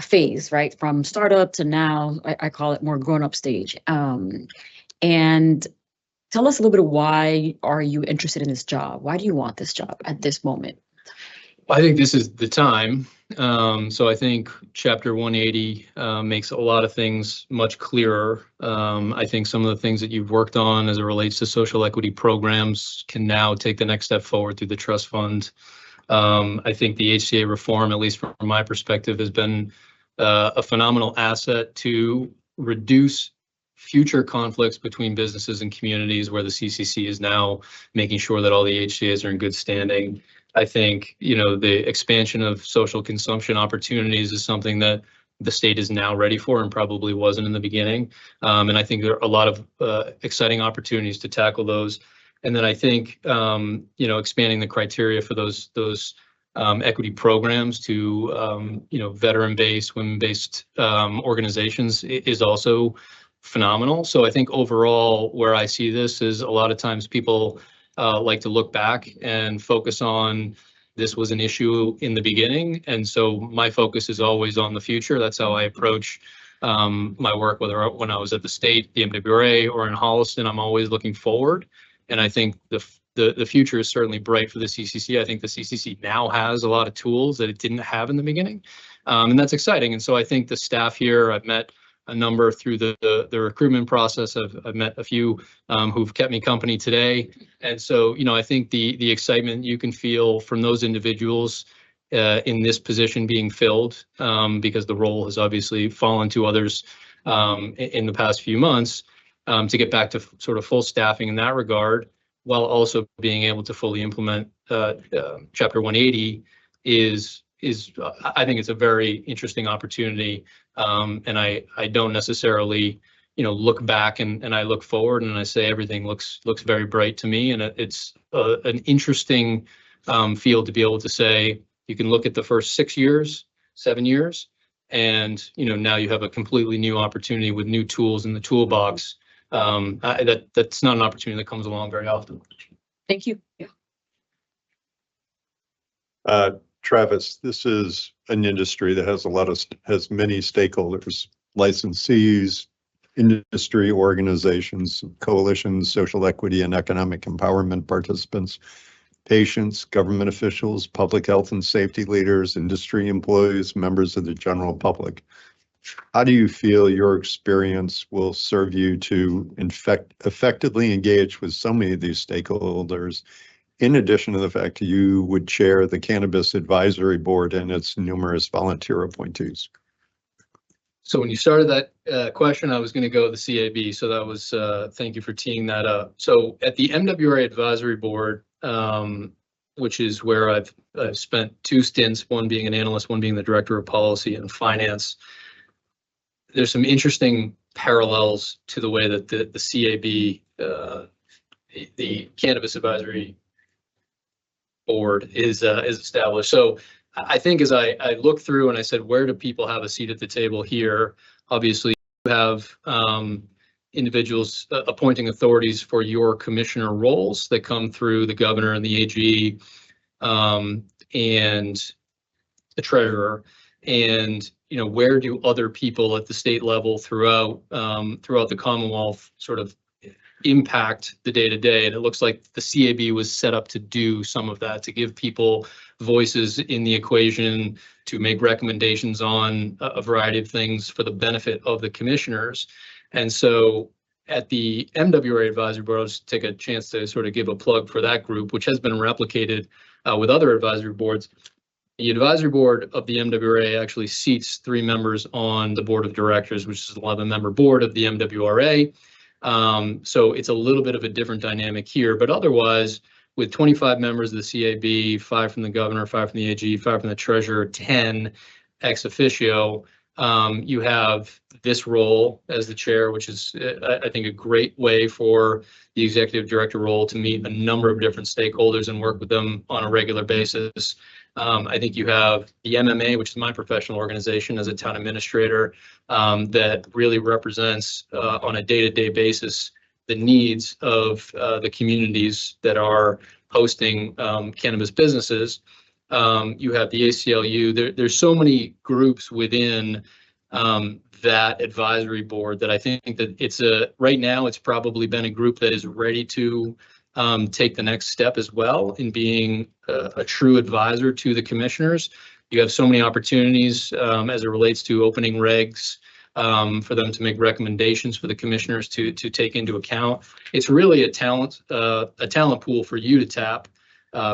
phase, right? From startup to now, I call it more grown-up stage. And tell us a little bit of why are you interested in this job? Why do you want this job at this moment? I think this is the time. So I think Chapter 180 makes a lot of things much clearer. I think some of the things that you've worked on as it relates to social equity programs can now take the next step forward through the trust fund. I think the HCA reform, at least from my perspective, has been a phenomenal asset to reduce future conflicts between businesses and communities, where the CCC is now making sure that all the HCAs are in good standing. I think, the expansion of social consumption opportunities is something that the state is now ready for and probably wasn't in the beginning. And I think there are a lot of exciting opportunities to tackle those. And then I think, expanding the criteria for those equity programs to, veteran-based, women-based organizations is also phenomenal. So I think overall, where I see this is a lot of times people like to look back and focus on, the this was an issue in the beginning. And so my focus is always on the future. That's how I approach my work, whether when I was at the state, the MWRA, or in Holliston. I'm always looking forward. And I think the future is certainly bright for the CCC. I think the CCC now has a lot of tools that it didn't have in the beginning. And that's exciting. And so I think the staff here, I've met a number through the recruitment process. I've met a few who've kept me company today. And so, I think the excitement you can feel from those individuals in this position being filled, because the role has obviously fallen to others in the past few months, to get back to sort of full staffing in that regard, while also being able to fully implement Chapter 180 is I think it's a very interesting opportunity. And I don't necessarily, look back and I look forward and I say everything looks very bright to me. And it's an interesting field to be able to say, you can look at the first 6 years, 7 years, and now you have a completely new opportunity with new tools in the toolbox. That's not an opportunity that comes along very often. Thank you. Yeah. Travis, this is an industry that has has many stakeholders, licensees, industry organizations, coalitions, social equity and economic empowerment participants, patients, government officials, public health and safety leaders, industry employees, members of the general public. How do you feel your experience will serve you to effectively engage with so many of these stakeholders, in addition to the fact that you would chair the Cannabis Advisory Board and its numerous volunteer appointees? So when you started that question, I was going to go the CAB. So that was, thank you for teeing that up. So at the MWRA Advisory Board, which is where I've spent 2 stints, one being an analyst, one being the director of policy and finance, there's some interesting parallels to the way that the CAB, the Cannabis Advisory Board is established. So I think as I look through and I said, where do people have a seat at the table here? Obviously, you have individuals appointing authorities for your commissioner roles that come through the governor and the AG and the treasurer. And where do other people at the state level throughout the Commonwealth sort of impact the day-to-day? And it looks like the CAB was set up to do some of that, to give people voices in the equation, to make recommendations on a variety of things for the benefit of the commissioners. And so at the MWRA Advisory Board, I'll just take a chance to sort of give a plug for that group, which has been replicated with other advisory boards. The advisory board of the MWRA actually seats 3 members on the board of directors, which is an 11-member board of the MWRA. So it's a little bit of a different dynamic here, but otherwise, with 25 members of the CAB, 5 from the governor, 5 from the AG, 5 from the treasurer, 10 ex officio, you have this role as the chair, which is, I think, a great way for the executive director role to meet a number of different stakeholders and work with them on a regular basis. I think you have the MMA, which is my professional organization as a town administrator, that really represents on a day-to-day basis the needs of the communities that are hosting cannabis businesses. You have the ACLU. There's so many groups within that advisory board that I think that right now it's probably been a group that is ready to take the next step as well in being a true advisor to the commissioners. You have so many opportunities as it relates to opening regs for them to make recommendations for the commissioners to take into account. It's really a talent pool for you to tap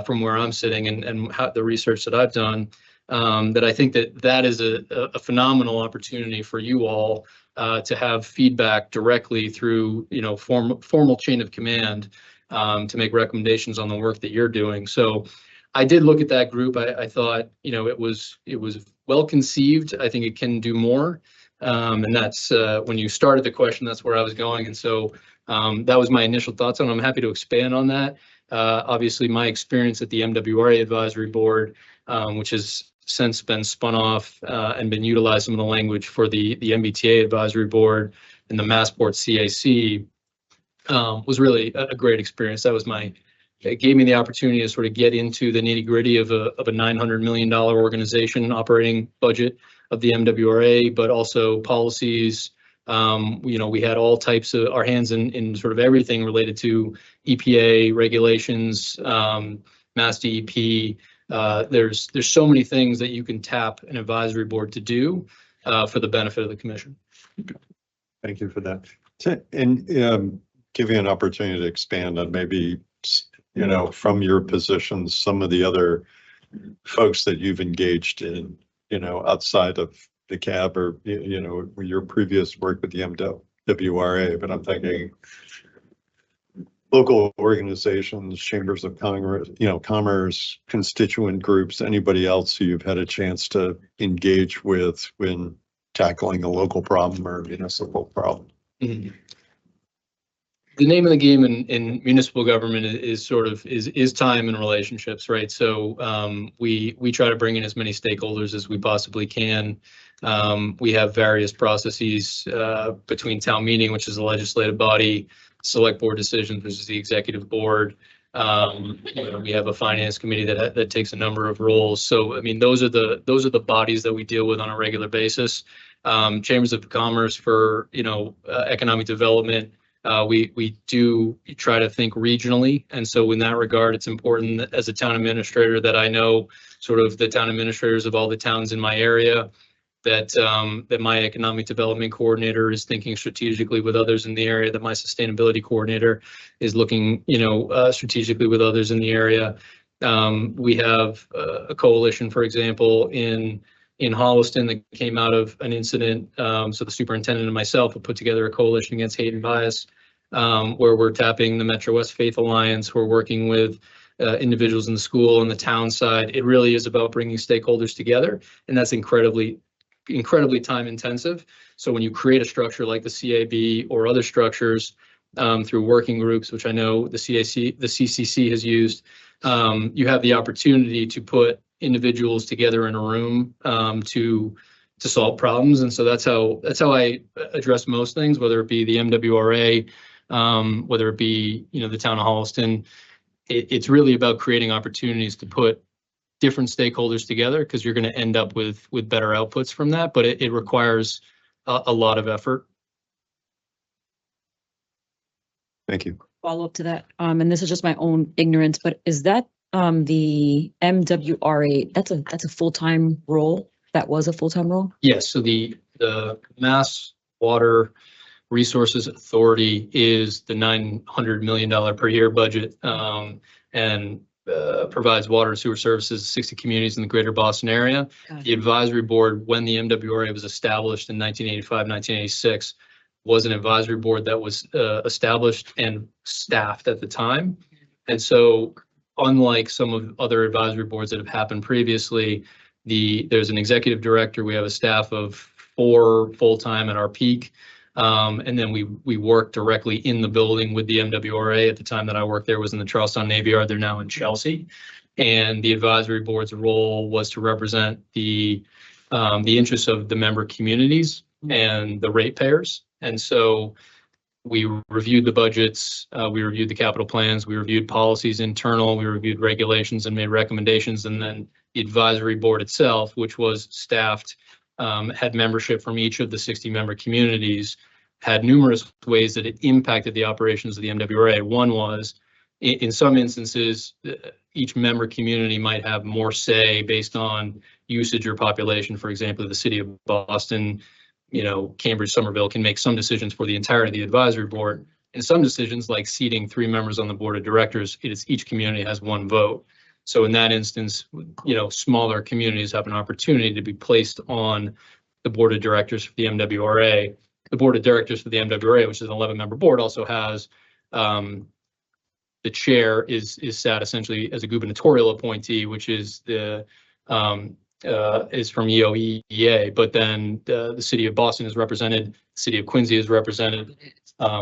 from where I'm sitting and how the research that I've done, that I think that is a phenomenal opportunity for you all to have feedback directly through formal chain of command to make recommendations on the work that you're doing. So I did look at that group. I thought it was well conceived. I think it can do more. And that's when you started the question, that's where I was going. And so that was my initial thoughts on it. I'm happy to expand on that. Obviously, my experience at the MWRA Advisory Board, which has since been spun off and been utilized some of the language for the MBTA Advisory Board and the Massport CAC, was really a great experience. That was my it gave me the opportunity to sort of get into the nitty gritty of a $900 million organization operating budget of the MWRA, but also policies. We had all types of our hands in sort of everything related to EPA regulations, Mass DEP. There's so many things that you can tap an advisory board to do for the benefit of the commission. Thank you for that. And give you an opportunity to expand on maybe, from your positions, some of the other folks that you've engaged in, outside of the CAB or, your previous work with the MWRA, but I'm thinking local organizations, chambers of Congress, commerce, constituent groups, anybody else who you've had a chance to engage with when tackling a local problem or municipal problem. Mm-hmm. The name of the game in municipal government is time and relationships, right? So we try to bring in as many stakeholders as we possibly can. We have various processes between town meeting, which is the legislative body, select board decisions, which is the executive board. We have a finance committee that takes a number of roles. So I mean, those are the bodies that we deal with on a regular basis. Chambers of commerce for economic development. We do try to think regionally, and so in that regard, it's important that as a town administrator that I know sort of the town administrators of all the towns in my area, that my economic development coordinator is thinking strategically with others in the area, that my sustainability coordinator is looking strategically with others in the area. We have a coalition, for example, in Holliston that came out of an incident. So the superintendent and myself have put together a coalition against hate and bias, where we're tapping the Metro West Faith Alliance. We're working with individuals in the school and the town side. It really is about bringing stakeholders together, and that's incredibly time intensive. So when you create a structure like the CAB or other structures through working groups, which I know the CCC has used, you have the opportunity to put individuals together in a room to solve problems. And so that's how I address most things, whether it be the MWRA, whether it be the town of Holliston. It's really about creating opportunities to put different stakeholders together, because you're going to end up with better outputs from that, but it requires a lot of effort. Thank you. Follow up to that, and this is just my own ignorance, but is that the MWRA, that's a full-time role? That was a full-time role? Yes, so the Mass Water Resources Authority is the $900 million per year budget, and provides water and sewer services to 60 communities in the greater Boston area. The advisory board, when the MWRA was established in 1985, 1986, was an advisory board that was established and staffed at the time. And so unlike some of other advisory boards that have happened previously, there's an executive director. We have a staff of 4 full-time at our peak. And then we work directly in the building with the MWRA. At the time that I worked there was in the Charlestown Navy Yard. They're now in Chelsea. And the advisory board's role was to represent the interests of the member communities and the ratepayers. And so we reviewed the budgets, we reviewed the capital plans, we reviewed policies internal, we reviewed regulations and made recommendations. And then the advisory board itself, which was staffed, had membership from each of the 60 member communities, had numerous ways that it impacted the operations of the MWRA. One was, in some instances, each member community might have more say based on usage or population. For example, the city of Boston, Cambridge, Somerville can make some decisions for the entirety of the advisory board. And some decisions, like seating 3 members on the board of directors, each community has 1 vote. So in that instance, smaller communities have an opportunity to be placed on the board of directors for the MWRA. The board of directors for the MWRA, which is an 11-member board, also has the chair is sat essentially as a gubernatorial appointee, which is is from EOEA. But then the city of Boston is represented, the city of Quincy is represented,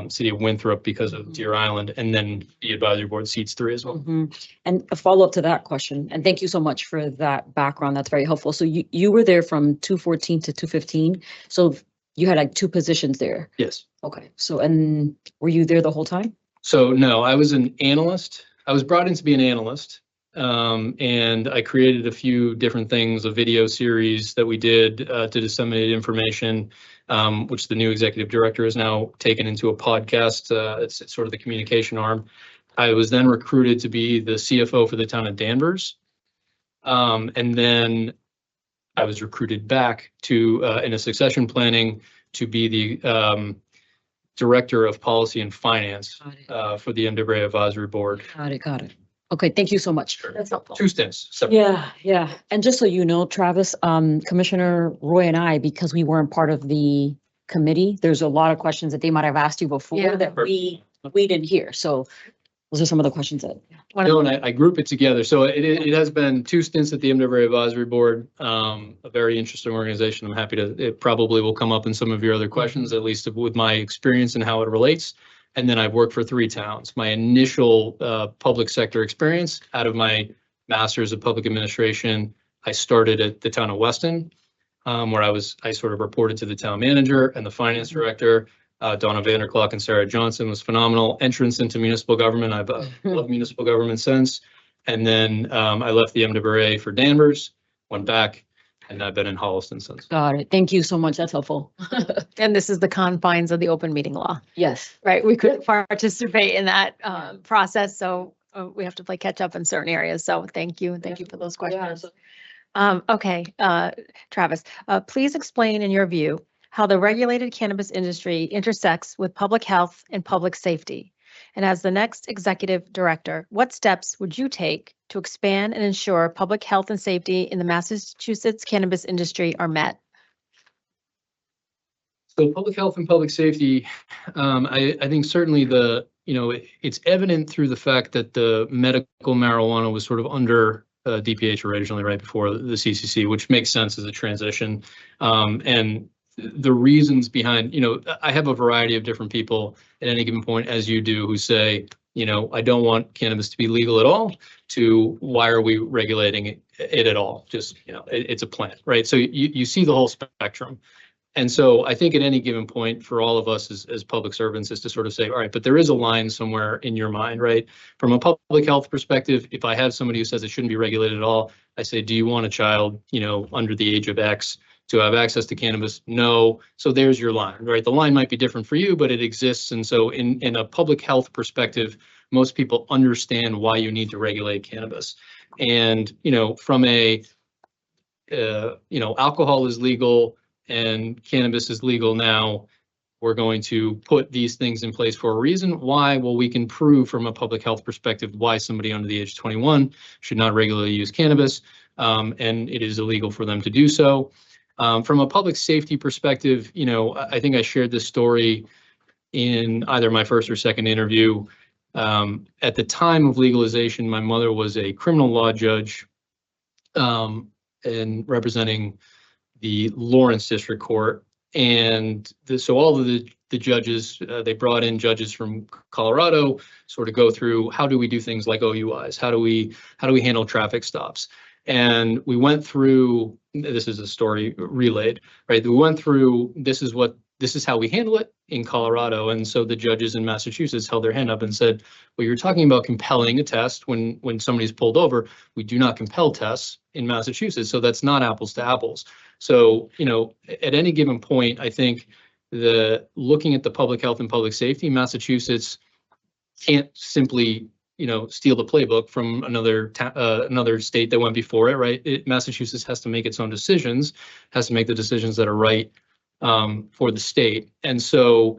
city of Winthrop because of Deer Island, and then the advisory board seats 3 as well. Mm-hmm. And a follow-up to that question, and thank you so much for that background. That's very helpful. So you were there from 2014 to 2015. So you had like 2 positions there. Yes. Okay. So, and were you there the whole time? So no, I was an analyst I was brought in to be an analyst. And I created a few different things, a video series that we did to disseminate information, which the new executive director has now taken into a podcast. It's sort of the communication arm. I was then recruited to be the CFO for the town of Danvers. And then I was recruited back to, in a succession planning, to be the Director of Policy and Finance for the MWA Advisory Board. Got it. Okay, thank you so much. That's helpful. 2 stints. separate. Yeah. And just so you know, Travis, Commissioner Roy and I, because we weren't part of the committee, there's a lot of questions that they might have asked you before Yeah. that we didn't hear. So those are some of the questions that. No, and I group it together. So it has been 2 stints at the MWA Advisory Board, a very interesting organization. I'm happy to, it probably will come up in some of your other questions, at least with my experience and how it relates. And then I've worked for 3 towns. My initial public sector experience out of my master's of public administration, I started at the town of Weston, where I sort of reported to the town manager and the finance director. Donna Vanderclock and Sarah Johnson was phenomenal. Entrance into municipal government. I've loved municipal government since. And then I left the MWA for Danvers, went back, and I've been in Holliston since. Got it. Thank you so much. That's helpful. And this is the confines of the open meeting law, Yes. right? We couldn't participate in that process, so we have to play catch up in certain areas. So thank you. Thank you for those questions. Okay, Travis, please explain in your view how the regulated cannabis industry intersects with public health and public safety. And as the next executive director, what steps would you take to expand and ensure public health and safety in the Massachusetts cannabis industry are met? So public health and public safety, I think certainly it's evident through the fact that the medical marijuana was sort of under DPH originally, right before the CCC, which makes sense as a transition. And the reasons behind, I have a variety of different people at any given point, as you do, who say, I don't want cannabis to be legal at all, to why are we regulating it at all? Just, it's a plant, right? So you see the whole spectrum. And so I think at any given point for all of us as public servants is to sort of say, all right, but there is a line somewhere in your mind, right? From a public health perspective, if I have somebody who says it shouldn't be regulated at all, I say, do you want a child, under the age of X to have access to cannabis? No. So there's your line, right? The line might be different for you, but it exists. And so in a public health perspective, most people understand why you need to regulate cannabis. And, from alcohol is legal and cannabis is legal now. We're going to put these things in place for a reason. Why? Well, we can prove from a public health perspective why somebody under the age of 21 should not regularly use cannabis, and it is illegal for them to do so. From a public safety perspective, I think I shared this story in either my first or second interview. At the time of legalization, my mother was a criminal law judge and representing the Lawrence District Court. And so all of the judges, they brought in judges from Colorado, sort of go through, how do we do things like OUIs? How do we handle traffic stops? And we went through, this is a story relayed, right? We went through, this is how we handle it in Colorado. And so the judges in Massachusetts held their hand up and said, well, you're talking about compelling a test when somebody's pulled over. We do not compel tests in Massachusetts. So that's not apples to apples. So, at any given point, I think looking at the public health and public safety, Massachusetts can't simply steal the playbook from another state that went before it, right? Massachusetts has to make its own decisions, has to make the decisions that are right for the state. And so,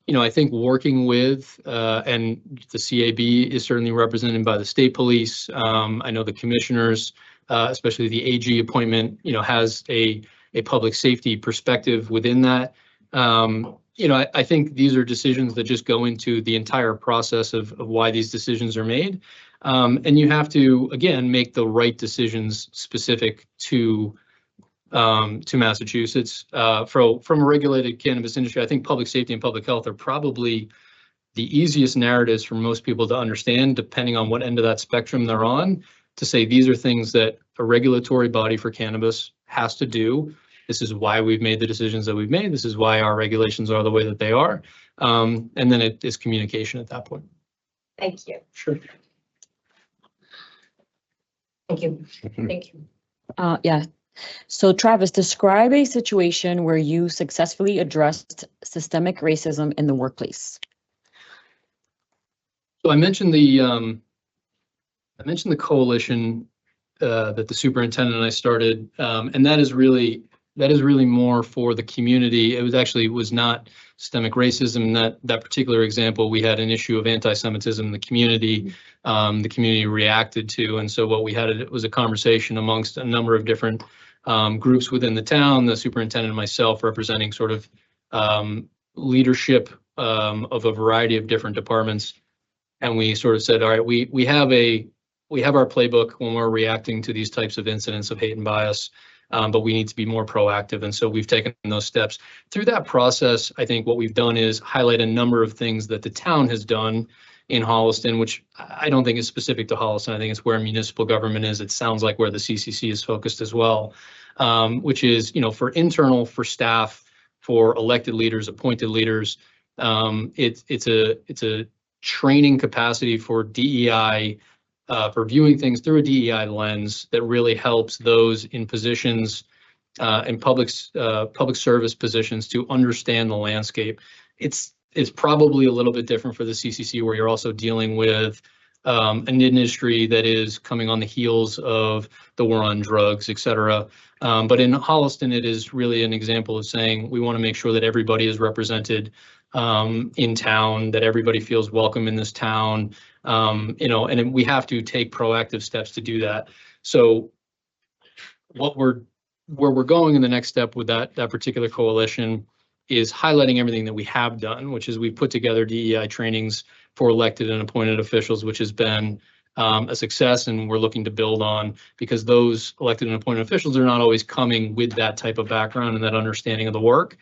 I think working with, and the CAB is certainly represented by the state police. I know the commissioners, especially the AG appointment, has a public safety perspective within that. I think these are decisions that just go into the entire process of why these decisions are made. And you have to, again, make the right decisions specific to Massachusetts. From a regulated cannabis industry, I think public safety and public health are probably the easiest narratives for most people to understand, depending on what end of that spectrum they're on, to say these are things that a regulatory body for cannabis has to do. This is why we've made the decisions that we've made. This is why our regulations are the way that they are. And then it is communication at that point. Thank you. Sure. Thank you. Thank you. Yeah. So Travis, describe a situation where you successfully addressed systemic racism in the workplace. So I mentioned the coalition that the superintendent and I started, and that is really more for the community. It was not systemic racism in that particular example. We had an issue of anti-Semitism in the community. The community reacted to, and so what we had, it was a conversation amongst a number of different groups within the town. The superintendent and myself representing sort of leadership of a variety of different departments, and we sort of said, all right, we have our playbook when we're reacting to these types of incidents of hate and bias, but we need to be more proactive. And so we've taken those steps. Through that process, I think what we've done is highlight a number of things that the town has done in Holliston, which I don't think is specific to Holliston. I think it's where municipal government is. It sounds like where the CCC is focused as well, which is, for staff, for elected leaders, appointed leaders, it's a training capacity for DEI, for viewing things through a DEI lens that really helps those in positions, in public service positions, to understand the landscape. It's probably a little bit different for the CCC, where you're also dealing with an industry that is coming on the heels of the war on drugs, et cetera. But in Holliston, it is really an example of saying we want to make sure that everybody is represented in town, that everybody feels welcome in this town, and we have to take proactive steps to do that. So where we're going in the next step with that particular coalition is highlighting everything that we have done, which is we've put together DEI trainings for elected and appointed officials, which has been a success, and we're looking to build on, because those elected and appointed officials are not always coming with that type of background and that understanding of the work.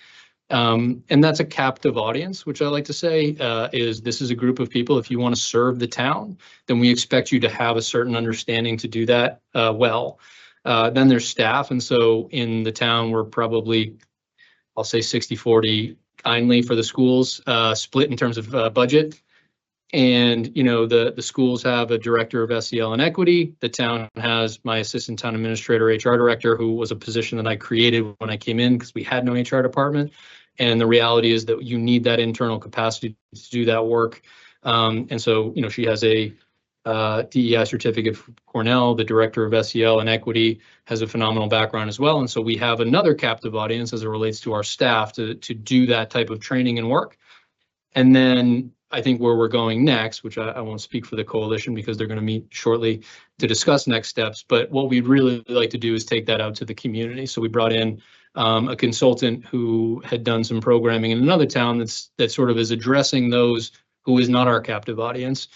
And that's a captive audience, which I like to say this is a group of people. If you want to serve the town, then we expect you to have a certain understanding to do that well. Then there's staff. And so in the town, we're probably, I'll say 60-40 kindly for the schools, split in terms of budget. And, the schools have a director of SEL and equity. The town has my assistant town administrator, HR director, who was a position that I created when I came in because we had no HR department. And the reality is that you need that internal capacity to do that work. And so, she has a DEI certificate from Cornell. The director of SEL and equity has a phenomenal background as well. And so we have another captive audience as it relates to our staff to do that type of training and work. And then I think where we're going next, which I won't speak for the coalition because they're going to meet shortly to discuss next steps, but what we'd really like to do is take that out to the community. So we brought in a consultant who had done some programming in another town that sort of is addressing those who is not our captive audience,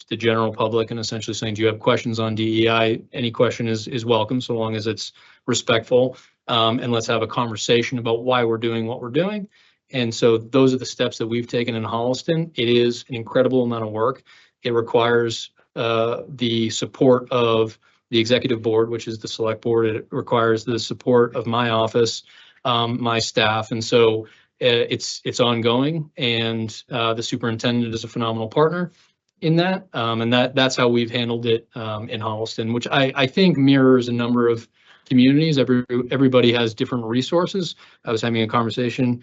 the general public, and essentially saying, do you have questions on DEI? Any question is welcome, so long as it's respectful. And let's have a conversation about why we're doing what we're doing. And so those are the steps that we've taken in Holliston. It is an incredible amount of work. It requires the support of the executive board, which is the select board. It requires the support of my office, my staff. And so it's ongoing, and the superintendent is a phenomenal partner in that. And that's how we've handled it in Holliston, which I think mirrors a number of communities. Everybody has different resources. I was having a conversation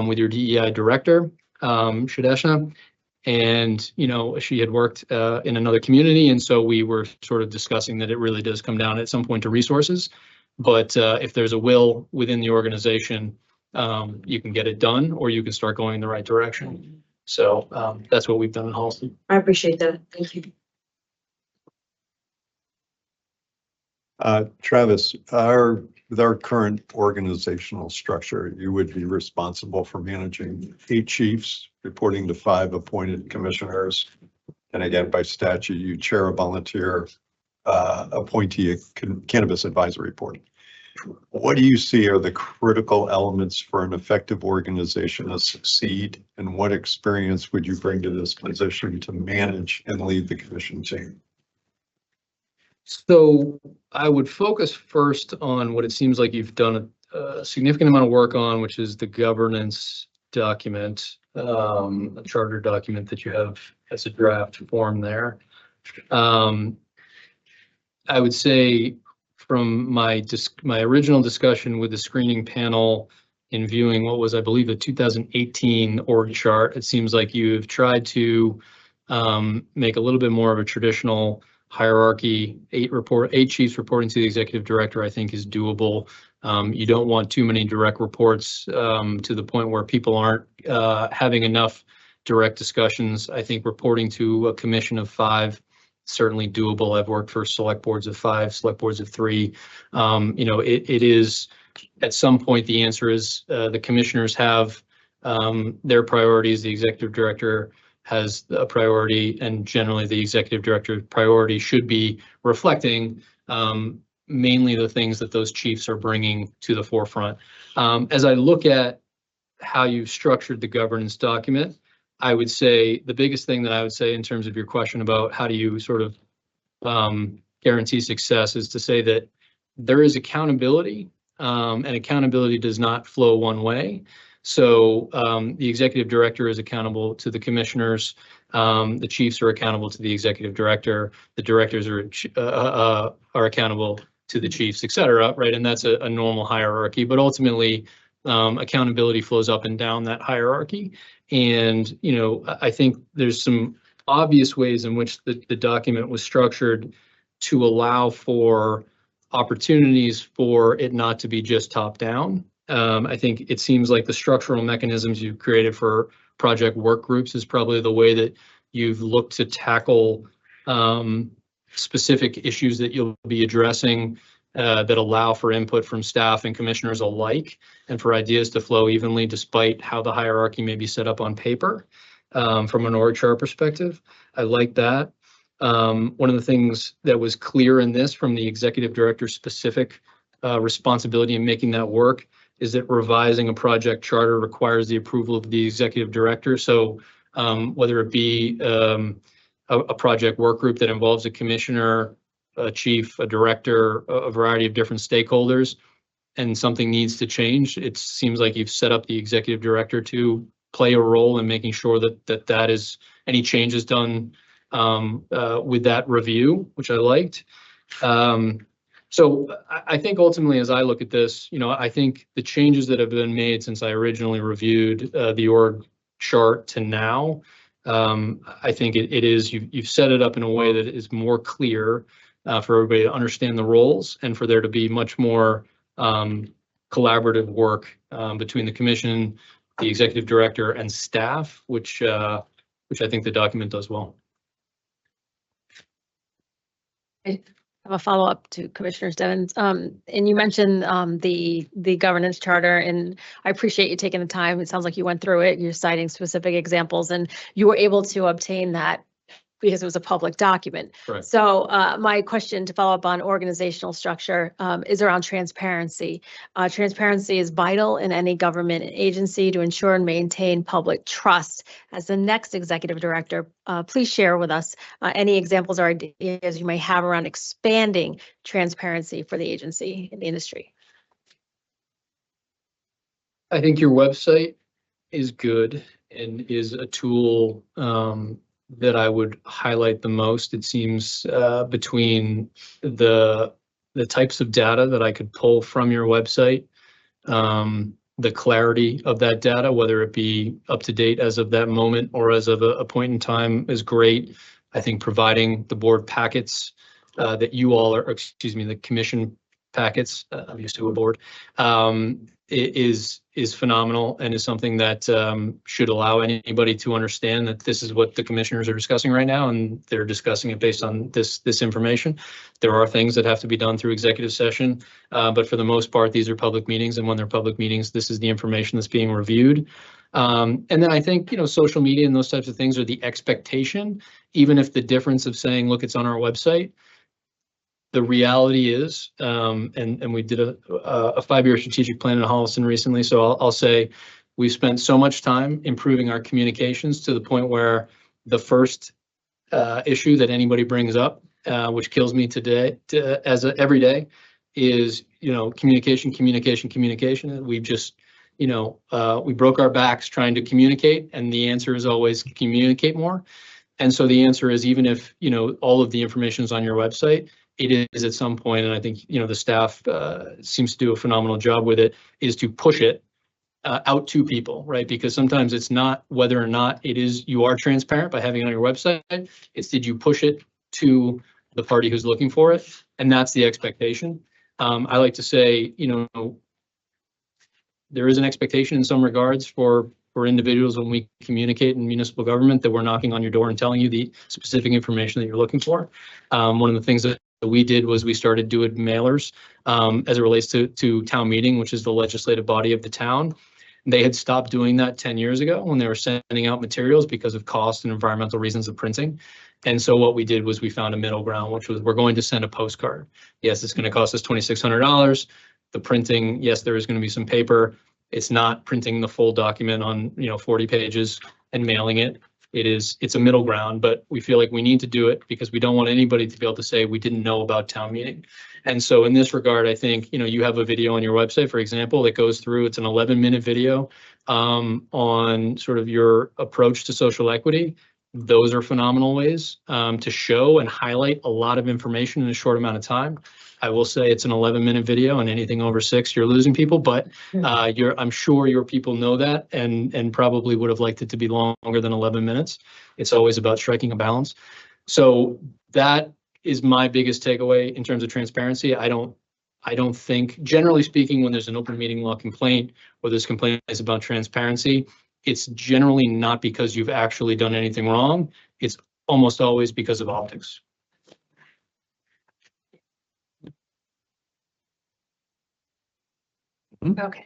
with your DEI director, Shadeshna, and she had worked in another community, and so we were sort of discussing that it really does come down at some point to resources. But if there's a will within the organization, you can get it done, or you can start going in the right direction. So that's what we've done in Holliston. I appreciate that. Thank you. Travis, with our current organizational structure, you would be responsible for managing 8 chiefs, reporting to 5 appointed commissioners. And again, by statute, you chair a volunteer appointee Cannabis Advisory Board. What do you see are the critical elements for an effective organization to succeed? And what experience would you bring to this position to manage and lead the commission team? So I would focus first on what it seems like you've done a significant amount of work on, which is the governance document, a charter document that you have as a draft form there. I would say from my original discussion with the screening panel in viewing what was, I believe, a 2018 org chart, it seems like you've tried to make a little bit more of a traditional hierarchy. 8 chiefs reporting to the executive director, I think, is doable. You don't want too many direct reports to the point where people aren't having enough direct discussions. I think reporting to a commission of 5, certainly doable. I've worked for select boards of 5, select boards of 3. It is, at some point, the answer is the commissioners have their priorities. The executive director has a priority, and generally the executive director's priority should be reflecting mainly the things that those chiefs are bringing to the forefront. As I look at how you've structured the governance document, I would say the biggest thing that I would say in terms of your question about how do you sort of guarantee success is to say that there is accountability, and accountability does not flow one way. So the executive director is accountable to the commissioners, the chiefs are accountable to the executive director, the directors are accountable to the chiefs, et cetera, right? And that's a normal hierarchy, but ultimately accountability flows up and down that hierarchy. And, I think there's some obvious ways in which the document was structured to allow for opportunities for it not to be just top down. I think it seems like the structural mechanisms you've created for project work groups is probably the way that you've looked to tackle specific issues that you'll be addressing that allow for input from staff and commissioners alike, and for ideas to flow evenly despite how the hierarchy may be set up on paper from an org chart perspective. I like that. One of the things that was clear in this from the executive director's specific responsibility in making that work is that revising a project charter requires the approval of the executive director. So whether it be a project work group that involves a commissioner, a chief, a director, a variety of different stakeholders, and something needs to change, it seems like you've set up the executive director to play a role in making sure that is any changes done with that review, which I liked. So I think ultimately, as I look at this, I think the changes that have been made since I originally reviewed the org chart to now, I think it is, you've set it up in a way that is more clear for everybody to understand the roles and for there to be much more collaborative work between the commission, the executive director, and staff, which I think the document does well. I have a follow-up to Commissioner Stebbins. And you mentioned the governance charter, and I appreciate you taking the time. It sounds like you went through it. You're citing specific examples, and you were able to obtain that because it was a public document. Right. So my question to follow up on organizational structure is around transparency. Transparency is vital in any government agency to ensure and maintain public trust. As the next executive director, please share with us any examples or ideas you may have around expanding transparency for the agency in the industry. I think your website is good and is a tool that I would highlight the most. It seems between the types of data that I could pull from your website, the clarity of that data, whether it be up to date as of that moment or as of a point in time, is great. I think providing the board packets that you all are, excuse me, the commission packets, I'm used to a board, is phenomenal and is something that should allow anybody to understand that this is what the commissioners are discussing right now, and they're discussing it based on this information. There are things that have to be done through executive session, but for the most part, these are public meetings, and when they're public meetings, this is the information that's being reviewed. And then I think, social media and those types of things are the expectation, even if the difference of saying, look, it's on our website. The reality is, and we did a 5-year strategic plan in Holliston recently, so I'll say we've spent so much time improving our communications to the point where the first issue that anybody brings up, which kills me today, every day, is communication. We've just we broke our backs trying to communicate, and the answer is always communicate more. And so the answer is, even if all of the information is on your website, it is at some point, and I think, you know, the staff seems to do a phenomenal job with it, is to push it out to people, right? Because sometimes it's not whether or not it is, you are transparent by having it on your website. It's did you push it to the party who's looking for it? And that's the expectation. I like to say, you know, there is an expectation in some regards for individuals when we communicate in municipal government that we're knocking on your door and telling you the specific information that you're looking for. One of the things that we did was we started doing mailers as it relates to town meeting, which is the legislative body of the town. They had stopped doing that 10 years ago when they were sending out materials because of cost and environmental reasons of printing. And so what we did was we found a middle ground, which was we're going to send a postcard. Yes, it's going to cost us $2,600. The printing, yes, there is going to be some paper. It's not printing the full document on, you know, 40 pages and mailing it. It's a middle ground, but we feel like we need to do it because we don't want anybody to be able to say we didn't know about town meeting. And so in this regard, I think, you know, you have a video on your website, for example, that goes through, it's an 11-minute video on sort of your approach to social equity. Those are phenomenal ways to show and highlight a lot of information in a short amount of time. I will say it's an 11-minute video, and anything over 6, you're losing people, but I'm sure your people know that and probably would have liked it to be longer than 11 minutes. It's always about striking a balance. So that is my biggest takeaway in terms of transparency. I don't think, generally speaking, when there's an open meeting law complaint or this complaint is about transparency, it's generally not because you've actually done anything wrong. It's almost always because of optics. Okay.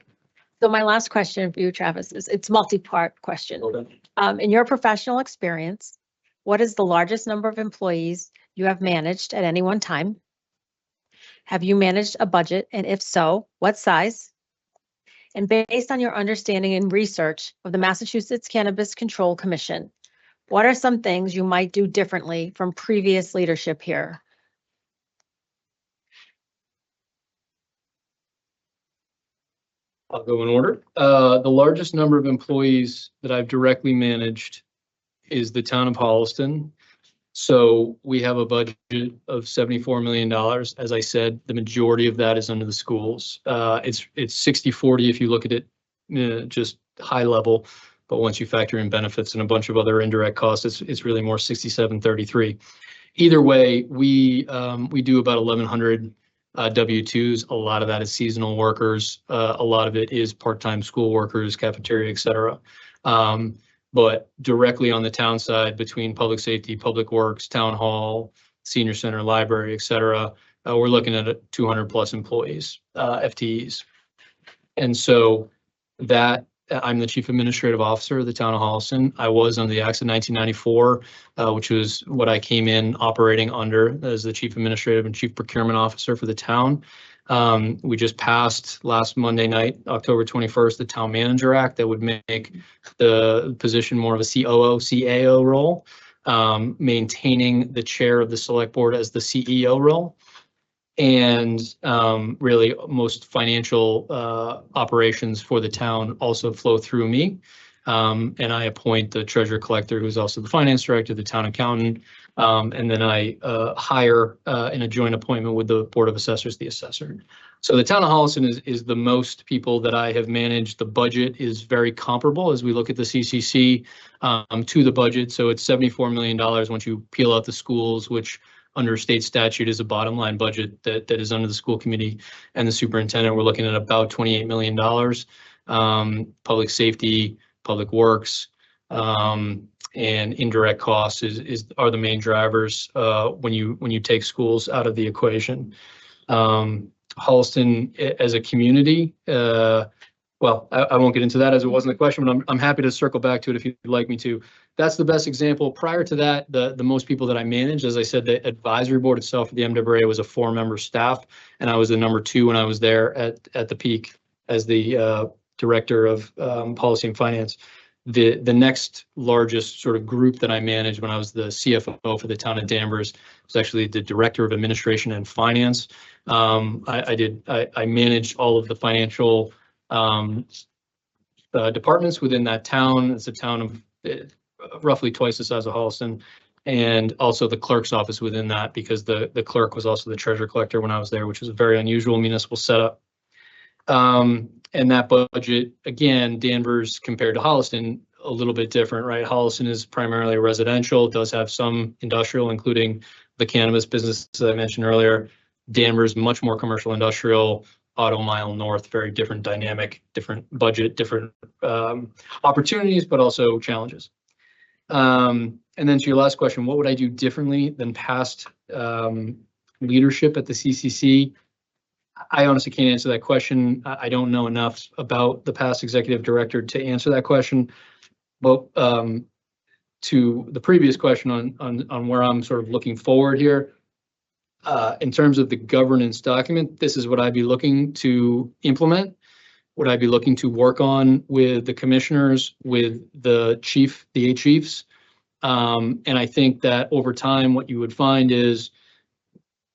So my last question for you, Travis, is it's multi-part question. In your professional experience, what is the largest number of employees you have managed at any one time? Have you managed a budget? And if so, what size? And based on your understanding and research of the Massachusetts Cannabis Control Commission, what are some things you might do differently from previous leadership here? I'll go in order. The largest number of employees that I've directly managed is the town of Holliston. So we have a budget of $74 million. As I said, the majority of that is under the schools. It's 60-40 if you look at it just high level, but once you factor in benefits and a bunch of other indirect costs, it's really more 67-33. Either way, we do about 1,100 W-2s. A lot of that is seasonal workers. A lot of it is part-time school workers, cafeteria, et cetera. But directly on the town side, between public safety, public works, town hall, senior center, library, et cetera, we're looking at 200 plus employees, FTEs. And so that I'm the chief administrative officer of the town of Holliston. I was under the acts of 1994, which was what I came in operating under as the chief administrative and chief procurement officer for the town. We just passed last Monday night, October 21st, the Town Manager Act that would make the position more of a COO, CAO role, maintaining the chair of the select board as the CEO role. And really most financial operations for the town also flow through me. And I appoint the treasurer collector, who's also the finance director, the town accountant. And then I hire in a joint appointment with the Board of Assessors, the assessor. So the town of Holliston is the most people that I have managed. The budget is very comparable as we look at the CCC to the budget. So it's $74 million once you peel out the schools, which under state statute is a bottom line budget that is under the school committee and the superintendent. We're looking at about $28 million. Public safety, public works, and indirect costs are the main drivers when you take schools out of the equation. Holliston as a community, well, I won't get into that as it wasn't a question, but I'm happy to circle back to it if you'd like me to. That's the best example. Prior to that, the most people that I managed, as I said, the advisory board itself for the MWA was a 4-member staff, and I was the number 2 when I was there at the peak as the director of policy and finance. The next largest sort of group that I managed when I was the CFO for the town of Danvers was actually the director of administration and finance. I managed all of the financial departments within that town. It's a town of roughly twice the size of Holliston. and also the clerk's office within that, because the clerk was also the treasurer collector when I was there, which was a very unusual municipal setup. And that budget, again, Danvers compared to Holliston, a little bit different, right? Holliston is primarily residential, does have some industrial, including the cannabis business that I mentioned earlier. Danvers, much more commercial industrial, auto mile north, very different dynamic, different budget, different opportunities, but also challenges. And then to your last question, what would I do differently than past leadership at the CCC? I honestly can't answer that question. I don't know enough about the past executive director to answer that question. But to the previous question on where I'm sort of looking forward here, in terms of the governance document, this is what I'd be looking to implement. What I'd be looking to work on with the commissioners, with the eight chiefs. And I think that over time, what you would find is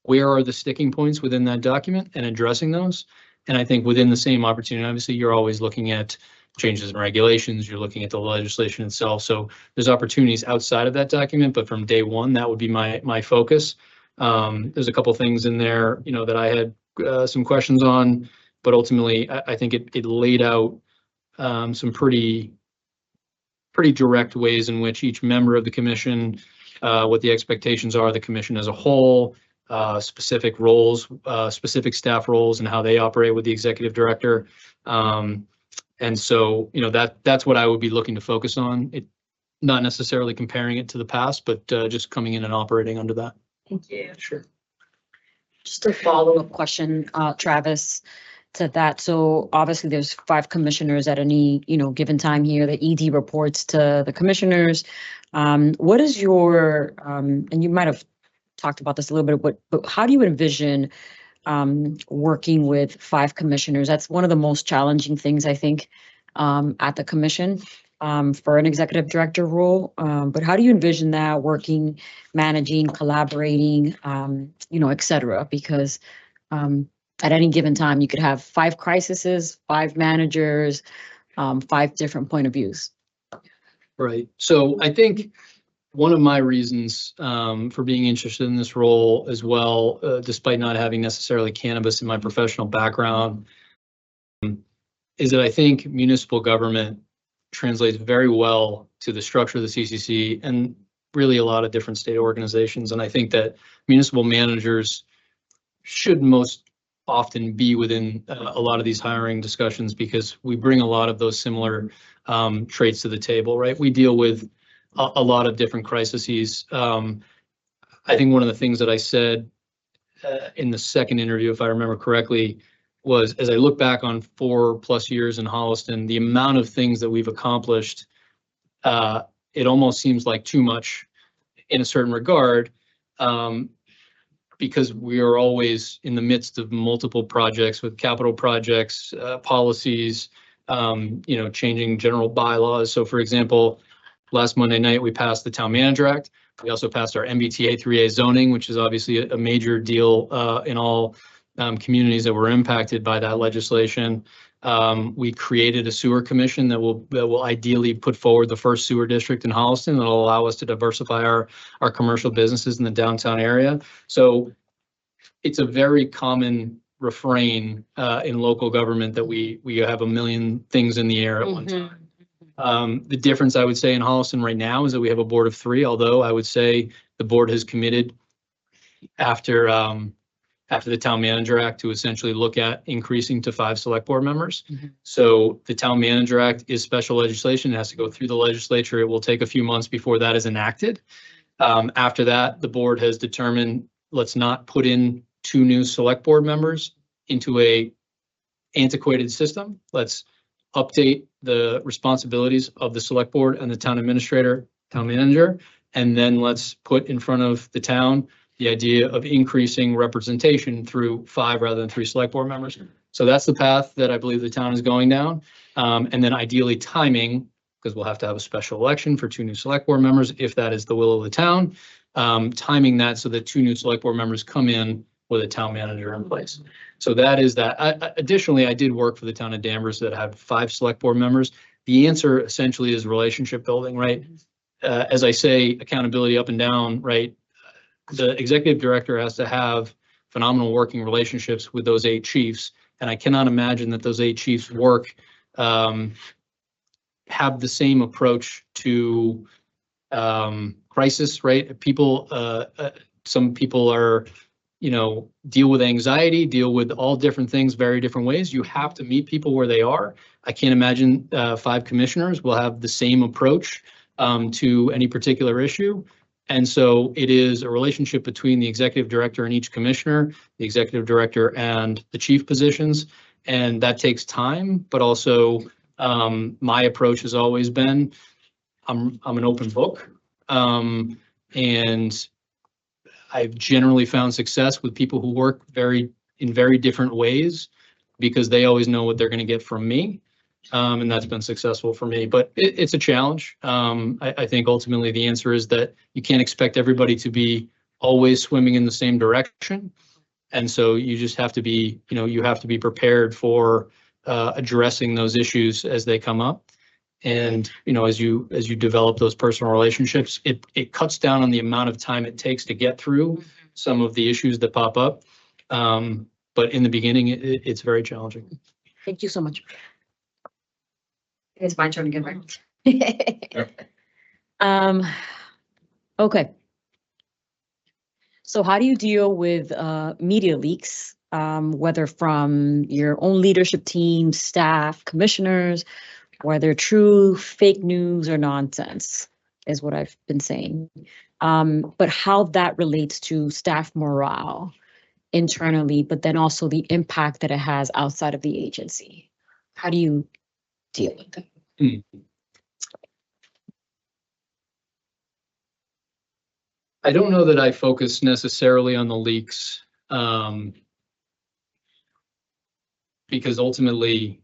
where are the sticking points within that document and addressing those. And I think within the same opportunity, obviously, you're always looking at changes in regulations, you're looking at the legislation itself. So there's opportunities outside of that document, but from day one, that would be my focus. There's a couple things in there, that I had some questions on, but ultimately, I think it laid out some pretty direct ways in which each member of the commission, what the expectations are of the commission as a whole, specific roles, specific staff roles, and how they operate with the executive director. And so, that's what I would be looking to focus on. It not necessarily comparing it to the past, but just coming in and operating under that. Thank you. Sure. Just a follow-up question, Travis, to that. So obviously there's 5 commissioners at any, given time here. The ED reports to the commissioners. What is your, and you might have talked about this a little bit, but how do you envision working with 5 commissioners? That's one of the most challenging things, I think, at the commission for an executive director role. But how do you envision that working, managing, collaborating, et cetera? Because at any given time, you could have 5 crises, 5 managers, 5 different point of views. Right. So I think one of my reasons for being interested in this role as well, despite not having necessarily cannabis in my professional background, is that I think municipal government translates very well to the structure of the CCC and really a lot of different state organizations. And I think that municipal managers should most often be within a lot of these hiring discussions, because we bring a lot of those similar traits to the table, right? We deal with a lot of different crises. I think one of the things that I said in the second interview, if I remember correctly, was as I look back on 4+ years in Holliston, the amount of things that we've accomplished, it almost seems like too much in a certain regard, because we are always in the midst of multiple projects with capital projects, policies, changing general bylaws. So for example, last Monday night, we passed the Town Manager Act. We also passed our MBTA 3A zoning, which is obviously a major deal in all communities that were impacted by that legislation. We created a sewer commission that will ideally put forward the first sewer district in Holliston that will allow us to diversify our commercial businesses in the downtown area. So it's a very common refrain in local government that we have a million things in the air at one time. The difference I would say in Holliston right now is that we have a board of 3, although I would say the board has committed after the Town Manager Act to essentially look at increasing to 5 select board members. So the Town Manager Act is special legislation. It has to go through the legislature. It will take a few months before that is enacted. After that, the board has determined, let's not put in 2 new select board members into a antiquated system. Let's update the responsibilities of the select board and the town administrator, town manager, and then let's put in front of the town the idea of increasing representation through 5 rather than 3 select board members. So that's the path that I believe the town is going down. And then ideally timing, because we'll have to have a special election for 2 new select board members, if that is the will of the town, timing that so that 2 new select board members come in with a town manager in place. So that is that. Additionally, I did work for the town of Danvers that had 5 select board members. The answer essentially is relationship building, right? as I say, accountability up and down, right? The executive director has to have phenomenal working relationships with those 8 chiefs. And I cannot imagine that those 8 chiefs work, have the same approach to crisis, right? People, some people are, deal with anxiety, deal with all different things, very different ways. You have to meet people where they are. I can't imagine 5 commissioners will have the same approach to any particular issue. And so it is a relationship between the executive director and each commissioner, the executive director and the chief positions. And that takes time, but also my approach has always been, I'm an open book. And I've generally found success with people who work in very different ways because they always know what they're going to get from me. And that's been successful for me, but it's a challenge. I think ultimately the answer is that you can't expect everybody to be always swimming in the same direction. And so you just have to be, you have to be prepared for addressing those issues as they come up. And, as you develop those personal relationships, it cuts down on the amount of time it takes to get through some of the issues that pop up. But in the beginning, it's very challenging. Thank you so much. It's my turn again, right? Okay. So how do you deal with media leaks, whether from your own leadership team, staff, commissioners, whether true, fake news, or nonsense is what I've been saying. But how that relates to staff morale internally, but then also the impact that it has outside of the agency. How do you deal with that? I don't know that I focus necessarily on the leaks, because ultimately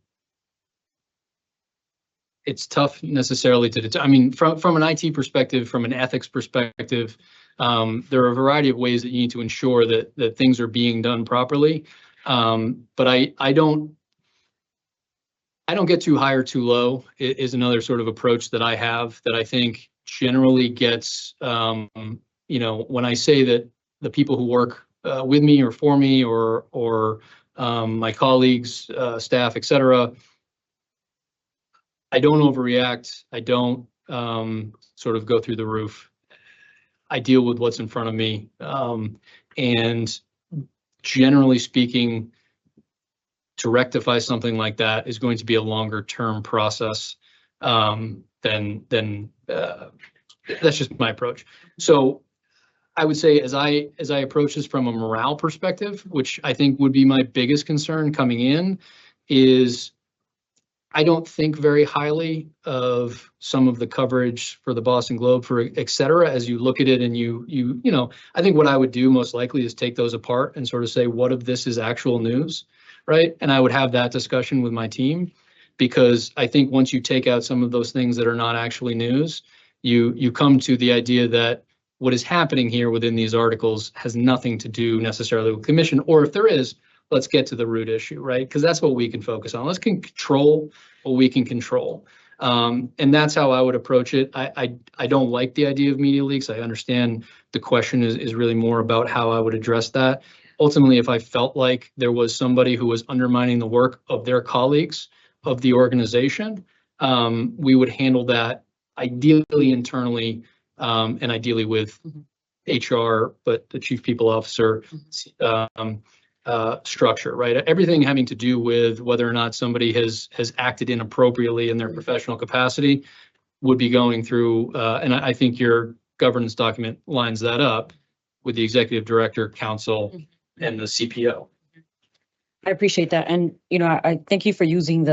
it's tough necessarily to I mean, from an IT perspective, from an ethics perspective, there are a variety of ways that you need to ensure that things are being done properly. But I don't get too high or too low is another sort of approach that I have that I think generally gets, when I say that the people who work with me or for me or my colleagues, staff, et cetera, I don't overreact. I don't sort of go through the roof. I deal with what's in front of me. And generally speaking, to rectify something like that is going to be a longer term process than that's just my approach. So I would say as I approach this from a morale perspective, which I think would be my biggest concern coming in, is I don't think very highly of some of the coverage for the Boston Globe, for et cetera, as you look at it and I think what I would do most likely is take those apart and sort of say, what of this is actual news, right? And I would have that discussion with my team, because I think once you take out some of those things that are not actually news, you come to the idea that what is happening here within these articles has nothing to do necessarily with commission, or if there is, let's get to the root issue, right? Because that's what we can focus on. Let's control what we can control. And that's how I would approach it. I don't like the idea of media leaks. I understand the question is really more about how I would address that. Ultimately, if I felt like there was somebody who was undermining the work of their colleagues of the organization, we would handle that ideally internally, and ideally with HR, but the chief people officer structure, right? Everything having to do with whether or not somebody has acted inappropriately in their professional capacity would be going through, and I think your governance document lines that up with the executive director, council, and the CPO. I appreciate that. And, I thank you for using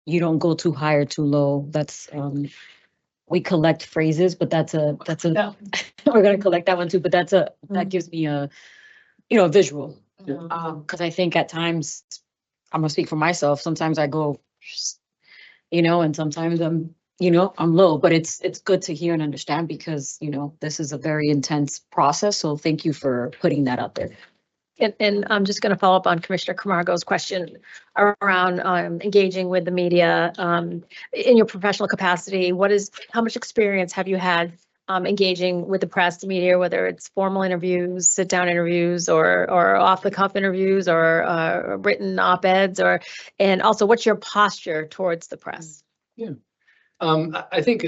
you don't go too high or too low. That's, we collect phrases, but that's a, we're going to collect that one too, but that gives me a visual. Because I think at times, I'm gonna speak for myself, sometimes I go, and sometimes I'm low, but it's good to hear and understand, because, this is a very intense process. So thank you for putting that out there. And I'm just going to follow up on Commissioner Camargo's question around engaging with the media in your professional capacity. How much experience have you had engaging with the press, the media, whether it's formal interviews, sit-down interviews, or off-the-cuff interviews, or written op-eds, and also what's your posture towards the press? I think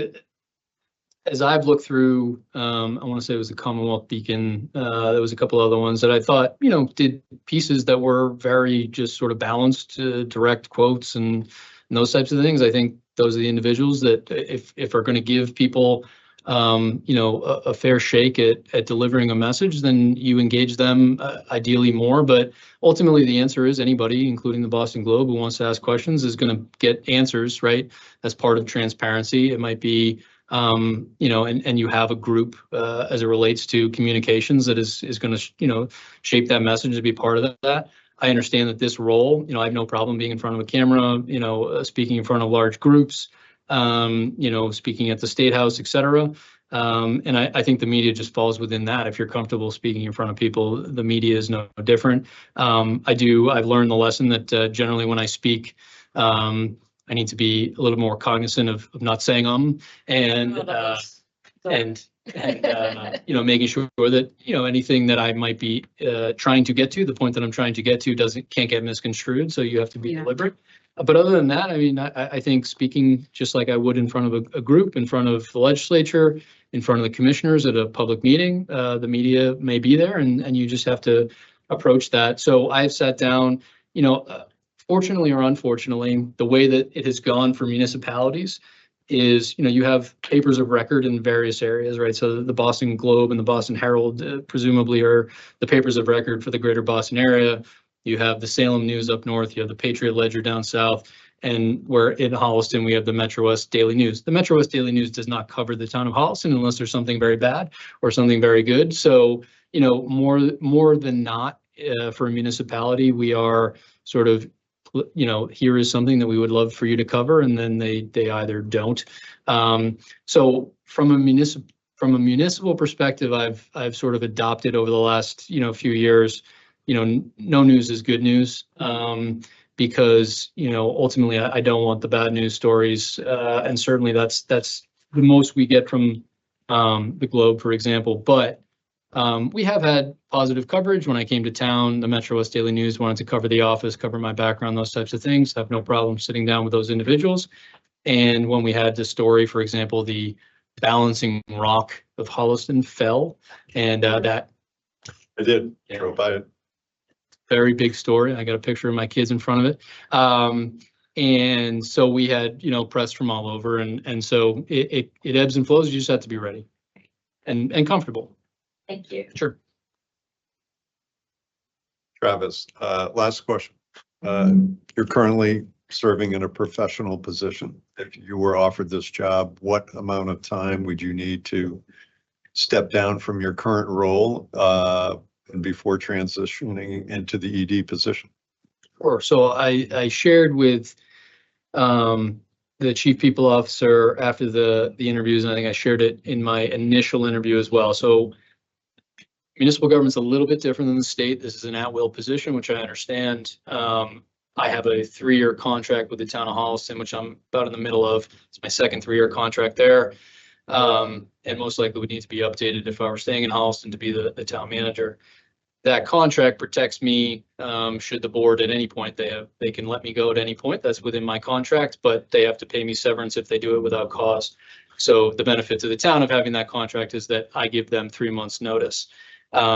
as I've looked through, I want to say it was the Commonwealth Beacon. There was a couple other ones that I thought, did pieces that were very just sort of balanced, direct quotes and those types of things. I think those are the individuals that if are going to give people, a fair shake at delivering a message, then you engage them ideally more. But ultimately, the answer is anybody, including the Boston Globe, who wants to ask questions is going to get answers, right? As part of transparency. It might be and you have a group as it relates to communications that is going to, shape that message to be part of that. I understand that this role, I have no problem being in front of a camera, speaking in front of large groups, speaking at the State House, et cetera. And I think the media just falls within that. If you're comfortable speaking in front of people, the media is no different. I've learned the lesson that generally when I speak, I need to be a little more cognizant of not saying and making sure that, anything that I might be trying to get to, the point that I'm trying to get to can't get misconstrued. So you have to be deliberate. But other than that, I mean, I think speaking just like I would in front of a group, in front of the legislature, in front of the commissioners at a public meeting, the media may be there and you just have to approach that. So I've sat down, fortunately or unfortunately, the way that it has gone for municipalities is, you have papers of record in various areas, right? So the Boston Globe and the Boston Herald presumably are the papers of record for the greater Boston area. You have the Salem News up north, you have the Patriot Ledger down south, and we're in Holliston, we have the Metro West Daily News. The Metro West Daily News does not cover the town of Holliston unless there's something very bad or something very good. So, more than not, for a municipality, we are sort of, here is something that we would love for you to cover, and then they either don't. So from a municipal perspective, I've sort of adopted over the last, few years, no news is good news, because, ultimately I don't want the bad news stories. And certainly that's the most we get from the Globe, for example. But we have had positive coverage. When I came to town, the Metro West Daily News wanted to cover the office, cover my background, those types of things. I have no problem sitting down with those individuals. And when we had the story, for example, the balancing rock of Holliston fell, and that I did. Drove by it. Very big story. I got a picture of my kids in front of it. And so we had, press from all over, and so it ebbs and flows. You just have to be ready and comfortable. Thank you. Sure. Travis, last question. You're currently serving in a professional position. If you were offered this job, what amount of time would you need to step down from your current role and before transitioning into the ED position? Sure. So I shared with the chief people officer after the interviews, and I think I shared it in my initial interview as well. So municipal government's a little bit different than the state. This is an at-will position, which I understand. I have a 3-year contract with the town of Holliston, which I'm about in the middle of. It's my second 3-year contract there. And most likely would need to be updated if I were staying in Holliston to be the town manager. That contract protects me, should the board at any point, they can let me go at any point. That's within my contract, but they have to pay me severance if they do it without cause. So the benefit to the town of having that contract is that I give them 3 months notice.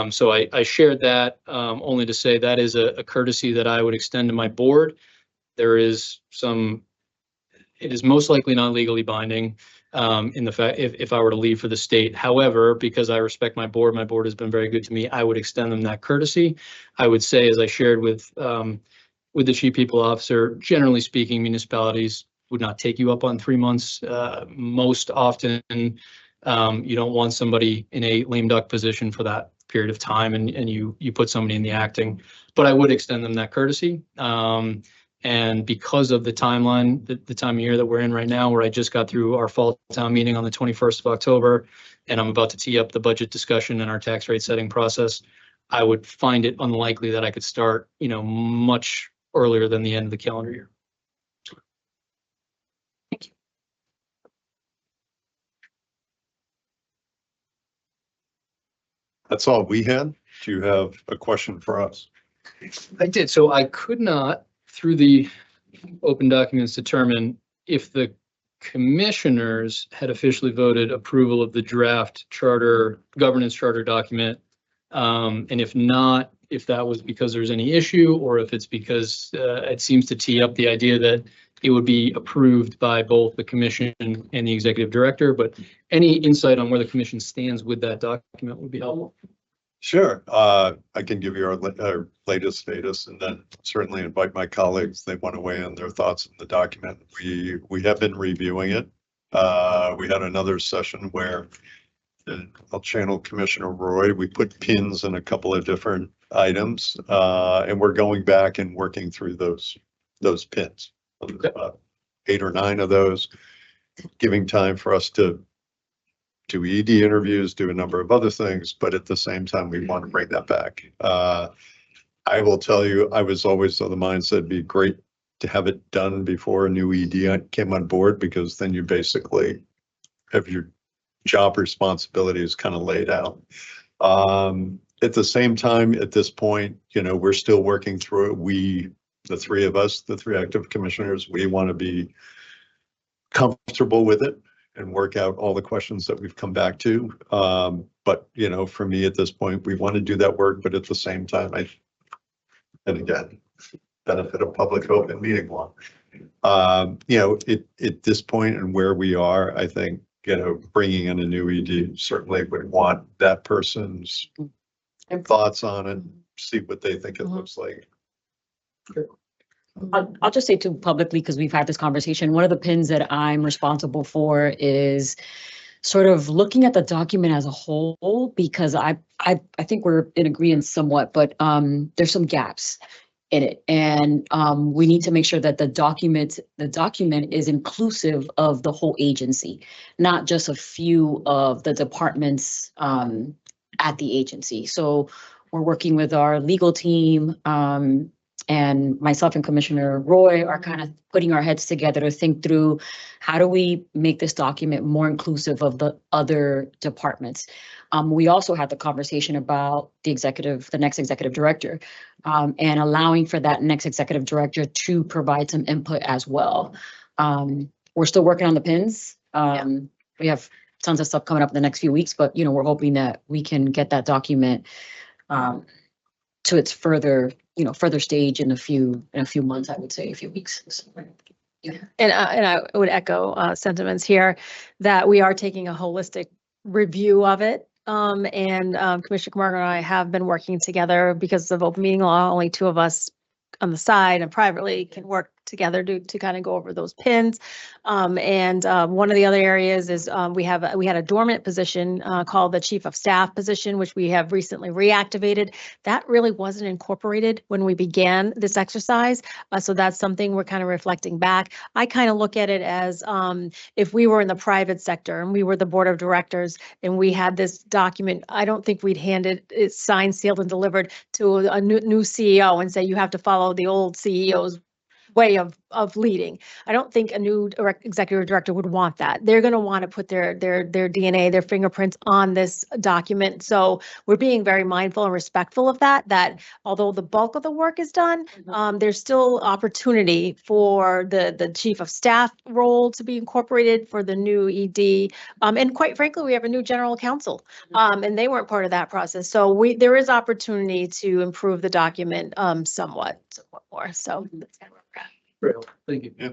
So I shared that only to say that is a courtesy that I would extend to my board. There is it is most likely not legally binding in the fact if I were to leave for the state. However, because I respect my board has been very good to me, I would extend them that courtesy. I would say, as I shared with the chief people officer, generally speaking, municipalities would not take you up on 3 months. Most often, you don't want somebody in a lame duck position for that period of time, and you put somebody in the acting, but I would extend them that courtesy. And because of the timeline, the time of year that we're in right now, where I just got through our fall town meeting on the 21st of October, and I'm about to tee up the budget discussion and our tax rate setting process I would find it unlikely that I could start, much earlier than the end of the calendar year. That's all we had. Do you have a question for us? I did. So I could not, through the open documents, determine if the commissioners had officially voted approval of the draft charter, governance charter document. And if not, if that was because there's any issue, or if it's because it seems to tee up the idea that it would be approved by both the commission and the executive director. But any insight on where the commission stands with that document would be helpful. Sure. I can give you our latest status, and then certainly invite my colleagues. They want to weigh in their thoughts on the document. We have been reviewing it. We had another session where I'll channel Commissioner Roy. We put pins in a couple of different items, and we're going back and working through those pins. There's about 8 or 9 of those, giving time for us to do ED interviews, do a number of other things, but at the same time, we want to bring that back. I will tell you, I was always of the mindset it'd be great to have it done before a new ED came on board, because then you basically have your job responsibilities kind of laid out. At the same time, at this point, we're still working through it. The 3 of us, the 3 active commissioners, we want to be comfortable with it and work out all the questions that we've come back to. But, for me at this point, we want to do that work, but at the same time, and again, benefit of public open meeting law. At this point and where we are, I think, bringing in a new ED certainly would want that person's thoughts on it, see what they think it looks like. I'll just say too publicly, because we've had this conversation, one of the pins that I'm responsible for is sort of looking at the document as a whole, because I think we're in agreement somewhat, but there's some gaps in it. And we need to make sure that the document is inclusive of the whole agency, not just a few of the departments at the agency. So we're working with our legal team, and myself and Commissioner Roy are kind of putting our heads together to think through how do we make this document more inclusive of the other departments. We also had the conversation about the next executive director, and allowing for that next executive director to provide some input as well. We're still working on the pins. We have tons of stuff coming up in the next few weeks, but we're hoping that we can get that document to its further stage in a few months, I would say a few weeks. So, yeah. And I would echo sentiments here that we are taking a holistic review of it. And Commissioner Camargo and I have been working together because of open meeting law. Only 2 of us on the side and privately can work together to kind of go over those pins. And one of the other areas is we had a dormant position called the Chief of Staff position, which we have recently reactivated. That really wasn't incorporated when we began this exercise. So that's something we're kind of reflecting back. I kind of look at it as if we were in the private sector and we were the board of directors and we had this document, I don't think we'd hand it signed, sealed, and delivered to a new CEO and say, you have to follow the old CEO's way of leading. I don't think a new executive director would want that. They're going to want to put their DNA, their fingerprints on this document. So we're being very mindful and respectful of that although the bulk of the work is done, there's still opportunity for the chief of staff role to be incorporated for the new ED. And quite frankly, we have a new general counsel, and they weren't part of that process. So there is opportunity to improve the document somewhat more. So that's kind of where we're at. Great. Thank you. Yeah.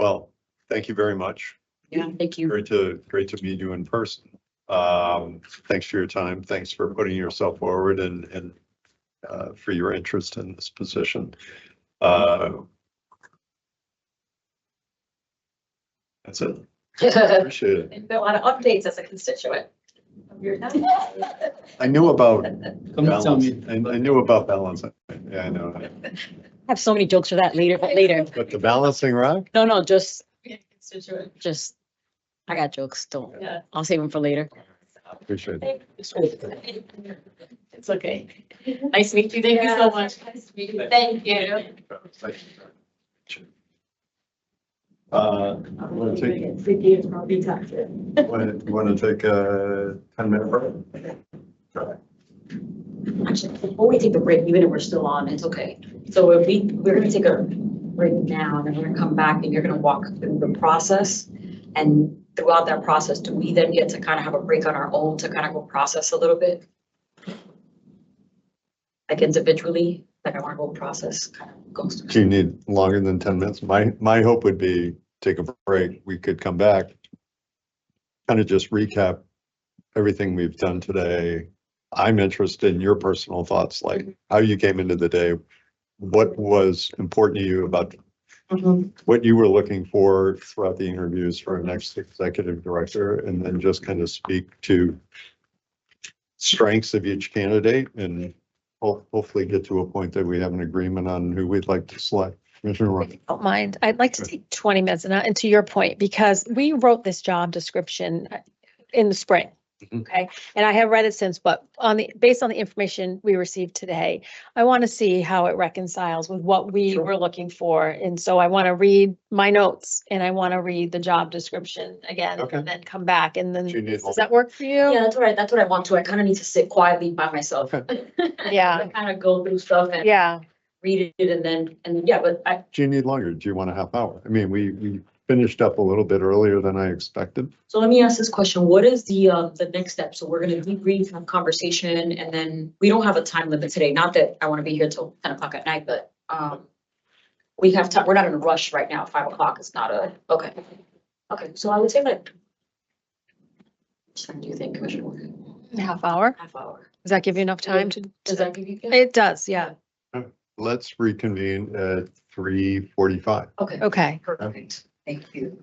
Well, thank you very much. Yeah, thank you. Great to meet you in person. Thanks for your time. Thanks for putting yourself forward and for your interest in this position. That's it. Appreciate it. And a lot of updates as a constituent of your town. I knew about Come tell balance. me. I knew about balance. Yeah, I know. I have so many jokes for that later. But the balancing rock? No, just Constituent. I got jokes. Yeah. I'll save them for later. Appreciate it. It's okay. Nice to meet you. Thank you so much. Thank you. Want to take a 10-minute break? Actually, before we take the break, even if we're still on, it's okay. So if we're gonna take a break now, and we're gonna come back and you're gonna walk through the process. And throughout that process, do we then get to kind of have a break on our own to kind of go process a little bit? Like individually, like I wanna go process, kind of go through. Do you need longer than 10 minutes? My hope would be take a break. We could come back, kind of just recap everything we've done today. I'm interested in your personal thoughts, like how you came into the day, what was important to you about what you were looking for throughout the interviews for our next executive director, and then just kind of speak to strengths of each candidate and hopefully get to a point that we have an agreement on who we'd like to select. Commissioner Ryan. Don't mind. I'd like to take 20 minutes and to your point, because we wrote this job description in the spring. Mhm. Okay, and I have read it since, but based on the information we received today, I want to see how it reconciles with what we were looking for. And so I want to read my notes and I want to read the job description again Okay. and then come back and then, Do you need does that work for you? Yeah, that's what I want to. I kind of need to sit quietly by myself. Yeah. Kind of go through stuff and Yeah. read it and yeah, but Do you need longer? Do you want a half hour? I mean, we finished up a little bit earlier than I expected. so let me ask this question. What is the next step? So we're gonna debrief, have conversation, and then we don't have a time limit today. Not that I want to be here till 10 o'clock at night, but we have time. We're not in a rush right now. 5 o'clock is not a, okay. Okay, so I would say like, what time do you think, Commissioner Walker? Half hour. Half hour. Does that give you enough time to? Does that give you? It does, yeah. Let's reconvene at 3:45. Okay. Okay. Perfect. Thank you.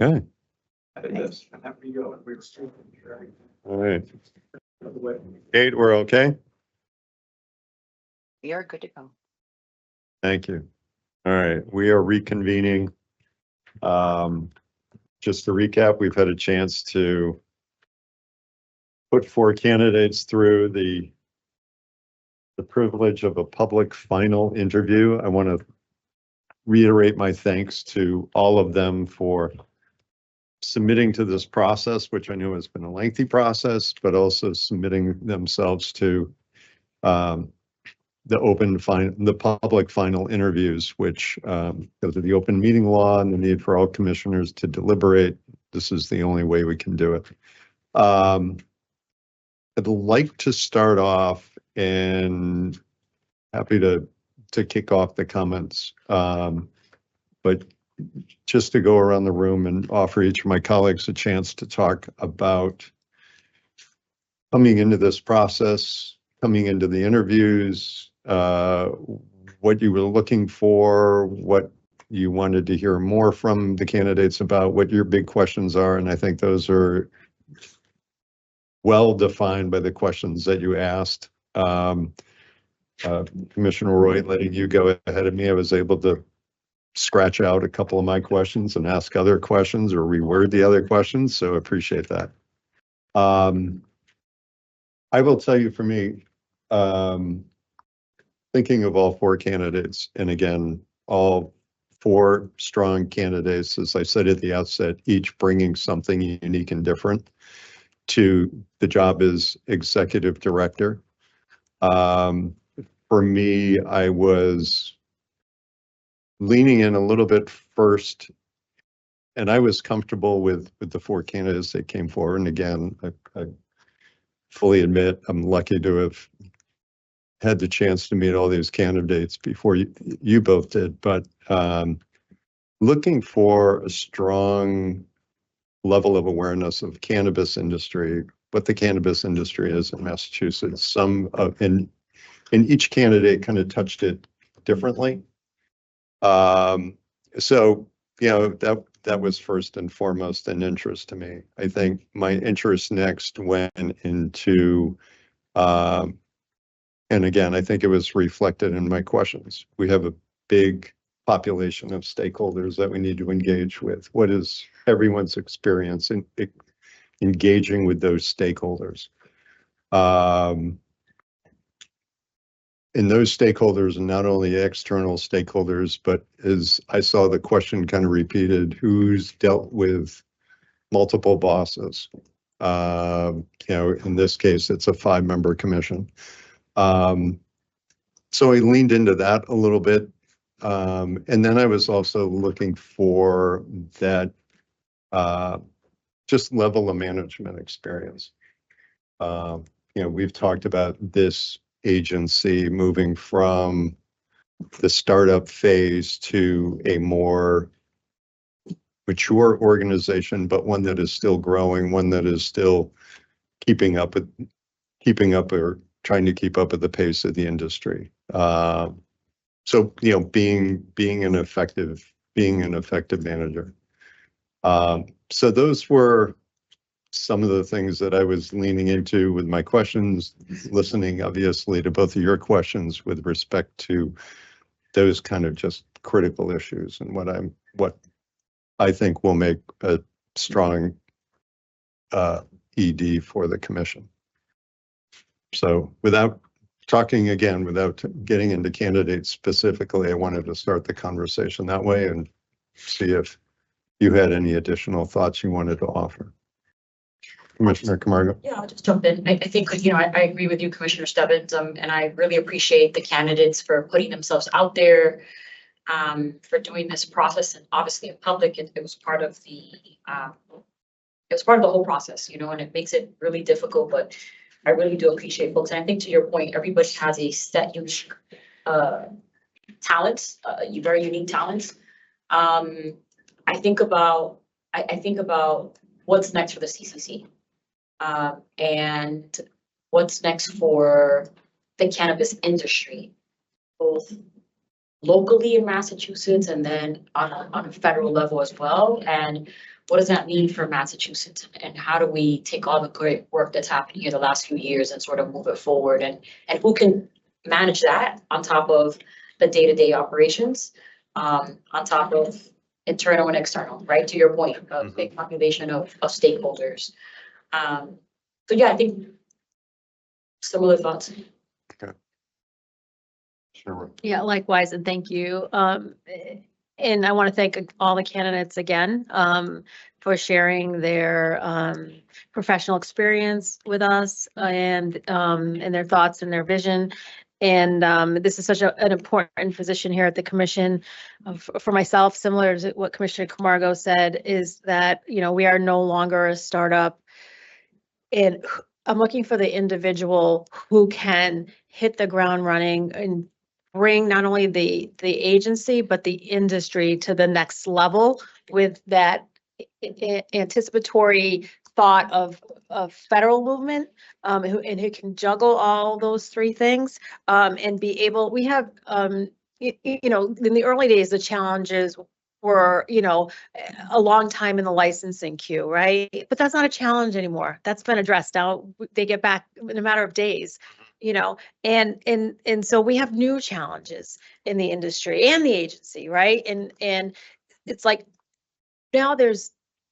Okay, I did this. all right. Kate, we're okay? We are good to go. Thank you. All right, we are reconvening. Just to recap, we've had a chance to put 4 candidates through the privilege of a public final interview. I want to reiterate my thanks to all of them for submitting to this process, which I know has been a lengthy process, but also submitting themselves to the public final interviews, which because of the open meeting law and the need for all commissioners to deliberate, this is the only way we can do it. I'd like to start off and happy to kick off the comments. But just to go around the room and offer each of my colleagues a chance to talk about coming into this process, coming into the interviews, what you were looking for, what you wanted to hear more from the candidates about, what your big questions are. And I think those are well defined by the questions that you asked. Commissioner Roy, letting you go ahead of me, I was able to scratch out a couple of my questions and ask other questions or reword the other questions, so appreciate that. I will tell you, for me, thinking of all 4 candidates, and again, all 4 strong candidates, as I said at the outset, each bringing something unique and different to the job as executive director. For me, I was leaning in a little bit first, and I was comfortable with the 4 candidates that came forward. And again, I fully admit I'm lucky to have had the chance to meet all these candidates before you both did, but looking for a strong level of awareness of cannabis industry, what the cannabis industry is in Massachusetts. And each candidate kind of touched it differently. So, you know, that was first and foremost an interest to me. I think my interest next went into, and again, I think it was reflected in my questions. We have a big population of stakeholders that we need to engage with. What is everyone's experience in engaging with those stakeholders? And those stakeholders are not only external stakeholders, but as I saw the question kind of repeated, who's dealt with multiple bosses? You know, in this case, it's a 5-member commission. So I leaned into that a little bit. And then I was also looking for that just level of management experience. You know, we've talked about this agency moving from the startup phase to a more mature organization, but one that is still growing, one that is still keeping up or trying to keep up at the pace of the industry. So, you know, being an effective manager. So those were some of the things that I was leaning into with my questions, listening obviously to both of your questions with respect to those kind of just critical issues and what I think will make a strong ED for the commission. So without getting into candidates specifically, I wanted to start the conversation that way and see if you had any additional thoughts you wanted to offer. Commissioner Camargo. Yeah, I'll just jump in. I think, you know, I agree with you, Commissioner Stebbins, and I really appreciate the candidates for putting themselves out there, for doing this process, and obviously in public, it was part of the whole process, you know, and it makes it really difficult, but I really do appreciate folks. And I think to your point, everybody has a set unique talents, very unique talents. I think about what's next for the CCC. And what's next for the cannabis industry, both locally in Massachusetts and then on a federal level as well. And what does that mean for Massachusetts? And how do we take all the great work that's happened here the last few years and sort of move it forward? And who can manage that on top of the day-to-day operations, on top of internal and external, right? To your point, a big population of stakeholders. So yeah, I think similar thoughts. Sure. Yeah, likewise, and thank you. And I want to thank all the candidates again for sharing their professional experience with us and their thoughts and their vision. And this is such an important position here at the commission. For myself, similar to what Commissioner Camargo said, is that, you know, we are no longer a startup. And I'm looking for the individual who can hit the ground running and bring not only the agency, but the industry to the next level with that anticipatory thought of federal movement, who can juggle all those three things, and be able, we have, you know, in the early days, the challenges were, you know, a long time in the licensing queue, right? But that's not a challenge anymore. That's been addressed. Now they get back in a matter of days, you know, and so we have new challenges in the industry and the agency, right? And it's like now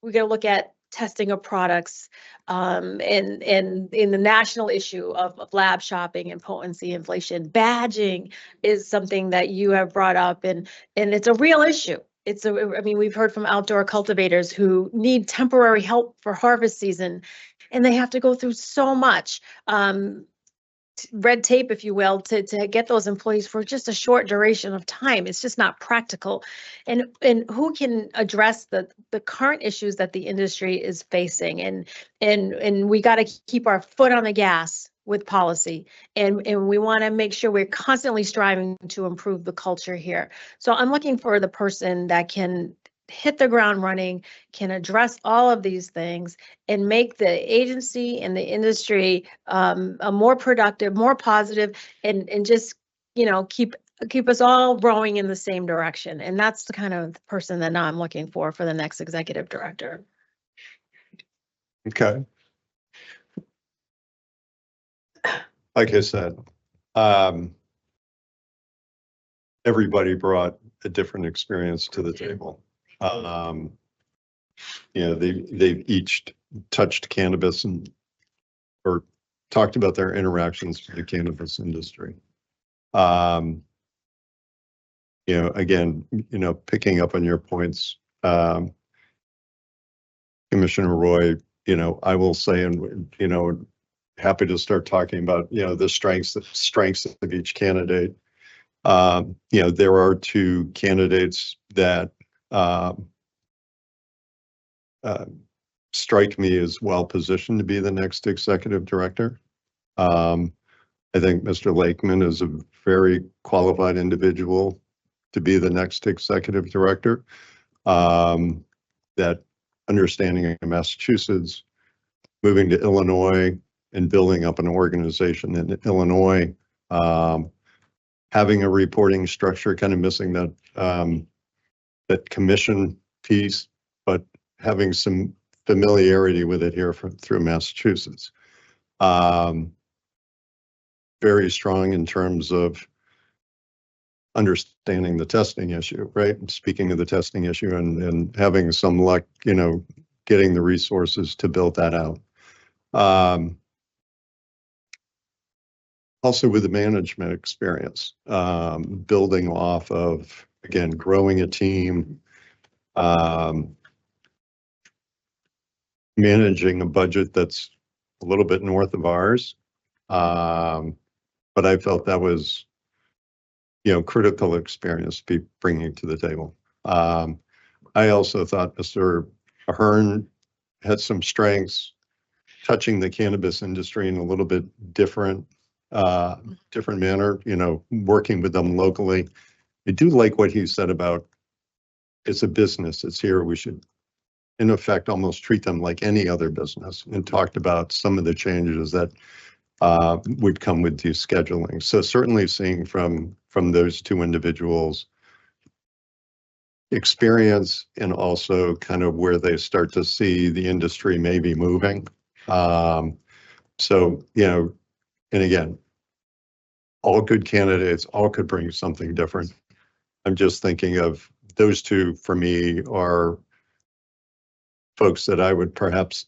we got to look at testing of products, and in the national issue of lab shopping and potency inflation. Badging is something that you have brought up, and it's a real issue. I mean, we've heard from outdoor cultivators who need temporary help for harvest season, and they have to go through so much red tape, if you will, to get those employees for just a short duration of time. It's just not practical. And who can address the current issues that the industry is facing? And we got to keep our foot on the gas with policy. And we want to make sure we're constantly striving to improve the culture here. So I'm looking for the person that can hit the ground running, can address all of these things, and make the agency and the industry a more productive, more positive, and just, you know, keep us all rowing in the same direction. And that's the kind of person that I'm looking for the next executive director. Okay. Like I said, everybody brought a different experience to the table. You know, they've each touched cannabis or talked about their interactions with the cannabis industry. You know, again, you know, picking up on your points, Commissioner Roy, you know, I will say, and, you know, happy to start talking about, you know, the strengths of each candidate. You know, there are two candidates that strike me as well positioned to be the next executive director. I think Mr. Lakeman is a very qualified individual to be the next executive director. That understanding of Massachusetts, moving to Illinois and building up an organization in Illinois, having a reporting structure, kind of missing that commission piece, but having some familiarity with it here through Massachusetts. Very strong in terms of understanding the testing issue, right? Speaking of the testing issue and having some luck, you know, getting the resources to build that out. Also with the management experience, building off of, again, growing a team, managing a budget that's a little bit north of ours. But I felt that was, you know, critical experience to be bringing to the table. I also thought Mr. Ahern had some strengths, touching the cannabis industry in a little bit different manner, you know, working with them locally. I do like what he said about it's a business, it's here, we should, in effect, almost treat them like any other business, and talked about some of the changes that would come with descheduling. So certainly seeing from those two individuals, experience and also kind of where they start to see the industry maybe moving. So, you know, and again, all good candidates, all could bring something different. I'm just thinking of those two for me are folks that I would perhaps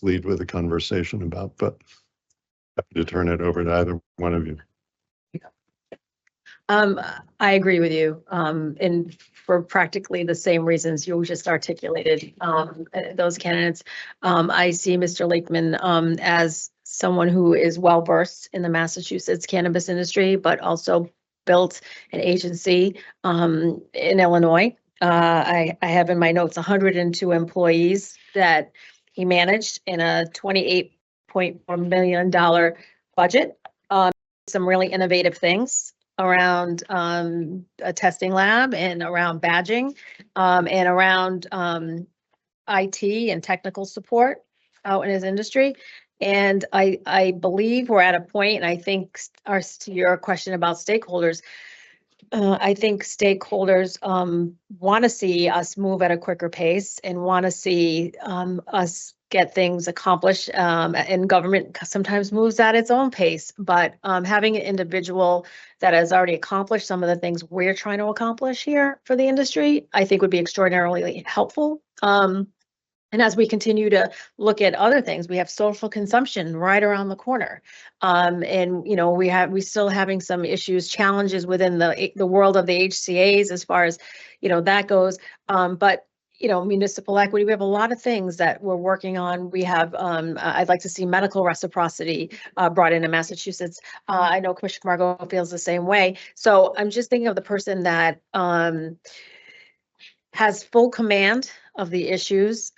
lead with a conversation about, but happy to turn it over to either one of you. I agree with you, and for practically the same reasons you just articulated, those candidates. I see Mr. Lakeman, as someone who is well-versed in the Massachusetts cannabis industry, but also built an agency, in Illinois. I have in my notes 102 employees that he managed in a $28.4 million budget. Some really innovative things around a testing lab and around badging, and around IT and technical support out in his industry. And I believe we're at a point, and I think to your question about stakeholders, I think stakeholders want to see us move at a quicker pace and want to see us get things accomplished. And government sometimes moves at its own pace, but having an individual that has already accomplished some of the things we're trying to accomplish here for the industry, I think would be extraordinarily helpful. And as we continue to look at other things, we have social consumption right around the corner. And, you know, we still having some issues, challenges within the world of the HCAs as far as, you know, that goes. But, you know, municipal equity, we have a lot of things that we're working on. We have, I'd like to see medical reciprocity brought into Massachusetts. I know Commissioner Margot feels the same way. So I'm just thinking of the person that has full command of the issues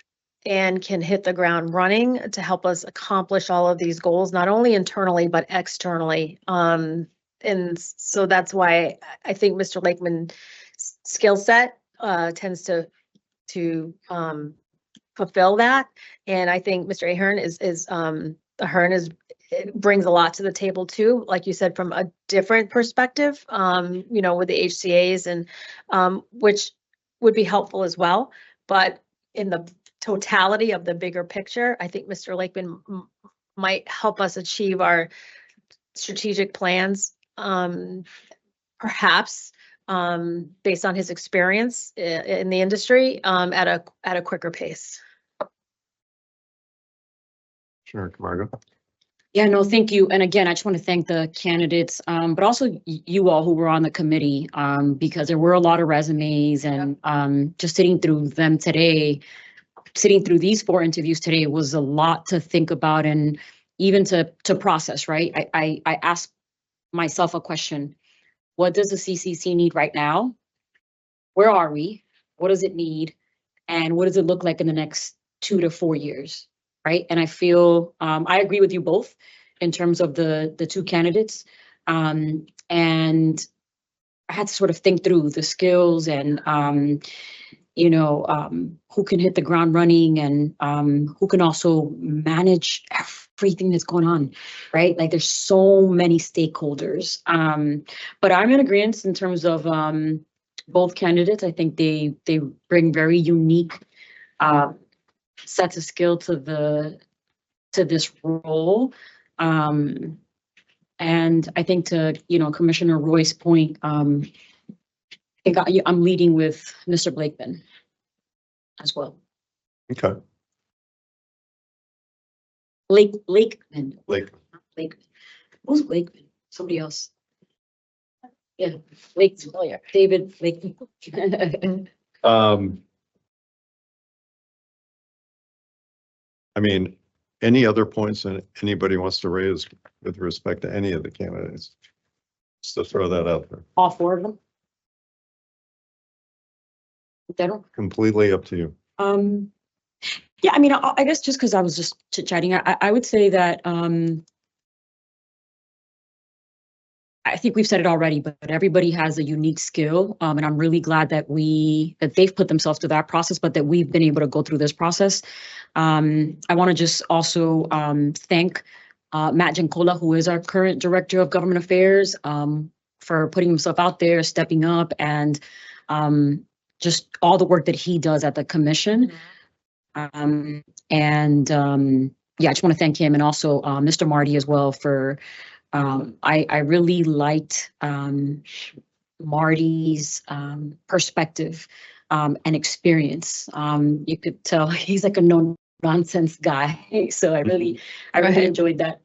and can hit the ground running to help us accomplish all of these goals, not only internally, but externally. And so that's why I think Mr. Lakeman's skill set tends to fulfill that. And I think Mr. Ahern brings a lot to the table too, like you said, from a different perspective, you know, with the HCAs and which would be helpful as well. But in the totality of the bigger picture, I think Mr. Lakeman might help us achieve our strategic plans, perhaps based on his experience in the industry at a quicker pace. Sure, Margo. Yeah, no, thank you. And again, I just want to thank the candidates, but also you all who were on the committee, because there were a lot of resumes and just sitting through them today, sitting through these 4 interviews today was a lot to think about and even to process, right? I asked myself a question. What does the CCC need right now? Where are we? What does it need? And what does it look like in the next 2 to 4 years, right? And I feel, I agree with you both in terms of the 2 candidates. And I had to sort of think through the skills and, you know, who can hit the ground running and who can also manage everything that's going on, right? Like there's so many stakeholders. But I'm in agreement in terms of both candidates. I think they bring very unique sets of skill to this role. And I think to, you know, Commissioner Roy's point, I'm leading with Mr. Blakeman as well. Okay. Lakeman. Lakeman. Who's Lakeman? Somebody else. Yeah, familiar. David Lakeman. I mean, any other points that anybody wants to raise with respect to any of the candidates? Just to throw that out there. All 4 of them? General? Completely up to you. Yeah, I mean, I guess just because I was just chit-chatting, I would say that I think we've said it already, but everybody has a unique skill. And I'm really glad that they've put themselves through that process, but that we've been able to go through this process. I want to just also thank Matt Jancola, who is our current Director of Government Affairs, for putting himself out there, stepping up, and just all the work that he does at the commission. Yeah, I just want to thank him and also Mr. Marty as well for, I really liked Marty's perspective and experience. You could tell he's like a no nonsense guy. So I really enjoyed that.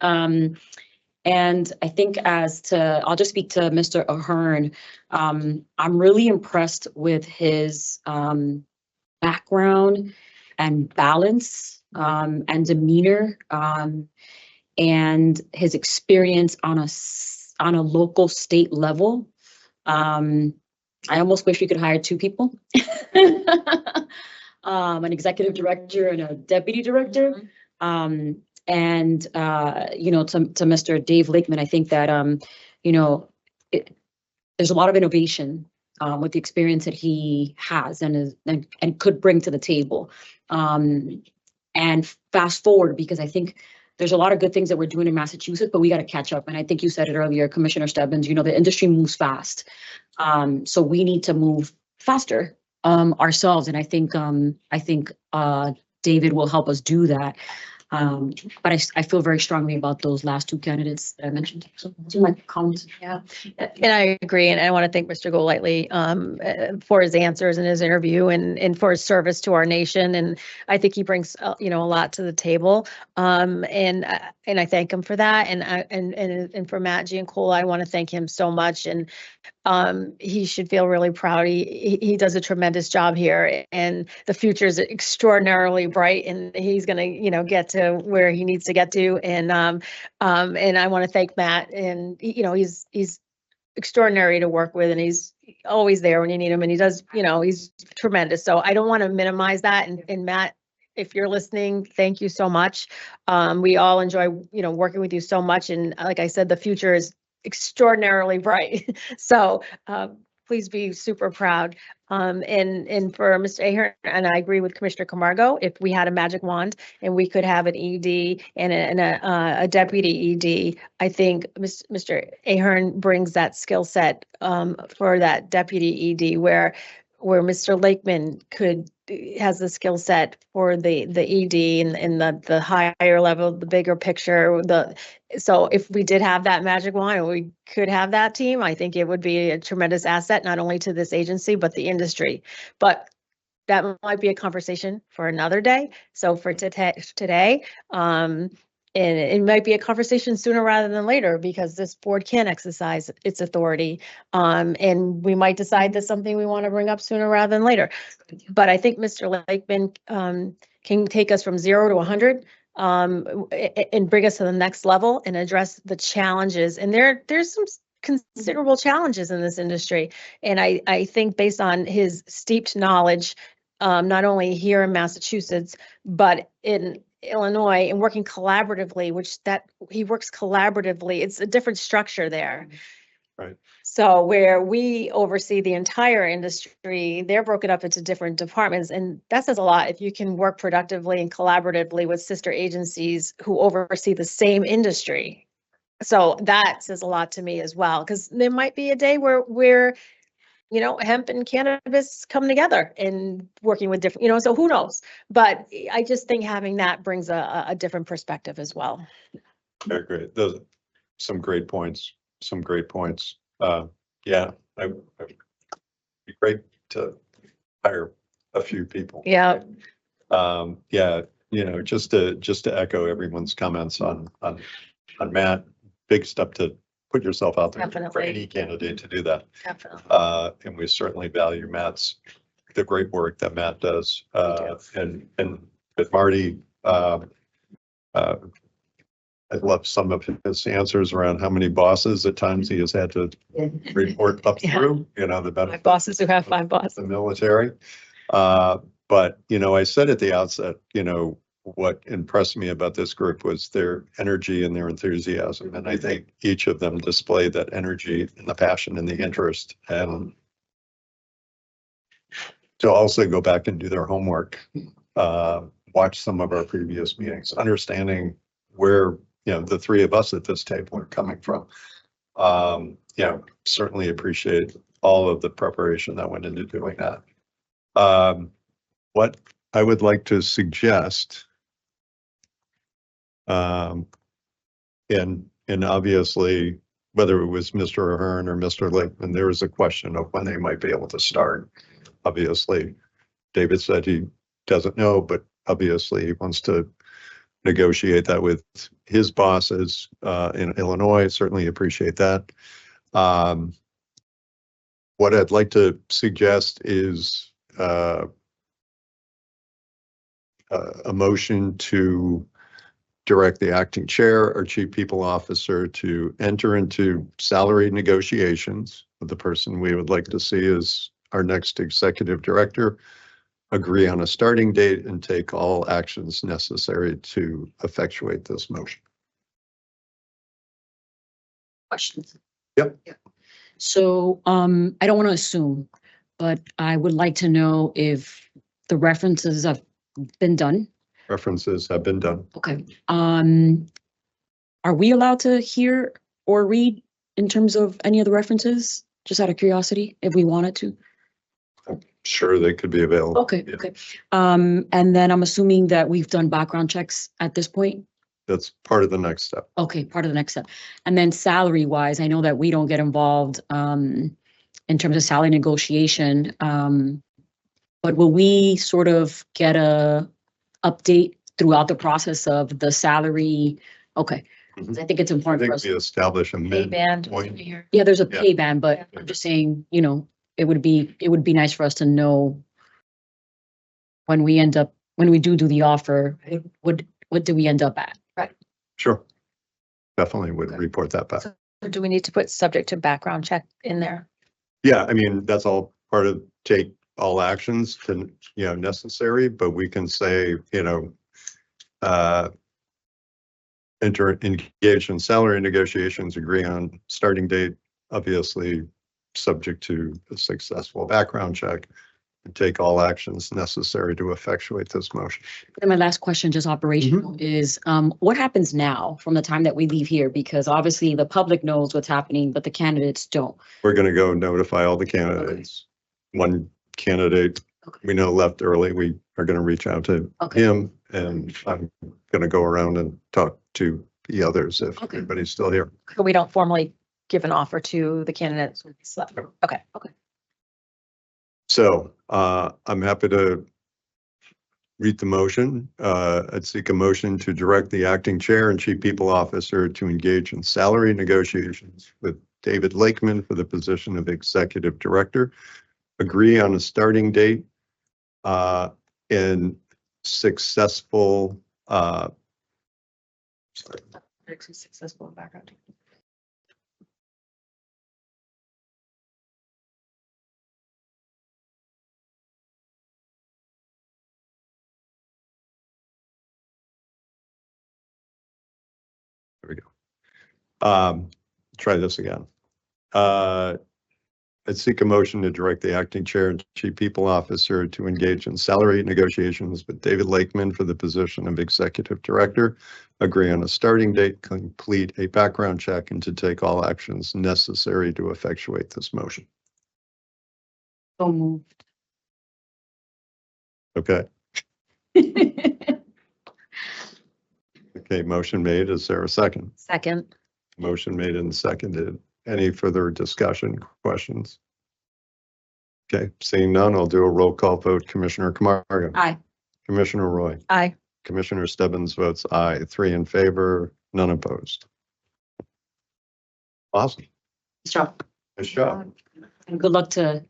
And I think I'll just speak to Mr. Ahern. I'm really impressed with his background and balance and demeanor and his experience on a local state level. I almost wish we could hire two people, an executive director and a deputy director. And to Mr. Dave Lakeman, I think that there's a lot of innovation with the experience that he has and could bring to the table. And fast forward, because I think there's a lot of good things that we're doing in Massachusetts, but we got to catch up. And I think you said it earlier, Commissioner Stebbins, the industry moves fast. So we need to move faster ourselves. And I think David will help us do that. But I feel very strongly about those last two candidates that I mentioned. So do my comments. Yeah, and I agree. And I want to thank Mr. Golightly for his answers and his interview and for his service to our nation. And I think he brings a lot to the table. And I thank him for that. And for Matt Giancola, I want to thank him so much. And he should feel really proud. He does a tremendous job here, and the future is extraordinarily bright. And he's going to get to where he needs to get to. And I want to thank Matt. And he's extraordinary to work with, and he's always there when you need him. And he does, he's tremendous. So I don't want to minimize that. And Matt, if you're listening, thank you so much. We all enjoy, working with you so much. And like I said, the future is extraordinarily bright. So please be super proud. And for Mr. Ahern, and I agree with Commissioner Camargo, if we had a magic wand and we could have an ED and a deputy ED, I think Mr. Ahern brings that skill set for that deputy ED where Mr. Lakeman has the skill set for the ED and the higher level, the bigger picture. So if we did have that magic wand and we could have that team, I think it would be a tremendous asset, not only to this agency, but the industry. But that might be a conversation for another day. So for today, and it might be a conversation sooner rather than later, because this board can exercise its authority. And we might decide that's something we want to bring up sooner rather than later. But I think Mr. Lakeman can take us from 0 to 100 and bring us to the next level and address the challenges. And there's some considerable challenges in this industry. And I think based on his steeped knowledge, not only here in Massachusetts, but in Illinois, and working collaboratively, he works collaboratively. It's a different structure there. Right. So where we oversee the entire industry, they're broken up into different departments. And that says a lot if you can work productively and collaboratively with sister agencies who oversee the same industry. So that says a lot to me as well, because there might be a day where hemp and cannabis come together and working with different, so who knows? But I just think having that brings a different perspective as well. Very great. Those some great points. Yeah, it'd be great to hire a few people. Yeah. Yeah, just to echo everyone's comments on Matt, big step to put yourself out there for Definitely. any candidate to do that. Definitely. And we certainly value the great work that Matt does. And with Marty, I love some of his answers around how many bosses at times he has had to report up through, the benefit. My bosses who have 5 bosses. The military. But, I said at the outset, what impressed me about this group was their energy and their enthusiasm. And I think each of them displayed that energy and the passion and the interest. And to also go back and do their homework, watch some of our previous meetings, understanding where, the three of us at this table are coming from. Certainly appreciate all of the preparation that went into doing that. What I would like to suggest, and obviously, whether it was Mr. Ahern or Mr. Lakeman, there was a question of when they might be able to start. Obviously, David said he doesn't know, but obviously he wants to negotiate that with his bosses in Illinois. Certainly appreciate that. What I'd like to suggest is a motion to direct the acting chair or chief people officer to enter into salary negotiations with the person we would like to see as our next executive director, agree on a starting date, and take all actions necessary to effectuate this motion. Questions? Yep. So, I don't want to assume, but I would like to know if the references have been done. References have been done. Okay. Are we allowed to hear or read in terms of any of the references? Just out of curiosity, if we wanted to. Sure, they could be available. Okay, Yeah. okay. And then I'm assuming that we've done background checks at this point. That's part of the next step. Okay, part of the next step. And then salary wise, I know that we don't get involved in terms of salary negotiation. But will we sort of get a update throughout the process of the salary? Okay, 'cause I think it's I important for think us. we establish a Pay band. midpoint. Yeah, there's a Yeah. pay band, but I'm just saying, you know, it would be nice for us to know when we do the offer, what do we end up at? Sure. Definitely would report that back. So do we need to put subject to background check in there? Yeah, I mean, that's all part of take all actions to, necessary, but we can say, engage in salary negotiations, agree on starting date, obviously subject to a successful background check, and take all actions necessary to effectuate this motion. And my last question, just operational, is what happens now from the time that we leave here? Because obviously the public knows what's happening, but the candidates don't. We're going to go notify all the candidates. One candidate we know left early. We are going to reach out to Okay. him, and I'm going to go around and talk to the others if Okay. anybody's still here. So we don't formally give an offer to the candidates. Okay. So I'm happy to read the motion. I'd seek a motion to direct the acting chair and chief people officer to engage in salary negotiations with David Lakeman for the position of executive director, agree on a starting date and successful Successful background. There we go. Try this again. I'd seek a motion to direct the acting chair and chief people officer to engage in salary negotiations with David Lakeman for the position of executive director, agree on a starting date, complete a background check, and to take all actions necessary to effectuate this motion. So moved. Okay. Okay, motion made. Is there a second? Second. Motion made and seconded. Any further discussion, questions? Okay, seeing none, I'll do a roll call vote. Commissioner Camargo. Aye. Commissioner Roy. Aye. Commissioner Stebbins votes aye. 3 in favor, none opposed. Awesome. Nice job. Nice job. And good luck to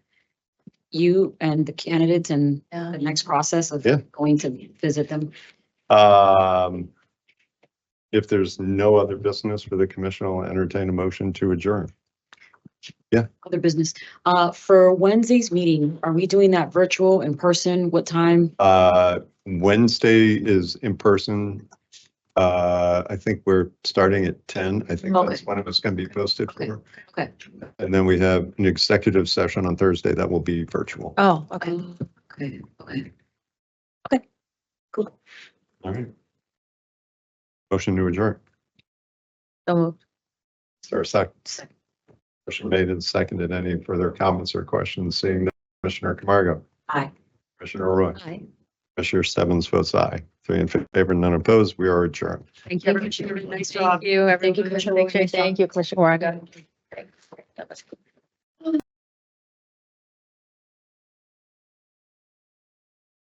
you and the candidates and the next process of Yeah. going to visit them. If there's no other business for the commission, I'll entertain a motion to adjourn. Other business. For Wednesday's meeting, are we doing that virtual, in person? What time? Wednesday is in person. I think we're starting at 10. I think that's Okay. when it was going to be posted Okay. for. Okay. And then we have an executive session on Thursday that will be virtual. Oh, okay. Okay, okay. All right. Motion to adjourn. So moved. Is there a second? Motion made and seconded. Any further comments or questions? Seeing none, Commissioner Camargo. Aye. Commissioner Roy. Aye. Commissioner Stebbins votes aye. 3 in favor, none opposed. We are adjourned. Thank you. Nice Thank job. you, everyone. Thank you, Commissioner Roy. Thank you, Commissioner Warren. That was good.